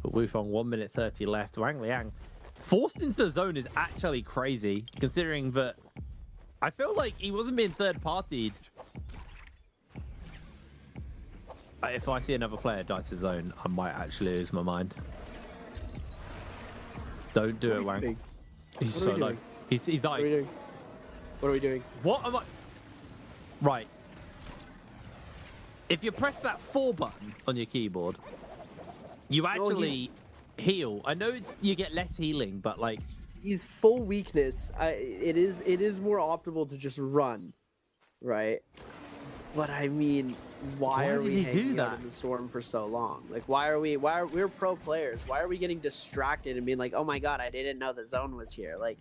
But Wufong, 1 minute 30 left. Wang Liang forced into the zone is actually crazy, considering that I feel like he wasn't being third-partied. If I see another player dice the zone, I might actually lose my mind. Don't do it, Wang. He's so low. He's dying. What are we doing? What are we doing? What am I? Right. If you press that 4 button on your keyboard, you actually heal. I know you get less healing, but like he's full weakness. It is more optimal to just run, right? But I mean, why are we hanging out in the storm for so long? Like, we're pro players. Why are we getting distracted and being like, oh my god, I didn't know the zone was here? Like,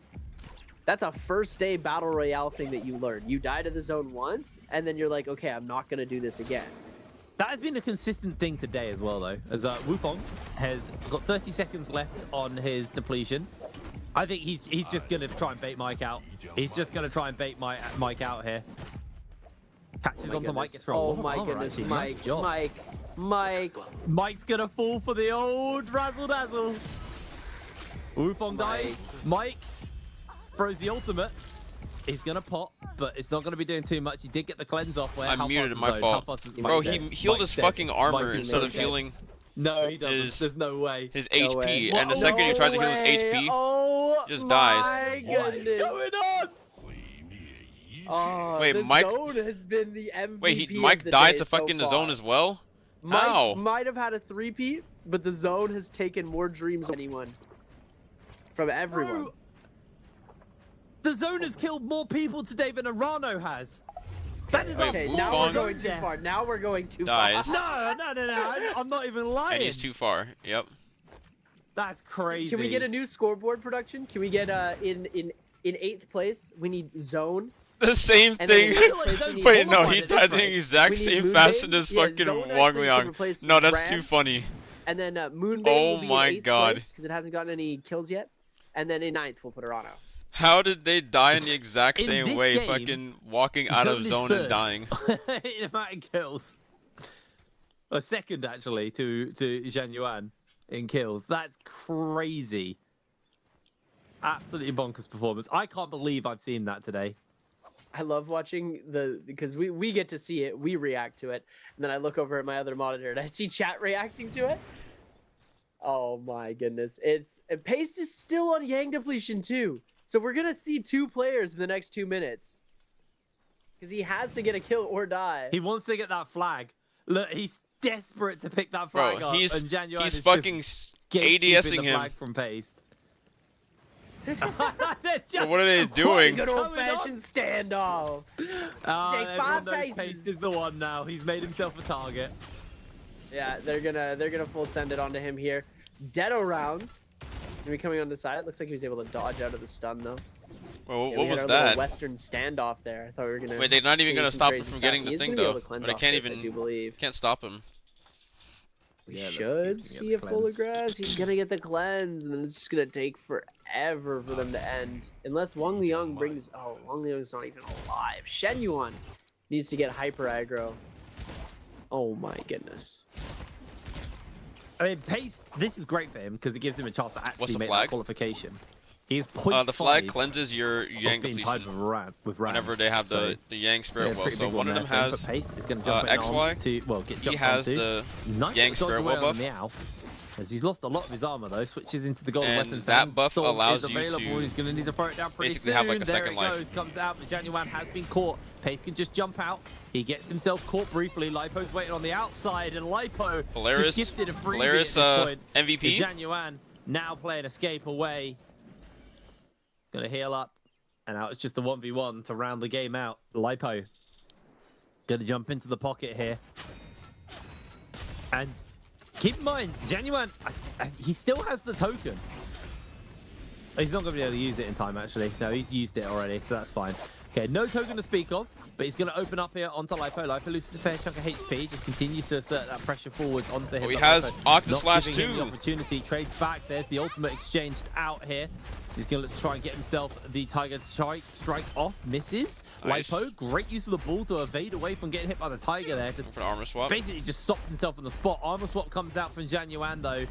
that's a first day battle royale thing that you learn. You die to the zone once, and then you're like, okay, I'm not gonna do this again. That has been a consistent thing today as well, though, as Wufong has got 30 seconds left on his depletion. I think he's just gonna try and bait Mike out. He's just gonna try and bait Mike out here. Catches onto Mike, gets through a lot of armor, actually. Nice job. Mike's gonna fall for the old razzle dazzle. Wufong dies. Mike throws the ultimate. He's gonna pop, but it's not gonna be doing too much. He did get the cleanse off. Where I muted him, my fault. Bro, he healed his fucking armor instead of healing. No, he doesn't. There's no way. His HP, and the second he tries to heal his HP, just dies. What is going on? Oh, wait, the Mike. Zone has been the MVP. Wait, Mike died to fucking the zone as well. How? Mike might have had a 3-peat, but the zone has taken more dreams than anyone. From everyone. Bro, the zone has killed more people today than Arano has. That is okay. Now we're going too far. Now we're going too far. No. I'm not even lying. And he's too far. Yep. That's crazy. Can we get a new scoreboard production? Can we get in 8th place? We need zone. The same thing. Wait, no, he died the exact same fashion as fucking Wang Liang. No, that's too funny. And then Moonbane oh will be my in 8th god. Because it hasn't gotten any kills yet. And then in 9th, we'll put Arano. How did they die in the exact same way, game, fucking walking out of zone and dying? In amount of kills. A second, actually, to Zhang Yuan in kills. That's crazy. Absolutely bonkers performance. I can't believe I've seen that today. I love watching because we get to see it, we react to it, and then I look over at my other monitor and I see chat reacting to it. Oh my goodness. Pace is still on Yang depletion too. So we're gonna see 2 players in the next 2 minutes. Because he has to get a kill or die. He wants to get that flag. Look, he's desperate to pick that flag up. He's fucking ADSing him. Flag from Paste. What are they doing? Good old-fashioned standoff. Take 5 paces. Paste is the one now. He's made himself a target. Yeah, they're gonna full send it onto him here. Deado rounds. Gonna be coming on the side. Looks like he was able to dodge out of the stun though. Well, yeah, what was our that? Western standoff there. I thought we were gonna. Wait, they're not even gonna stop him from getting the thing though. But I can't even. I do believe. Can't stop him. We should see a full of grass. He's gonna get the cleanse, and then it's just gonna take forever for them to end. Unless Wang Liang brings. Oh, Wang Liang's not even alive. Shen Yuan needs to get hyper aggro. Oh my goodness. I mean, Pace, this is great for him because it gives him a chance to actually make flag? that qualification. He's 0.5. The flag cleanses your Yang depletion whenever they have the Yang Spirit Well. So one of them has XY. He has the Yang Spirit Well buff. Meow, as he's lost a lot of his armor though, switches into the golden weapon. That buff allows you to he's going to need to throw it down pretty basically soon. have like a there second it life. Goes, comes out, but Zhang Yuan has been caught. Pace can just jump out. He gets himself caught briefly. Lipo's waiting on the outside, and Lipo just gifted a freebie at this point. MVP. Zhang Yuan now playing escape away. Gonna heal up, and now it's just the 1v1 to round the game out. Lipo gonna jump into the pocket here, and keep in mind, Zhang Yuan, he still has the token. He's not gonna be able to use it in time, actually. No, he's used it already, so that's fine. Okay, no token to speak of. But he's going to open up here onto Lipo. Lipo loses a fair chunk of HP, just continues to assert that pressure forwards onto him. Oh, he has Octaslash not giving him the too. opportunity. Trades back. There's the ultimate exchanged out here. So he's going to try and get himself the Tiger strike off. Misses. Nice. Lipo, great use of the ball to evade away from getting hit by the Tiger there. Just for an armor swap. Basically just stopped himself on the spot. Armor swap comes out from Zhang Yuan though.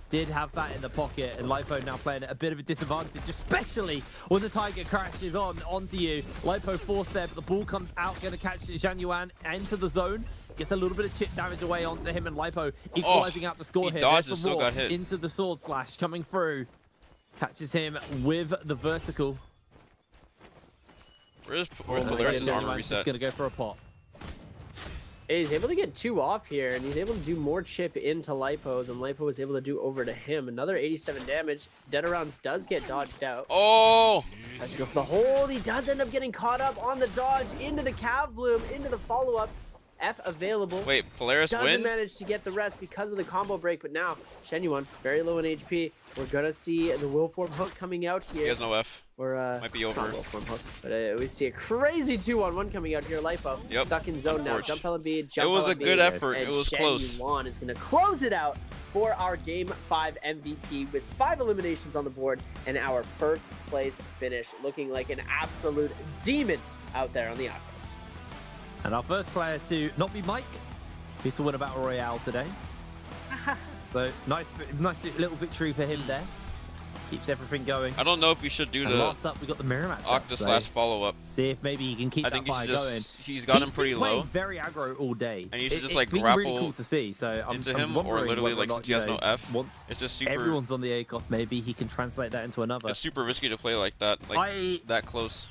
Did have that in the pocket, and Lipo now playing at a bit of a disadvantage, especially when the Tiger crashes onto you. Lipo forced there, but the ball comes out, going to catch Zhang Yuan into the zone. Gets a little bit of chip damage away onto him, and Lipo equalizing out the score here. Dodges, There's the still wall got hit. into the sword slash coming through. Catches him with the vertical. Where's Polaris' armor reset? Just going to go for a pot. He's able to get 2 off here, and he's able to do more chip into Lipo than Lipo was able to do over to him. Another 87 damage. Dead Arounds does get dodged out. Oh! Has to go for the hold. He does end up getting caught up on the dodge into the Cav Bloom, into the follow-up. F available. Wait, Polaris doesn't win? manage to get the rest because of the combo break, but now Shen Yuan very low in HP. We're gonna see the Will Form hook coming out here. He has no F. Or might be it's over. not Will Form hook, but we see a crazy 2-on-1 coming out here. Lipo stuck in zone now. Jump LB, jump It was a LB, good effort. and It was Shen close. Yuan is gonna close it out for our Game 5 MVP with 5 eliminations on the board and our first place finish, looking like an absolute demon out there on the outpost. And our first player to not be Mike, be to win a Battle Royale today. So nice little victory for him there. Keeps everything going. I don't know if we should do and the last up, we got the mirror match. Octaslash follow-up. See if maybe he can keep that fire going. He's got him pretty been playing low. Very aggro all day. And you should just like it's been grapple really cool to see. So I'm into him, or wondering literally whether like or since not, he has you no know, F. Once it's just super. Everyone's on the ACOS, maybe he can translate that into another. It's super risky to play like that, like that close.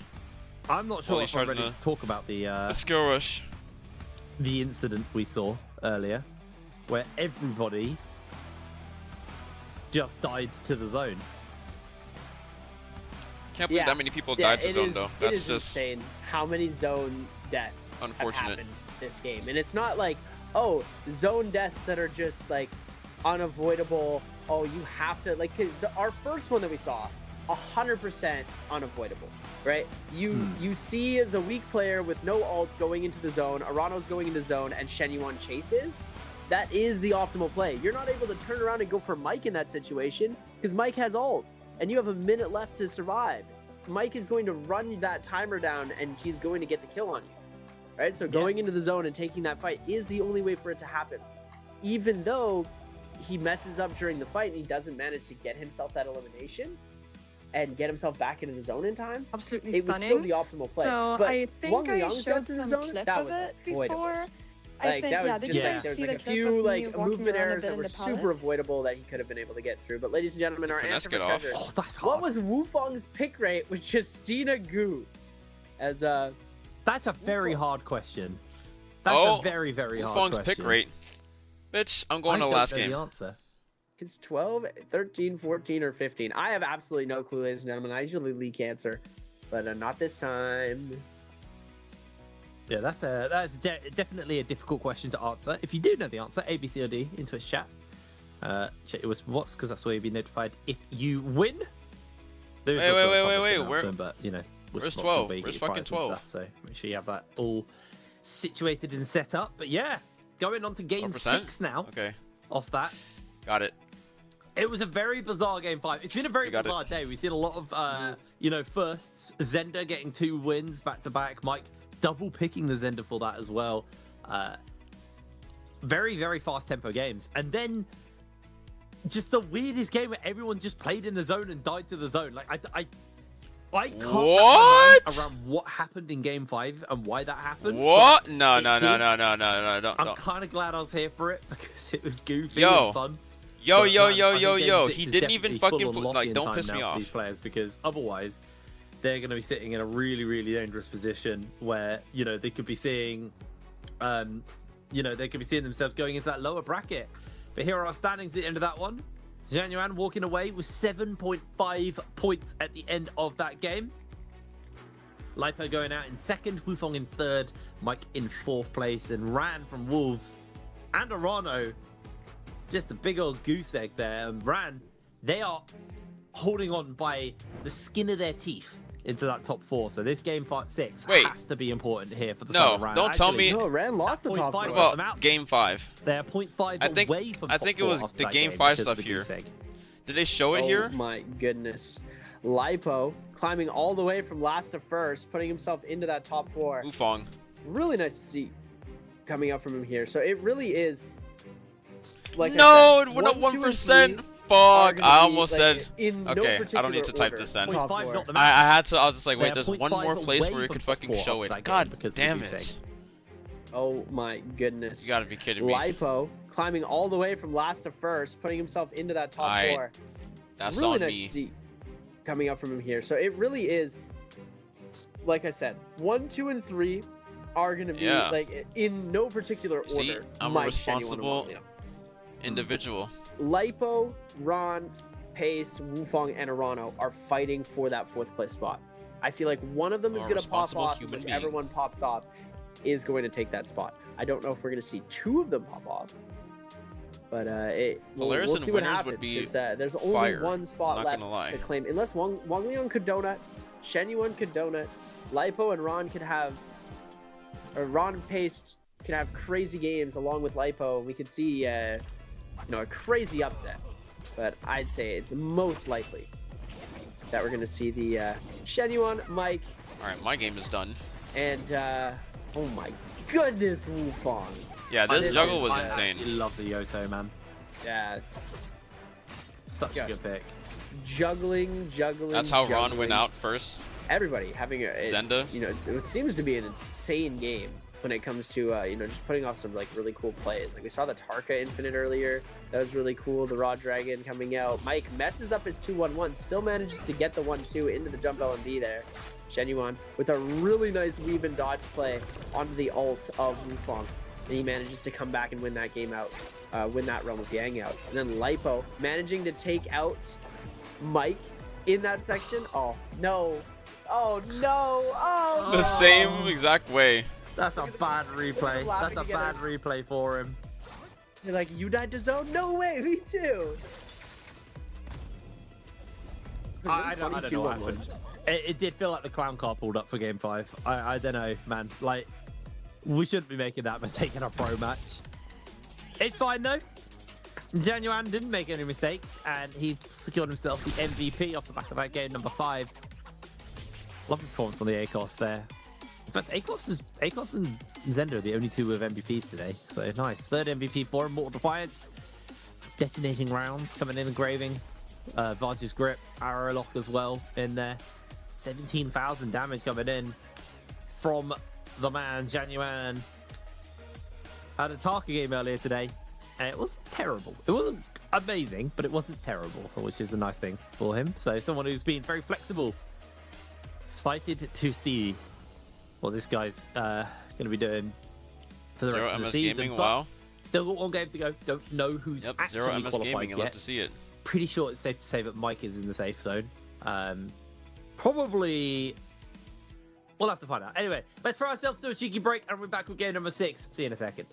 I'm not sure Well, if I'm ready to talk about the skill rush. The incident we saw earlier, where everybody just died to the zone. Can't believe that many people died to zone though. That's just insane how many zone deaths have unfortunate. happened this game. And it's not like, oh, zone deaths that are just like unavoidable. Oh, you have to like our first one that we saw, 100% unavoidable, right? You see the weak player with no ult going into the zone, Arano's going into zone, and Shen Yuan chases. That is the optimal play. You're not able to turn around and go for Mike in that situation because Mike has ult. And you have a minute left to survive. Mike is going to run that timer down, and he's going to get the kill on you. Right? So going into the zone and taking that fight is the only way for it to happen. Even though he messes up during the fight and he doesn't manage to get himself that elimination and get himself back into the zone in time, absolutely it was still the optimal play. So but I think I Liang's showed to the some zone, clip that of was it avoidable. before. Like, I think, that was yeah, did just you like, guys there's see like the a clip few of me like walking movement around a errors bit that in were the super palace? avoidable that he could have been able to get through. But ladies and gentlemen, our Finesse answer for get off. treasure. Oh, that's What was Wufong's pick rate with Justina Gu? As That's a very hard question. That's a very, very hard Wufong's question. pick rate. Bitch, I'm going I to don't last know game. the answer. It's 12, 13, 14, or 15. I have absolutely no clue, ladies and gentlemen. I usually leak answer, but not this time. Yeah, that's definitely a difficult question to answer. If you do know the answer, A, B, C, or D in Twitch chat. Check it was what's because that's where you'll be notified if you win. Wait, where? But you know, Where's 12? Where's fucking 12? Stuff, so make sure you have that all situated and set up. But yeah, going on to game 12%? 6 now. Okay. Off that. Got it. It was a very bizarre game 5. It's been a very bizarre day. We've seen a lot of, you know, firsts. Zender getting 2 wins back to back. Mike double picking the Zender for that as well. Very, very fast tempo games. And then just the weirdest game where everyone just played in the zone and died to the zone. Like, I can't wrap my mind around what happened in game 5 and why that happened. What? No. I'm kind of glad I was here for it because it was goofy and fun. Yo. Game 6 He is didn't even definitely fucking full on like. lock-in Don't time piss me now for off. these players because otherwise they're going to be sitting in a really, really dangerous position where you know they could be seeing, you know, they could be seeing themselves going into that lower bracket. But here are our standings at the end of that one. Zhang Yuan walking away with 7.5 points at the end of that game. Lipo going out in second, Wufong in third, Mike in fourth place, and Ran from Wolves and Arano. Just a big old goose egg there. And Ran, they are holding on by the skin of their teeth into that top 4. So this game 6 Wait. has to be important here for the No, side of Ran. don't tell me. No, Ran lost the top 4. What What about game 5? They're 0.5 away from I top think it 4 was after the that game game 5 because of stuff the here. goose egg. Did they show it here? Oh my goodness. Lipo climbing all the way from last to first, putting himself into that top 4. Wufong. Really nice to see coming up from him here. So it really is. Like No, I it said, went up 1, 2, and 1%. 3 Fuck, are gonna I be, almost like, said. in no Okay, I don't particular need to type order. this then. Top 4. I had to. I was just like, wait, They're there's one 0.5 more place away where you from could top fucking 4 show after it. that game God because of the damn goose egg. it. Oh my goodness. You gotta be kidding me. Lipo climbing all the way from last to first, putting himself into that top 4. That's really on nice me. to see coming up from him here. So it really is, like I said, 1, 2, and 3 are going to be like in no particular order. See, I'm a Mike, responsible Shenyang, individual. Lipo, Ron, Pace, Wufong, and Arano are fighting for that 4th place spot. I feel like one of them is A going to pop responsible off, human whichever being. one pops off is going to take that spot. I don't know if we're going to see 2 of them pop off. But Polaris we'll and see what winners happens. would be 'Cause, there's only fire, one spot not left gonna lie. to claim. Unless Wang Liang could donut, Shenyang could donut, Lipo and Ron could have, or Ron and Paste could have crazy games along with Lipo. We could see, a crazy upset. But I'd say it's most likely that we're going to see the Shenyang, Mike. All right, my game is done. And, oh my goodness, Wufong. Yeah, this juggle was I insane. absolutely love the Yoto, man. Yeah. Such a good pick. Juggling. That's how Ron juggling. went out first. Everybody having Zenda. It seems to be an insane game when it comes to just putting off some like really cool plays. Like we saw the Tarka Infinite earlier, that was really cool. The Raw Dragon coming out. Mike messes up his 2-1-1, still manages to get the 1-2 into the jump LMB there. Shenyang with a really nice weave and dodge play onto the ult of Wufong, and he manages to come back and win that game out, win that run with Yang out. And then Lipo managing to take out Mike in that section. Oh no. Oh no! Oh The same exact way. That's a bad replay. That's a together. bad replay for him. You're like, you died to zone? No way, me too. I don't know what happened. It did feel like the clown car pulled up for game 5. I don't know, man. Like, we shouldn't be making that mistake in a pro match. It's fine though. Genuine didn't make any mistakes, and he secured himself the MVP off the back of that game, number 5. Love the performance on the ACOS there. In fact, ACOS and Zenda are the only 2 with MVPs today, so nice. 3rd MVP for him, Mortal Defiance. Detonating rounds coming in, engraving. Vantage Grip, Arrow Lock as well in there. 17,000 damage coming in from the man, Genuine. Had a Tarka game earlier today, and it was terrible. It wasn't amazing, but it wasn't terrible, which is the nice thing for him. So someone who's been very flexible. Excited to see what this guy's going to be doing for the Zero rest of the MS season. Gaming, but wow. Still got 1 game to go. Don't know who's Yep, actually Zero MS qualified Gaming. I'd yet. love to see it. Pretty sure it's safe to say that Mike is in the safe zone. Probably. We'll have to find out. Anyway, let's throw ourselves to a cheeky break, and we're back with game number 6. See you in a second.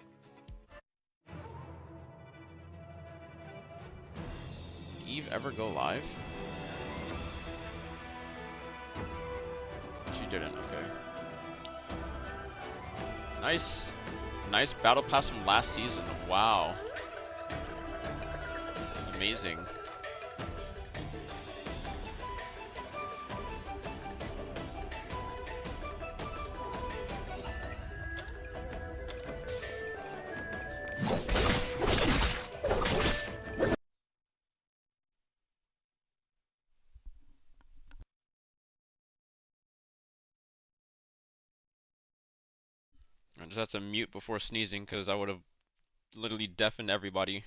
Eve ever go live? She didn't, okay. Nice battle pass from last season. Wow. Amazing. I just have to mute before sneezing because I would have literally deafened everybody.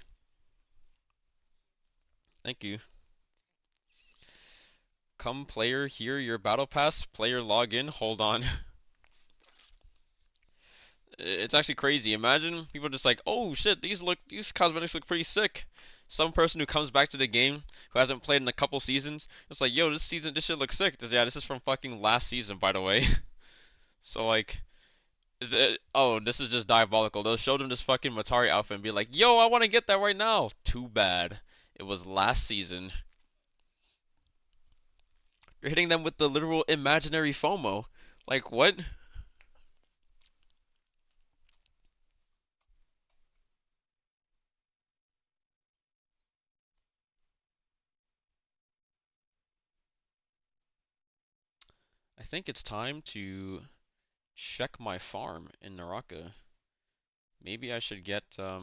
Thank you. Come player, hear your battle pass, player log in, hold on. It's actually crazy. Imagine people just like, oh shit, these cosmetics look pretty sick. Some person who comes back to the game who hasn't played in a couple seasons, it's like, yo, this shit looks sick. Yeah, this is from fucking last season, by the way. So like, oh, this is just diabolical. They'll show them this fucking Matari outfit and be like, yo, I want to get that right now. Too bad. It was last season. You're hitting them with the literal imaginary FOMO. Like, what? I think it's time to check my farm in Naraka. Maybe I should get, I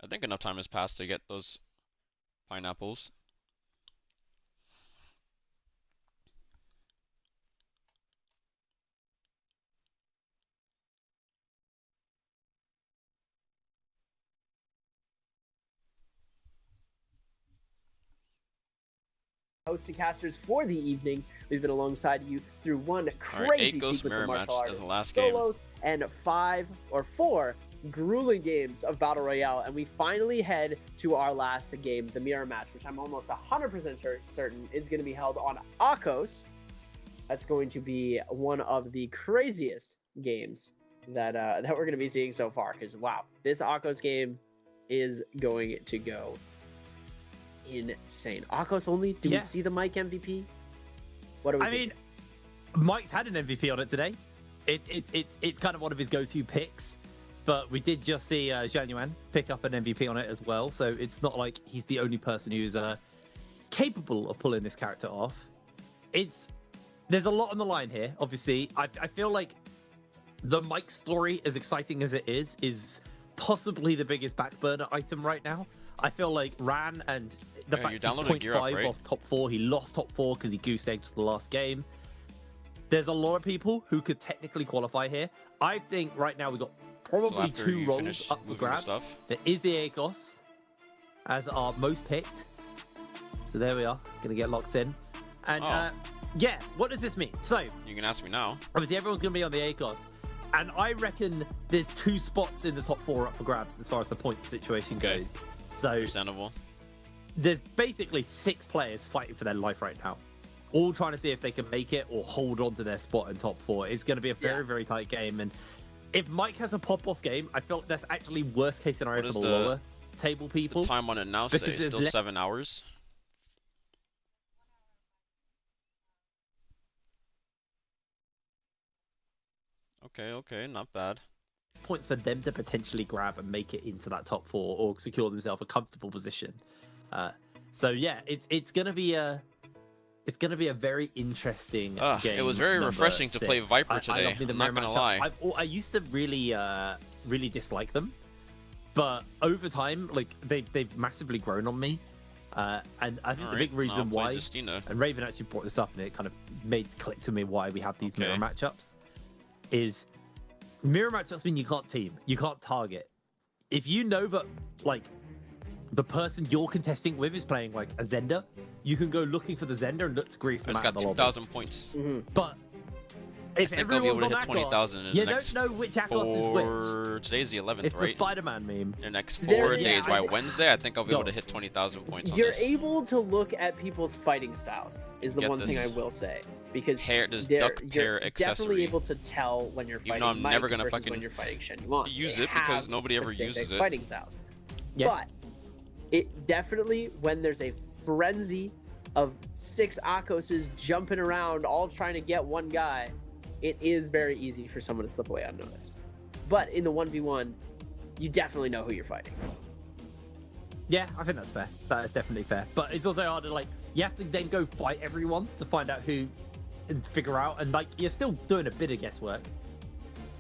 think enough time has passed to get those pineapples. Hosting casters for the evening. We've been alongside you through one crazy sequence of martial arts solos and 4 grueling games of Battle Royale, and we finally head to our last game, the mirror match, which I'm almost 100% certain is going to be held on Akos. That's going to be one of the craziest games that we're going to be seeing so far, because wow, this Akos game is going to go insane. Akos only? Do we see the Mike MVP? What do we think? mean, Mike's had an MVP on it today. It's kind of one of his go-to picks, but we did just see Zhang Yuan pick up an MVP on it as well, so it's not like he's the only person who's capable of pulling this character off. There's a lot on the line here, obviously. I feel like the Mike story, as exciting as it is possibly the biggest back burner item right now. I feel like Ran and the fact he's 0.5 off top 4, he lost top 4 because he goose egged the last game. There's a lot of people who could technically qualify here. I think right now we've got probably 2 roles up for grabs. There is the Akos as our most picked. So there we are, gonna get locked in. And yeah, what does this mean? So you can ask me now. Obviously everyone's gonna be on the Akos. And I reckon there's 2 spots in the top 4 up for grabs as far as the point situation goes. So understandable. There's basically 6 players fighting for their life right now, all trying to see if they can make it or hold on to their spot in top 4. It's going to be a very, very tight game. And if Mike has a pop-off game, I feel like that's actually worst case scenario for the lower table people. The time on it now say still 7 hours. Okay, not bad. Points for them to potentially grab and make it into that top 4 or secure themselves a comfortable position. So yeah, it's gonna be a very interesting game. It was very refreshing to play Viper today. I'm not gonna lie. I used to really dislike them, but over time, like they've massively grown on me. And I think the big reason why, and Raven actually brought this up, and it kind of made click to me why we have these mirror matchups, is mirror matchups mean you can't team, you can't target. If you know that, like, the person you're contesting with is playing like a Zender, you can go looking for the Zender and look to grief them out of the lobby. It's got 2,000 points. But if everyone's on hit 20,000 in you the next don't know which Akos is which. Today's the 11th, it's right? the Spider-Man meme. The next 4 days by Wednesday, I think I'll be able to hit 20,000 points on You're this. able to look at people's fighting styles, is the one thing I will say. Because you're definitely able to tell when you're fighting Mike versus when you're fighting Shen Yuan. Use it because nobody ever uses it. Fighting styles. But it definitely, when there's a frenzy of 6 Akoses jumping around, all trying to get one guy, it is very easy for someone to slip away unnoticed. But in the 1v1, you definitely know who you're fighting. Yeah, I think that's fair. That is definitely fair. But it's also hard to, like, you have to then go fight everyone to find out who and figure out, and like you're still doing a bit of guesswork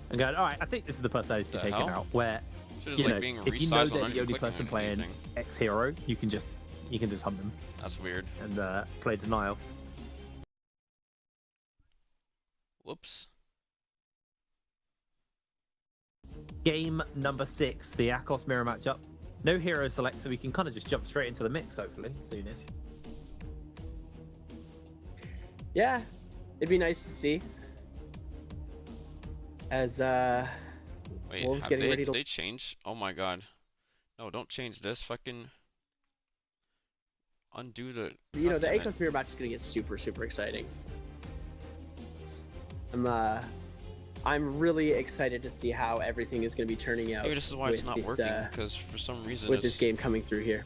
and going, all right, I think this is the person I need to be taken out. Where you know, if you know they're the only person playing X hero, you can just hunt them. That's weird. And play denial. Whoops. Game number 6, the Akos mirror matchup. No hero select, so we can kind of just jump straight into the mix, hopefully, soonish. Yeah, it'd be nice to see. As wait, Wolves getting ready to. They change? Oh my god! No, don't change this. Fucking undo the. You know, the Akos mirror match is gonna get super exciting. I'm really excited to see how everything is gonna be turning out. Maybe this is why it's not working, because for some reason with this game coming through here.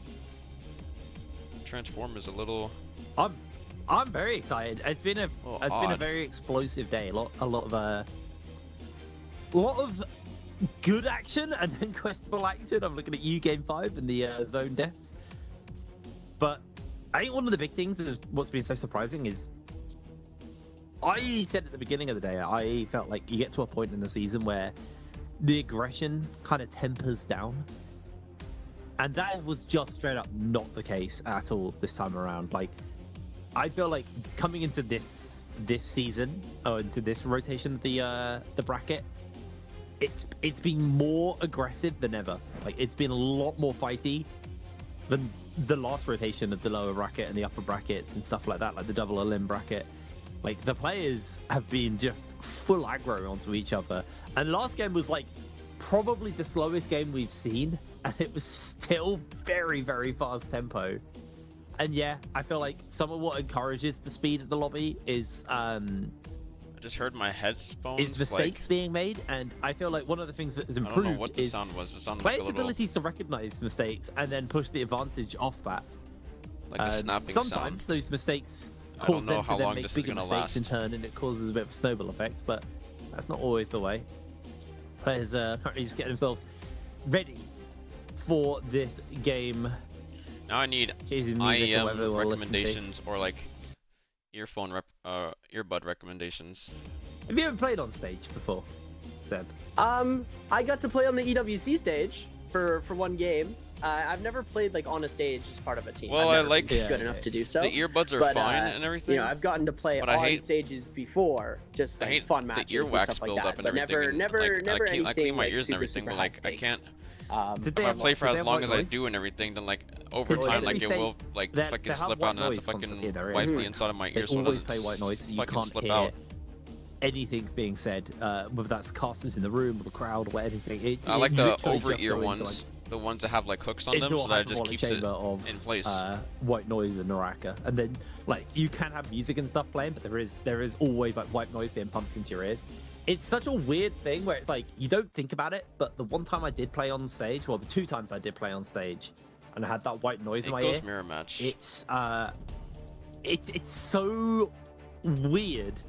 transform is a little. I'm very excited. It's been a very explosive day. A lot of good action and then questionable action. I'm looking at you, Game 5, and the zone deaths. But I think one of the big things is what's been so surprising is I said at the beginning of the day, I felt like you get to a point in the season where the aggression kind of tempers down. And that was just straight up not the case at all this time around. Like, I feel like coming into this season, or into this rotation of the bracket, it's been more aggressive than ever. Like, it's been a lot more fighty than the last rotation of the lower bracket and the upper brackets and stuff like that, like the double elim bracket. Like, the players have been just full aggro onto each other. And last game was like probably the slowest game we've seen, and it was still very, very fast tempo. And yeah, I feel like some of what encourages the speed of the lobby is I just heard my headphones. Is mistakes being made, and I feel like one of the things that has improved I don't know what the is sound was. It sounded players' like a little, abilities to recognize mistakes and then push the advantage off that. like a snapping Sometimes sound. those mistakes I cause don't know them how to then long make this is bigger gonna mistakes in last. turn, and it causes a bit of a snowball effect. But that's not always the way. Players currently just getting themselves ready for this game. Now I need Choosing music or whatever IEM we'll listen to. recommendations or like earbud recommendations. Have you ever played on stage before, Zeb? I got to play on the EWC stage for one game. I've never played like on a stage as part of a team. Well, I've I never like been good enough to do so. The earbuds are but, fine and everything. You know, I've gotten to play but on I hate stages before, just I like hate fun the matches earwax and stuff like buildup that. and But everything. never, and, never, like, never I anything clean my like ears and super, everything, super but high like I stakes. can't. Did If I play for did as they have long white as I noise? do and everything, then like over Well, time, let me like it say will like that fucking they have slip white out and have to noise constantly. fucking There wipe is. the inside of my They ear so it always doesn't play white noise, so you fucking can't slip hear out. anything being said, whether that's the casters in the room or the crowd or anything. I like the literally over just ear go into, ones, like, the ones that have like hooks on into them, a so that it just hyperbolic keeps it chamber of in place. white noise and Naraka, and then like you can have music and stuff playing, but there is always like white noise being pumped into your ears. It's such a weird thing where it's like you don't think about it, but the one time I did play on stage, well, the two times I did play on stage, and I had that white noise in my ear. Mirror match. It's so weird,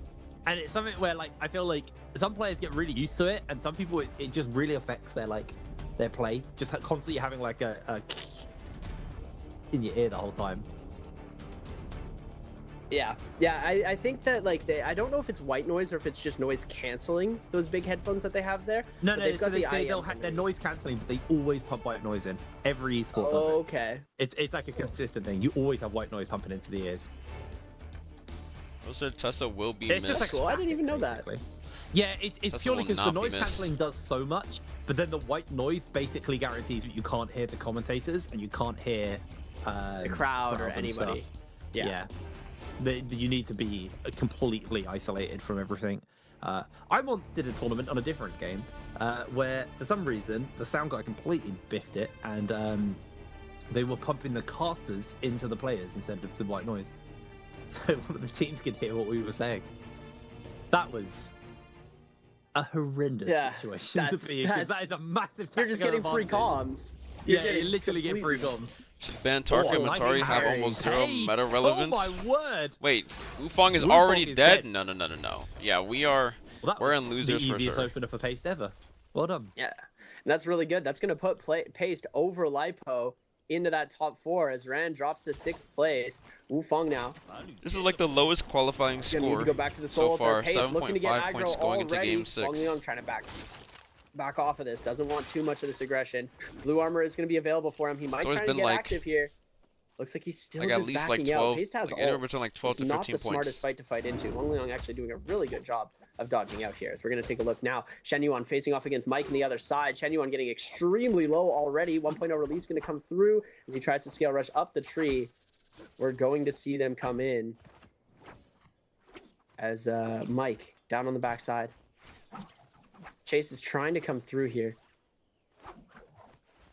and it's something where like I feel like some players get really used to it, and some people it just really affects their play, just constantly having like a in your ear the whole time. Yeah, I think that like I don't know if it's white noise or if it's just noise canceling, those big headphones that they have there. No, But no, they've so got the they'll IEM they're noise cancelling, but they always pump white noise in. Every esport does it. Okay. It's like a consistent thing. You always have white noise pumping into the ears. Also, Tessa will be It's missed. just like I didn't even know that. Yeah, it's Tessa purely will because the not be noise missed. cancelling does so much, but then the white noise basically guarantees that you can't hear the commentators and you can't hear The crowd or and anybody. stuff. Yeah. You need to be completely isolated from everything. I once did a tournament on a different game where, for some reason, the sound guy completely biffed it, and they were pumping the casters into the players instead of the white noise. So one of the teams could hear what we were saying. That was a horrendous situation to be in, because that is a massive You're just getting tactical free advantage. comms. Yeah, you literally get free comms. Should Ban Tarka and Matari have almost zero meta relevance? Oh my word! Wait, Wufong is Wufong already is dead? dead. No. Yeah, we are. Well, that we're was in losers the for easiest sure. opener for Paste ever. Well done. Yeah, and that's really good. That's going to put Paste over Lipo into that top 4 as Rand drops to 6th place. Wufong now. This is like the lowest qualifying Gonna score need to go back to the so solo far. Pace, looking to get 7.5 points aggro going into already. game 6. Wang Liang trying to back off of this. Doesn't want too much of this aggression. Blue armor is going to be available for him. He might It's always try to been get like- active here. Looks like he's still Like at just least backing like 12, out. Pace has like anywhere ult. between like 12 It's to not 15 the points. smartest fight to fight into. Wang Liang actually doing a really good job of dodging out here. So we're going to take a look now. Shen Yuan facing off against Mike on the other side. Shen Yuan getting extremely low already. 1.0 release going to come through as he tries to scale rush up the tree. We're going to see them come in as Mike down on the backside. Chase is trying to come through here.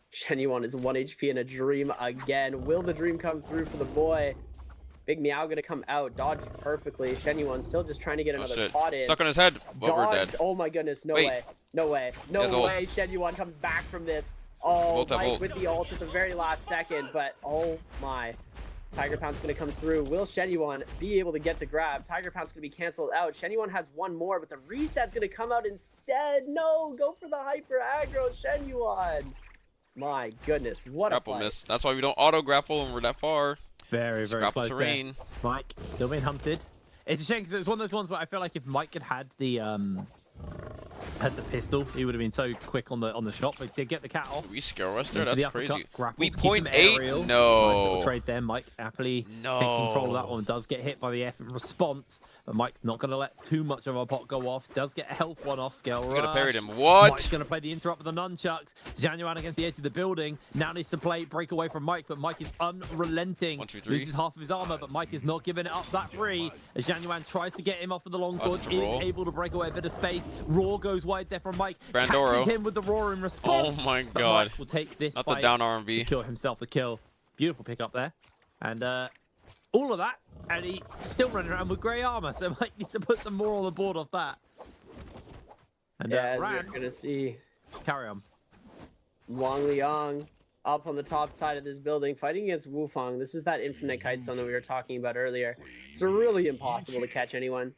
Shen Yuan is 1 HP in a dream again. Will the dream come through for the boy? Big Meow gonna come out, dodged perfectly. Shen Yuan still just trying to get another shit. pot in. Stuck on his head. Well, we're Dodged. dead. Oh my goodness, no Wait. way. No way. He has No ult. way. Shen Yuan comes back from this. Oh, Both have Mike ult. with the ult at the very last second, but oh my. Tiger Pound's going to come through. Will Shenyuan be able to get the grab? Tiger Pound's going to be canceled out. Shenyuan has one more, but the reset's going to come out instead. No, go for the hyper aggro, Shenyuan. My goodness, what grapple a fight. miss. That's why we don't auto grapple when we're that far. Very, It's very grapple close terrain. there. Mike still being hunted. It's a shame because it was one of those ones where I feel like if Mike had the pistol, he would have been so quick on the shot. But did get the cat off. We scare us there. Into That's the uppercut, crazy. grapple We to keep him 0.8. aerial. No. Nice little trade there. Mike happily No. take control of that one. Does get hit by the F in response, but Mike's not going to let too much of a pot go off. Does get a health one off. Scale We could have rush. parried him. What? Mike's going to play the interrupt with the nunchucks. Januan against the edge of the building. Now needs to play break away from Mike, but Mike is unrelenting. 1, 2, 3. Loses half of his armor, but Mike is not giving it up that free. As Januan tries to get him off of the longsword, That's is roll. able to break away a bit of space. Raw goes wide there from Mike. Brandoro. Catches him with the Raw in response. Oh my but god. Mike will take this Not fight the down RMB. secure himself the kill. Beautiful pick up there. And all of that, and he's still running around with grey armor, so Mike needs to put some more on the board off that. And Yeah, as Ran, you're going to see carry on. Wang Liang up on the top side of this building fighting against Wufang. This is that infinite kite zone that we were talking about earlier. It's really impossible to catch anyone.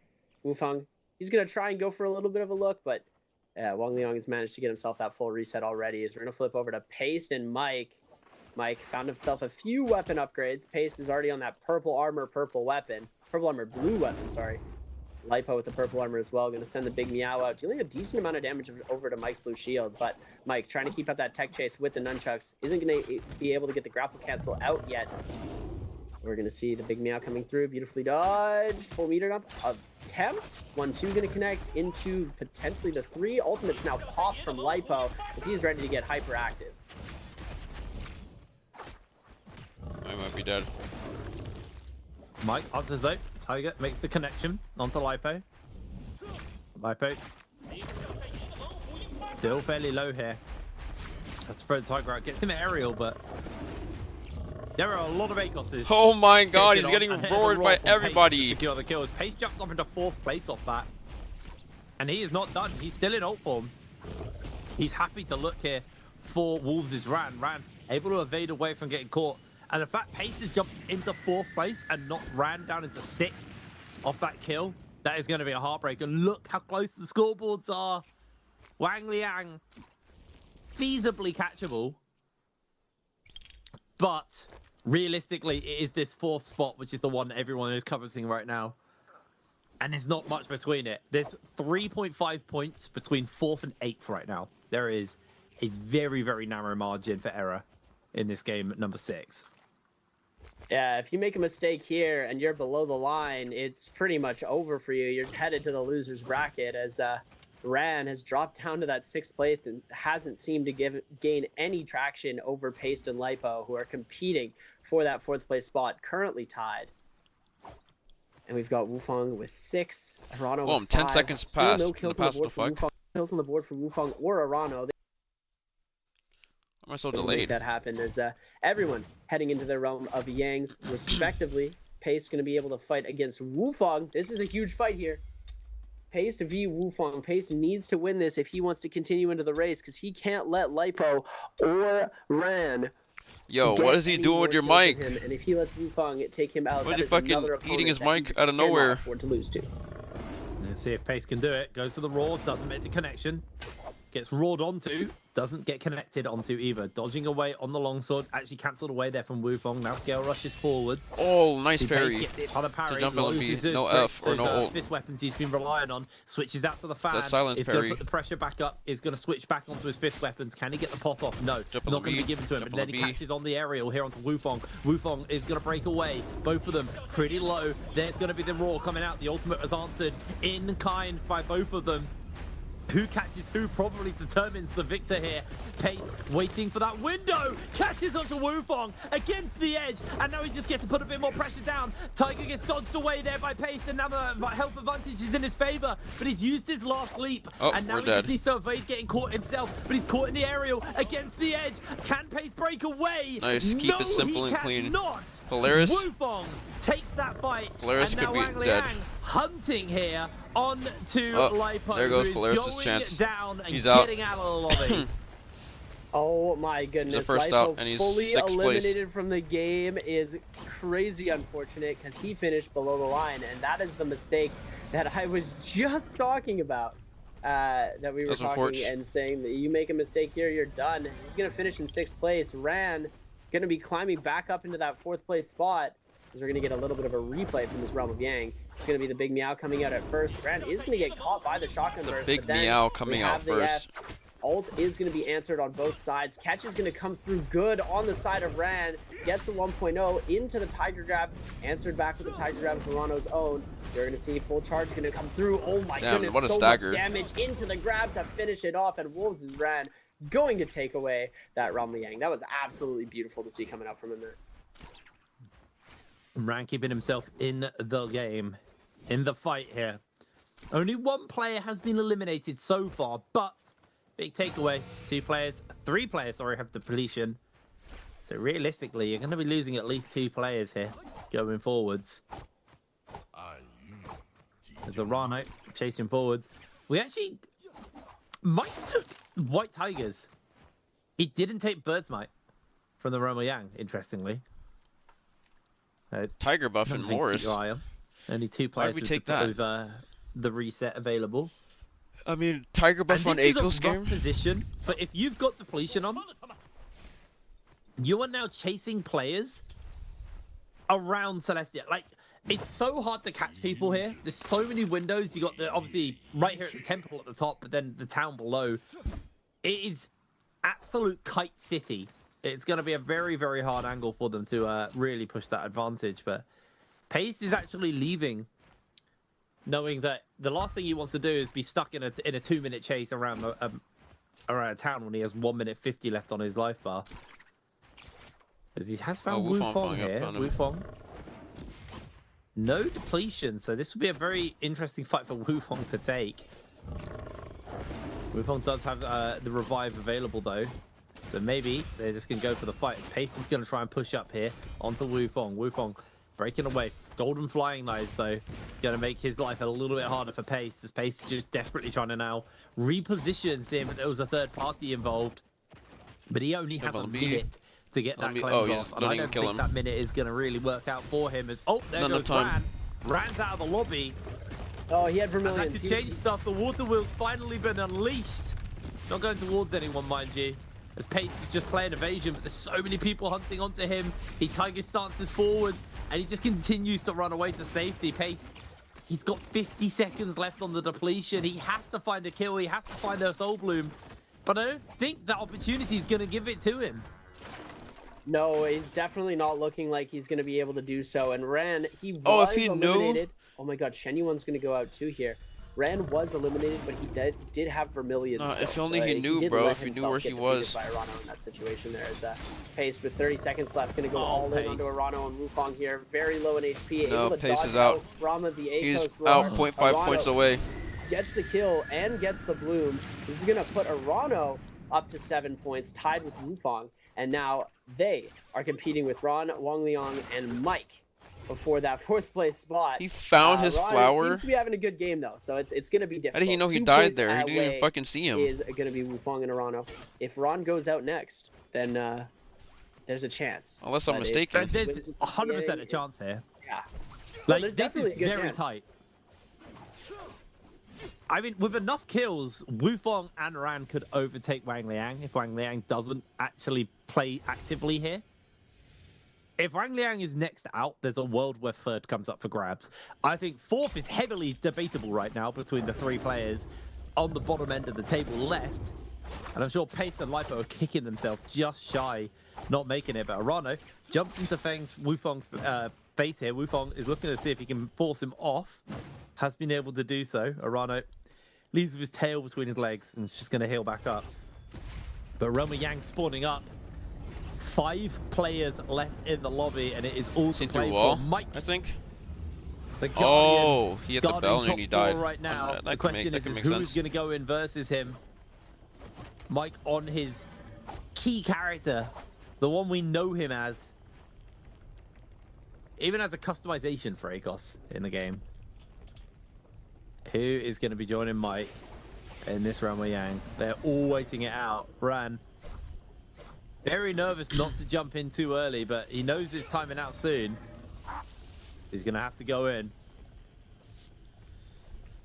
Wufang, he's going to try and go for a little bit of a look, but Wang Liang has managed to get himself that full reset already. As we're going to flip over to Paste and Mike. Mike found himself a few weapon upgrades. Paste is already on that purple armor, blue weapon, sorry. Lipo with the purple armor as well. Going to send the big meow out, dealing a decent amount of damage over to Mike's blue shield. But Mike trying to keep up that tech chase with the nunchucks. Isn't going to be able to get the grapple cancel out yet. We're going to see the big meow coming through. Beautifully dodged. Full meter up. Attempt. 1-2 going to connect into potentially the 3. Ultimate's now popped from Lipo as he's ready to get hyperactive. I might be dead. Mike answers though. Tiger makes the connection onto Lipo. Lipo still fairly low here. Has to throw the Tiger out. Gets him aerial, but there are a lot of ACOSs. Oh my god, he's on, getting and here's a roared roll by from Pace everybody. to secure the kills. Pace jumps up into 4th place off that. And he is not done. He's still in ult form. He's happy to look here for Wolves' Ran. Ran able to evade away from getting caught. And the fact Pace has jumped into 4th place and not Ran down into 6th off that kill, that is going to be a heartbreaker. Look how close the scoreboards are. Wang Liang, feasibly catchable. But realistically, it is this 4th spot, which is the one everyone is covering right now. And there's not much between it. There's 3.5 points between 4th and 8th right now. There is a very, very narrow margin for error in this game at number 6. Yeah, if you make a mistake here and you're below the line, it's pretty much over for you. You're headed to the loser's bracket as Ran has dropped down to that 6th place and hasn't seemed to gain any traction over Paste and Lipo, who are competing for that 4th place spot, currently tied. And we've got Wufang with 6, Arano Boom, with 10 5. seconds Still passed. no kills on the board for Wufang. Kills on the board for Wufang or Arano. Why am I so Make delayed? that happen as everyone heading into their realm of Yangs, respectively. Pace going to be able to fight against Wufang. This is a huge fight here. Pace v Wufang. Pace needs to win this if he wants to continue into the race, because he can't let Lipo or Ran. Yo, what is he doing with your mic? And if he lets Wufang take him out, What that is he is another fucking opponent eating his that he mic out of cannot nowhere? afford to lose to. Let's see if Pace can do it. Goes for the Raw, doesn't make the connection. Gets roared onto, doesn't get connected onto either. Dodging away on the longsword, actually cancelled away there from Wufang. Now Scale rushes forwards. Oh, nice See, parry. Pace gets hit by the parry. To jump LP, loses those no straight- F or those, no ult. fist weapons he's been relying on. Switches out to the fan. silence Is going parry. to put the pressure back up. Is going to switch back onto his fist weapons. Can he get the pot off? No. Jump on Not the going to B, be given to him. jump But on then the he B. catches on the aerial here onto Wufang. Wufang is going to break away. Both of them pretty low. There's going to be the Raw coming out. The ultimate was answered in kind by both of them. Who catches who probably determines the victor here. Pace waiting for that window. Catches onto Wufang against the edge. And now he just gets to put a bit more pressure down. Tiger gets dodged away there by Pace. And now the health advantage is in his favor. But he's used his last leap. Oh, and now we're he dead. just needs to evade getting caught himself. But he's caught in the aerial against the edge. Can Pace break away? Nice, keep No, it simple he and clean. cannot. Polaris. Wufang takes that fight. Polaris and now could be Wang dead. Liang hunting here on to Oh, Lipo. there goes who is Polaris' going chance. down and He's out. getting out of the lobby. Oh my goodness! first Lipo out, and he's fully 6th place. eliminated from the game is crazy unfortunate because he finished below the line, and that is the mistake that I was just talking about. That we were talking and saying that you make a mistake here, you're done. He's gonna finish in 6th place. Ran gonna be climbing back up into that 4th place spot. Because we're gonna get a little bit of a replay from this Realm of Yang. It's gonna be the big meow coming out at first. Ran is gonna get caught by the shotgun burst. Big meow coming out first. Ult is going to be answered on both sides. Catch is going to come through good on the side of Ran. Gets the 1.0 into the Tiger Grab. Answered back with the Tiger Grab of Verano's own. You're going to see full charge going to come through. Oh my goodness, what a so stagger. much damage into the grab to finish it off. And Wolves is Ran going to take away that Realm of Yang. That was absolutely beautiful to see coming out from him there. Ran keeping himself in the game, in the fight here. Only one player has been eliminated so far, but big takeaway, 3 players, sorry, have depletion. So realistically, you're going to be losing at least 2 players here going forwards. There's a Rano chasing forwards. We actually, Mike took White Tigers. He didn't take Bird's Might from the Roma Yang, interestingly. Tiger buff and Morris. Only 2 players we take that? with the reset available. I mean, Tiger buff on Eagles game. Position for if you've got depletion on, you are now chasing players around Celestia. Like, it's so hard to catch people here. There's so many windows. You got the obviously right here at the temple at the top, but then the town below. It is absolute kite city. It's going to be a very, very hard angle for them to really push that advantage. But Pace is actually leaving, knowing that the last thing he wants to do is be stuck in a 2-minute chase around a town when he has 1 minute 50 left on his life bar. As he has found Wufong here. Wufong. No depletion, so this will be a very interesting fight for Wufong to take. Wufong does have the revive available though, so maybe they're just going to go for the fight. Pace is going to try and push up here onto Wufong. Wufong breaking away. Golden flying knives, though, going to make his life a little bit harder for Pace, as Pace is just desperately trying to now reposition, seeing that there was a third party involved. But he only has a minute to get that cleanse off, and I don't think that minute is going to really work out for him. As there goes Ran. Ran's out of the lobby. Oh, he had Vermilion. And that could change stuff. The water wheel's finally been unleashed. Not going towards anyone, mind you. As Pace is just playing evasion, but there's so many people hunting onto him. He Tiger stances forward, and he just continues to run away to safety. Pace, he's got 50 seconds left on the depletion. He has to find a kill. He has to find a Soul Bloom. But I don't think that opportunity is going to give it to him. No, it's definitely not looking like he's going to be able to do so. And Ran, he was eliminated. Oh my god, Shenyuan's going to go out too here. Ran was eliminated, but he did have Vermilion still. If only he knew, bro. If he knew where he was. By Arano in that situation there is Pace with 30 seconds left, going to go all in onto Arano and Wufong here. Very low in HP. No, able to Pace dodge is out. From the He's A-Coast out 0.5 points away. Gets the kill and gets the bloom. This is going to put Arano up to 7 points, tied with Wufong. And now they are competing with Ron, Wang Liang, and Mike before that 4th place spot. He found his Ron flower. Seems to be having a good game though, so it's going to be difficult. How did he know he 2 died points there? He didn't even fucking see him. Is going to be Wufong and Arano. If Ron goes out next, then there's a chance. Unless I'm mistaken. There's 100% a chance here. Yeah. Like, there's this is definitely a good very chance. tight. I mean, with enough kills, Wufong and Ran could overtake Wang Liang if Wang Liang doesn't actually play actively here. If Wang Liang is next out, there's a world where 3rd comes up for grabs. I think 4th is heavily debatable right now between the 3 players on the bottom end of the table left. And I'm sure Pace and Lipo are kicking themselves just shy, not making it. But Arano jumps into Wufong's face here. Wufong is looking to see if he can force him off. Has been able to do so. Arano leaves with his tail between his legs and is just going to heal back up. But Roma Yang spawning up. 5 players left in the lobby, and it is all to play for Mike. I think. The Guardian, he hit the bell and he died. Right now, that the question is who's going to go in versus him? Mike on his key character, the one we know him as. Even as a customization for Akos in the game. Who is going to be joining Mike in this Roma Yang? They're all waiting it out. Ran Very nervous not to jump in too early, but he knows his timing out soon. He's going to have to go in.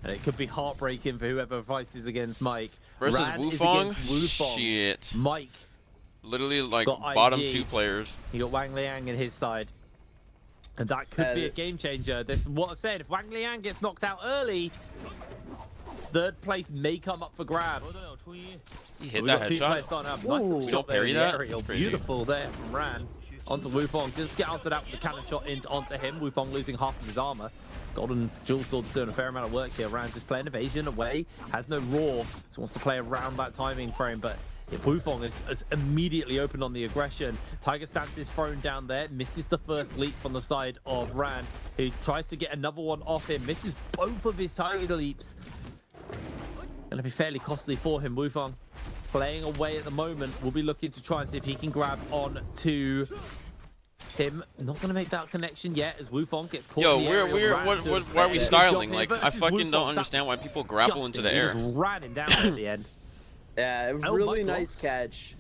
And it could be heartbreaking for whoever fights against Mike. Versus Ran is Wufong? against Wufong. Shit. Mike. Literally, like, got bottom IG. 2 players. He got Wang Liang in his side. And that could be a game changer. This is what I said. If Wang Liang gets knocked out early, third place may come up for grabs. He hit We that got two headshot. players starting up. Nice little We shot don't there parry in the that? aerial. That's crazy. Beautiful there from Ran. Onto Wufong. Just get onto that with the cannon shot onto him. Wufong losing half of his armor. Golden Dual Sword doing a fair amount of work here. Ran just playing evasion away. Has no raw. So wants to play around that timing frame. But Wufong is immediately open on the aggression. Tiger Stance is thrown down there. Misses the first leap from the side of Ran, who tries to get another one off him. Misses both of his Tiger leaps. Going to be fairly costly for him. Wufong playing away at the moment. We'll be looking to try and see if he can grab on to him. Not going to make that connection yet as Wufong gets caught. Yo, in the aerial. why are we styling? Good Like, job here I versus fucking don't Wufong. understand why That's people grapple into the disgusting. air. He just ran him down at the end. Yeah, Oh, really Mike nice lost. catch.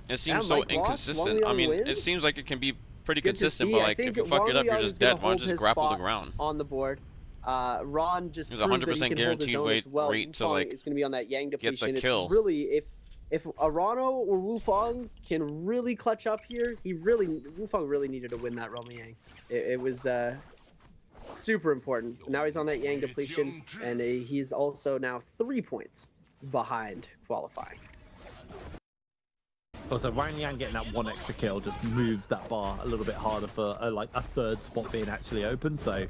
It seems Yeah, so Mike lost, inconsistent. Wang I mean, Liang it wins. seems like it can be pretty It's good to consistent, see. but I like, think if you fuck it up, Wang you're Liang just is gonna dead. Why don't hold you just his grapple the spot ground? on the board. Ron just There's proved that 100% he can hold his guaranteed own as well. rate to, Wufong like, is going to be on that Yang get the depletion. kill. It's really if Arano or Wufong can really clutch up here, Wufong really needed to win that Realm Yang. It was super important. Now he's on that Yang depletion, and he's also now 3 points behind qualifying. Also, Wang Liang getting that one extra kill just moves that bar a little bit harder for like a third spot being actually open. So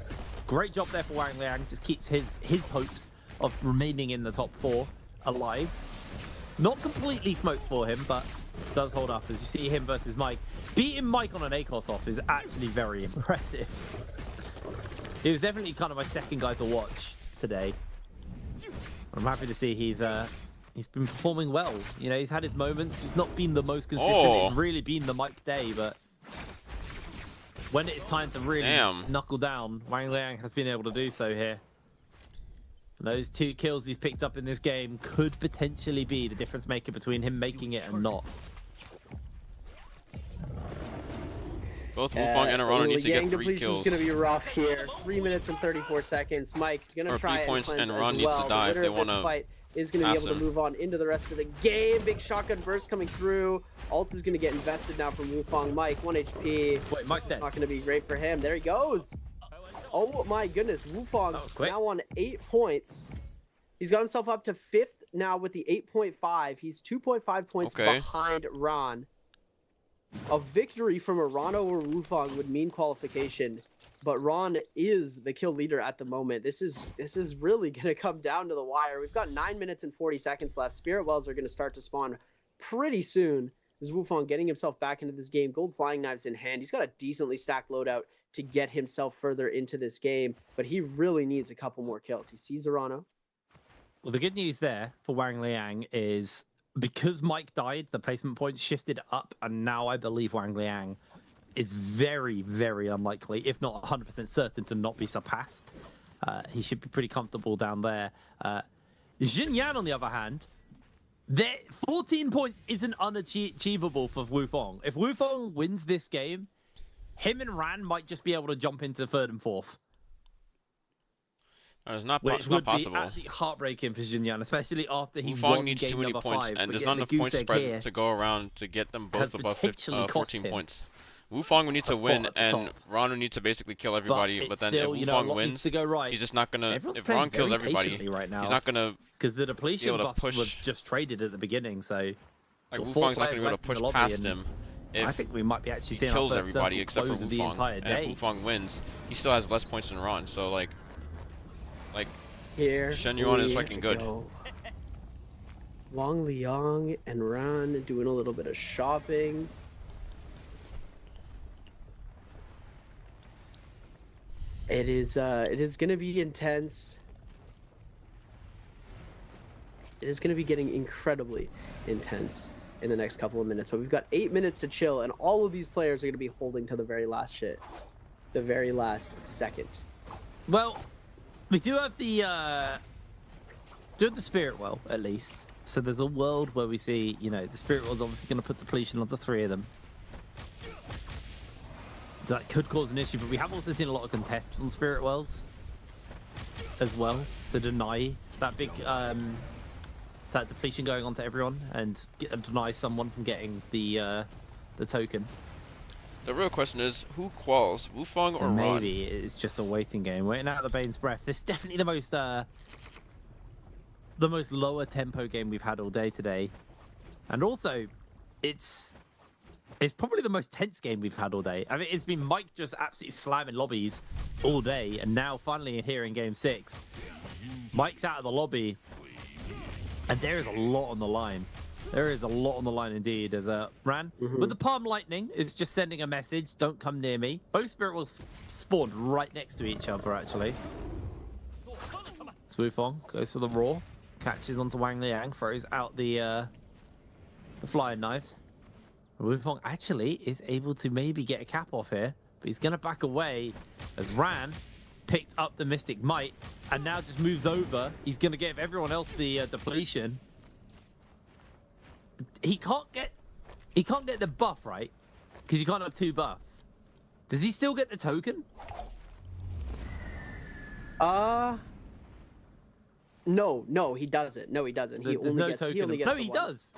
great job there for Wang Liang. Just keeps his hopes of remaining in the top 4 alive. Not completely smoked for him, but does hold up as you see him versus Mike. Beating Mike on an ACOS off is actually very impressive. He was definitely kind of my second guy to watch today. I'm happy to see he's been performing well. You know, he's had his moments. He's not been the most consistent. Oh. It's really been the Mike day, but when it's time to really knuckle down, Wang Liang has been able to do so here. And those 2 kills he's picked up in this game could potentially be the difference maker between him making it and not. Both Wufong and Arano need to get 3 depletion kills. is going to be rough here. 3 minutes and 34 seconds. Mike going to Or try 3 points, and cleanse and Ron as needs well. to die if The they winner of want this to fight is going to be pass able to him. move on into the rest of the game. Big shotgun burst coming through. Ult is going to get invested now from Wufong. Mike, 1 HP. Wait, Mike's dead. Not going to be great for him. There he goes. Oh my goodness. Wufong now on 8 points. He's got himself up to 5th now with the 8.5. He's 2.5 points behind Ron. A victory from Arano or Wufong would mean qualification, but Ron is the kill leader at the moment. This is really going to come down to the wire. We've got 9 minutes and 40 seconds left. Spirit Wells are going to start to spawn pretty soon. This is Wufong getting himself back into this game. Gold flying knives in hand. He's got a decently stacked loadout to get himself further into this game, but he really needs a couple more kills. He sees Arano. Well, the good news there for Wang Liang is because Mike died, the placement points shifted up, and now I believe Wang Liang is very, very unlikely, if not 100% certain, to not be surpassed. He should be pretty comfortable down there. Jin Yan, on the other hand, 14 points isn't unachievable for Wufong. If Wufong wins this game, him and Ran might just be able to jump into 3rd and 4th. It's not, Which it's would not possible. be absolutely heartbeaking for Jin Yan, especially after he Wufong won needs game too many number points, 5. and but there's getting not the enough point goose egg spread here to go around to get them has both above potentially cost 14 him points. Wufong would need a to spot win, at the and top. Ron would need to basically kill everybody. But it's then still, if you know, a Wufong lot needs wins, to go right. he's just not gonna. Everyone's If playing Ron kills very everybody, patiently right now, he's not gonna. because the depletion able to buffs push- were just traded at the beginning. So Like got 4 Wufong's not gonna players be able to left in push the lobby, past and him. If I think we might be actually he seeing our kills first everybody circle except for close of the Wufong, entire and day. if Wufong wins, he still has less points than Ron. So like Here Shen Yuan is we fucking good. go. Wang Liang and Ran doing a little bit of shopping. It is going to be intense. It is going to be getting incredibly intense in the next couple of minutes. But we've got 8 minutes to chill, and all of these players are going to be holding to the very last shit, the very last second. Well, we do have the Spirit Well, at least. So there's a world where we see, you know, the Spirit World's obviously going to put depletion onto 3 of them. So that could cause an issue, but we have also seen a lot of contests on Spirit Wells as well to deny that big that depletion going on to everyone and deny someone from getting the token. The real question is, who quals, Wufong or Ron? Maybe it's just a waiting game, waiting out the Bane's Breath. This is definitely the most lower tempo game we've had all day today, and also it's probably the most tense game we've had all day. I mean, it's been Mike just absolutely slamming lobbies all day, and now finally here in Game 6, Mike's out of the lobby, and there is a lot on the line. There is a lot on the line indeed. As Ran with the Palm Lightning is just sending a message: "Don't come near me." Both Spirit Wolves spawned right next to each other, actually. Wufong goes for the Raw, catches onto Wang Liang, throws out the flying knives. Wufong actually is able to maybe get a cap off here, but he's going to back away as Ran picked up the Mystic Might and now just moves over. He's going to give everyone else the depletion. He can't get the buff, right? Because you can't have 2 buffs. Does he still get the token? No, he doesn't. No, he doesn't. He only gets the one. No, he does.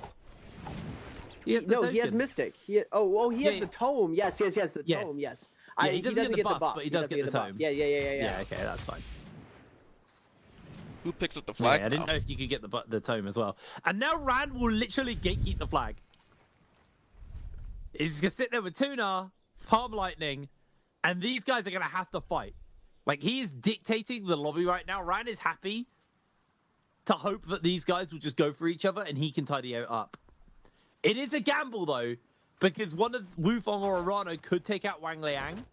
He has Mystic. He has the tome. Yes, the tome. Yes. He doesn't get the buff, but he does get the tome. Yeah. Okay, that's fine. Who picks up the flag? I didn't know if you could get the tome as well. And now Rand will literally gatekeep the flag. He's gonna sit there with Tuna, Palm Lightning, and these guys are gonna have to fight. Like, he is dictating the lobby right now. Rand is happy to hope that these guys will just go for each other and he can tidy it up. It is a gamble, though, because one of Wufong or Arano could take out Wang Liang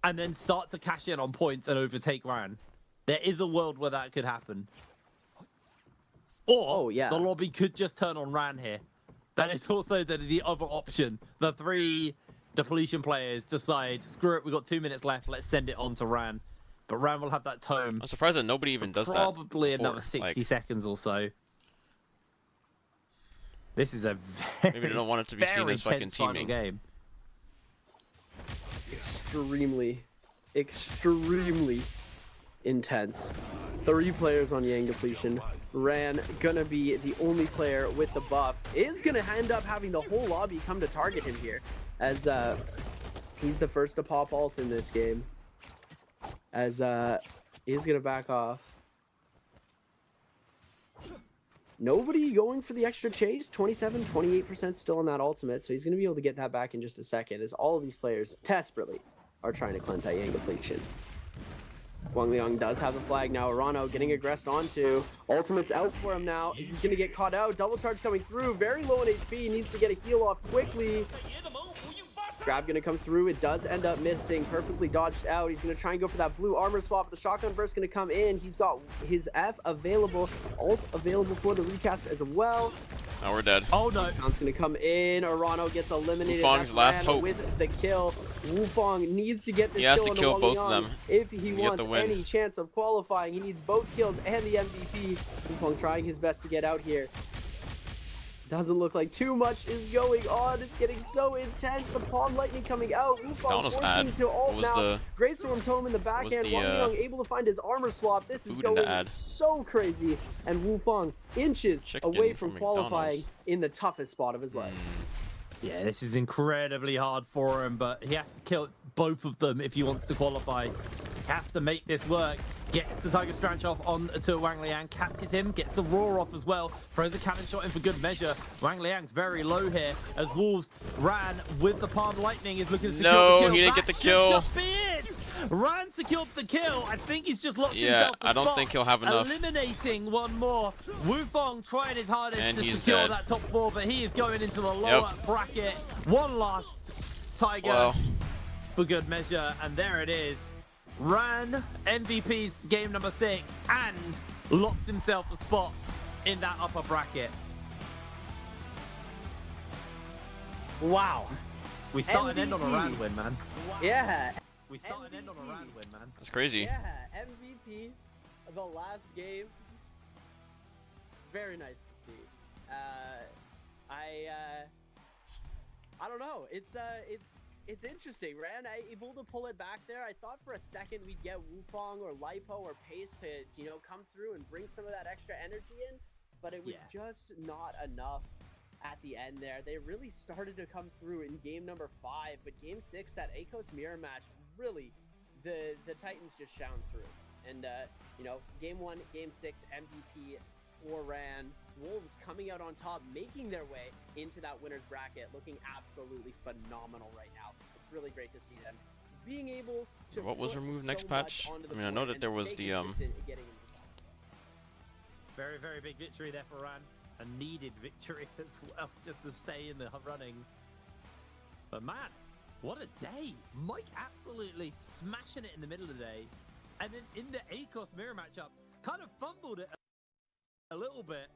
and then start to cash in on points and overtake Ran. There is a world where that could happen. Or the lobby could just turn on Ran here. That is also the other option. The 3 depletion players decide, screw it, we've got 2 minutes left, let's send it on to Ran. But Ran will have that tome. I'm surprised that nobody even does that. Probably another 60 seconds or so. This is a very, maybe they don't want it to be seen as fucking teaming. Game. Extremely intense. 3 players on Yang depletion. Ran gonna be the only player with the buff. Is gonna end up having the whole lobby come to target him here, as he's the first to pop ult in this game. As he's gonna back off. Nobody going for the extra chase. 28% still on that ultimate, so he's going to be able to get that back in just a second, as all of these players desperately are trying to cleanse that Yang depletion. Wang Liang does have the flag now. Arano getting aggressed onto. Ultimate's out for him now. He's going to get caught out. Double charge coming through. Very low on HP. Needs to get a heal off quickly. Grab going to come through. It does end up missing. Perfectly dodged out. He's going to try and go for that blue armor swap. The shotgun burst going to come in. He's got his F available. Ult available for the recast as well. Now we're dead. Oh no. Count's going to come in. Arano gets eliminated. Wufong's last hope. With the kill. Wufong needs to get this kill. He has kill to kill both of them if he wants any chance of qualifying. He needs both kills and the MVP. Wufong trying his best to get out here. Doesn't look like too much is going on. It's getting so intense. The Palm Lightning coming out. Wufong forcing to ult now. Great Storm Tome in the back end. Wang Liang able to find his armor swap. This is going so crazy. And Wufong inches away from qualifying in the toughest spot of his life. Yeah, this is incredibly hard for him, but he has to kill both of them if he wants to qualify. He has to make this work. Gets the Tiger Stranch off on to Wang Liang, catches him, gets the roar off as well, throws a cannon shot in for good measure. Wang Liang's very low here as Wolves Ran with the Palm Lightning is looking to secure the kill. No, he didn't get the kill. Just be it. Ran secured the kill. I think he's just locked himself the I don't spot, think he'll have enough. Eliminating one more. Wufong trying his hardest to secure that top 4, but he is going into the lower bracket. One last Tiger for good measure, and there it is. Ran MVP's game number 6 and locks himself a spot in that upper bracket. Wow. We start and end on a Ran win, man. Yeah. We start and end on a Ran win, man. That's crazy. Yeah, MVP of the last game. Very nice to see. see. I don't know. It's interesting. Ran able to pull it back there. I thought for a second we'd get Wufong or Lipo or Pace to come through and bring some of that extra energy in, but it was just not enough at the end there. They really started to come through in game number 5, but game 6, that Akos mirror match, really the Titans just shone through. And game 1, game 6 MVP for Ran. Wolves coming out on top, making their way into that winner's bracket, looking absolutely phenomenal right now. It's really great to see them being able to. What was removed next patch? I mean, I know that there was the Very, very big victory there for Ran. A needed victory as well, just to stay in the running. But man, what a day! Mike absolutely smashing it in the middle of the day, and then in the Akos mirror matchup, kind of fumbled it a little bit.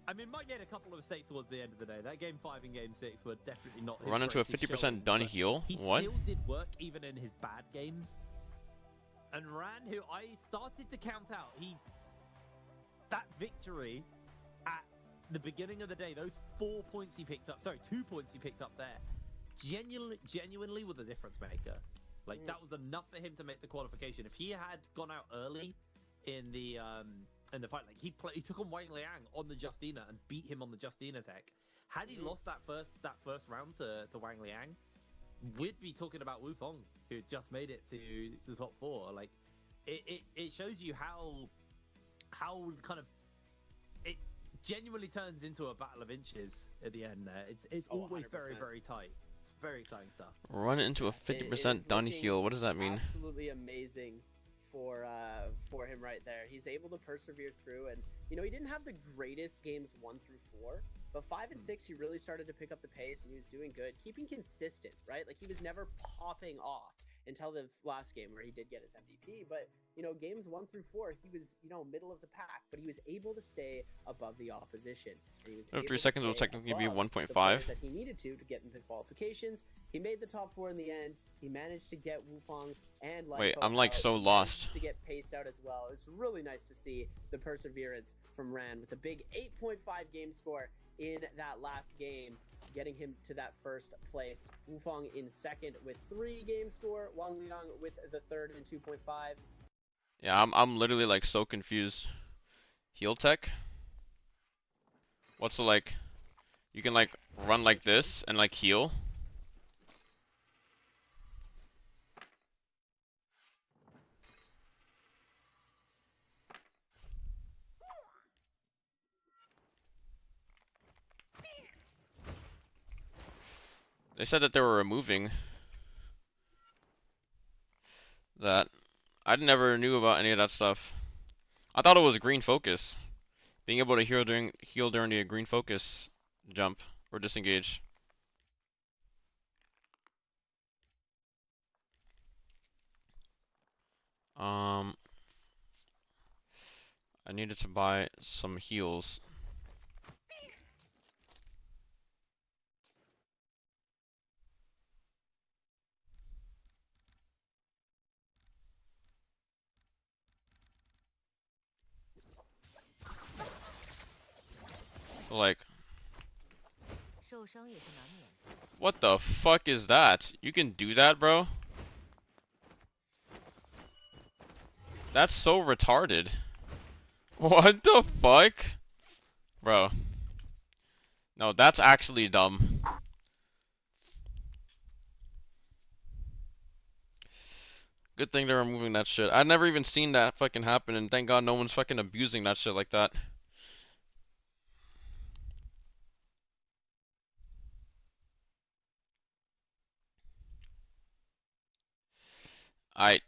I mean, Mike made a couple of mistakes towards the end of the day. That game 5 and game 6 were definitely not his run into a greatest 50% showings, done but heal. He What? still did work even in his bad games. And Ran, who I started to count out, that victory at the beginning of the day, those 4 points he picked up, sorry, 2 points he picked up there, genuinely was a difference maker. Like, that was enough for him to make the qualification. If he had gone out early in the fight, like he took on Wang Liang on the Justina and beat him on the Justina tech. Had he lost that first round to Wang Liang, we'd be talking about Wufong, who had just made it to the top 4. Like, it shows you how kind of it genuinely turns into a battle of inches at the end there. It's always 100%. very, very tight. It's very exciting stuff. Run into a 50% done heal. What does that mean? Absolutely amazing for him right there. He's able to persevere through, and he didn't have the greatest games 1 through 4, but 5 and 6 he really started to pick up the pace, and he was doing good, keeping consistent, right? Like, he was never popping off until the last game where he did get his MVP. But games 1 through 4, he was middle of the pack, but he was able to stay above the opposition. And he was able 3 to seconds will stay technically be above 1.5. the players that he needed to get into qualifications. He made the top 4 in the end. He managed to get Wufong and Wait, Lipo I'm like out. so He lost. managed to get paced out as well. It's really nice to see the perseverance from Ran with a big 8.5 game score in that last game, getting him to that first place. Wufong in second with 3 game score. Wang Liang with the third and 2.5. Yeah, I'm literally like so confused. Heal tech? What's the like? You can like run like this and like heal. They said that they were removing that. I never knew about any of that stuff. I thought it was green focus. Being able to heal during the green focus jump or disengage. I needed to buy some heals. Like, what the fuck is that? You can do that, bro? That's so retarded. What the fuck? Bro. No, that's actually dumb. Good thing they're removing that shit. I've never even seen that fucking happen, and thank God no one's fucking abusing that shit like that. I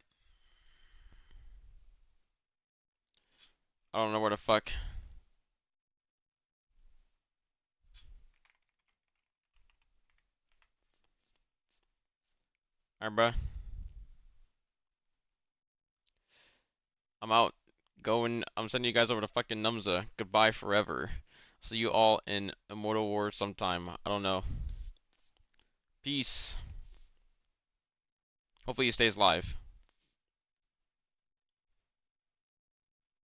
don't know where the fuck. Alright, bro. I'm out. I'm sending you guys over to fucking Numza. Goodbye forever. See you all in Immortal War sometime. I don't know. Peace. Hopefully he stays live.